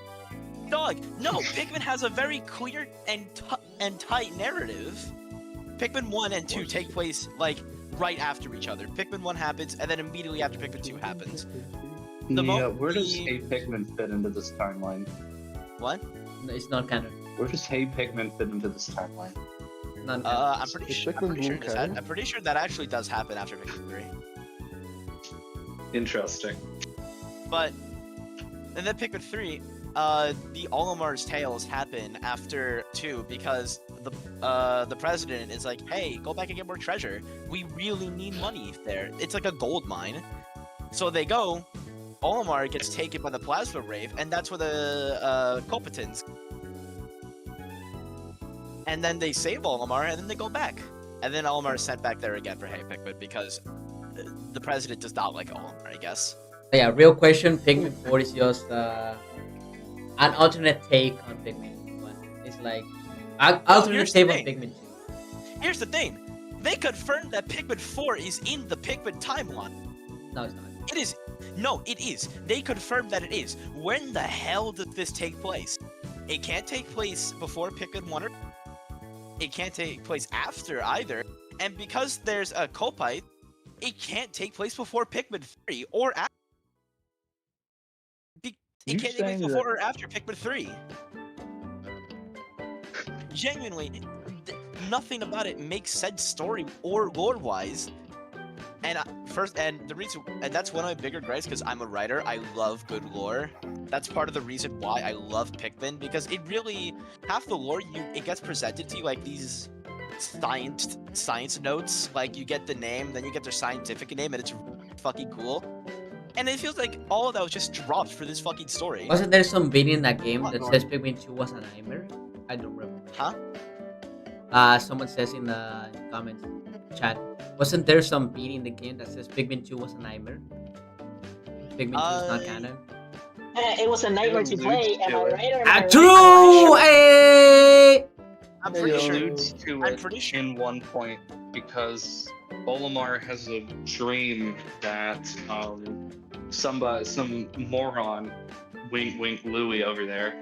Dog, no, Pikmin has a very clear and tight narrative. Pikmin 1 and 2 take place, like, right after each other. Pikmin 1 happens, and then immediately after Pikmin 2 happens. Where does Hey Pikmin fit into this timeline? What? No, it's not canon. Where does Hey Pikmin fit into this timeline? I'm pretty sure that actually does happen after Pikmin 3. Interesting. But, and then Pikmin 3, the Olimar's Tales happen after 2 because the president is like, hey, go back and get more treasure. We really need money there. It's like a gold mine. So they go, Olimar gets taken by the Plasma Rave, and that's where the Copatins. and then they save Olimar, and then they go back. And then Olimar is sent back there again for Hey Pikmin because the president does not like Olimar, I guess. Yeah, real question. Pikmin 4 is just an alternate take on Pikmin 1. It's like alternate take on Pikmin 2. Here's the thing. They confirmed that Pikmin 4 is in the Pikmin timeline. No, it's not. It is. No, it is. They confirmed that it is. When the hell did this take place? It can't take place before Pikmin 1 or... It can't take place after either. And because there's a Kopite, it can't take place before Pikmin 3 or after. It can't take place before or after Pikmin 3. Genuinely, nothing about it makes sense story or lore-wise. And the reason, and that's one of my bigger gripes, because I'm a writer, I love good lore. That's part of the reason why I love Pikmin, because it really, half the lore, it gets presented to you like these science notes. Like, you get the name, then you get their scientific name, and it's fucking cool. And it feels like all of that was just dropped for this fucking story. Wasn't there some bit in that game that says Pikmin 2 was a nightmare? I don't remember. Huh? Someone says in the comments chat. Wasn't there some beat in the game that says Pikmin 2 was a nightmare? Pikmin 2 is not canon? It was a nightmare to play, am I right? Or am I true! Hey! I'm pretty sure. Alludes to it in one point because Olimar has a dream that some moron, wink wink Louie over there,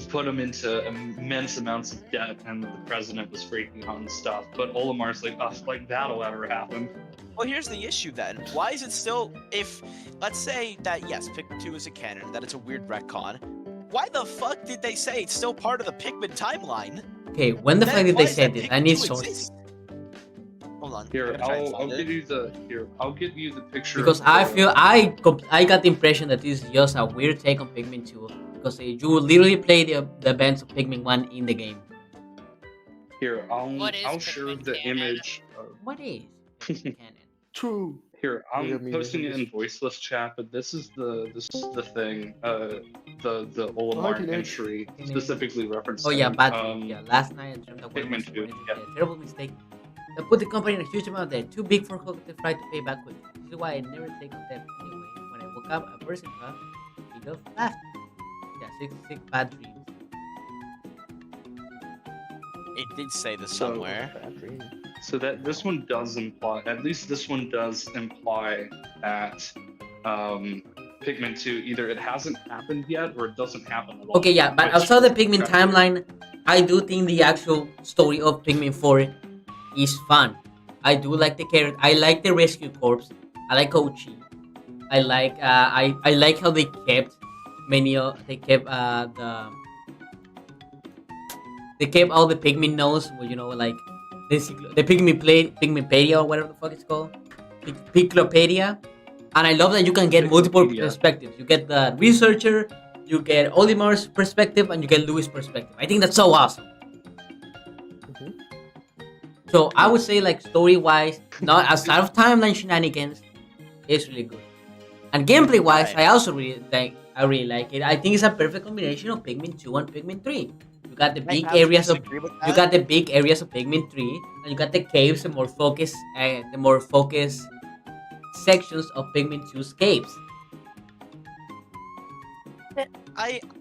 put him into immense amounts of debt, and the president was freaking out and stuff. But Olimar's like, oh, like that'll ever happen. Well, here's the issue then. Why is it still, if, let's say that, yes, Pikmin 2 is a canon, that it's a weird retcon, why the fuck did they say it's still part of the Pikmin timeline? Okay, when the fuck did they say this? I need sources. Hold on. Here, I'll give you the picture. Because I feel I got the impression that this is just a weird take on Pikmin 2 because you literally play the events of Pikmin 1 in the game. Here, I'll share the image. What is canon? True. Here, I'm posting it in voiceless chat, but this is the thing. The Olimar entry specifically referencing. Oh yeah, bad thing. Yeah, last night in terms of Pikmin 2. Yeah. A terrible mistake. I put the company in a huge amount of debt, too big for cognitive fry to pay back quickly. This is why I never take on debt anyway. When I woke up, a person he just laughed. Yeah, six bad dreams. It did say this somewhere. So that this one does imply, at least this one does imply that Pikmin 2 either it hasn't happened yet or it doesn't happen at all. Okay, yeah, but outside the Pikmin timeline, I do think the actual story of Pikmin 4 is fun. I do like the character. I like the Rescue Corps. I like Ochi. I like I like how they kept they kept all the Pikmin notes. You know, like the Pikminpedia or whatever the fuck it's called, Piklopedia. And I love that you can get multiple perspectives. You get the researcher, you get Olimar's perspective, and you get Louis' perspective. I think that's so awesome. So I would say, like, story-wise, not outside of timeline shenanigans, it's really good. And gameplay-wise, I also really like it. I think it's a perfect combination of Pikmin 2 and Pikmin 3. You got the big areas of Pikmin 3, and you got the caves, the more focused sections of Pikmin 2's caves.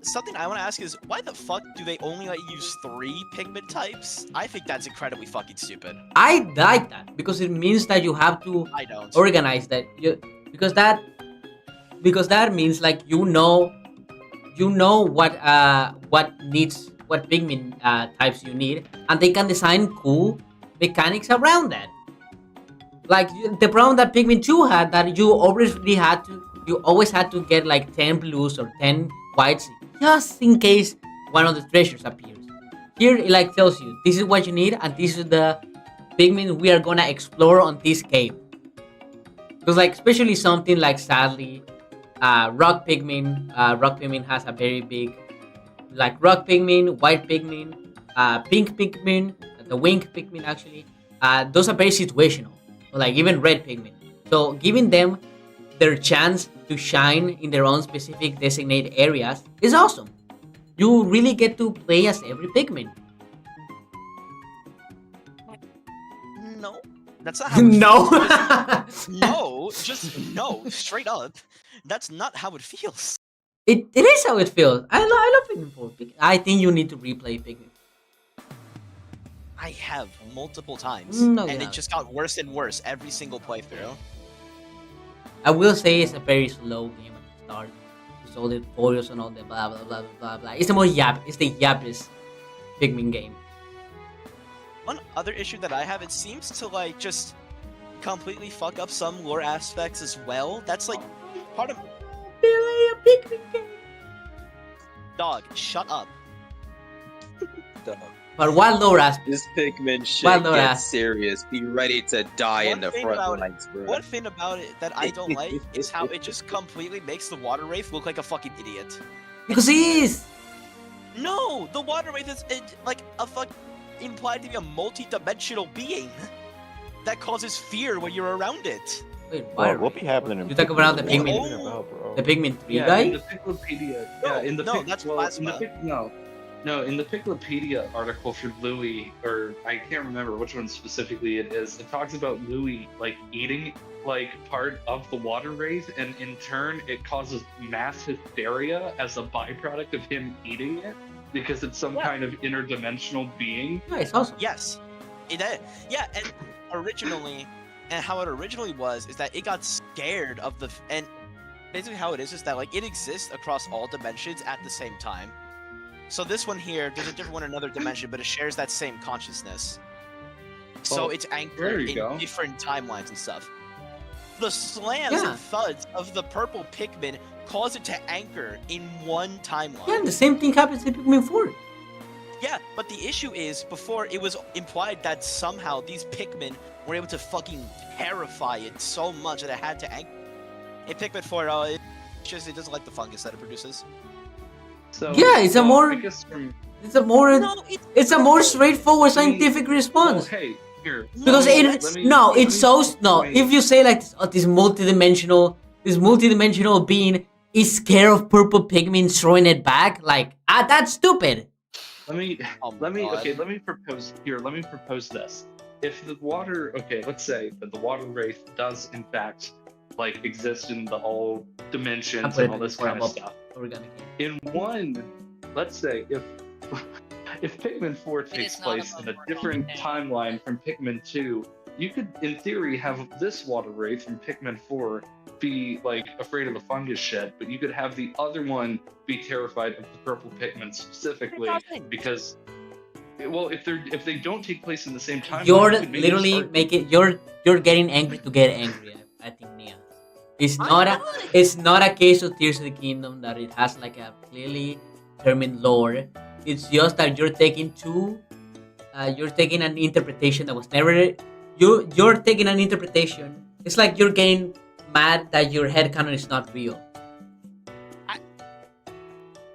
Something I want to ask is, why the fuck do they only let you use 3 Pikmin types? I think that's incredibly fucking stupid. I like that because it means that you have to organize that. Because that means like you know what Pikmin types you need, and they can design cool mechanics around that. Like the problem that Pikmin 2 had, that you always had to get like 10 blues or 10 whites just in case one of the treasures appears. Here it like tells you this is what you need, and this is the Pikmin we are gonna explore on this cave. Because like especially something like sadly Rock Pikmin has a very big, like Rock Pikmin, White Pikmin, Pink Pikmin, the Wink Pikmin actually. Those are very situational. Like even Red Pikmin. So giving them their chance to shine in their own specific designated areas is awesome. You really get to play as every Pikmin. That's not how it No. feels. No, just no, straight up. That's not how it feels. It is how it feels. I love Pikmin 4. I think you need to replay Pikmin. I have multiple times, No, and yeah. it just got worse and worse every single playthrough. I will say it's a very slow game at the start. It's all the tutorials and all the blah blah blah blah blah. It's the most It's the yappest Pikmin game. One other issue that I have, it seems to like just completely fuck up some lore aspects as well. That's like part of. Really a Pikmin game. Dog, shut up. But what lore aspect? This Pikmin shit What lore gets aspect? serious. Be ready to die in the front lines, bro. One thing about it that I don't like is how it just completely makes the water wraith look like a fucking idiot. Because he is. No, the water wraith is like a fuck implied to be a multi-dimensional being that causes fear when you're around it. Wait, Bro, what be happening? You talk about the Pikmin, the Pikmin 3 guy? In the Piclopedia. Yeah, in the no, that's Plasma. No, in the Piclopedia article for Louis, or I can't remember which one specifically it is, it talks about Louis like eating like part of the water wraith, and in turn it causes mass hysteria as a byproduct of him eating it because it's some kind of interdimensional being. Yeah, it's awesome. Yes, it is. Yeah, and originally, and how it originally was is that it got scared of the and basically how it is that like it exists across all dimensions at the same time. So this one here, there's a different one in another dimension, but it shares that same consciousness. So Well, it's there anchored you in go. different timelines and stuff. The slams Yeah. and thuds of the purple Pikmin cause it to anchor in one timeline. Yeah, the same thing happens in Pikmin 4. Yeah, but the issue is, before it was implied that somehow these Pikmin were able to fucking terrify it so much that it had to anchor. In Pikmin 4, it doesn't like the fungus that it produces. So Yeah, it's a more- I guess from It's a more No, it's a more straightforward scientific response. hey, here. Because let me- it let me- no, let it's me- so no. let me- If you say like this multidimensional being is scared of purple Pikmin throwing it back, like that's stupid. Let me Oh my let me God. okay, let me propose here, let me propose this. If the water okay, let's say that the water wraith does in fact like exist in the all dimensions and all this kind of stuff. In one, let's say if Pikmin 4 takes is not place above in a board different on the timeline from Pikmin 2, you could in theory have this water wraith from Pikmin 4 be like afraid of the fungus shit, but you could have the other one be terrified of the purple Pikmin specifically because well, if they don't take place in the same time, You're literally you're getting angry to get angry. I think Nia. It's not a case of Tears of the Kingdom that it has like a clearly determined lore. It's just that you're taking an interpretation that was never you're taking an interpretation. It's like you're getting mad that your headcanon is not real.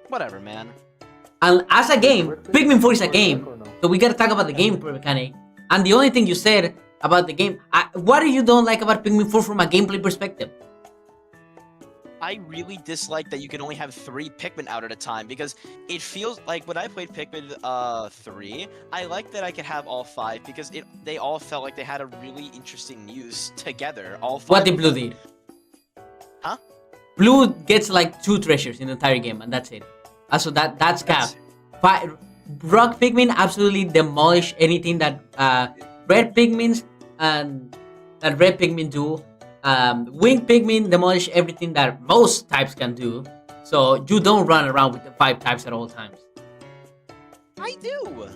Whatever, man. And as a game, Pikmin 4 is a game, so we gotta talk about the game mechanic. And the only thing you said about the game, what do you don't like about Pikmin 4 from a gameplay perspective? I really dislike that you can only have 3 Pikmin out at a time because it feels like when I played Pikmin 3, I liked that I could have all 5 because they all felt like they had a really interesting use together. All 5. What did Blue did? Huh? Blue gets like 2 treasures in the entire game, and that's it. So that's cap. Rock Pikmin absolutely demolish anything that red Pikmins and that red Pikmin do. Wing Pikmin demolish everything that most types can do. So you don't run around with the 5 types at all times. I do.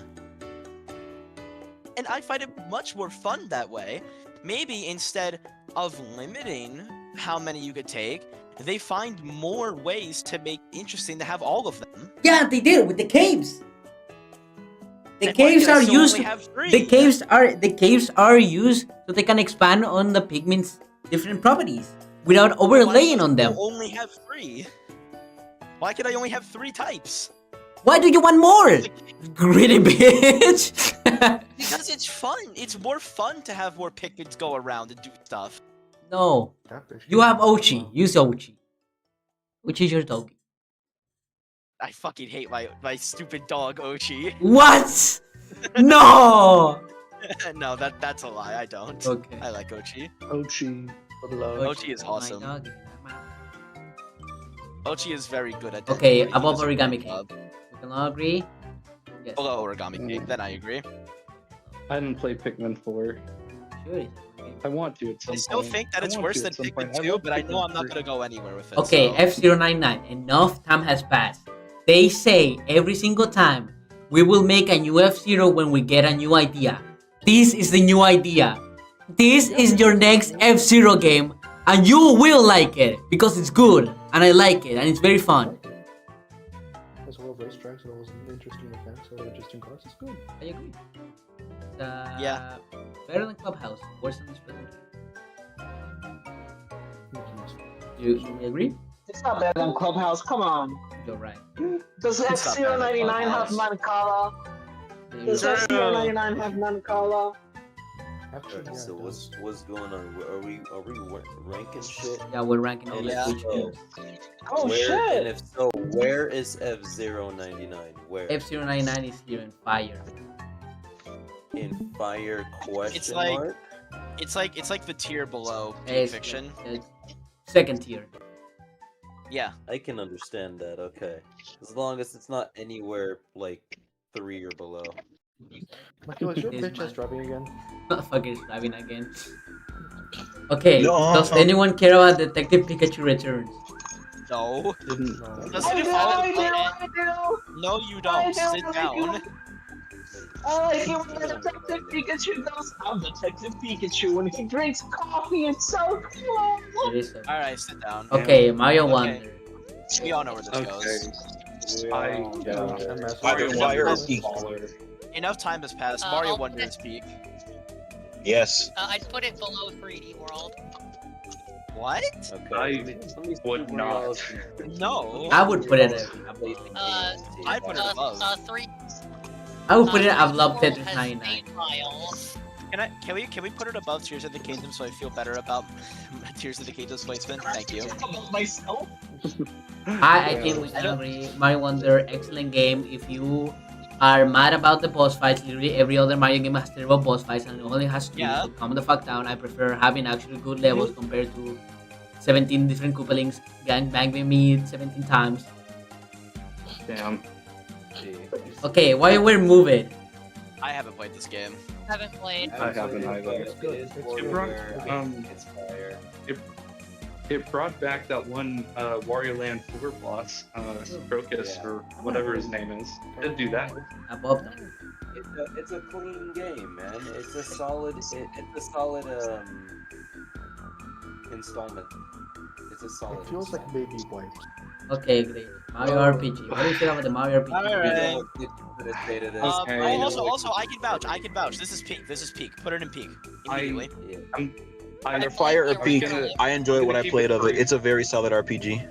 And I find it much more fun that way. Maybe instead of limiting how many you could take, they find more ways to make it interesting to have all of them. Yeah, they did with the caves. The And why caves can I are still used. only have 3? The caves are used so they can expand on the Pikmin's different properties without overlaying on them. I only have 3. Why can I only have 3 types? Why do you want more? Greedy bitch. Because it's fun. It's more fun to have more Pikmins go around and do stuff. No, you have Ochi. Use Ochi, which is your dog. I fucking hate my stupid dog Ochi. What? No. No, that's a lie. I don't. Okay. I like Ochi. Ochi. For love. Ochi is Oh my awesome. God. Ochi is very good at. Okay, he above does a great Origami King. job. We can all agree? Yes. Below Origami King, then I agree. I didn't play Pikmin 4. Sure. I want to at some I point. still think that it's worse than Pikmin 2, but I know I'm not gonna go anywhere with it. Okay, so. F099. Enough time has passed. They say every single time we will make a new F-Zero when we get a new idea. This is the new idea. This is your next F-Zero game, and you will like it because it's good, and I like it, and it's very fun. As well as racetracks, it was an interesting event, so interesting cars. It's good. I agree. Yeah. Better than Clubhouse. Worse than this present. You agree? It's not better than Clubhouse. Come on. You're right. Does It's not better than F099 have Clubhouse. Mancala? Does F099 have Mancala? Actually, So what's going on? Are we ranking shit? Yeah, we're ranking all the And Switch if so, games. Oh where, shit! And if so, where is F099? Where? F099 is here in Fire. In Fire question It's like mark? it's like the tier below It's- Fiction. it's second tier. Yeah. I can understand that. Okay, as long as it's not anywhere like 3 or below. Michael, is your This bitch ass man. driving again? Fucking driving again. Okay, No. does anyone care about Detective Pikachu Returns? No. Didn't. Doesn't I it do, follow I the do, plan? I do! No, you I don't. do, Sit I down. do. I like it when Detective Pikachu goes, I'm Detective Pikachu when he drinks coffee. It's so cool. It is so. All right, sit down. Okay, Mario Okay. Wonder. We all know where this Okay. goes. Either Fire or Peak. Enough time has passed. Uh, Mario I'll Wonder put is peak. Yes. I'd put it below 3D World. What? Okay. I let me would see where not. y'all can- No. I would put it. I put it above. 3. I would put it 3D above World Tetris has 99. 8 miles. Can we put it above Tears of the Kingdom so I feel better about Tears of the Kingdom's placement? Thank you. About myself. I think we can agree. Mario Wonder, excellent game. If you are mad about the boss fights, literally every other Mario game has terrible boss fights and it only has 2, Yeah. so calm the fuck down. I prefer having actually good levels compared to 17 different Koopalings gang banging me 17 times. Damn. Okay, why we're moving? I haven't played this game. Haven't played. I haven't either. It brought, It's Fire. it brought back that one Wario Land 4 boss, Crocus Yeah. or whatever his name is. Did do that. Above them. It's a clean game, man. It's a solid. It's a solid installment. It's a solid. It feels like baby wipes. Okay, great. Mario RPG. What do you think about the Mario RPG? Alright. Okay. Also, I can vouch. I can vouch. This is peak. This is peak. Put it in peak immediately. Either Fire or Peak. I enjoy what I keep played it of it. brief. It's a very solid RPG.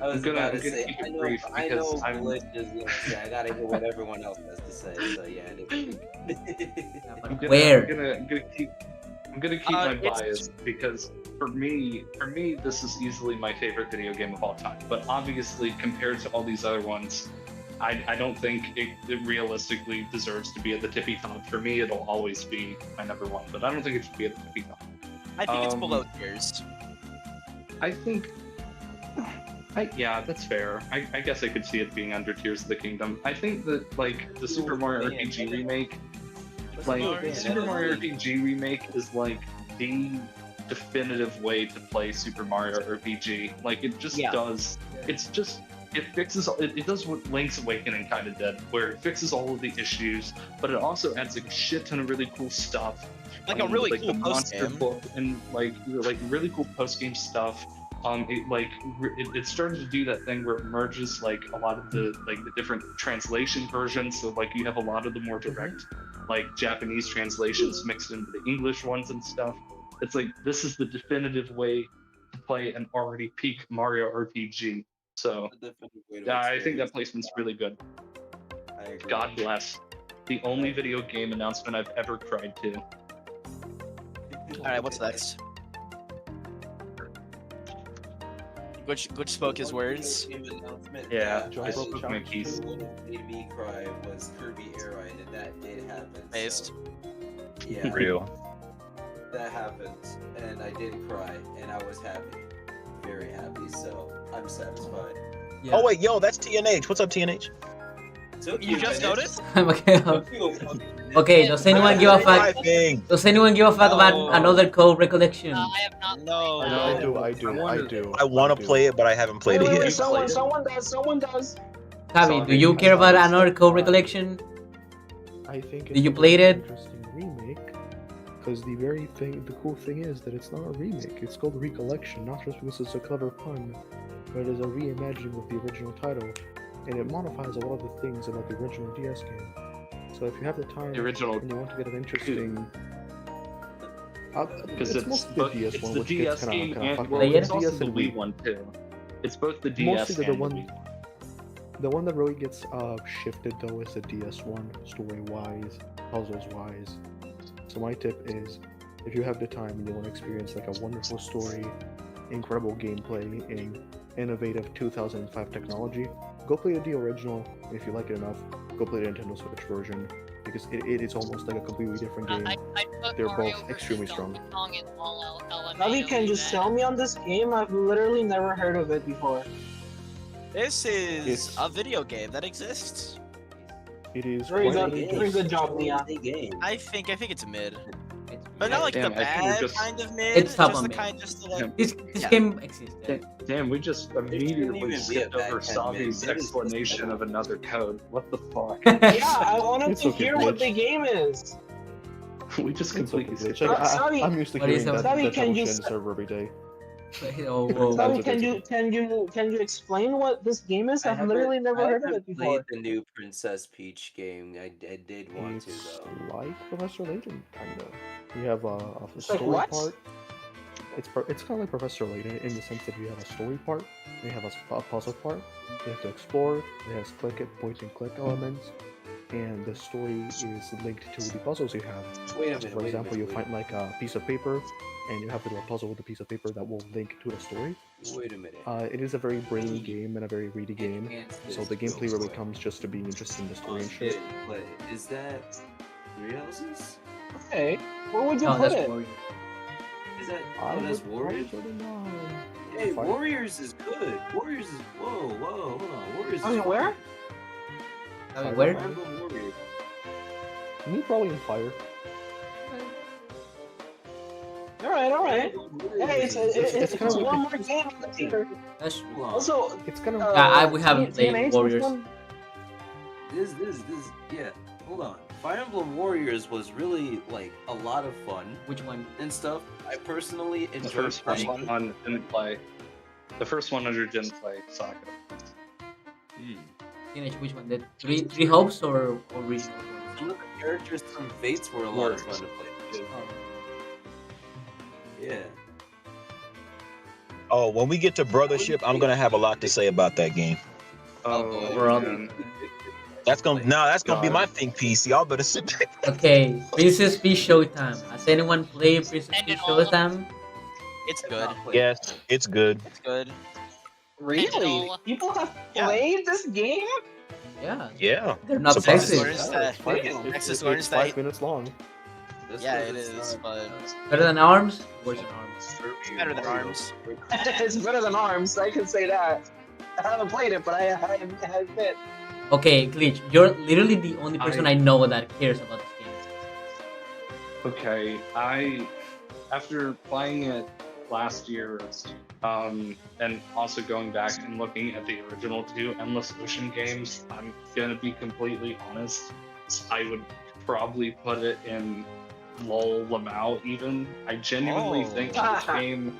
I was I'm gonna about to keep say, it I know, brief I know because I'm- Glitch is gonna say, I gotta hear what everyone else has to say. So yeah, it is. I'm gonna, Where? I'm gonna keep my bias because for me, this is easily my favorite video game of all time. But obviously, compared to all these other ones, I don't think it realistically deserves to be at the tippy top. For me, it'll always be my number 1, but I don't think it should be at the tippy top. I think it's below Tears. I think. Yeah, that's fair. I guess I could see it being under Tears of the Kingdom. I think that like the Super Mario RPG remake, Super Mario RPG remake is like the definitive way to play Super Mario RPG. Like it just does. It's just it fixes. It does what Link's Awakening kind of did, where it fixes all of the issues, but it also adds a shit ton of really cool stuff. Like a really like cool the monster post-game. book and like really cool post game stuff. It started to do that thing where it merges like a lot of the different translation versions. So like you have a lot of the more direct like Japanese translations mixed into the English ones and stuff. It's like this is the definitive way to play an already peak Mario RPG. So yeah, I think that placement's really good. I agree. God bless. The only video game announcement I've ever cried to. Alright, what's next? Which spoke his words? Yeah, I I spoke my piece. made me cry was Kirby Air Ride, and that did happen. Based. Yeah. Real. That happened, and I did cry, and I was happy, very happy. So I'm satisfied. Yeah. Oh wait, yo, that's TNH. What's up, TNH? You just noticed? Okay. Okay. Does anyone give a fuck? Does anyone give a fuck about another code recollection? I have not. No. I do. I want to play it, but I haven't played it Wait, yet. someone does. Javi, do you care about another code recollection? I think. Did you play it? Interesting remake. Because the cool thing is that it's not a remake. It's called Recollection, not just because it's a clever pun, but it is a reimagining of the original title, and it modifies a lot of the things about the original DS game. So if you have the time The original- and you want to get an interesting, Because it's mostly the DS it's one, the which DS gets game kind of and fucked well, up. it's DS also the and Wii one too. It's both the DS Mostly and the one. Wii. The one that really gets shifted though is the DS one, story-wise, puzzles-wise. So my tip is, if you have the time and you want to experience like a wonderful story, incredible gameplay, and innovative 2005 technology, go play the original. And if you like it enough, go play the Nintendo Switch version because it is almost like a completely different game. They're both extremely strong. Javi, can you sell me on this game? I've literally never heard of it before. This is a video game that exists. It is Very quite good, a very good job, Mia. I think it's mid. But not like Damn, the I think we're bad just- kind of mid. It's top just on the mid. kind just to like. This Yeah. game existed. Damn, we just immediately even be skipped a over bad 10 Savi's minutes. explanation of another code. What the fuck? Yeah, I wanted It's to okay, hear what Glitch. the game is. We just completely It's okay, skipped Glitch. over. Savi- I'm used to What is hearing it? that Savi, type can of you shit in the s- server every day. Oh, whoa. Savi, can you explain what this game is? I've literally never heard of it before. Played the new Princess Peach game. I did want to It's though. like Professor Layton, kinda. You have a It's like story what? part. It's kind of like Professor Layton in the sense that you have a story part, and you have a puzzle part. You have to explore. It has point and click elements, and the story is linked to the puzzles you have. Wait a So minute. for example, you find like a piece of paper, and you have to do a puzzle with a piece of paper that will link to the story. Wait a minute. It is a very brainy game and a very ready game, so the gameplay really comes just to being interesting in the story and shit. But is that Three Houses? Okay, where would you No, put that's it? Warrior. Is that? I Oh, that's would Warriors. probably put it on Hey, Fire. Warriors is good. Warriors is whoa, hold on. Warriors. I mean, is where? Javi, where? Fire Emblem Warriors. Me probably in Fire. All right. Hey, it's kind of one more game on the tier. That's true. Hold on. Also, It's kind of we haven't played TNH, Warriors. which one? This, yeah. Hold on. Fire Emblem Warriors was really like a lot of fun Which one? and stuff. I personally The enjoyed first playing. one didn't play. The first one under didn't play Sokka. TNH, which one? The three hopes or original? Some of the characters from Fates were a lot of fun to play too. Oh. Yeah. Oh, when we get to Brothership, I'm gonna have a lot to say about that game. Oh, Bro. man. That's gonna be my think piece. Y'all better sit back. Okay, Princess Peach Showtime. Has anyone played Princess Peach Showtime? It's good. Yes, it's good. It's good. Really? People have played this game? Yeah. Yeah. They're not Surprising. sexist. Nexus It's learns that. 5 minutes long. Yeah, it is, but Better than ARMS? Worse than ARMS. it's better than ARMS. It's better than ARMS, I can say that. I haven't played it, but I admit. Okay, Glitch, you're literally the only person I know that cares about this game. Okay, after playing it last year, and also going back and looking at the original two Endless Ocean games, I'm gonna be completely honest. I would probably put it in Lol Lamau even. I genuinely think this game,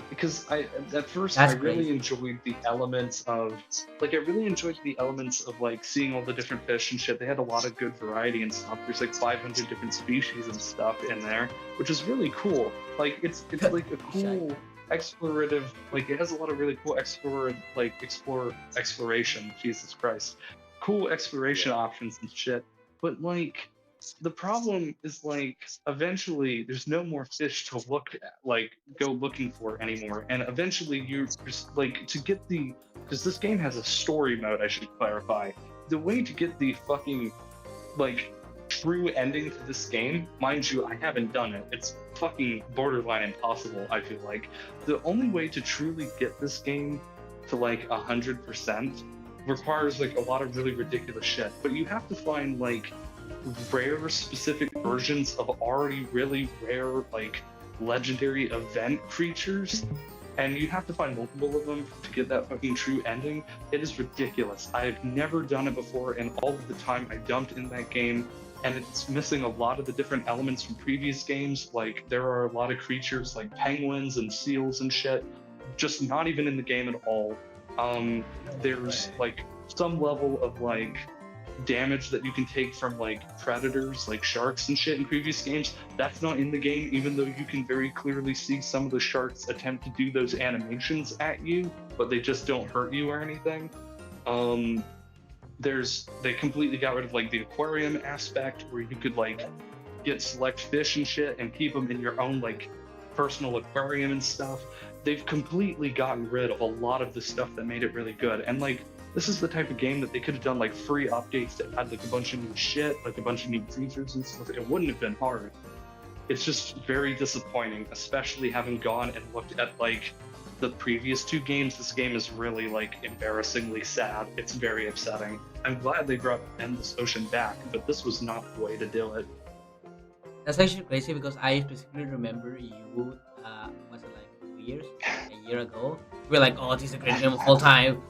because at first That's I really crazy. enjoyed the elements of like seeing all the different fish and shit. They had a lot of good variety and stuff. There's like 500 different species and stuff in there, which is really cool. Like it's like a cool explorative, like it has a lot of really cool exploration. Jesus Christ, cool exploration options and shit. But like the problem is like eventually there's no more fish to look at, like go looking for anymore, and eventually you're just like to get the, because this game has a story mode, I should clarify. The way to get the fucking like true ending to this game, mind you, I haven't done it. It's fucking borderline impossible, I feel like. The only way to truly get this game to like 100% requires like a lot of really ridiculous shit. But you have to find like rare specific versions of already really rare like legendary event creatures, and you have to find multiple of them to get that fucking true ending. It is ridiculous. I've never done it before, and all of the time I dumped in that game, and it's missing a lot of the different elements from previous games. Like there are a lot of creatures like penguins and seals and shit just not even in the game at all. There's like some level of like damage that you can take from like predators like sharks and shit in previous games. That's not in the game, even though you can very clearly see some of the sharks attempt to do those animations at you, but they just don't hurt you or anything. They completely got rid of like the aquarium aspect where you could like get select fish and shit and keep them in your own like personal aquarium and stuff. They've completely gotten rid of a lot of the stuff that made it really good. And like, this is the type of game that they could have done like free updates that had like a bunch of new shit, like a bunch of new creatures and stuff. It wouldn't have been hard. It's just very disappointing, especially having gone and looked at like the previous two games. This game is really like embarrassingly sad. It's very upsetting. I'm glad they brought Endless Ocean back, but this was not the way to do it. That's actually crazy because I specifically remember you, was it like 2 years? A year ago? We were like, oh, this is a great game of all time.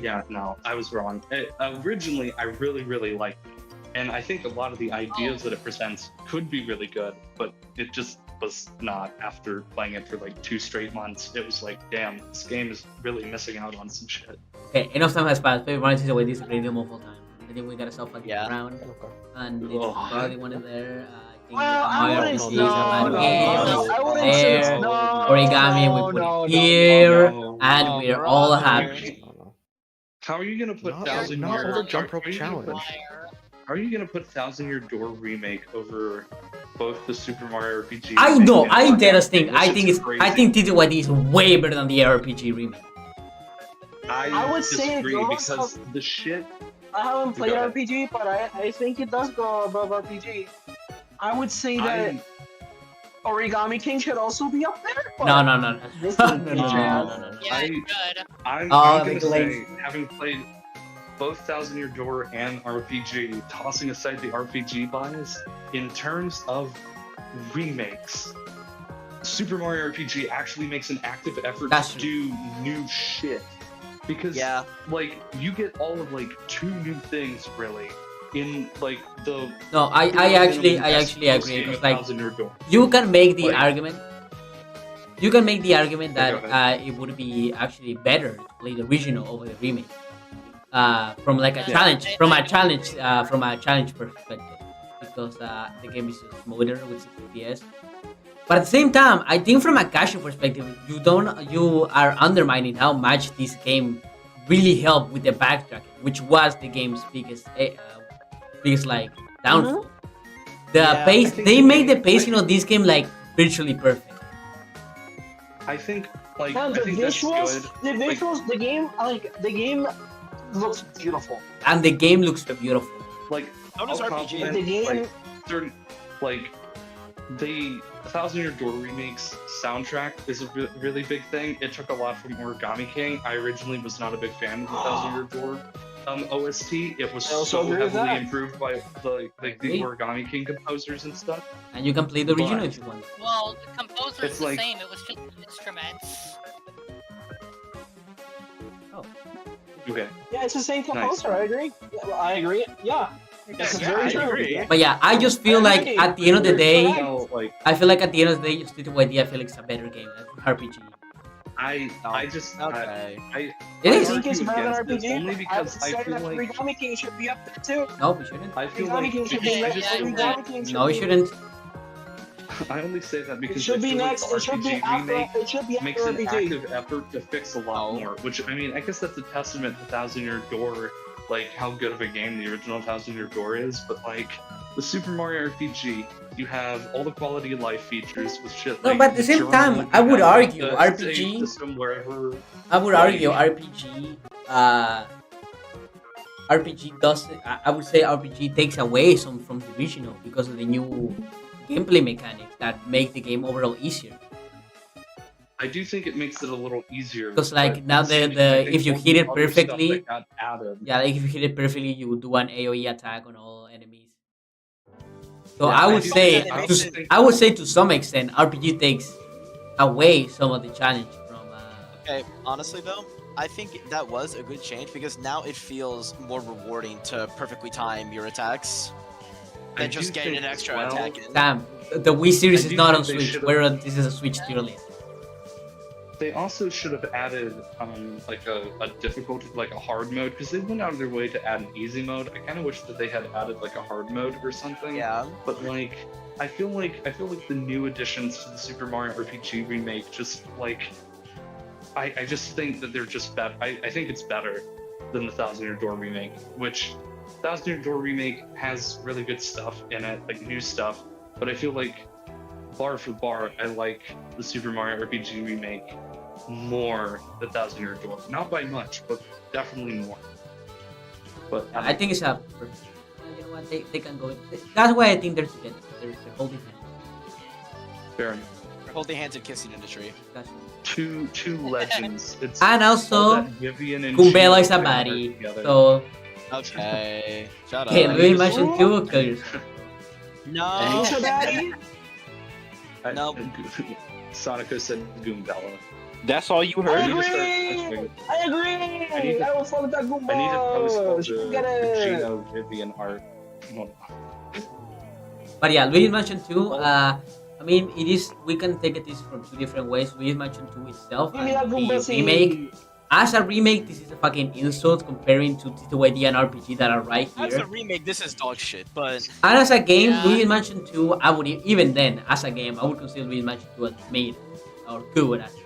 Yeah, no, I was wrong. Originally, I really liked it. And I think a lot of the ideas that it presents could be really good, but it just was not. After playing it for like 2 straight months, it was like, damn, this game is really missing out on some shit. Okay, enough time has passed. Paper Mario is away. This is a great game of all time. I think we gotta stop fucking around. And it's probably one of their. I wouldn't say Origami, we put it here, and we're all happy. How are you gonna put Jump Rope Challenge. How are you gonna put Thousand Year Door remake over both the Super Mario RPG? I know, I and just think, This I is think it's, crazy. I think TTYD is way better than the RPG remake. I would say it disagree goes because the shit. I haven't played Go ahead. RPG, but I think it does go above RPG. I would say that Origami King should also be up there. but No. This No, is no, no. I'm Oh, gonna the say, glaze. having played both Thousand Year Door and RPG, tossing aside the RPG bias, in terms of remakes, Super Mario RPG actually makes an active effort to do new shit. Because, like, you get all of, like, 2 new things, really, in, like, the... No, I actually agree, because, like, you can make the argument, that it would be actually better to play the original over the remake. From like a challenge, from a challenge perspective, because the game is smoother with 60 FPS. But at the same time, I think from a casual perspective, you are undermining how much this game really helped with the backtracking, which was the game's biggest like downfall. The pace, they made the pacing of this game like virtually perfect. I think, like, And I the think that's visuals, good. the game looks beautiful. And the game looks beautiful. Like, So does I'll RPG. compliment, The game- like, certain, like, the Thousand Year Door Remake's soundtrack is a really big thing. It took a lot from Origami King. I originally was not a big fan of the Thousand Year Door OST. It was I also so agree with heavily that. improved by the Origami King composers and stuff. And you can play the original But- if you want. Well, the composer's It's the like- same. It was just instruments. Okay. Yeah, it's the same composer. I agree. Yeah, well, I agree. Yeah, that's Yeah, very I true. agree. But yeah, I just feel like at the end of the day, No, like, I feel like at the end of the day, just TTYD, I feel like it's a better game than RPG. I just Okay. It I is. think it's argue better than against this RPG. only I would because I say feel that like Origami King should be up there too. No, we shouldn't. I feel Origami like King should be I next. just feel like Origami King should No, you be- shouldn't. I only say that It because should I be feel like next. the It should be RPG after. remake It should be makes after an RPG. active effort to fix a lot more. Which, I mean, I guess that's a testament to Thousand Year Door, like how good of a game the original Thousand Year Door is. But like the Super Mario RPG, you have all the quality of life features with shit. No, like but at the same journaling, time, you I would have, like, argue the RPG save system wherever. I would argue RPG RPG does. I would say RPG takes away some from the original because of the new gameplay mechanics that make the game overall easier. I do think it makes it a little easier. Because but like now at the same time, I the think if you all hit the it other stuff perfectly, that got added. yeah, like if you hit it perfectly, you do an AOE attack on all enemies. So Yeah, I I would do say, think- I also think- I would say to some extent, RPG takes away some of the challenge from. Okay, honestly though, I think that was a good change because now it feels more rewarding to perfectly time your attacks than just getting an extra attack in. Damn, the Wii series I is do not think on they Switch. should've- Whereas this is a Switch tier list. They also should have added like a difficulty, like a hard mode, because they went out of their way to add an easy mode. I kind of wish that they had added like a hard mode or something. Yeah. But like, I feel like the new additions to the Super Mario RPG remake just like, I just think that they're just better. I think it's better than the Thousand Year Door remake, which Thousand Year Door remake has really good stuff in it, like new stuff. But I feel like bar for bar, I like the Super Mario RPG remake more than Thousand Year Door. Not by much, but definitely more. But I think it's a. You know what? They can go. That's why I think they're together. They're holding hands. fair enough. Holding hands and kissing in the tree. Two legends. It's And also, all that Vivian and Kumbela Sheila is a together. baddie. So. Okay. Shut up. Okay, Luigi mentioned two. Kill yourself. No. Ain't your daddy? No. Sonica said Goombella. That's all you I heard? agree! I agree! I will fuck with that Goomba! I need to post all the Get it! Gino Vivian art. Hold on. But yeah, Luigi Mansion 2, I mean, it is. We can take it this from two different ways. Luigi Mansion 2 itself Give me that and Goomba the remake. As a remake, this is a fucking insult comparing to T2ID and RPG that are right As a here. remake, this is dog shit, but And as a game, Yeah. Luigi Mansion 2, I would even then, as a game, I would consider Luigi Mansion 2 as made or good as best.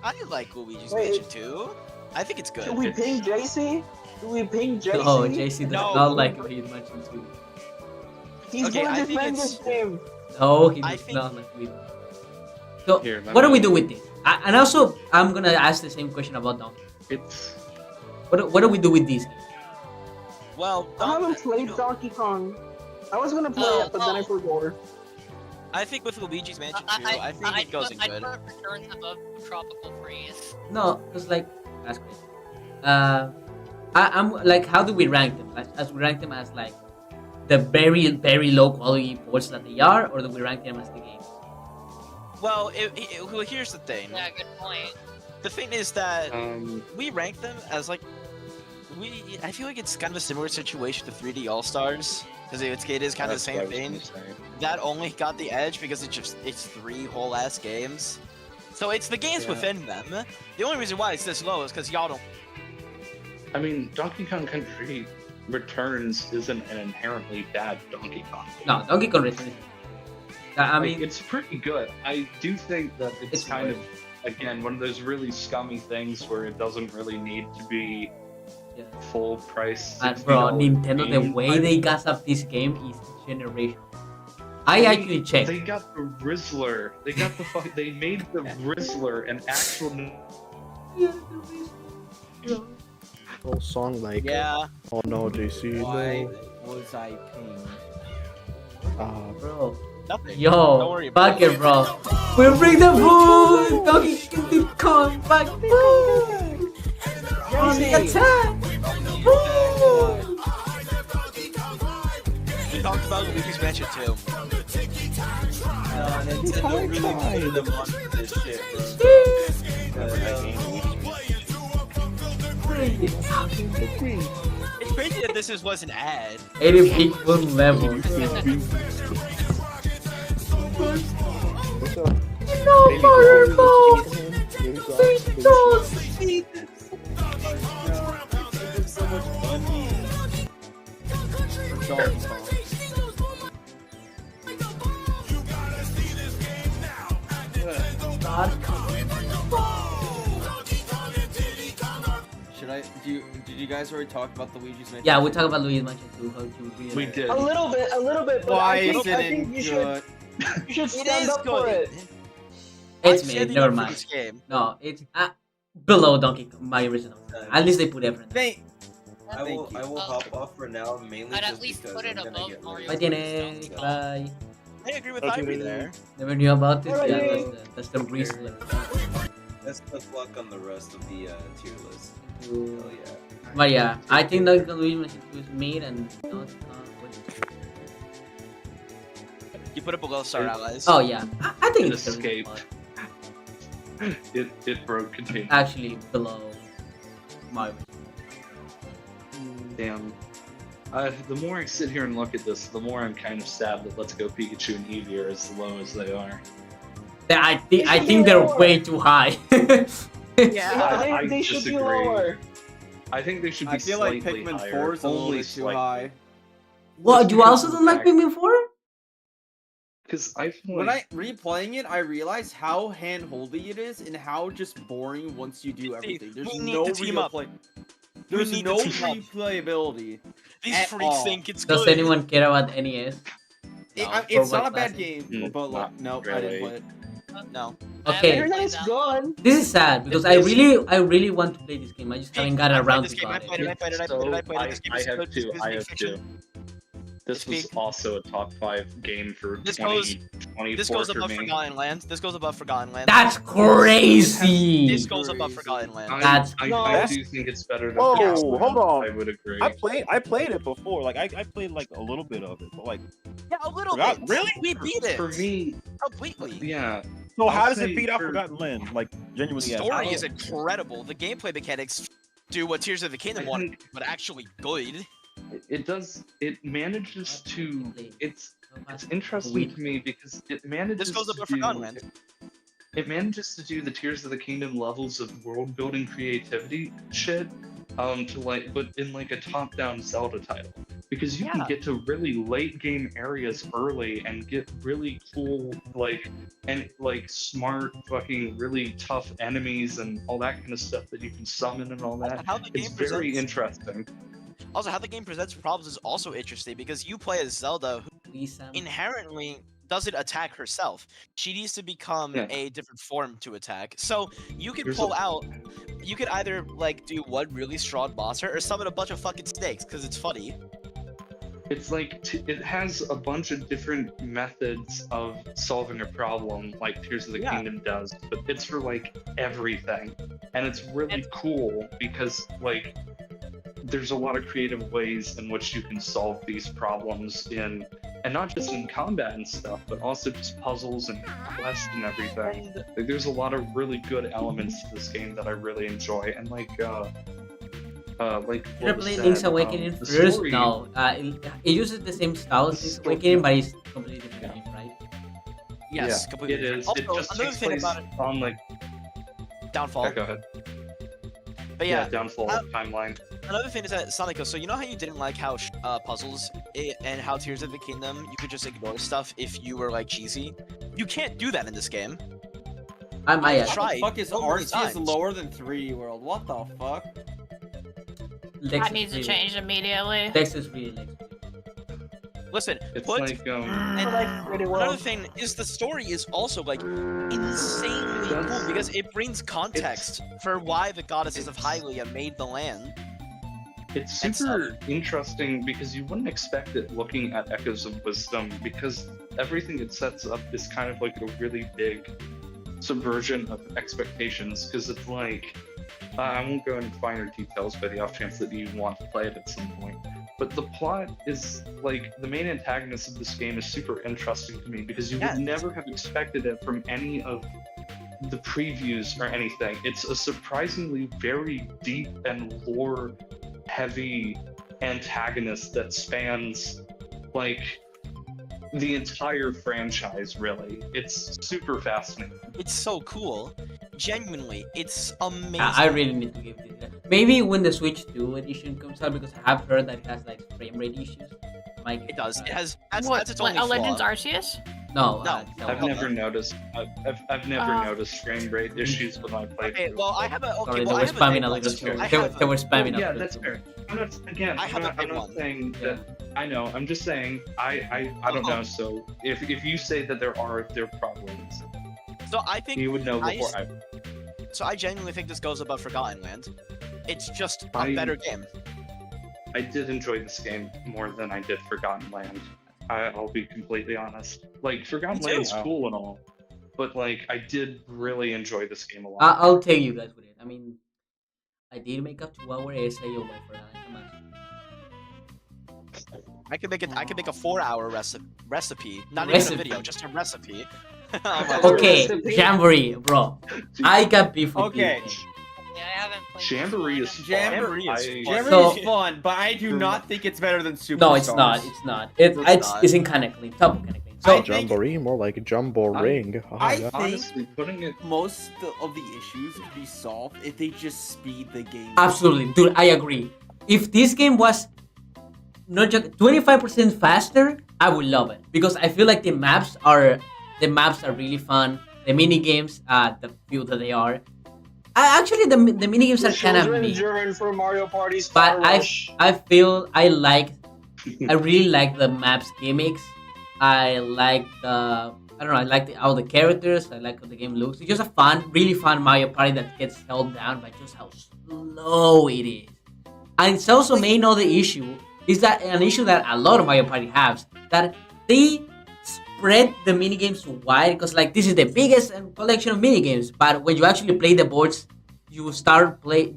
I like Luigi's Wait. Mansion 2. I think it's good. Do we ping JC? Do we ping JC? No, JC does No. not like Luigi Mansion 2. He's Okay, I gonna think defend it's- this game. No, he I does think- not like Luigi. So, Here, let what do me- we do with this? And also, I'm gonna ask the same question about Donkey. It's What do we do with this game? Well, I haven't you played know, Donkey Kong. I was gonna play Oh, it, but then I forgot. I think with Luigi's Mansion 2, I think it goes in I'd good. put Returns above Tropical Freeze. No, because like that's great. I'm like, how do we rank them? Like, as we rank them as like the very low quality ports that they are, or do we rank them as the game? Well, well, here's the thing. Yeah, good point. The thing is that um we rank them as like I feel like it's kind of a similar situation to 3D All Stars because it is kind of the that's what same I was thing. gonna say. That only got the edge because it's 3 whole ass games. So it's the games Yeah. within them. The only reason why it's this low is because y'all don't. I mean, Donkey Kong Country Returns isn't an inherently bad Donkey Kong game. No, Donkey Kong Returns. I Like, mean, it's pretty good. I do think that it's kind of, again, one of those really scummy things where it doesn't really need to be yeah. full price. And bro, $60 Nintendo, the game. way they gas up this game is generation. I actually checked. They got the Rizzler. They got the fuck. They made the Rizzler an actual. Whole song like. Yeah. Oh no, JC. Why No. was I pinged? Bro. Nothing. Don't Yo, worry about fuck it, bro. We'll bring the food! Donkey Kong back! Food! On the attack! Food! We talked about Luigi's Mansion 2. Nintendo really put them on this shit, It's crazy that this was an ad. 80 equal levels. No fireball! So much money. For Donkey Kong. Should I? Did you guys already talk about the Luigi's Mansion? Yeah, we talk about Luigi's Mansion 2. How to really We did. A little bit. But Why I think, is it I think you good? should stand up for it. It's I'm made, standing never up for mind. this game. No, it's below Donkey Kong, my original. At least they put everything. I will hop off for now, mainly I'd at just least because put it I'm gonna above get Mario. Bye, Tiene. Bye. I agree with Ivory there. Never knew about this. Alright. Yeah, that's the Riesler. Best of luck on the rest of the tier list. Hell yeah. But yeah, I think that's gonna be my made and not. You put it below Star Allies. Oh yeah, I think It it's gonna be escaped. fun. It broke containment. Actually below Mario. Damn. The more I sit here and look at this, the more I'm kind of sad that Let's Go Pikachu and Eevee are as low as they are. I think they're way too high. Yeah, they should be disagree. lower. I think they should be I feel like slightly Pikmin higher. 4 is a little only bit too slightly. high. What? You also don't like Pikmin 4? Because I feel When like replaying it, I realize how hand-holdy it is and how just boring once you do everything. There's we need no to team up. There's need no to team up. replayability. These at freaks all. think it's Does good. anyone care about NES? It's Or not a bad Classic? game, but like, no, I didn't play it. No. Okay. Internet's gone. This is sad because I really want to play this game. I just haven't gotten around to I it. played it. I have two. I have two. This was also a top 5 game for This 2024 This goes for above me. Forgotten Land. This goes above Forgotten Land. That's crazy. This goes above Forgotten Land. I do think it's better than Whoa, Forgotten hold Land. on. I would agree. I played it before. Like I played like a little bit of it, but like Yeah, a little Forgot- bit. really? We beat it. For me, completely. yeah. so how I'll does it say beat out for- Forgotten Land? Like genuinely. The yes. story is incredible. The gameplay mechanics do what Tears of the Kingdom wanted, but actually good. It does. It manages to. It's interesting to me because it manages. This goes to above do, Forgotten Land. It manages to do the Tears of the Kingdom levels of world building creativity shit, to like, but in like a top-down Zelda title. Because you can get to really late game areas early and get really cool, like, and like smart, fucking, really tough enemies and all that kind of stuff that you can summon and all that. How the It's game very presents- interesting. Also, how the game presents problems is also interesting because you play as Zelda, who inherently doesn't attack herself. She needs to become a different form to attack. So you can There's pull out. You could either like do one really strong monster or summon a bunch of fucking snakes because it's funny. It's like it has a bunch of different methods of solving a problem, like Tears of the Kingdom does, but it's for like everything, and it's really cool because like there's a lot of creative ways in which you can solve these problems and not just in combat and stuff, but also just puzzles and quests and everything. Like, there's a lot of really good elements to this game that I really enjoy, and like You're playing Link's Awakening the first? story- No. It uses the same style as Link's Awakening, but it's completely different game, right? Yes, yeah, completely it different. is. Also, It just another takes thing place about it, on like Downfall. go ahead. But yeah, Downfall timeline. Another thing is that Sonic, so you know how you didn't like how puzzles and how Tears of the Kingdom you could just ignore stuff if you were like cheesy. You can't do that in this game. I might I've tried. What the fuck is so many Arceus times. lower than 3D World? What the fuck? That needs to change immediately. Dex is really like. Listen, It's put like and another thing is the story is also like insanely cool because it brings context for why the goddesses of Hylia made the land. It's super interesting because you wouldn't expect it looking at Echoes of Wisdom because everything it sets up is kind of like a really big subversion of expectations because it's like I won't go into finer details by the off chance that you want to play it at some point. But the plot is like the main antagonist of this game is super interesting to me because you would never have expected it from any of the previews or anything. It's a surprisingly very deep and lore heavy antagonist that spans like the entire franchise really. It's super fascinating. It's so cool. Genuinely, it's amazing. I really need to give this. Maybe when the Switch 2 edition comes out, because I have heard that it has like frame rate issues. It does. It has. That's its What, only a Legends flaw. Arceus? No, I've never noticed. I've never noticed frame rate issues when I play. Okay, well, I have a. Okay, Sorry, well, they I were have spamming a a little big too. one. They were spamming a Yeah, little that's too fair. much. I'm not, again, I have a I'm big not one. saying that. I know. I'm just saying. I don't know. So if you say that there probably is. So I think You would know before I. So I genuinely think this goes above Forgotten Land. It's just a better game. I did enjoy this game more than I did Forgotten Land. I'll be completely honest. Like Forgotten Land's cool and all, but like I did really enjoy this game a lot. I'll tell you guys with it. I mean, I did make a 2-hour essay on my Forgotten Land. I could make it. I could make a 4-hour recipe. Not even a video, just a recipe. Okay, Jamboree, bro. I got beef with Okay. you. Yeah, I haven't played. Jamboree is fun. Jamboree So- is fun, but I do not think it's better than Superstars. No, it's not. It's not. It's in kind of clean. Top of kind of clean. So Jamboree, more like Jumbo Ring. I yeah. think Honestly, putting it most of the issues could be solved if they just speed the game. absolutely, dude, I agree. If this game was not just 25% faster, I would love it because I feel like the maps are really fun. The mini games, the few that they are. Actually, the mini games are kind of Children me. Journey for Mario Party Star But Rush. I feel I really like the maps gimmicks. I like all the characters. I like how the game looks. It's just a really fun Mario Party that gets held down by just how slow it is. And it's also main other issue is that an issue that a lot of Mario Party has that they spread the minigames too wide because like this is the biggest collection of minigames, but when you actually play the boards, you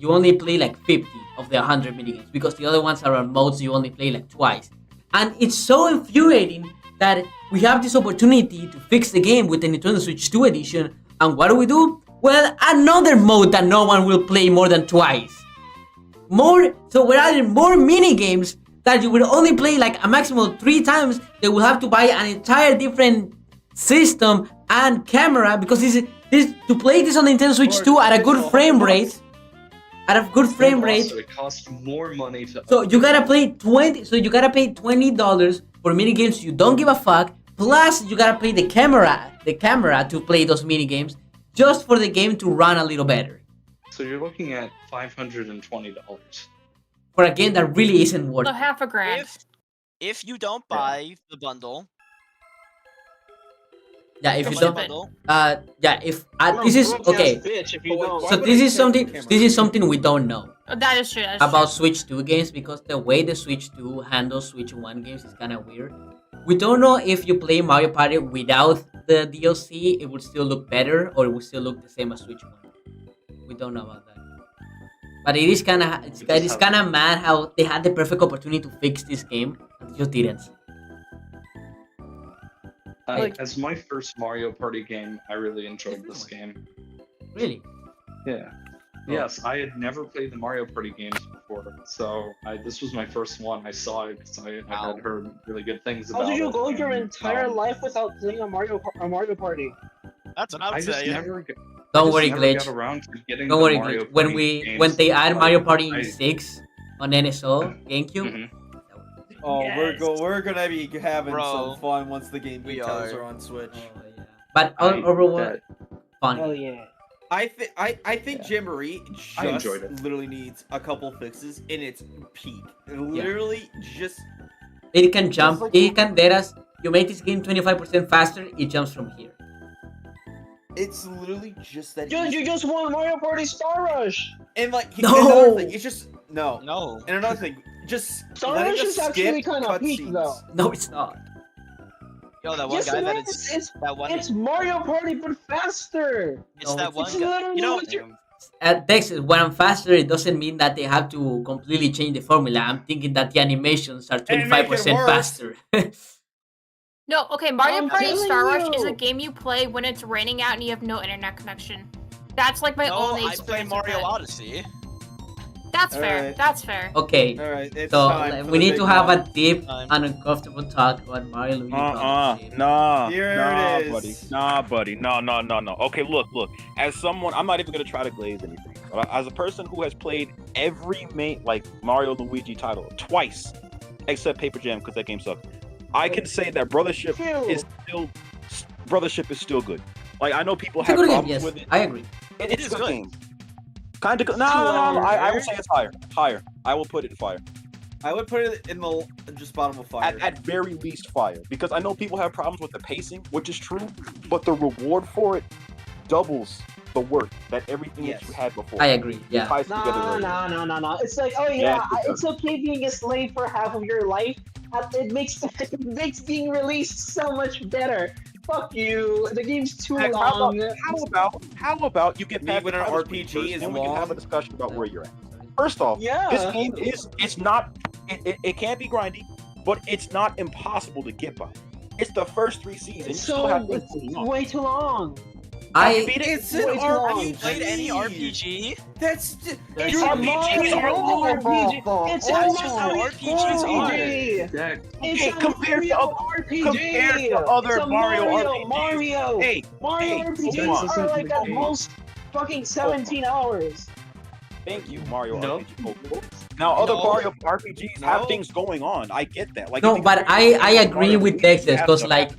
only play like 50 of the 100 minigames because the other ones are on modes you only play like twice. And it's so infuriating that we have this opportunity to fix the game with the Nintendo Switch 2 edition, and what do? Well, another mode that no one will play more than twice. So we're adding more minigames that you will only play like a maximum of 3 times. They will have to buy an entire different system and camera because this to play this on Nintendo Switch 2 at a good frame rate. Also, it costs more money to. So you gotta pay $20 for minigames you don't give a fuck. Plus you gotta pay the camera to play those minigames just for the game to run a little better. So you're looking at $520 For a game that really isn't worth So it. half a grand. If you don't buy the bundle, Yeah, if you buy the don't, bundle, if this is okay. So this is something we don't know Oh, that is true. That's about true. Switch 2 games because the way the Switch 2 handles Switch 1 games is kind of weird. We don't know if you play Mario Party without the DLC, it would still look better or it would still look the same as Switch 1. We don't know about that. But it is kind of mad how they had the perfect opportunity to fix this game and they just didn't. As my first Mario Party game, I really enjoyed this game. Really? Yeah. Yes, I had never played the Mario Party games before, so this was my first one. I saw it because I had heard really good things about it. How did you go your and, entire life without playing a Mario Party? that's what I I would just say. never. Don't worry, never Glitch. got around to getting Don't the worry, Mario Glitch. Party When they games. add Mario Party I- 6 on NSO GameCube, Mhm. Oh, we're gonna be having Bro, some fun once the game we details are. are on Switch. but overall, fun. Hell yeah. I think Jamboree I just enjoyed it. literally needs a couple fixes in its peak. Literally just It can jump. It can let us. You make this game 25% faster. It jumps from here. it's literally just that. Dude, you just won Mario Party Star Rush! And like No! another thing, it's just no. No. And another thing, just Star letting Rush us is actually skip kind of peak cutscenes. though. No, it's not. Yo, that one Yes, guy it that is. is that one. It's Mario Party but faster! It's No, that it's one It's guy. literally You know, what you're- Dex, when I'm faster, it doesn't mean that they have to completely change the formula. I'm thinking that the animations are And make it 25% worse. faster. No, okay, Mario I'm Party telling Star Rush is a you. game you play when it's raining out and you have no internet connection. That's like my no, only I play experience with Mario it. Odyssey. That's fair. Alright. That's fair. Okay, All right, it's so time for we the need big to have one. a deep Time. and uncomfortable talk about Mario Luigi. Problem. Nah, Here nah, it is. buddy, nah, buddy, no. Okay, look. As someone, I'm not even gonna try to glaze anything. As a person who has played every main Mario Luigi title twice, except Paper Jam because that game sucked, I can say that Brothership is still good. Like I know people It's a have good game, problems yes. with it. I agree. It is a good good. game. Kind of good. No. I will say it's higher. Higher. I will put it higher. I would put it in the just bottom of fire. At very least fire, because I know people have problems with the pacing, which is true, but the reward for it doubles the work that everything that Yes. you had before. I agree. Yeah. ties together very well. No. It's like, oh Yes, yeah, it does. it's okay being a slave for half of your life. It makes it makes being released so much better. Fuck you. The game's too Heck, long. How about you get Me past when the an title RPG screen first, is then we can have a long. discussion about where you're at. First off, Yeah. this game it's not it can be grindy, but it's not impossible to get by. It's the first 3 seasons. You It's still have things it's going on. way too long. Have you beat it? It's an Way too long. Have you played any RPG? That's It's Your a RPGs are Mario long. RPG. It's a That's just how Mario RPGs RPG. Dex, It's Okay, a compared to Mario other- RPG. compared to other It's a Mario RPGs. Mario. Hey, Mario hey, RPGs Dex are isn't like the at game. most fucking 17 hours. thank you, Mario No. RPG. Pokemon. Now, other No. Mario RPGs have No. things going on. I get that. Like, No, if you but compare I agree Mario with Luigi, Texas you have because the- like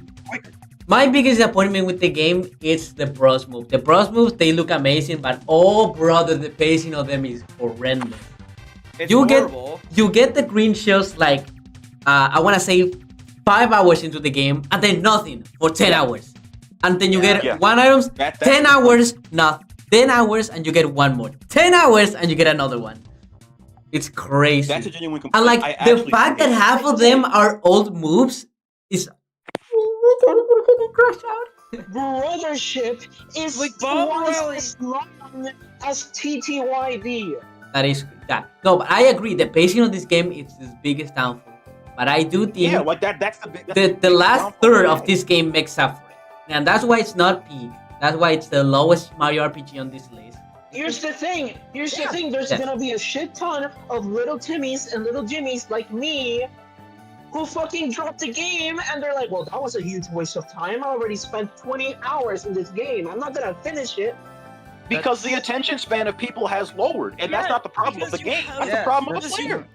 my biggest disappointment with the game is the bros move. The bros moves they look amazing, but oh brother, the pacing of them is horrendous. It's You get horrible. you get the green shells like I want to say 5 hours into the game and then nothing for 10 hours, and then you get Yeah. 1 items, That's 10 hours, not 10 hours, and you get one more, 10 hours, and you get another one. It's crazy. That's a genuine complaint. And like I the actually fact that hate it. half of them are old moves is crush out. Brothership is Like Bob twice Marley. as long as TTYD. That is that. No, but I agree. The pacing of this game is his biggest downfall. But I do think Yeah, like that's the big. That's the biggest last downfall third of of this game makes up for it, and that's why it's not peak. That's why it's the lowest Mario RPG on this list. Here's the thing. There's Yeah. gonna be a shit ton of little Timmys and little Jimmys like me who fucking dropped the game and they're like, well, that was a huge waste of time. I already spent 20 hours in this game. I'm not gonna finish it. Because the attention span of people has lowered, and that's Yeah, not the problem of the because you game. have- That's Yeah, the problem of the because you- player.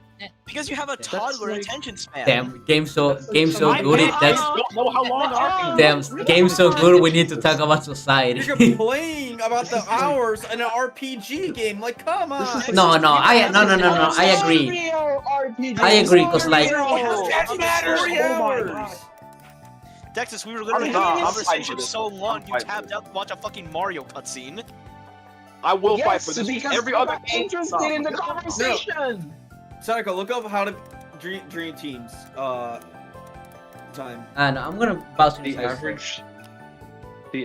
Because you have a toddler like- attention span. Damn, game so My good. parents That's don't know how long the RPG damn game so good. We need to talk about society. You're complaining about the hours in an RPG game. Like, come on. No, no, I agree. Mario RPG. I agree, 'cause, like- That matters. 40 hours. Texas, we were literally I'm having a fighting conversation for this. so long, I'm you fighting tapped out to watch a fucking Mario cutscene. I will fight Yes, for this. because Every I'm other not game. interested in the conversation. Sadako, look up how to dream teams. Time. And I'm gonna bounce The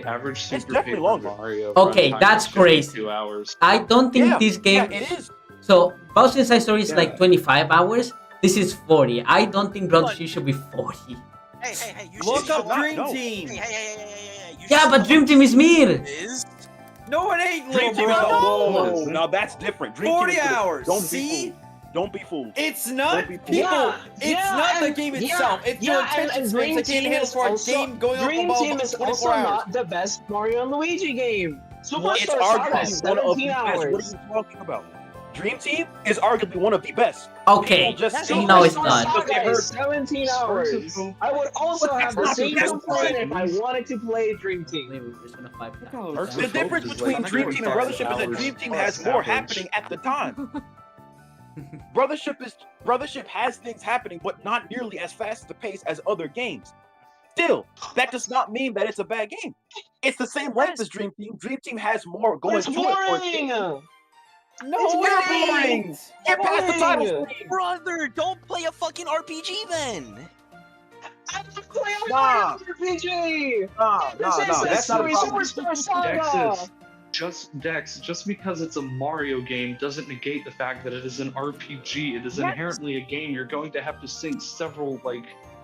average Super definitely Paper longer. Mario. Okay, runtime that's is crazy. 2 hours. I don't think Yeah, this game. Yeah, it is. So Bowser Inside Story is Yeah. like 25 hours. This is 40. I don't think Blood Sea should be 40. Hey, you Look should up know. Dream no. Team. Hey, you Yeah, should but know Dream what Team is mir. is. No, it ain't, Dream little Team is bro. no, no, that's different. Dream 40 Team is hours. Don't See? be fooled. Don't be fooled. It's not Don't be people. fooled. It's not the game itself. It's your attention spans that can't handle for a game going up Dream above Team is 24 also hours. not the best Mario and Luigi game. It's Superstar Saga arguably is one of the 17 best. What are hours. you talking about? Dream Team is arguably one of the best. Okay. People just Superstar say No, it's that not. because they Saga heard is 17 hours. I would also But have that's the not same the best complaint if I one. wanted to play Dream Team. Maybe we're just gonna fight for that. The difference between Dream Team and Brothership is that Dream Team has more happening at the time. Brothership has things happening, but not nearly as fast a pace as other games. Still, that does not mean that it's a bad game. It's the same length as Dream Team. Dream Team has more going It's to it. for a boring. game. No, It's boring. Get past the title screen. Brother, don't play a fucking RPG then. I want to play a Nah. Mario RPG. No, This is that's not a problem. Superstar Saga. Dex, just because it's a Mario game doesn't negate the fact that it is an RPG. It is inherently a game you're going to have to sink several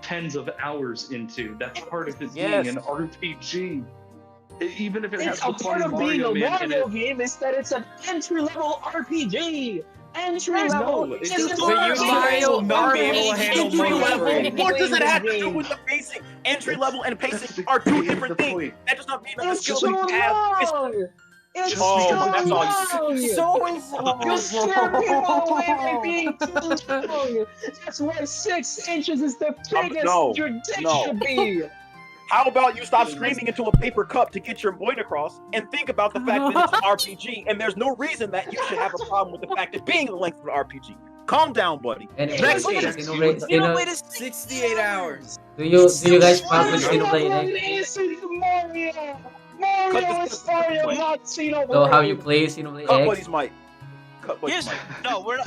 tens of hours into. That's part of it Yes. being an RPG. Even if it has It's a the part fun of being Mario a Man in Mario it. game is that it's an entry-level RPG. Entry-level it's is just an But you Mario not be able to Entry handle level. Mario. What does it have to do with the pacing? Entry level and pacing are two different things. That does not mean that the It's skill too that you have is. long. It's Just Oh, too that's all long. So is You scare people away by being too long. That's why 6 inches is the biggest no, your dick no. should be. How about you stop screaming into a paper cup to get your point across and think about the fact that it's an RPG and there's no reason that you should have a problem with the fact that being the length of an RPG. Calm down, buddy. Anyway, Next game. Xenoblade, 68 hours. do you guys fuck with Xenoblade X? This is Mario. Mario is Mario, not Xenoblade. So how you play Xenoblade Cut X? Buddy's mic. Cut Buddy's Here's mic. no, we're not.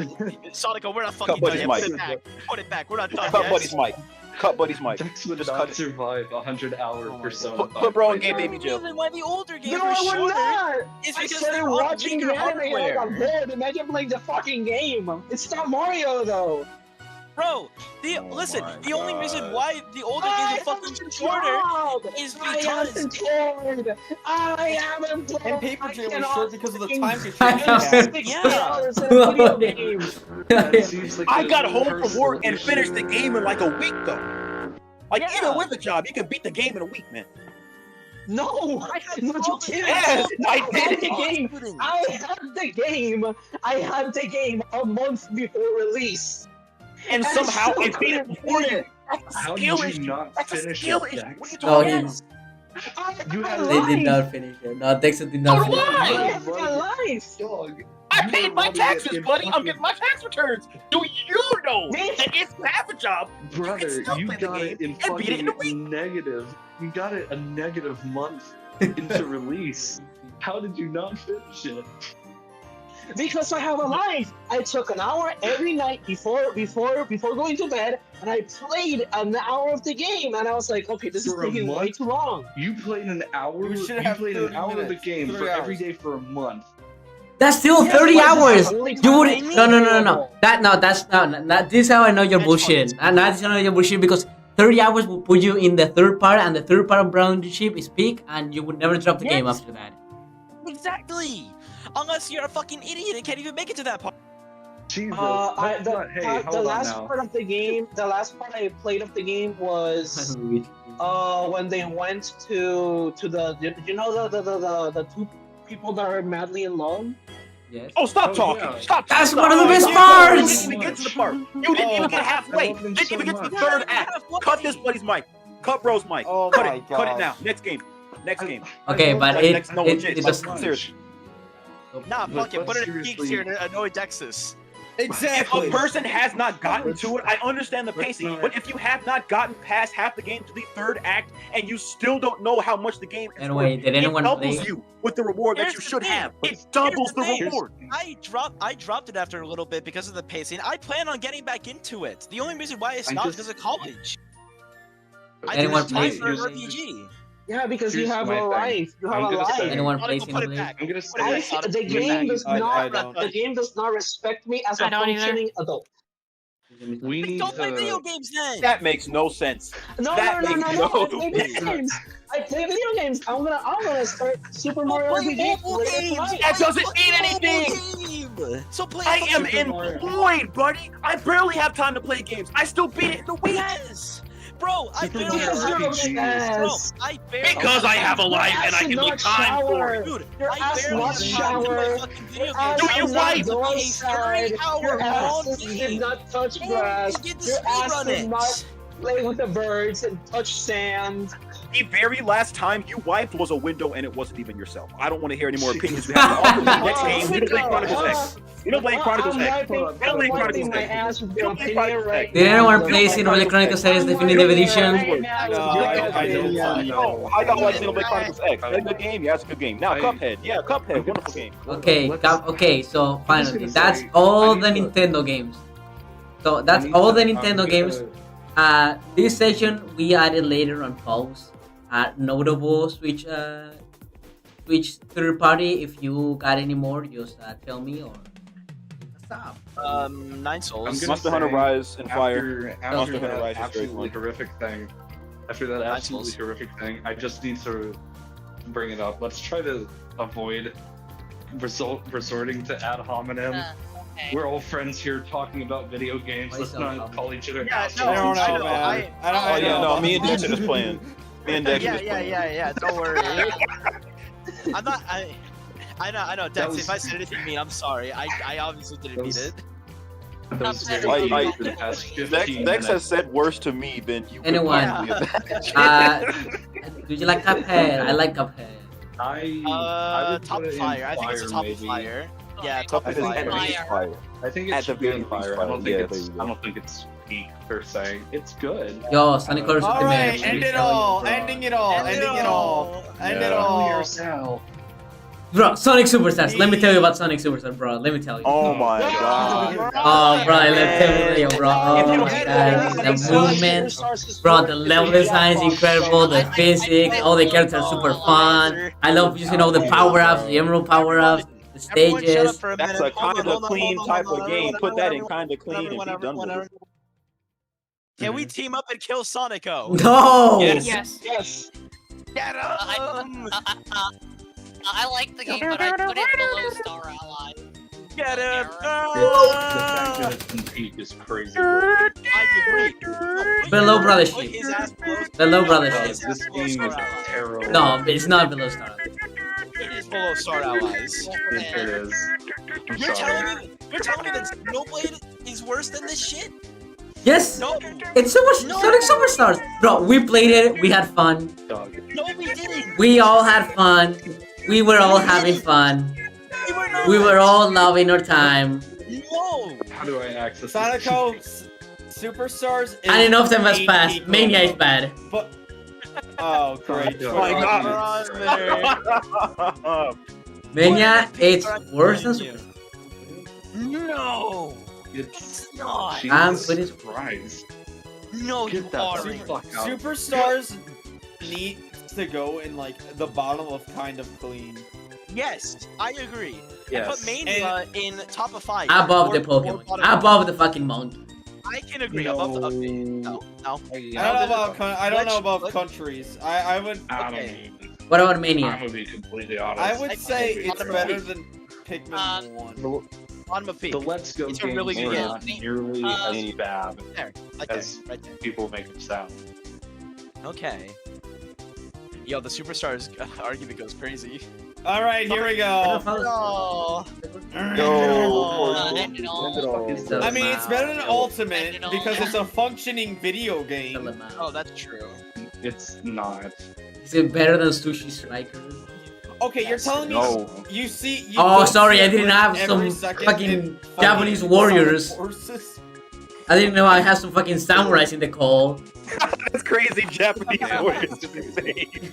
Sonico, we're not Cut fucking done Buddy's yet. mic. Put it back. Put it back. We're not done Cut yet. Buddy's mic. Cut Buddy's mic. Dex would Just not cut it. survive 100-hour Persona. Put bro in game The baby jail. reason why the older games No, are I would shorter not. is I because started they're on watching bigger the anime like hardware. I'm bored. Imagine playing the fucking game. It's not Mario though. Bro, listen. The only reason why the older games are fucking shorter is I because haven't played. I haven't played. And Paper I Jam was cannot short because of the fucking time spend constraints. $6 in a video game. That seems like I the got home from personal work and issue. finished the game in like a week though. Like Yeah. even with a job, you can beat the game in a week, man. No, you can't. Yes, I had did. the game. I had the game a month before release. And I somehow still I beat it couldn't before beat you. it. That's a How skill did issue. you not That's a finish skill it, issue. Dex? What are you No, talking he's, about? You had they did not finish it. No, Dexter did not So finish do it. I I. have my life. Dog. I You paid were my running it taxes, in buddy. I'm fucking- getting my tax returns. Do you know that if you have a job, Brother, still you play the got game it in and beat it in a fucking week. negative. You got it a negative month into release. How did you not finish it? Because I have a life. I took an hour every night before going to bed, and I played an hour of the game, and I was like, okay, this is For a taking way month? too long. You played an hour. You You should have played an 30 hour of the minutes, game 3 for every hours. day for a month. That's still Yes, 30 but this is hours. the only You time would I no. That's not. This is how I know you're bullshit. And this is how I know you're bullshit because 30 hours will put you in the third part, and the third part of Brown Ship is peak, and you would never drop the game Yes. after that. Exactly. Unless you're a fucking idiot and can't even make it to that part. Jesus. Hey, the the last part of the game, the last part I played of the game was when they went to the you know the two people that are madly in love. Yes. Oh, stop Oh, talking! yeah. Stop! That's stop. one of the Oh, best you parts! didn't even get to the part. You didn't even get halfway. I love them Didn't so even get to the much. third act. Cut this buddy's mic. Cut bro's mic. Oh Cut my it. Cut it God. now. Next game. Next game. Okay, but it Next, no, it, legit. it Like, does. seriously. Nah, But- fuck it. but Put it in seriously- geeks here to annoy Dexus. If Exactly. a person has not gotten to it, I understand the Let's pacing. not- But if you have not gotten past half the game to the third act, and you still don't know how much the game is Anyway, worth, did anyone it doubles play? you with the reward that Here's you the should thing. have. It Here's doubles the the thing. reward. I dropped it after a little bit because of the pacing. I plan on getting back into it. The only reason why I stopped is because of college. I did Anyone not time play- for an here's- RPG. Yeah, because you Here's have my a thing. life. You have I'm a gonna say- life. Anyone Sonic, play put it Xenoblade? back. I'm gonna Put it say back, I, Sonic. the Put it game back. does I not. don't. The game does not respect me as a I don't either. functioning adult. we need Don't play video to. games then. That makes no sense. No, That no. makes I no play video games. I play video games. I'm gonna start Super Mario Play RPG mobile later games. tonight. That doesn't Play mean a anything. mobile game. So play. I a am fucking Mario. employed, buddy. I barely have time to play games. I still beat it in a week. Yes, bro. I Super barely Mario Because you're RPG. Bro, obsessed. I barely. Because I have a life and I Your can ass make is not time for shower. it. Dude, Your I ass barely not have time to shower. play fucking video Your games. ass Do is you not wife? go A outside. 30-hour Your ass long did game. not touch And grass. you get to Your ass speedrun did it. not play with the birds and touch sand. The very last time you wiped was a window and it wasn't even yourself. I don't want to hear any more opinions you have to offer me. Next game, we don't play Chronicles X. We don't play Chronicles X. We don't play Chronicles my X. ass with We your don't play opinion Chronicles right X. Did anyone now. play Xenoblade Chronicles X Definitive Edition? I don't. No, I got like Xenoblade Chronicles X. That's a good game. Yeah, it's a good game. Now, Cuphead. Yeah, Cuphead. Wonderful game. Okay, so finally, that's all the Nintendo games. So that's all the Nintendo games. This session we added later on pause. Notable Switch third party. If you got any more, just tell me or stop. 9 Souls. I'm gonna Monster Hunter say, Rise and Fire. After Monster Hunter that Rise is very absolutely fun. horrific thing, after that absolutely horrific thing, I just need to bring it up. Let's try to avoid resorting to ad hominem. Okay. We're all friends here talking about video games. Let's not call each other Yeah, assholes. no, I don't know, I know, man. I Oh yeah, don't know. no, me and Dexter is playing. Me and Dexter is playing. Yeah. Don't worry. I'm not. I know. Dex, was- if I said anything mean, I'm sorry. I obviously didn't mean it. That was Like- very like, easy for the past 15 Dex minutes. has said worse to me than you. could Anyone? possibly imagine. Do you like Cuphead? I like Cuphead. I would Top put it in flyer. I think it's a fire, top maybe. flyer. Yeah, Cuphead top is flyer. at least fire. I think At it's the very really least fire. fire. I don't Yeah, think there it's. you go. I don't think it's peak per se. It's good. Yo, Sonic Colors All Ultimate. right, end it all, ending it all, ending it all, end it all. Bro, Sonic Superstars. Let me tell you about Sonic Superstars, bro. Let me tell you. Oh my god. Oh, bro, let me tell you, bro. Oh my god, the movement, bro, the level design is incredible. The physics, all the characters are super fun. I love using all the power ups, the emerald power ups, the stages. That's a kind of clean type of game. Put that in kind of clean and be done with it. Can we team up and kill Sonico? No. Yes. Yes. Get him! I like the game, but I put it below Star Ally. Get him! The fact that it's in peak is crazy. I agree. Below Brothership. Below Brothership. This game is terrible. No, it's not below Star. It is below Star Allies. It is. I'm You're sorry. telling me that Snowblade is worse than this shit? Yes. No. It's Sonic Superstars. Bro, we played it. We had fun. No, we didn't. We all had fun. We were all having fun. We were all loving our time. No. How do I access Sonico Superstars. And enough time has 8 passed. people. Mania is bad. But great. Oh my god. Mania, it's worse than Super. No. It's not. I'm Jesus pretty Christ. No, you Get that are. the fuck out. Superstars need to go in like the bottom of kind of clean. Yes, I agree. Yes. And put Mania in top of 5. Above Or- the or Pokemon. bottom Above the fucking monkey. I can agree. Above the update. No. I don't know about countries. I would. I Okay. don't know. What about Mania? I'm gonna be completely honest. I would say agree. it's better than Pikmin 1. Bottom of peak. The Let's Go It's a games really good are game. not nearly as bad There. Right as there. Right there. people make them sound. Okay. Yo, the Superstars argument goes crazy. All right, here we go. No. End it all. I mean, it's better than Ultimate because it's a functioning video game. Oh, that's true. It's not. Is it better than Sushi Striker? Okay, you're telling me No. you see. You Oh, don't sorry, see I didn't have every some second fucking in Japanese fucking warriors. Sonic Forces? I didn't know I had some fucking samurais in the call. That's crazy Japanese warriors to be saying.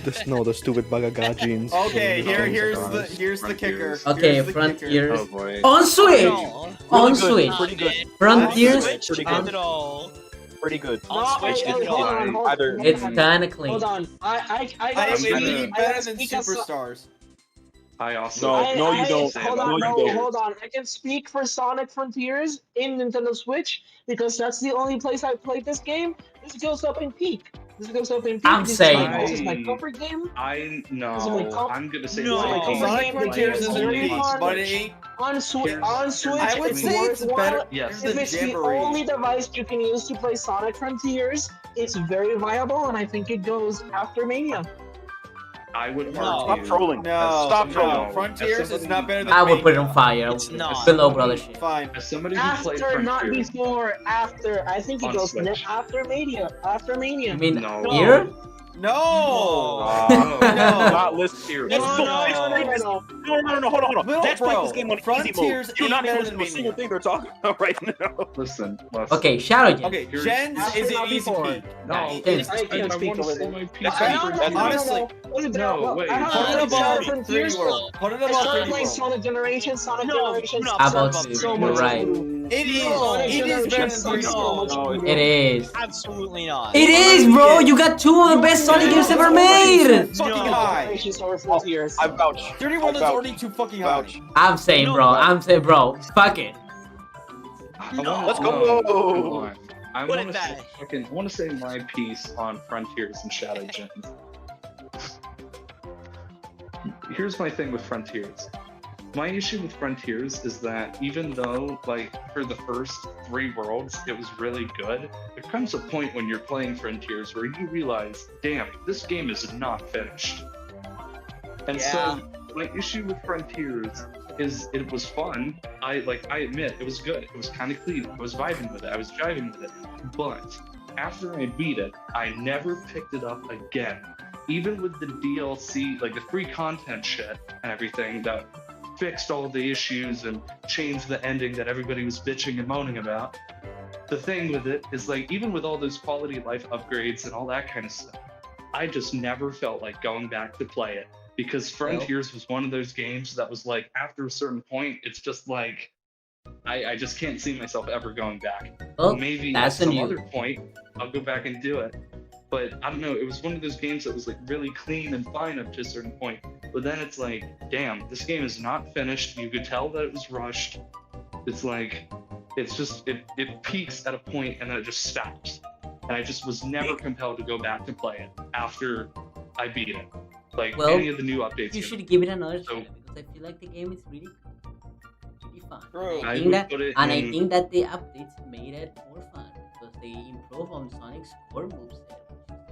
The stupid Bagagajins. Okay, here's the kicker. Okay, Here's the Frontiers. Oh boy. On Switch! No. On Really good, Switch! pretty good. Frontiers? Pretty End good. it all. Pretty good. On Switch, hey, end it hold all. on, hold Either- on. It's kinda clean. Hold on. I I gotta would speak. be I better gotta than speak as Superstars. I also. No, you don't. Hold No, on, you no, don't. hold on. I can speak for Sonic Frontiers in Nintendo Switch because that's the only place I played this game. This goes up in peak. This goes up in peak. I'm saying- This is my comfort game. I no. This is my comfort- I'm gonna say No. the same thing. Sonic Frontiers is Very in peak, fun. but it ain't. On Switch, I would it's say it's worthwhile. better Yes. than If it's the Jamboree. only device you can use to play Sonic Frontiers, it's very viable, and I think it goes after Mania. I would No. argue. Stop trolling. No, Stop no, trolling. Frontiers is not better than. I would put it Mania. on fire. It's not. Below Brothership. Fine. As somebody who played After, not Frontiers, before. After. I think it On goes Switch. after Mania. After Mania. You mean No. here? No. no. Not listen here. No, Let's no, go. no, no, no. No, hold on. Little Let's play bro, this game on easy Frontiers mode. You're not ain't even better listening than to a single Mania. thing they're talking about right now. Listen. Okay, Shadow Gen. Okay, Here's- Gens After, is not an easy before. peak. No, Gens. I can't speak wanna to say it. my piece. That's I fine. don't That's know, honestly- No, wait. I don't Put know, it above Sonic 3D Frontiers. World. Put it I above started 3D playing World. Sonic Generations. Sonic No, Generations no, About sucks to. so You're much. right. It is. Sonic It is better than Generations 3D sucks so World. much. No, It is. Absolutely not. It is, bro! You got two of the best Sonic games ever made! Fucking No. high. Generations over Frontiers. I vouch. 3D World is I already too fucking high. vouch. I'm saying, bro. Fuck it. Let's go. I Put want it to back. I want to say my piece on Frontiers and Shadow Gens. Here's my thing with Frontiers. My issue with Frontiers is that even though, like, for the first 3 worlds, it was really good, there comes a point when you're playing Frontiers where you realize, damn, this game is not finished. And so, my issue with Frontiers is it was fun. I admit, it was good. It was kind of clean. I was vibing with it. I was jiving with it. But after I beat it, I never picked it up again. Even with the DLC, like the free content shit and everything that fixed all the issues and changed the ending that everybody was bitching and moaning about. The thing with it is like, even with all those quality of life upgrades and all that kind of stuff, I just never felt like going back to play it, because Frontiers was one of those games that was like, after a certain point, it's just like, I just can't see myself ever going back. Well, maybe at that's some other point I'll go back and do it, but I don't know, it was one of those games that was like really clean and fine up to a certain point, but then it's like, damn, this game is not finished. You could tell that it was rushed. It's like, it's just, it peaks at a point and then it just stops, and I just was never compelled to go back to play it after I beat it, like any of the new updates. You should give it another try, because I feel like the game is really fun. I think that the updates made it more fun because they improve on Sonic's core moves.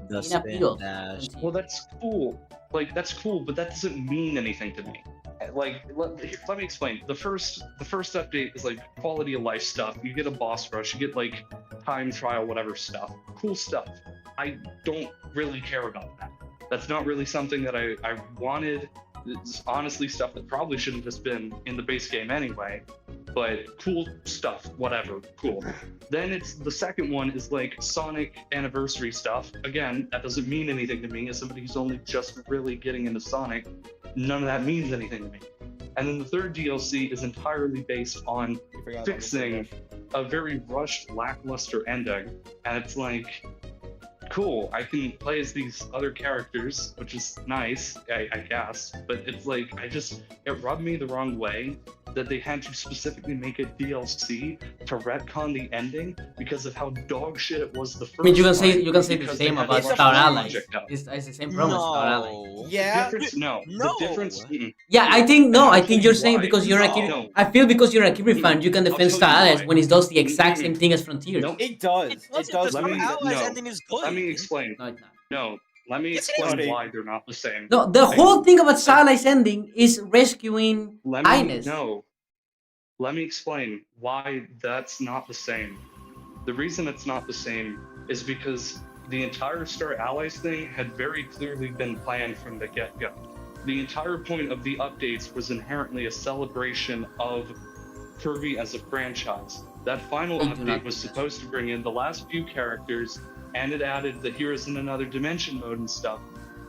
The spin dash. Well, that's cool. Like, that's cool, but that doesn't mean anything to me. Like, let me explain. The first update is like quality of life stuff. You get a boss rush. You get like time trial, whatever stuff. Cool stuff. I don't really care about that. That's not really something that I wanted. It's honestly stuff that probably shouldn't have just been in the base game anyway, but cool stuff, whatever, cool. Then it's the second one is like Sonic anniversary stuff. Again, that doesn't mean anything to me as somebody who's only just really getting into Sonic. None of that means anything to me. And then the third DLC is entirely based on fixing a very rushed, lackluster ending, and it's like, cool, I can play as these other characters, which is nice, I guess, but it's like, it rubbed me the wrong way that they had to specifically make a DLC to retcon the ending because of how dog shit it was the first time. I mean, you can say the same about Star Allies. It's the same problem with Star Allies. Yeah. The difference. Yeah, I think you're saying because you're a Kirby. I feel because you're a Kirby fan, you can defend Star Allies when it does the exact same thing as Frontiers. It does. It does. Let me explain. No, let me explain why they're not the same. No, the whole thing about Star Allies ending is rescuing Ines. Let me explain why that's not the same. The reason it's not the same is because the entire Star Allies thing had very clearly been planned from the get-go. The entire point of the updates was inherently a celebration of Kirby as a franchise. That final update was supposed to bring in the last few characters, and it added the Heroes in Another Dimension mode and stuff.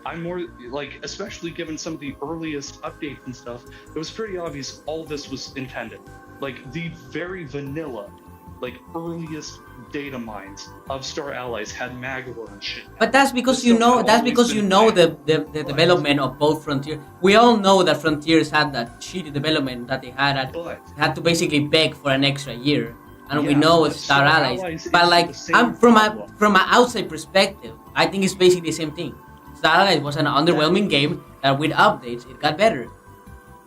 I'm more, like, especially given some of the earliest updates and stuff, it was pretty obvious all this was intended. Like, the very vanilla, like, earliest data mines of Star Allies had Magor and shit. But that's because you know the development of both Frontiers. We all know that Frontiers had that shitty development that they had to basically beg for an extra year. And we know it's Star Allies. But like, from an outside perspective, I think it's basically the same thing. Star Allies was an underwhelming game that with updates it got better.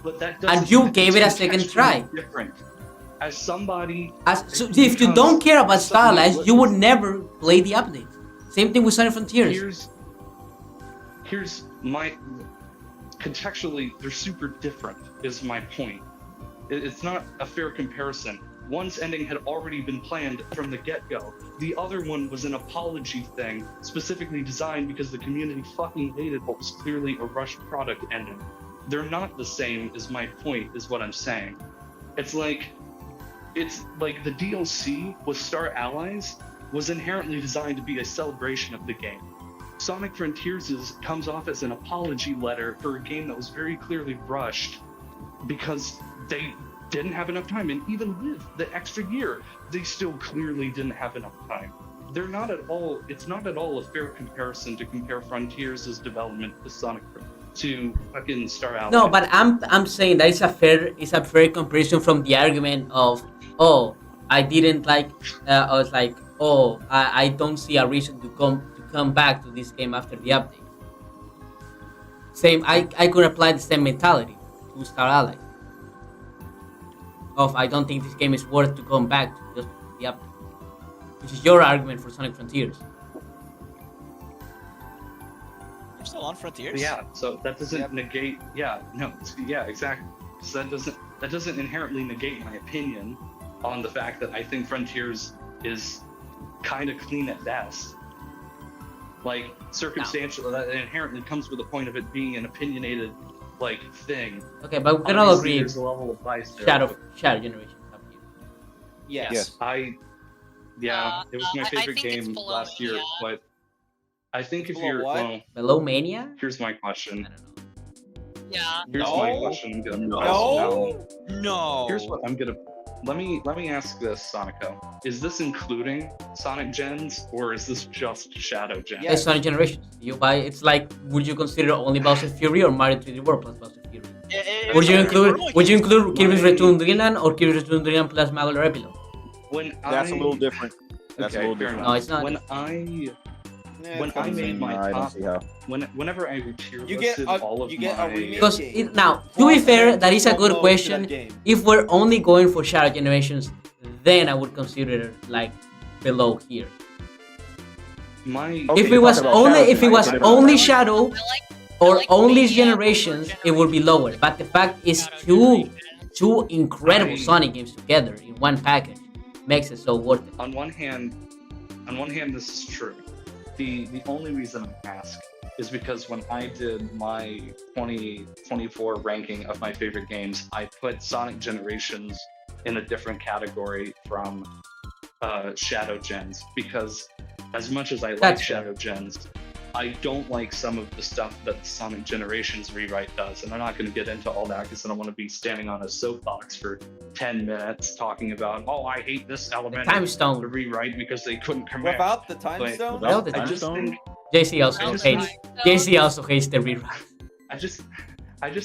But that and you gave it a second try. Different. As somebody, so if you don't care about Star Allies, you would never play the updates. Same thing with Sonic Frontiers. Here's my contextually, they're super different. Is my point. It's not a fair comparison. One's ending had already been planned from the get-go. The other one was an apology thing, specifically designed because the community fucking hated what was clearly a rushed product ending. They're not the same, is my point, is what I'm saying. It's like the DLC with Star Allies was inherently designed to be a celebration of the game. Sonic Frontiers comes off as an apology letter for a game that was very clearly rushed because they didn't have enough time, and even with the extra year, they still clearly didn't have enough time. It's not at all a fair comparison to compare Frontiers' development to Sonic to fucking Star Allies. No, but I'm saying that it's a fair comparison from the argument of, I didn't like, I was like, I don't see a reason to come back to this game after the update. Same, I could apply the same mentality to Star Allies. I don't think this game is worth to come back to just the update, which is your argument for Sonic Frontiers. You're still on Frontiers? Yeah, so that doesn't negate. Exactly. So that doesn't inherently negate my opinion on the fact that I think Frontiers is kind of clean at best. Like circumstantial, that inherently comes with the point of it being an opinionated like thing. Okay, but we can all Obviously, agree. there's a level of bias there, Shadow but Generation. Up here. Yes. It was my favorite game last year, but I think if below you're what? Below Mania? here's my question. Yeah. Here's my question. I'm gonna ask now. No. Here's what I'm gonna. Let me ask this, Sonico. Is this including Sonic Gens or is this just Shadow Gens? It's Sonic Generations. You buy. It's like, would you consider only Bowser Fury or Mario 3D World plus Bowser Fury? Would you include Kirby's Return to Dreamland or Kirby's Return to Dreamland plus Magalore Epilogue? That's a little different. That's a little fair different. enough. No, it's not. When I made my I don't top, see how. whenever I tier You get listed a- all of you get a my remake Because game. now, to be fair, that is a good Upload to question. that game. If we're only going for Shadow Generations, then I would consider it like below here. my Okay, If you're it was talking about only, Shadow if it was Generations. only Shadow or like only Mania Generations, it would be lower. But the fact is, two incredible Sonic games together in one package makes it so worth it. on one hand, this is true. The only reason I ask is because when I did my 2024 ranking of my favorite games, I put Sonic Generations in a different category from Shadow Gens, because as much as I like That's Shadow Gens, I don't like some of the stuff that the Sonic Generations rewrite does, and I'm not going to get into all that because I don't want to be standing on a soapbox for 10 minutes talking about, oh, I hate this element Time of Stone. the rewrite because they couldn't commit. Without the time But stone? Well, the I Time just Stone? think JC also I just hates. think- JC also hates the rewrite. I just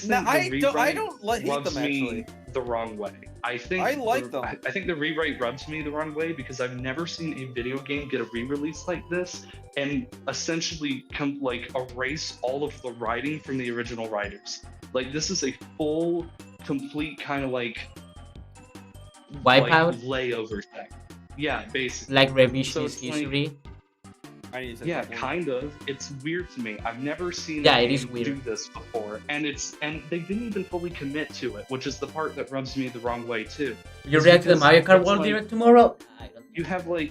think No, the I rewrite don't hate rubs them, actually. me the wrong way. I think I like them. I think the rewrite rubs me the wrong way because I've never seen a video game get a re-release like this and essentially erase all of the writing from the original writers. Like, this is a full, complete kind of Wipeout? layover thing. Yeah, basically. Like revisionist So it's history. Yeah, kind of. It's weird to me. I've never seen Yeah, a it is game weird. do this before, and they didn't even fully commit to it, which is the part that rubs me the wrong way too. You It's react to the because Mario Kart it's World like- Direct tomorrow? You have I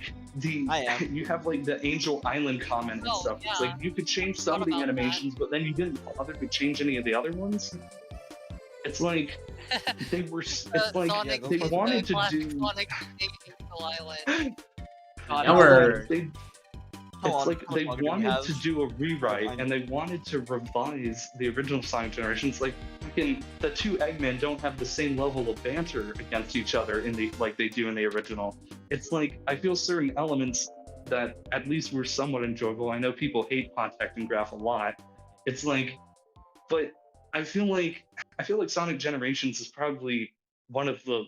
am. you have the Angel Island comment and Oh, stuff. It's yeah. like you could change some of the Forgot about animations, but then you didn't bother to change any of the other ones. It's like they were. It's like Sonic they is wanted the to do. Sonic Angel Island. Our It's like they wanted to do a rewrite and they wanted to revise the original Sonic Generations. Like, the two Eggmen don't have the same level of banter against each other like they do in the original. It's like I feel certain elements that at least were somewhat enjoyable. I know people hate Contact and Graph a lot. It's like, but I feel like Sonic Generations is probably one of the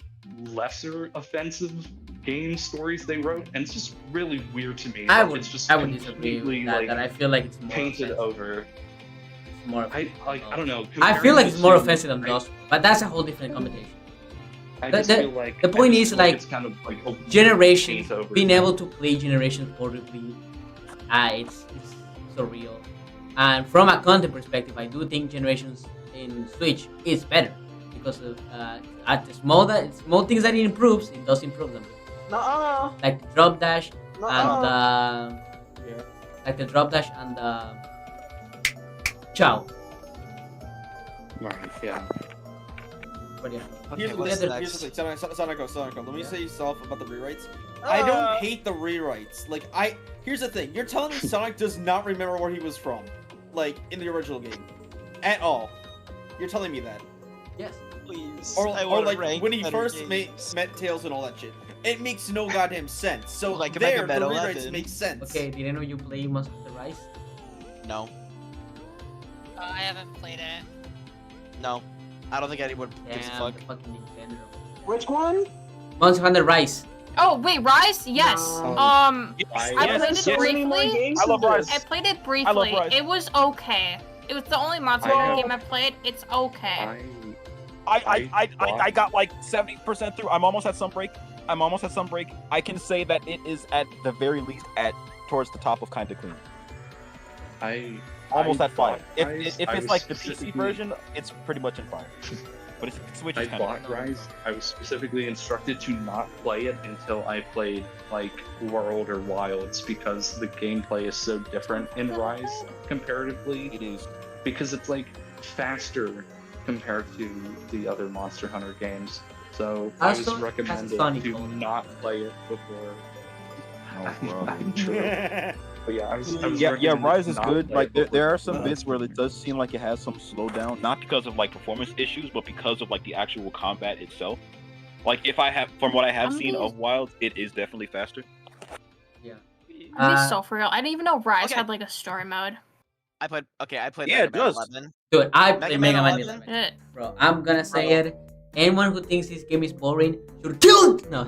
lesser offensive game stories they wrote, and it's just really weird to me. I that would it's just disagree completely, with that. That I feel like it's more painted offensive. over. It's more. I don't know. I feel like it's more comparing offensive than the Lost, but that's a whole different conversation. I The- just the- feel like the point I is, just feel like like, it's kind of like Generations, paint over being it. able to play Generations portably, it's surreal. And from a content perspective, I do think Generations in Switch is better because of at the small things that it improves, it does improve them. Nuh-uh. Like the drop dash Nuh-uh. and Chow. Right, yeah. But yeah. Here's Okay, what's the next? thing. Sonico. Let me say yourself about the rewrites. I don't hate the rewrites. Here's the thing. You're telling me Sonic does not remember where he was from, like in the original game, at all. You're telling me that. Yes. Please. Or I wanna like rank when he better first games. met Tails and all that shit. It makes no goddamn sense. So Like a there, Mega the Man rewrites 11. make sense. Okay, did I know you play Monster Hunter Rise? No. I haven't played it. No. I don't think anyone gives a Damn, fuck. the fucking Nintendo. Which one? Monster Hunter Rise. Oh wait, Rise? Yes. No. I Yes, played yes, it yes. briefly. games I love than Rise. this. I played it I love briefly. Rise. It was okay. It was the only Monster I Hunter know. game I played. It's okay. I got like 70% through. I'm almost at some break. I can say that it is at the very least towards the top of kind of clean. Almost I at fire. bought If Rise, I it's was like the PC specifically- version, it's pretty much in fire. But it's Switch I is kind of. bought Rise. I was specifically instructed to not play it until I played like World or Wilds because the gameplay is so different in Rise comparatively. It is. Because it's like faster compared to the other Monster Hunter games. So Also, I was recommended Sonic to mode. not play it before. bro. I'm true. But yeah, I was Yeah, recommended Rise to is not good. play Like it there, before there are playing some it. bits where it does seem like it has some slowdown, not because of like performance issues, but because of like the actual combat itself. Like if I have, from what I have seen of Wilds, it is definitely faster. Yeah. I'd be so for real. I didn't even know Rise Okay. had like a story mode. I played Yeah, Mega it Man does. 11. Dude, I play Mega Man 11? 11. Bro, I'm gonna say it. Anyone who thinks this game is boring should kill it. No.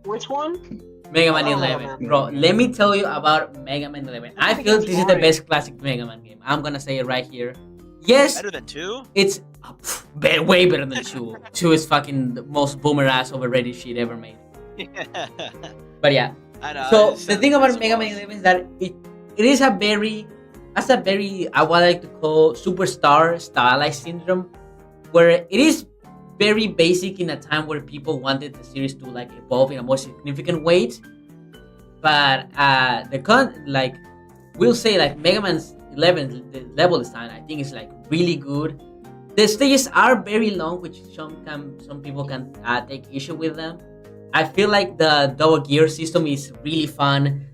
Which one? Mega Man Oh, 11. man. Bro, let me tell you about Mega Man 11. I think feel it's this is the boring. best classic Mega Man game. I'm gonna say it right here. Yes, Better than 2? it's way better than 2. 2 is fucking the most boomer ass overrated shit ever made. But yeah. I know. So it's the thing about sensible. Mega Man 11 is that it is a very, has a very, I would like to call superstar stylized syndrome, where it is very basic in a time where people wanted the series to like evolve in a more significant ways. But we'll say like Mega Man's 11 the level design I think is like really good. The stages are very long, which some people can take issue with them. I feel like the double gear system is really fun.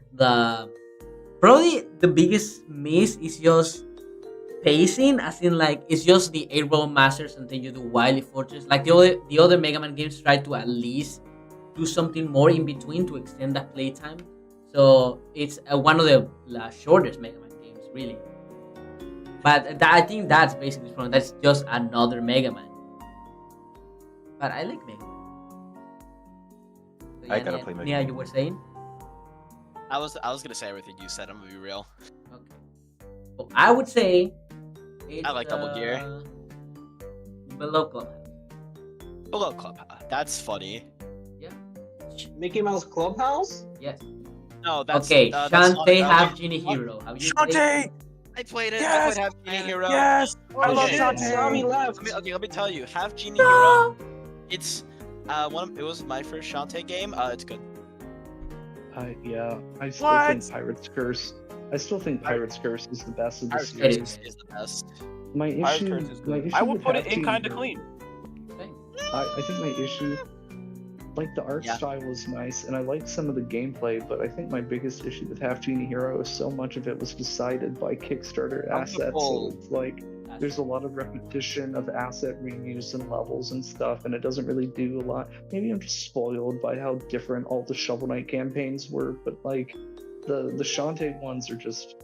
Probably the biggest miss is just pacing, as in like it's just the 8 roll masters and then you do Wily Fortress. Like the other Mega Man games try to at least do something more in between to extend that playtime. So it's one of the shortest Mega Man games, really. But I think that's basically wrong. That's just another Mega Man. But I like Mega Man. So, I gotta play Mega Nia, Man. you were saying? I was gonna say everything you said. I'm gonna be real. Well, I would say it's, I like Double Gear. Below Clubhouse. Below Clubhouse. That's funny. Mickey Mouse Clubhouse? Yes. No, that's Okay, that's Shantae not- Half Genie Hero. Have you played? I played it. Yes! I played Half Genie Hero. Yes! I love Okay. Sammy Shantae! left. Let me tell you, Half Genie Hero. It's it was my first Shantae game. It's good. Yeah, I still What? think Pirate's Curse. I still think Pirate's Curse is the best of the Pirate's series. Curse is the best. My Pirate's issue, Curse is my good. issue I will with put it Half in Genie kind of Hero- clean. I think my issue, like the art Yeah. style was nice, and I liked some of the gameplay, but I think my biggest issue with Half Genie Hero is so much of it was decided by Kickstarter assets. So it's like there's a lot of repetition of asset reuse and levels and stuff, and it doesn't really do a lot. Maybe I'm just spoiled by how different all the Shovel Knight campaigns were, but like the Shantae ones are just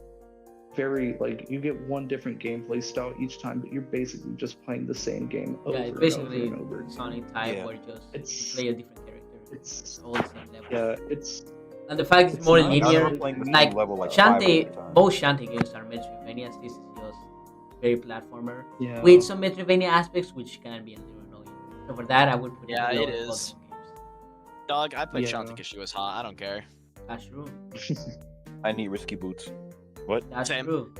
very like you get one different gameplay style each time, but you're basically just playing the same game over Yeah, it's and over basically and over. Sonic type Yeah. where you just It's- play a different character. It's all the same level. Yeah, it's And the fact it's it's more not- linear, I'm playing the same like level like 5 Shantae, at a time. both Shantae games are Metroidvanias. This is just very platformer yeah. with some Metroidvania aspects, which can be a little annoying. So for that, I would put Yeah, below it both is. games. Dog, I played Yeah. Shantae because she was hot. I don't care. That's true. I need risky boots. What? That's Same. true.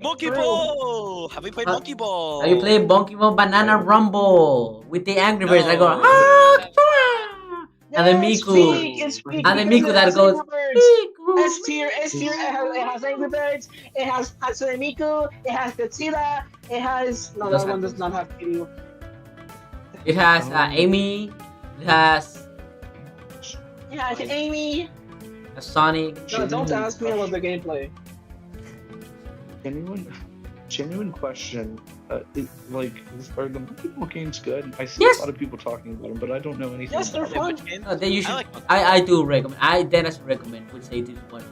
Monkey True. Ball. Have we played Huh? Monkey Ball? Have you played Monkey Ball Banana Rumble with the Angry Birds that go No. ah, and the Yes, Miku, speak, it's speak, and the because Miku it that has goes Angry Birds. Miku. S tier, it has Angry Birds, it has Hatsune Miku, it has Godzilla, it has... No, It does that one have does not have Kiryu. It has Amy. It has It has Amy. a Sonic. No, don't ask me about the gameplay. Genuine question. Are the Monkey Ball games good? I see Yes. a lot of people talking about them, but I don't know anything. Yes, they're about them. fun. Which game? No, then you should. I like Monkey I do recommend. I definitely recommend. Would say this one.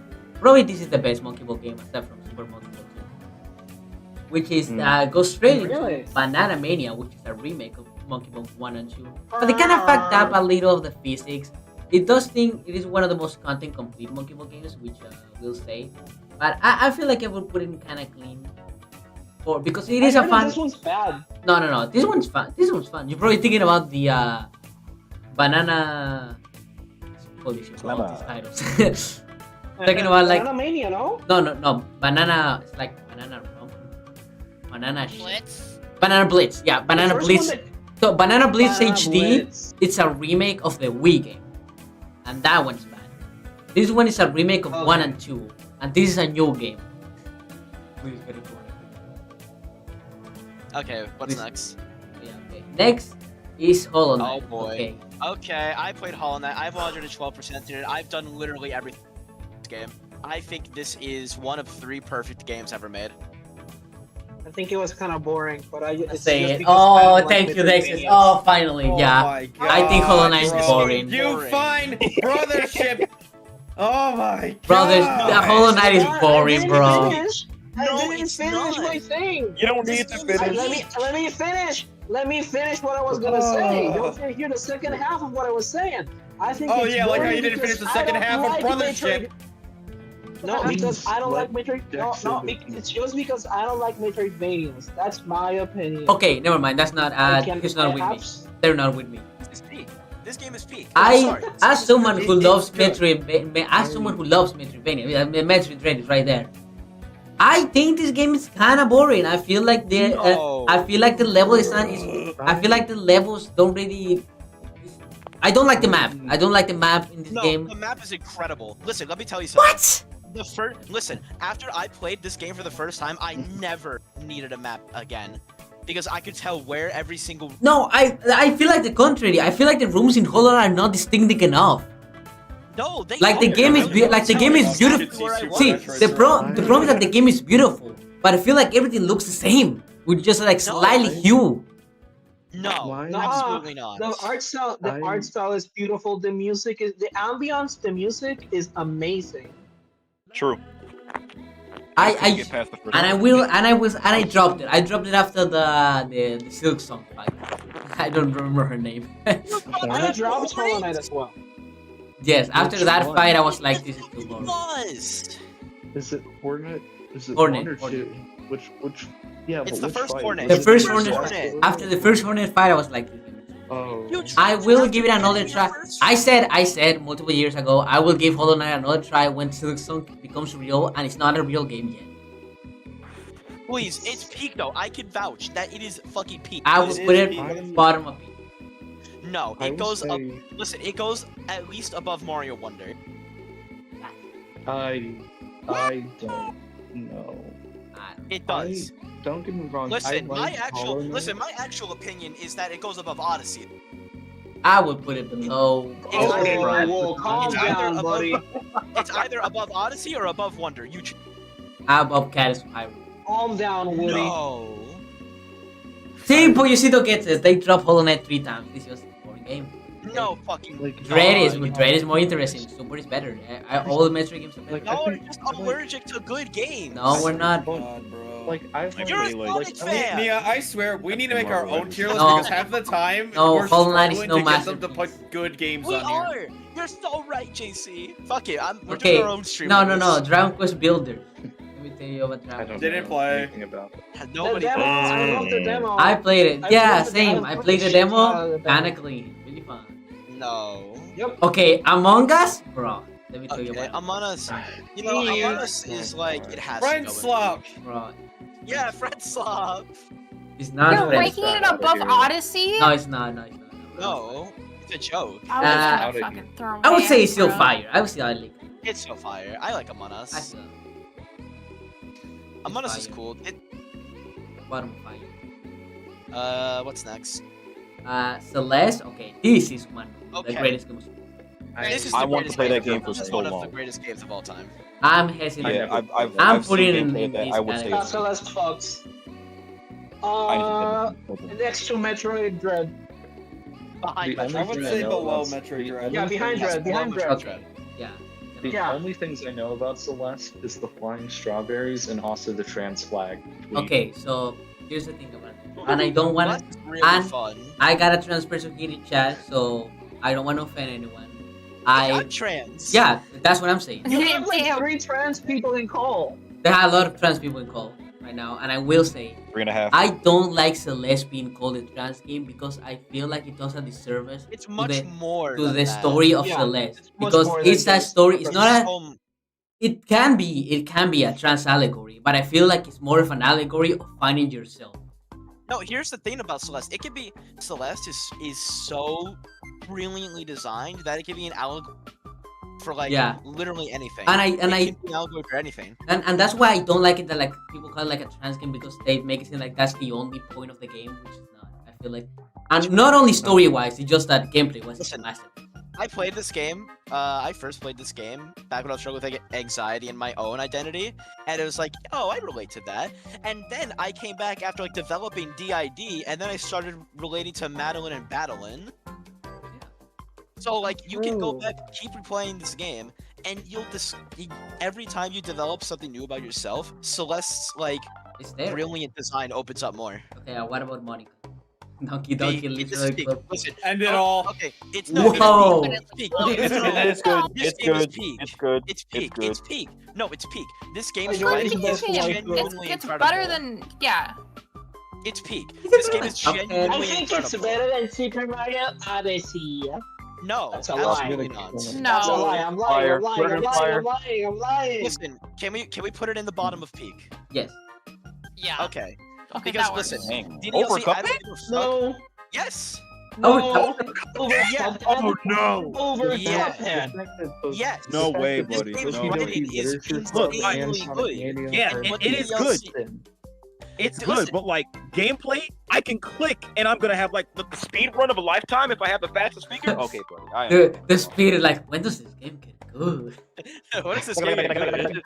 Probably this is the best Monkey Ball game aside from Super Monkey Ball 2, which is goes straight into Really? Banana Mania, which is a remake of Monkey Ball 1 and 2. But they kind of fucked up a little of the physics. It does think it is one of the most content complete Monkey Ball games, which we'll say. But I feel like I would put it in kind of clean. Because it is I a heard fun. This one's bad. No. This one's fun. This one's fun. You're probably thinking about the banana. Holy shit! All these titles. Talking about like Banana Mania, no? no. Banana. It's like banana rum. Banana shit. Blitz. Banana Blitz. Yeah, Banana The first Blitz. one that- So Banana Blitz Banana HD. Blitz. It's a remake of the Wii game, and that one's bad. This one is a remake of 1 and 2, and this is a new game. Please get it correct. Okay, what's next? Yeah, okay. Next is Hollow Knight. Oh boy. Okay. Okay, I played Hollow Knight. I've 112% in it. I've done literally everything in this game. I think this is one of 3 perfect games ever made. I think it was kind of boring, but it's Say just it. because I Oh, don't thank like you, Nexus. Metroidvanias. Oh, finally, Oh yeah. my God, I think Hollow Knight is bro. boring. You find brothership. Oh my Brothers, God. Hollow Knight is I boring, didn't bro. finish. I didn't finish my thing. You don't need to finish. Let me finish. Let me finish what I was gonna say. You want to hear the second half of what I was saying? I think. Oh it's yeah, like how boring you didn't finish because the second I don't half of like Brothership. No, because I don't like Let Metroid. No, Dex no, say the it's just because I don't like Metroidvanias. That's my opinion. Okay, never mind. That's not. It's not with me. They're not with me. This is peak. This game is peak. I, as someone who loves good. Metroid, as someone who loves Metroidvania, Metroid Dread is right there. I think this game is kind of boring. I feel like I feel like the level is not. I feel like the levels don't really. I don't like the map. I don't like the map in this game. The map is incredible. Listen, let me tell you something. What? Listen, after I played this game for the first time, I never needed a map again. Because I could tell where every single... No, I feel like the contrary. I feel like the rooms in Hollow are not distinct enough. No, they like the game is beautiful. See, the problem is that the game is beautiful, but I feel like everything looks the same with just like slightly hue. No, absolutely not. The art style is beautiful. The music is the ambience. The music is amazing. True. I dropped it. I dropped it after the Silk Song fight. I don't remember her name. I dropped Hollow Knight as well. Yes, after that fight, I was like, this is too boring. Is it Hornet? Is it Hornet, one or two? Which? Yeah, it's but the first fight? Hornet. The first Hornet. After the first Hornet fight, I was like, oh. I will give it another try. I said multiple years ago, I will give Hollow Knight another try when Silksong becomes real, and it's not a real game yet. Please, it's peak though. I can vouch that it is fucking peak. I will put it bottom of peak. No, it goes up. Listen, it goes at least above Mario Wonder. I don't know. It does. Don't get me wrong. Listen, my actual opinion is that it goes above Odyssey. I would put it below. Whoa, calm down, buddy. It's either above Odyssey or above Wonder. You choose. Above Caddis Hyrule. Calm down, Woody. No. See, Poyosito gets it. They drop Hollow Knight 3 times. This was a boring game. No fucking. Dread is more interesting. Super is better. All the Metroid games are better. Y'all are just allergic to good games. No, we're not. God, bro. Like You're a Sonic fan. Nia, I swear we need to make our own tier list No. because half the time No, we're Hollow Knight is struggling no to get them to masterpiece. put good games We on here. are. You're so right, JC. Fuck it. We're Okay. doing our own stream. No, on no, this. no. Dragon Quest Builder. Let me tell you about Dragon Quest. Didn't play. About it. Nobody. The demo, I love the demo. I played it. I Yeah, played the same. demo. I played the Shit demo. out of the demo. Kinda clean. Really fun. No. Yep. Okay, Among Us, bro. Let me tell you Okay, about Among Us. You know, Among Us is like it has Friend to go. slop. it, bro. Yeah, Fred Slop. It's not. You're Friends. ranking it above Odyssey? No, it's not. No, it's not. No, it's a joke. I was Uh, gonna fucking throw I would my say it's ass, still bro. fire. I would say I like it. It's so fire. I like Among I Us. still Among Us is fire. cool. Bottom fire. What's next? Celeste. Okay, this is one of the Okay. greatest games. This is I the want to greatest play that game game for This is so one of the long. greatest games of all time. I'm hesitant. Yeah, I'm I've putting seen it gameplay in that this I would say. category. Celeste fucks. I Next to Metroid Dread. Behind The only I would thing say know below about- Metroid Dread. Yeah, behind Dread. Behind Dread. Okay. Yeah. The Yeah. only things I know about Celeste is the flying strawberries and also the trans flag. Okay, so here's the thing about it. And I don't want That's really and fun. I got a trans person here in chat, so I don't want to offend anyone. I'm trans. Yeah, that's what I'm saying. You have like 3 trans people in call. There are a lot of trans people in call right now, and I will say 3.5. I don't like Celeste being called a trans game because I feel like it does a disservice It's much more to than the that. story of Yeah, Celeste it's much because more than it's a just- story. It's not a. So- It can be a trans allegory, but I feel like it's more of an allegory of finding yourself. No, here's the thing about Celeste. It could be Celeste is so brilliantly designed that it could be an allegory for like Yeah. literally anything. And It can be allegory for anything. And that's why I don't like it that like people call it like a trans game, because they make it seem like that's the only point of the game, which is not. I feel like, and not only story wise, it's just that gameplay wise. It's massive. I played this game. I first played this game back when I was struggling with like anxiety and my own identity, and it was like, oh, I relate to that. And then I came back after like developing DID, and then I started relating to Madeline and Badeline. So like you can go back, keep replaying this game, and you'll every time you develop something new about yourself, Celeste's like brilliant design opens up more. Okay, what about Monica? Donkey literally. Listen, end it all. Okay, it's Whoa. It's peak. It's good. This It's game is good. peak. It's good. It's peak. It's It's peak. No, it's peak. This game's It's really writing the is best one. genuinely It's incredible. better than yeah. It's peak. This game is Okay. genuinely I think it's incredible. better than Super Mario Odyssey. No, That's a lie. absolutely not. That's a lie. I'm lying. I'm lying. I'm lying. I'm lying. I'm lying. Listen, can we put it in the bottom of peak? Yes. Yeah. Okay. Okay, Because that works. listen, DDLC, Overcooked? I don't give a fuck. No. Yes. No. Over Yeah. Oh no! Over Yeah. Cuphead. Yes. No way, This buddy. game's No. writing is Look, insanely good. Yeah, But it is DDLC good. It's Listen. good, but like gameplay, I can click and I'm gonna have like the speed run of a lifetime if I have the fastest speaker. Okay, buddy. I am. The speed is like, when does this game get good? What is this game? Good?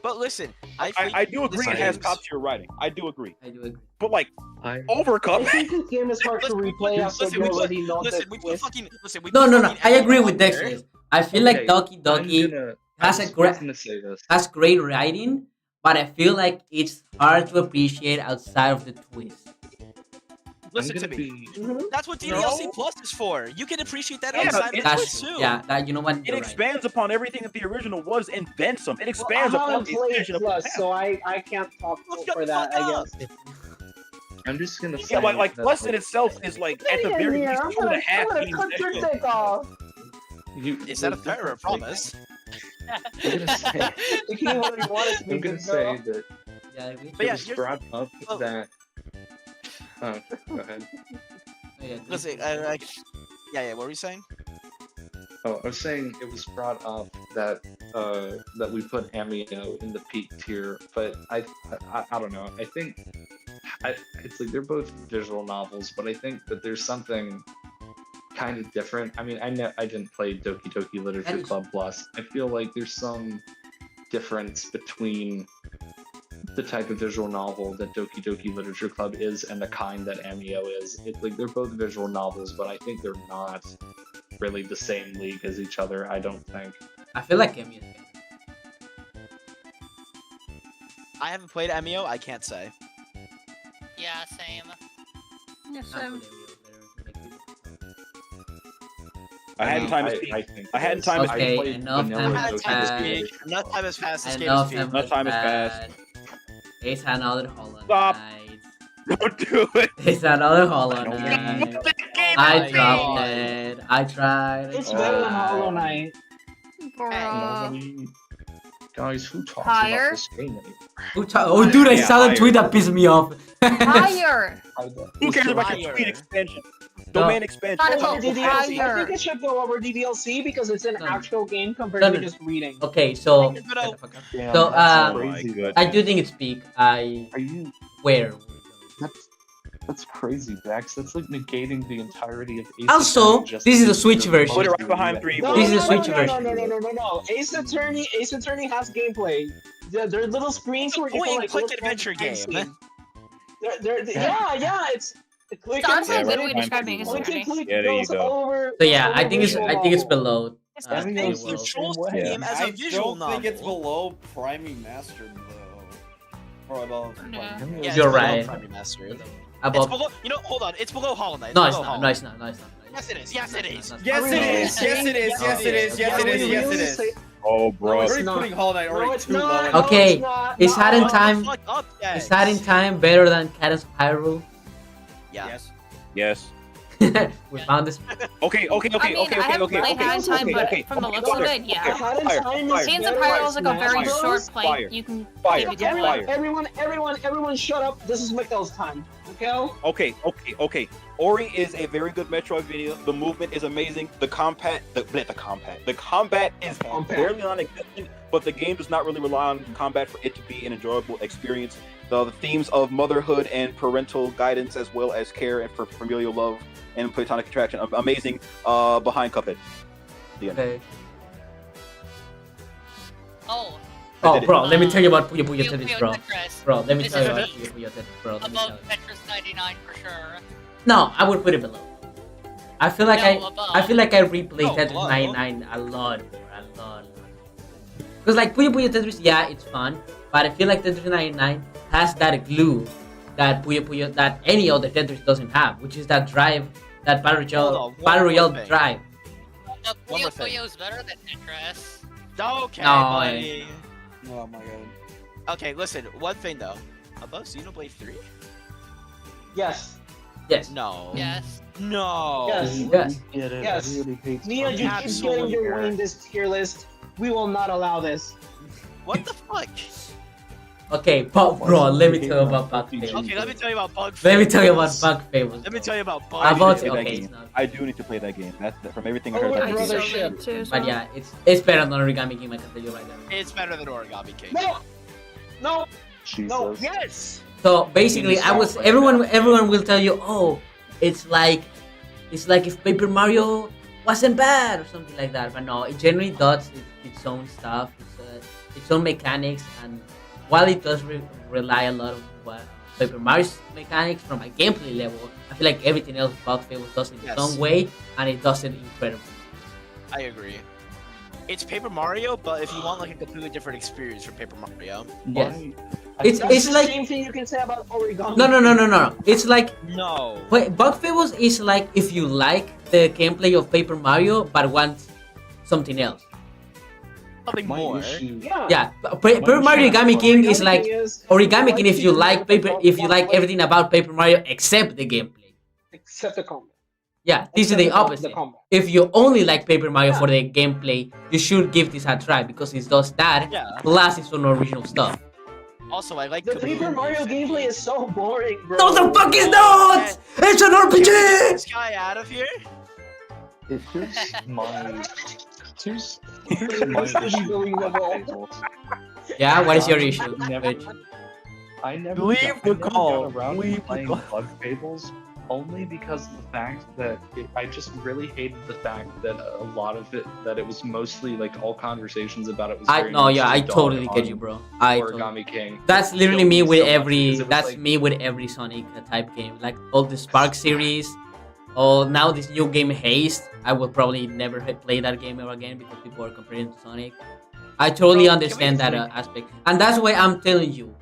But listen, I do agree it has game's- top tier writing. I do agree. I do agree. But like I Overcooked. think this game is hard to replay after you already know the we put twist. fucking listen. We No, put no, no. fucking I agree with everything Dexter. there. I feel like Okay, Doki I'm Doki gonna- has I a was great gonna say this. has great writing, but I feel like it's hard to appreciate outside of the twist. Listen to gonna me. Mhm. That's what DDLC Plus is for. You can appreciate that Yeah, outside of the That's twist too. yeah. That you know what? It You're right. expands upon everything that the original was and then some. It Well, I expands upon haven't the played expansion of the Plus, past. so I can't talk Well, shut for the that. fuck I up. guess. I'm just gonna say Yeah, like that, Plus in itself is like at the very least I'm 2.5 gonna games cut your in. dick off. Is that a threat or a promise? I'm gonna say, You can do whatever you want to I'm gonna say that Yeah, I agree. But yeah, it was here's- brought up oh. that. Oh, go ahead. Oh, yeah, Listen, yeah. What were you saying? Oh, I was saying it was brought up that that we put Amio in the peak tier, but I don't know. I think it's like they're both visual novels, but I think that there's something kind of different. I mean, I didn't play Doki Doki Literature Club Plus. I feel like there's some difference between the type of visual novel that Doki Doki Literature Club is and the kind that Amio is. It's like they're both visual novels, but I think they're not really the same league as each other. I don't think. I feel like Emi is better. I haven't played Emio. I can't say. Yeah, same. Yes, I I'm. feel Emi is better. I hadn't time as I think I hadn't time as Okay, played enough vanilla time Enough has Doki time is passed. peak. Enough time has passed. This game is Enough peak. time Enough time has passed. It's another Hollow Stop. Knight. Don't do it. It's another Hollow I don't Knight. That game I is dropped big. it. I tried. It's better than Hollow Knight. Bruh. Nobody- Guys, who talks Higher? about this game anymore? Oh, dude, I Yeah, saw the higher. tweet that pissed me off. Higher. Who cares about your Higher. tweet expansion? Domain expansion. Not Over about DDLC. I higher. think it should go over DDLC because it's an No. actual game compared No, to no. just reading. Okay, so Take it out. Damn, So, that's Oh my crazy. goodness. I do think it's peak. Are you? Where? That's crazy, Dax. That's like negating the entirety of Ace Also, Attorney just this is a because Switch they're version. Put it mostly right behind reading. three. No, This is no, a Switch no, version. No. Ace Attorney has gameplay. There are little screens where you can like Point look at adventure the game. scene. Yeah, it's click It's honestly Yeah, a right good way of behind describing three. Ace click Attorney. and click Yeah, there you goes go. over. So yeah, I over think it's visual I think it's novel. below. It's Uh, the Emio same is the control same way. scheme as a I visual don't think it's novel. below Prime Remastered though. Or above. Yeah. Yeah, You're it's below right. Prime Remastered. It's Above. below. You know, hold on. It's below Hollow Knight. No, It's it's below not. Hollow No, Knight. it's not. No, it's not. Yes, it is. Yes, it is. Yes, it is. Yes, it is. Yes, it is. Yes, it is. Yes, it is. Oh, bro. it's Already not. putting Hollow Knight No, already it's too low. not. in- Okay, No, it's not. it's had in No. time. Fuck up, Is that in time better than Cadence of Hyrule? Yeah. Yes. Yes. We found this. I haven't played Hat in Time, but from the looks of it, yeah. Hat in Time is Chains of better Pyro than is like a Smash very Bros. short play. You can maybe do Everyone, it. everyone, shut up. This is Mikhail's time. Mikhail? Okay. Ori is a very good Metroidvania. The movement is amazing. The combat is barely non-existent, but the game does not really rely on combat for it to be an enjoyable experience. The themes of motherhood and parental guidance, as well as care and for familial love and platonic attraction, amazing. Behind Cuphead. The end. Okay. Oh. Oh, bro, let me tell you about Puyo Puyo Tetris, bro. Tetris. Bro, let me This tell you is about Puyo Puyo Tetris, bro. Let me tell Above you. Tetris 99 for sure. No, I would put it below. I feel like No, I feel like I replay No, Tetris below. 99 a lot, bro, a lot. Because like Puyo Puyo Tetris, yeah, it's fun, but I feel like Tetris 99 has that glue that Puyo Puyo, that any other Tetris doesn't have, which is that drive, that Battle Royale thing. drive. The One more Puyo thing. Puyo is better than Tetris. Okay, No, buddy. Oh my god. Okay, listen. One thing though. Above Xenoblade 3? Yes. Yes. No. Yes. No. Yes. Yes. Yes. Nia, you keep Absolutely getting your fair. way in this tier list. We will not allow this. What the fuck? Okay, bro, let me tell you about Bug Fables. Okay, let me tell you about Bug Let me Fables. tell you about Bug Fables. Let me tell you about Bug I do About need to play that okay, game. it's not. I do need to play that game. That's from everything I Oh, heard. wait, That brother, game. shit. Too, But yeah, it's better than Origami King, I can tell you right now. It's better than Origami King. No! No! No! Jesus. Yes! So basically, everyone will tell you, oh, it's like if Paper Mario wasn't bad or something like that. But no, it generally does its own stuff, its own mechanics, and while it does rely a lot of Paper Mario's mechanics from a gameplay level, I feel like everything else about Fables does it its own way, and it does it incredibly. I agree. It's Paper Mario, but if you want like a completely different experience from Paper Mario. Yes. That's It's the like same thing you can say about Origami. no. It's like No. Bug Fables is like if you like the gameplay of Paper Mario but want something else. Something more. Yeah, Paper Mario Origami King is like Origami King if you like everything about Paper Mario except the gameplay. Except the combat. Yeah, this is the opposite. If you only like Paper Mario for the gameplay, you should give this a try because it does that plus its own original stuff. Also, I like The Paper Mario gameplay is so boring, bro. No, the fuck is not! It's an Get RPG! this guy out of here. Here's my Yeah, what is your issue? I never Leave the call. got around to Leave the playing call. Bug Fables only because of the fact that I just really hated the fact that a lot of it, that it was mostly like all conversations about it was very much I the dog totally get on you, bro. Origami King. That's literally Killed me with so much every. because it was That's like- me with every Sonic type game, like all the Spark series. Oh, now this new game Haste. I will probably never play that game ever again because people are comparing it to Sonic. I totally understand that aspect, and that's why I'm telling you,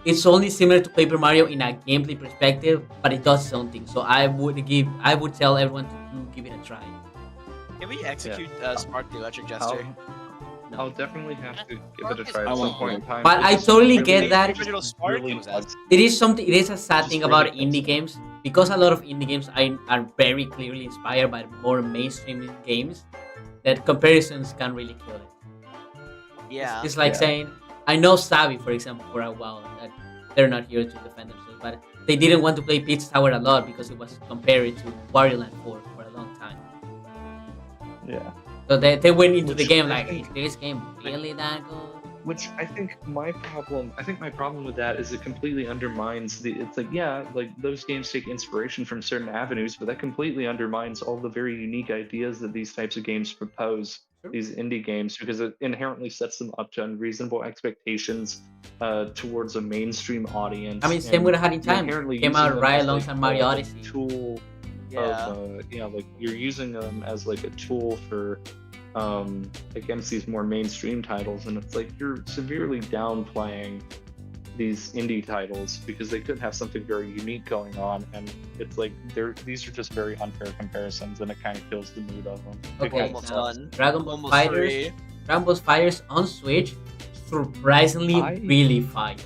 it's only similar to Paper Mario in a gameplay perspective, but it does something. So I would tell everyone to give it a try. Can we execute Spark the Electric Jester? I'll definitely have to give it a try at some point in time. But I It's totally really- get that. Original Spark really was bugs. It is something. It is a sad Just thing really about bugs indie games because a lot of indie games are very clearly inspired by more mainstream games. That comparisons can really kill it. Yeah. It's like saying, I know Savi, for example, for a while, that they're not here to defend themselves, but they didn't want to play Peach Tower a lot because it was compared to Wario Land 4 for a long time. Yeah. So they went into the Which game I like, think- is this game really that good? Which I think my problem with that is it completely undermines it's like, yeah, like those games take inspiration from certain avenues, but that completely undermines all the very unique ideas that these types of games propose, these indie games, because it inherently sets them up to unreasonable expectations towards a mainstream audience. I mean, same with Hat in you're Time. inherently Came using out them right as, alongside like, Mario a Odyssey. Tool like you're using them as like a tool for against these more mainstream titles, and it's like you're severely downplaying these indie titles because they could have something very unique going on, and it's like these are just very unfair comparisons, and it kind of kills the mood of them. Okay, Almost now, done. Dragon Ball Almost Fighters. free. Dragon Ball Fighters on Switch, surprisingly really fire.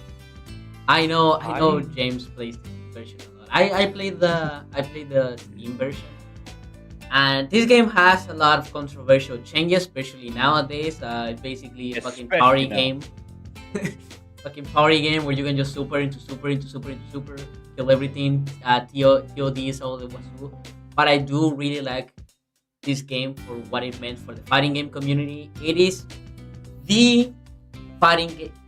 I know James plays this version a lot. I played the Steam version, And this game has a lot of controversial changes, especially nowadays. It's basically a fucking Especially party now. game. Fucking party game where you can just super into super into super into super, kill everything, TODs, all the wazoo. But I do really like this game for what it meant for the fighting game community. It is the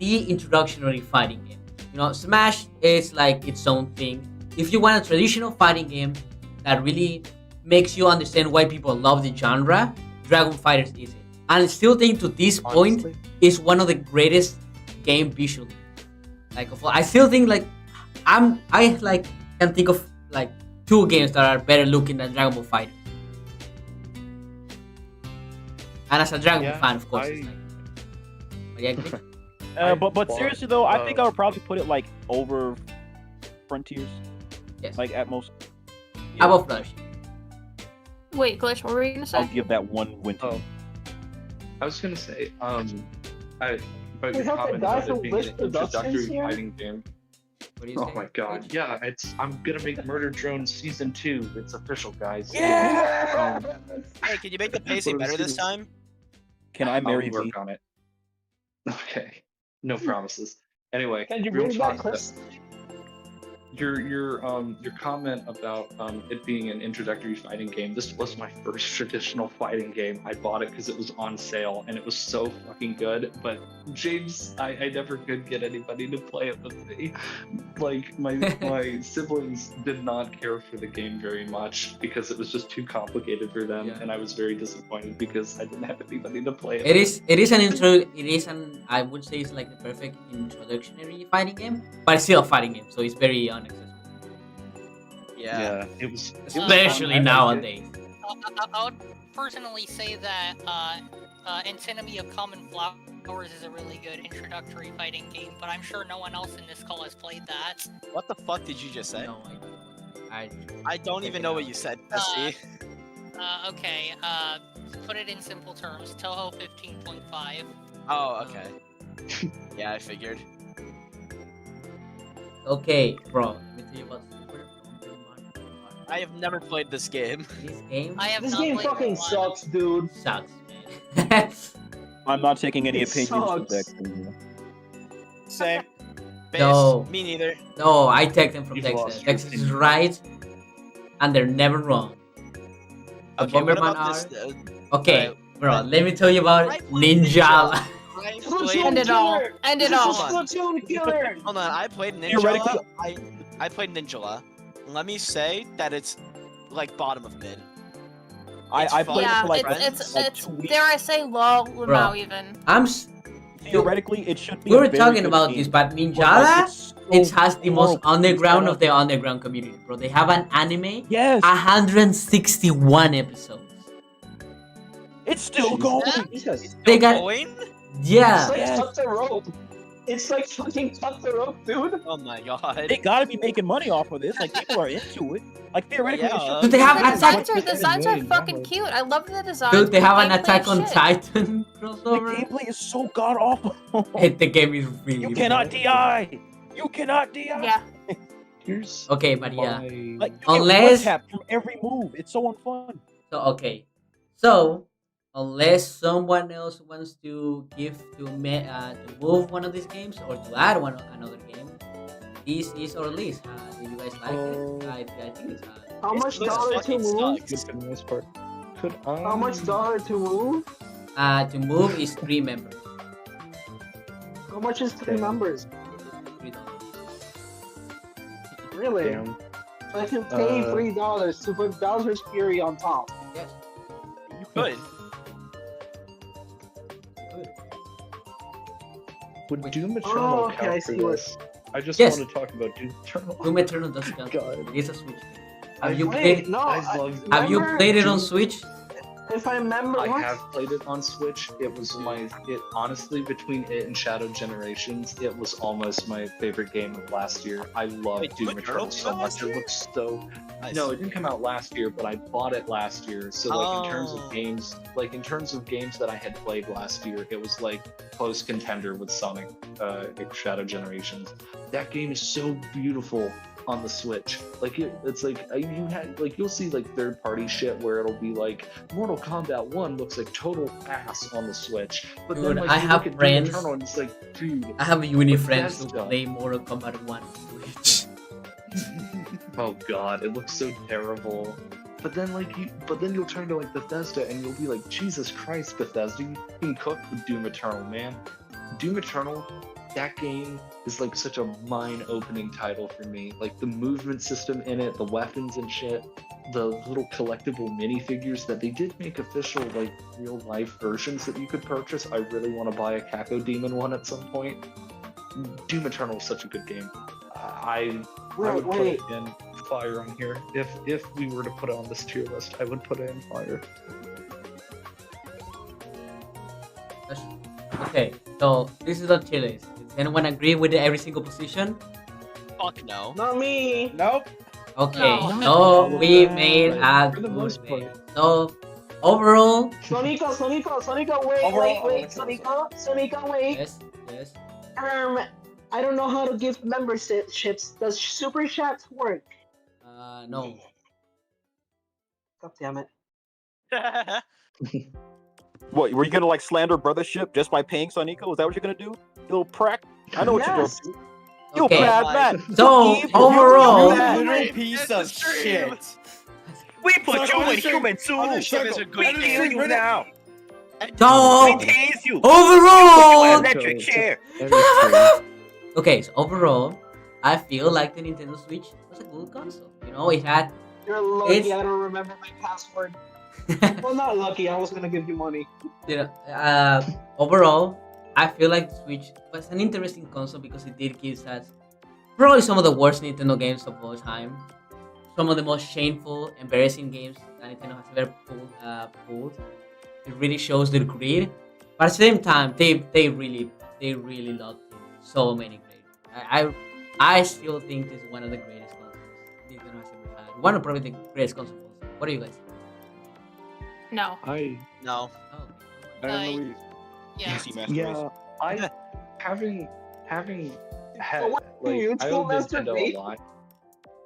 the introductory fighting game. You know, Smash is like its own thing. If you want a traditional fighting game that really makes you understand why people love the genre, Dragon Fighters is it. And I still think to this point is one of the greatest game visually. Like I still think like I like can think of like 2 games that are better looking than Dragon Ball Fighter. And as a Dragon Ball fan, of course, it's like. But seriously though, I think I would probably put it like over Frontiers. Yes. Like at most. Above Flash. Wait, Glitch, what were you gonna say? I'll give that one win to. Oh. I was gonna say, but We your have the comment guy about from it being Wish an Productions introductory here? fighting game. What do you Oh say? my god, yeah, I'm gonna make Murder Drone Season 2. It's official, guys. Yeah! Hey, can you make the pacing better this time? Can I marry I'll V? work on it. Okay, no promises. Anyway, Can you real bring talk. back Chris? Your comment about it being an introductory fighting game. This was my first traditional fighting game. I bought it because it was on sale and it was so fucking good. But James, I never could get anybody to play it with me. Like my siblings did not care for the game very much because it was just too complicated for them, and I was very disappointed because I didn't have anybody to play it. It is an I would say it's like the perfect introductory fighting game, but it's still a fighting game, so it's very inaccessible. Yeah, it was Especially nowadays. I would personally say that Antinomy of Common Flowers is a really good introductory fighting game, but I'm sure no one else in this call has played that. What the fuck did you just say? No, I don't even know what you said. See? Okay, to put it in simple terms, Toho 15.5. Oh, okay. Yeah, I figured. Okay, bro. Let me tell you about Super I have never played this game. This game? I have This not game played fucking one. sucks, dude. Sucks, man. I'm not taking any It opinions from sucks. Dexter. Same. Base. No. Me neither. No, I take them from You've Texas. lost your Texas is opinion. right, and they're never wrong. The Okay, what Bomberman about this? are- Okay, bro, let me tell you about Right, Ninja. I played End it all. End it all. Hold on. Splatoon killer. Hold on, I played Theoretically- Ninja. I played Ninja. Let me say that it's like bottom of mid. I played Yeah, it for like, it's like 2 weeks. dare I say low Lamau even. Theoretically, it should be. We a were very talking good about game, this, but but, Ninjala, like, it's it so has the most horrible. underground It's of the underground community, bro. They have an anime. Yes. 161 episodes. It's still going. They got Going? yeah. It's like cut the rope. It's like fucking cut the rope, dude. Oh my god. They gotta be making money off of this. Like people are into it. Like theoretically, it Yeah. should Dude, they be- have The Attack. designs are fucking cute. I love the designs. Dude, they but have the an gameplay Attack is on shit. Titan The crossover. gameplay is so god awful. The game is really. You cannot bad. DI. You cannot DI. Yeah. Here's Okay, but yeah. Like you Unless- get one tap from every move. It's so unfun. So okay, so unless someone else wants to move one of these games or to add another game, this is our list. Do you guys like it? I think it's How much This dollar to fucking move? sucks. for the most part. Could I? How much dollar to move? to move is 3 members. How much is 3 Okay. members? $3. Really? Damn. So I can pay Uh, $3 to put Bowser's Fury on top. Yes. You could. Would Doom Eternal Oh, okay, count I for see what- this? I just Yes. want to talk about Doom Eternal. Doom Eternal does count. God. It is a Switch game. I Have you Wait, played? no. I I- love Have you remember played it on Doom- Switch? If I remember, I what? have played it on Switch. It was honestly between it and Shadow Generations, it was almost my favorite game of last year. I love Wait, Doom Doom Eternal Eternal so came out last much. It year? looks so. Nice. No, it didn't come out last year, but I bought it last year. So like in terms Oh. of games, that I had played last year, it was like close contender with Sonic, Shadow Generations. That game is so beautiful. on the Switch. Like it's like you had like you'll see like third-party shit where it'll be like Mortal Kombat 1 looks like total ass on the Switch, but Dude, then like I you have look at friends- Doom Eternal and it's like, dude, I have uni friends who Bethesda. play Mortal Kombat 1 Switch. Oh god, it looks so terrible. But then you'll turn to like Bethesda and you'll be like, Jesus Christ, Bethesda, you can cook with Doom Eternal, man. Doom Eternal, that game is like such a mind-opening title for me. Like the movement system in it, the weapons and shit, the little collectible minifigures that they did make official like real life versions that you could purchase. I really want to buy a Kako Demon one at some point. Doom Eternal is such a good game. I would put it in fire on here. If we were to put it on this tier list, I would put it in fire. Okay, so this is a tier list. Does anyone agree with every single position? Fuck no. Not me. Nope. Okay, No. so we made a For the most good name. So overall, Sonika, wait, Overall, wait, Sonika, wait. yes. I don't know how to give memberships. Does Super Chats work? No. God damn it. What, were you gonna like slander brothership just by paying Sonico? Is that what you're gonna do? You little prick. I know what you're gonna Yes. do. You Okay. bad man. So Evil. overall, You little piece of shit. We put Look, you I'm in saying- human I'm suit. saying is a We good kill game. you now. so We tase you. overall, Electric chair. okay, so overall, I feel like the Nintendo Switch was a good console. You know, it had You're lucky It's- I don't remember my password. Well, not lucky. I was gonna give you money. you know, overall, I feel like the Switch was an interesting console because it did give us probably some of the worst Nintendo games of all time, some of the most shameful, embarrassing games that Nintendo has ever pulled. It really shows their greed, but at the same time, they really locked in so many great. I still think this is one of the greatest consoles Nintendo has ever had. One of probably the greatest consoles. What do you guys think? No. No. Oh, I don't know. Yeah. PC Master Race. Yeah, I having had So what do like you I do, own Master Nintendo Race? a lot.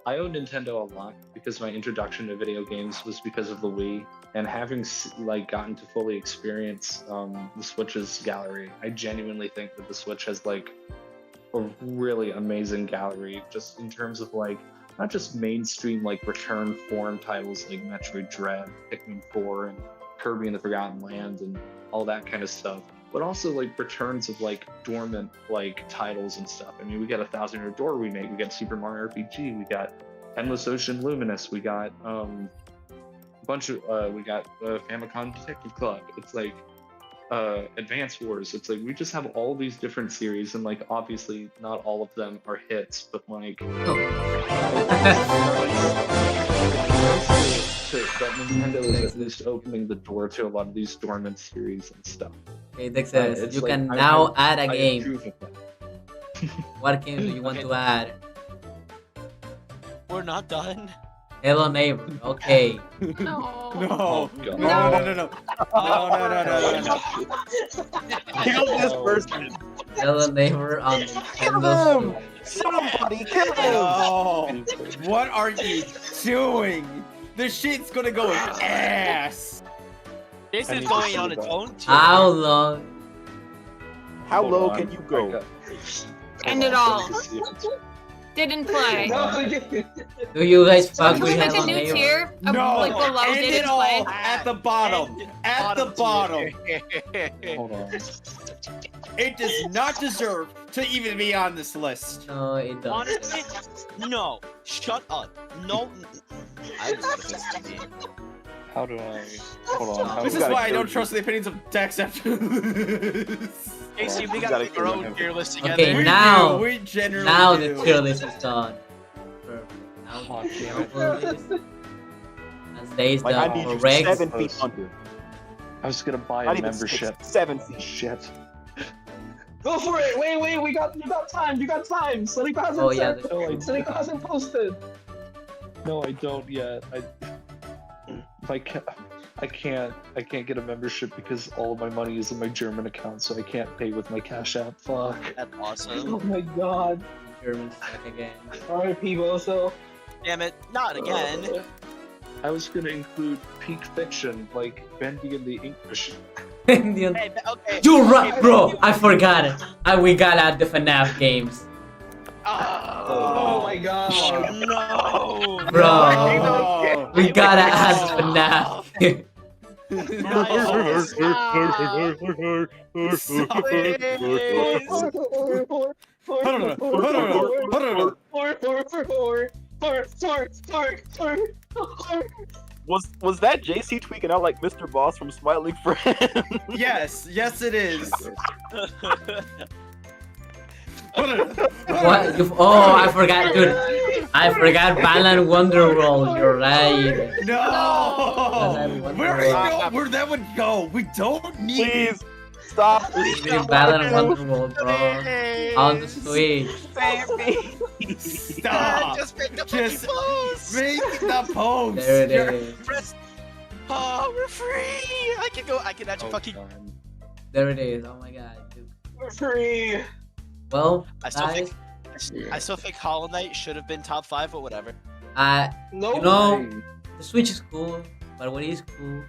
I own Nintendo a lot because my introduction to video games was because of the Wii, and having like gotten to fully experience the Switch's gallery, I genuinely think that the Switch has like a really amazing gallery, just in terms of like not just mainstream like return form titles like Metroid Dread, Pikmin 4, and Kirby and the Forgotten Land, and all that kind of stuff, but also like returns of like dormant like titles and stuff. I mean, we got a Thousand Year Door remake, we got Super Mario RPG, we got Endless Ocean Luminous, we got a bunch of we got Famicom Detective Club. It's like Advance Wars. It's like we just have all these different series, and like obviously not all of them are hits, but like that Nintendo is at least opening the door to a lot of these dormant series and stuff. Okay, Dexter, It's you like, can I- now I- add a I game. approve of that. What game do you want to add? We're not done. Hello Neighbor. Okay. No. No. Oh, No, God. no. No. Kill this person. Hello Neighbor on Nintendo Switch. Somebody kill him. No. What are you doing? This shit's gonna go ass. This I is need to going see on its that. own. How long? How Hold low on. can you go? End it all. Didn't play. Do you guys fuck Can with we make a Hello new Neighbor? tier? No. Like below End it didn't all play? at the bottom. At the bottom. Hold on. It does not deserve to even be on this list. No, it doesn't. Honestly, no. Shut up. No. I just want to fix the game. How do I? Hold on. How This do is I why I don't go- trust the opinions of Dex after this. Casey, we You got gotta to make kill our him. own tier list together. Okay, We now, do, we generally now do. the tier list is done. Perfect. Now Oh, the damn it. tier list stays Like I need the you correct. 7 feet under. I was gonna buy Not a even membership. 6, 7 feet. Shit. Go for it! Wait, we got time. You got time. Sonika hasn't Oh yeah, said- the- Sonika hasn't posted. No, I don't yet. I can't get a membership because all of my money is in my German account, so I can't pay with my Cash App. Fuck. That's Oh awesome. my god. German suck again. Alright, people. So Damn it, not again. I was gonna include peak fiction, like Bendy and the English. Indian. Hey, okay. You're right, bro. I forgot it. We gotta add the FNAF games, oh my god. No. bro. We gotta add FNAF. Was that JC tweaking out like Mr. Boss from Smiling Friends? Yes, it is. What? Oh, I forgot, dude. I forgot Balan Wonderworld. You're right. No! Where'd that one go? We don't need it. Please stop. Balan Wonderworld, bro. On the Switch. Stop. Just make the fucking post. Make the post. There it is. Press. Oh, we're free. I can actually fucking. There it is. Oh my god, dude. We're free. Well, I guys, still think Hollow Knight should have been top 5, but whatever. No. you know, the Switch is cool, but what is cool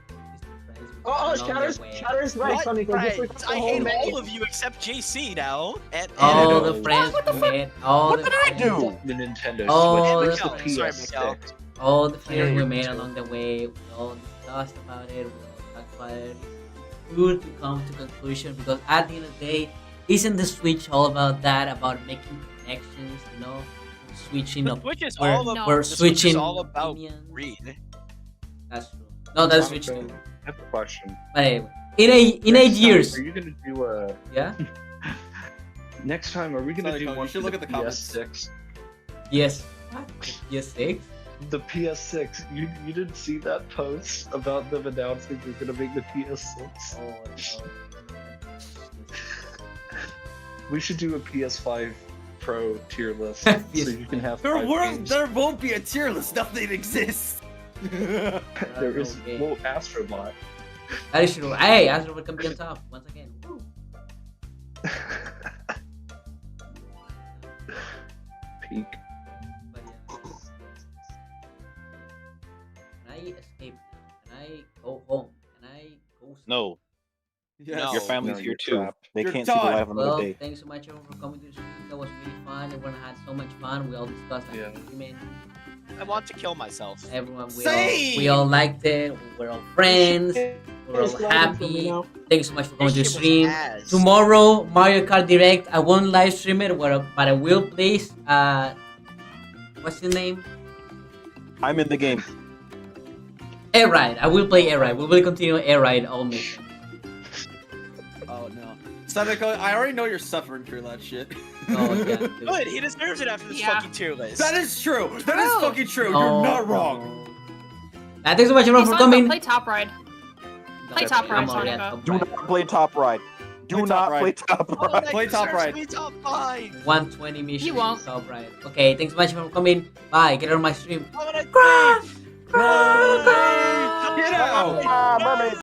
is the friends. Shatter's right, Sonic. Right. I hate all of you except JC now. And all the friends we made, all the What did I do? The Nintendo Oh, Switch, Sorry, the Miguel. PS6. all the friends we made along the way. We all discussed about it. We all talked about it. It's good to come to conclusion because at the end of the day, isn't the Switch all about that? About making connections, you know, switching The up. Switch is We're, all about. we're the Switch switching. is all about opinions. greed. That's true. No, that's Switch Okay, too. I have a question. But anyway, in 8 Next time, years, Are you gonna do a? yeah, Next time, are we gonna Sorry, do Cole, one you should for look the at the comments. PS6? yes, PS6. The PS6. You didn't see that post about them announcing they're gonna make the PS6? Oh no. We should do a PS5 Pro tier list so you can have five games. There won't be a tier list. Nothing exists. There is Okay. well Astrobot. That is true. Hey, Astro will come be on top once again. Woo. Peak. But yeah. Can I escape now? Can I go home? Can I go? No, Yes. your family's No, here you're too. trapped. They You're can't see the done. light of another Well, day. thanks so much everyone for coming to the stream. That was really fun. Everyone had so much fun. We all discussed like Yeah. arguments. I want to kill myself. Everyone, Same! we all liked it. We're all friends. We're all happy. Thanks so much for coming to the stream. Tomorrow, Mario Kart Direct. I won't live stream it, but I will place. What's his name? I'm in the game. Air Ride. I will play Air Ride. We will continue Air Ride all missions. Oh no. Sadako, I already know you're suffering through that shit. Oh, yeah, dude. Good, he deserves it after this Yeah. fucking tier list. That is true. That is True. fucking true. Oh, You're not wrong. Thanks so much everyone for coming. Play Top Ride. Play Top Ride, I'm already at Sonico. Top Do Ride. not play Top Ride. Do Play not Top Ride. play Top Oh, Ride. that Play Top deserves Ride. to be top 5. 120 missions. You won't. Top Ride. Okay, thanks so much for coming. Bye. Get out of my stream. Oh, and I Get out. Mermaids.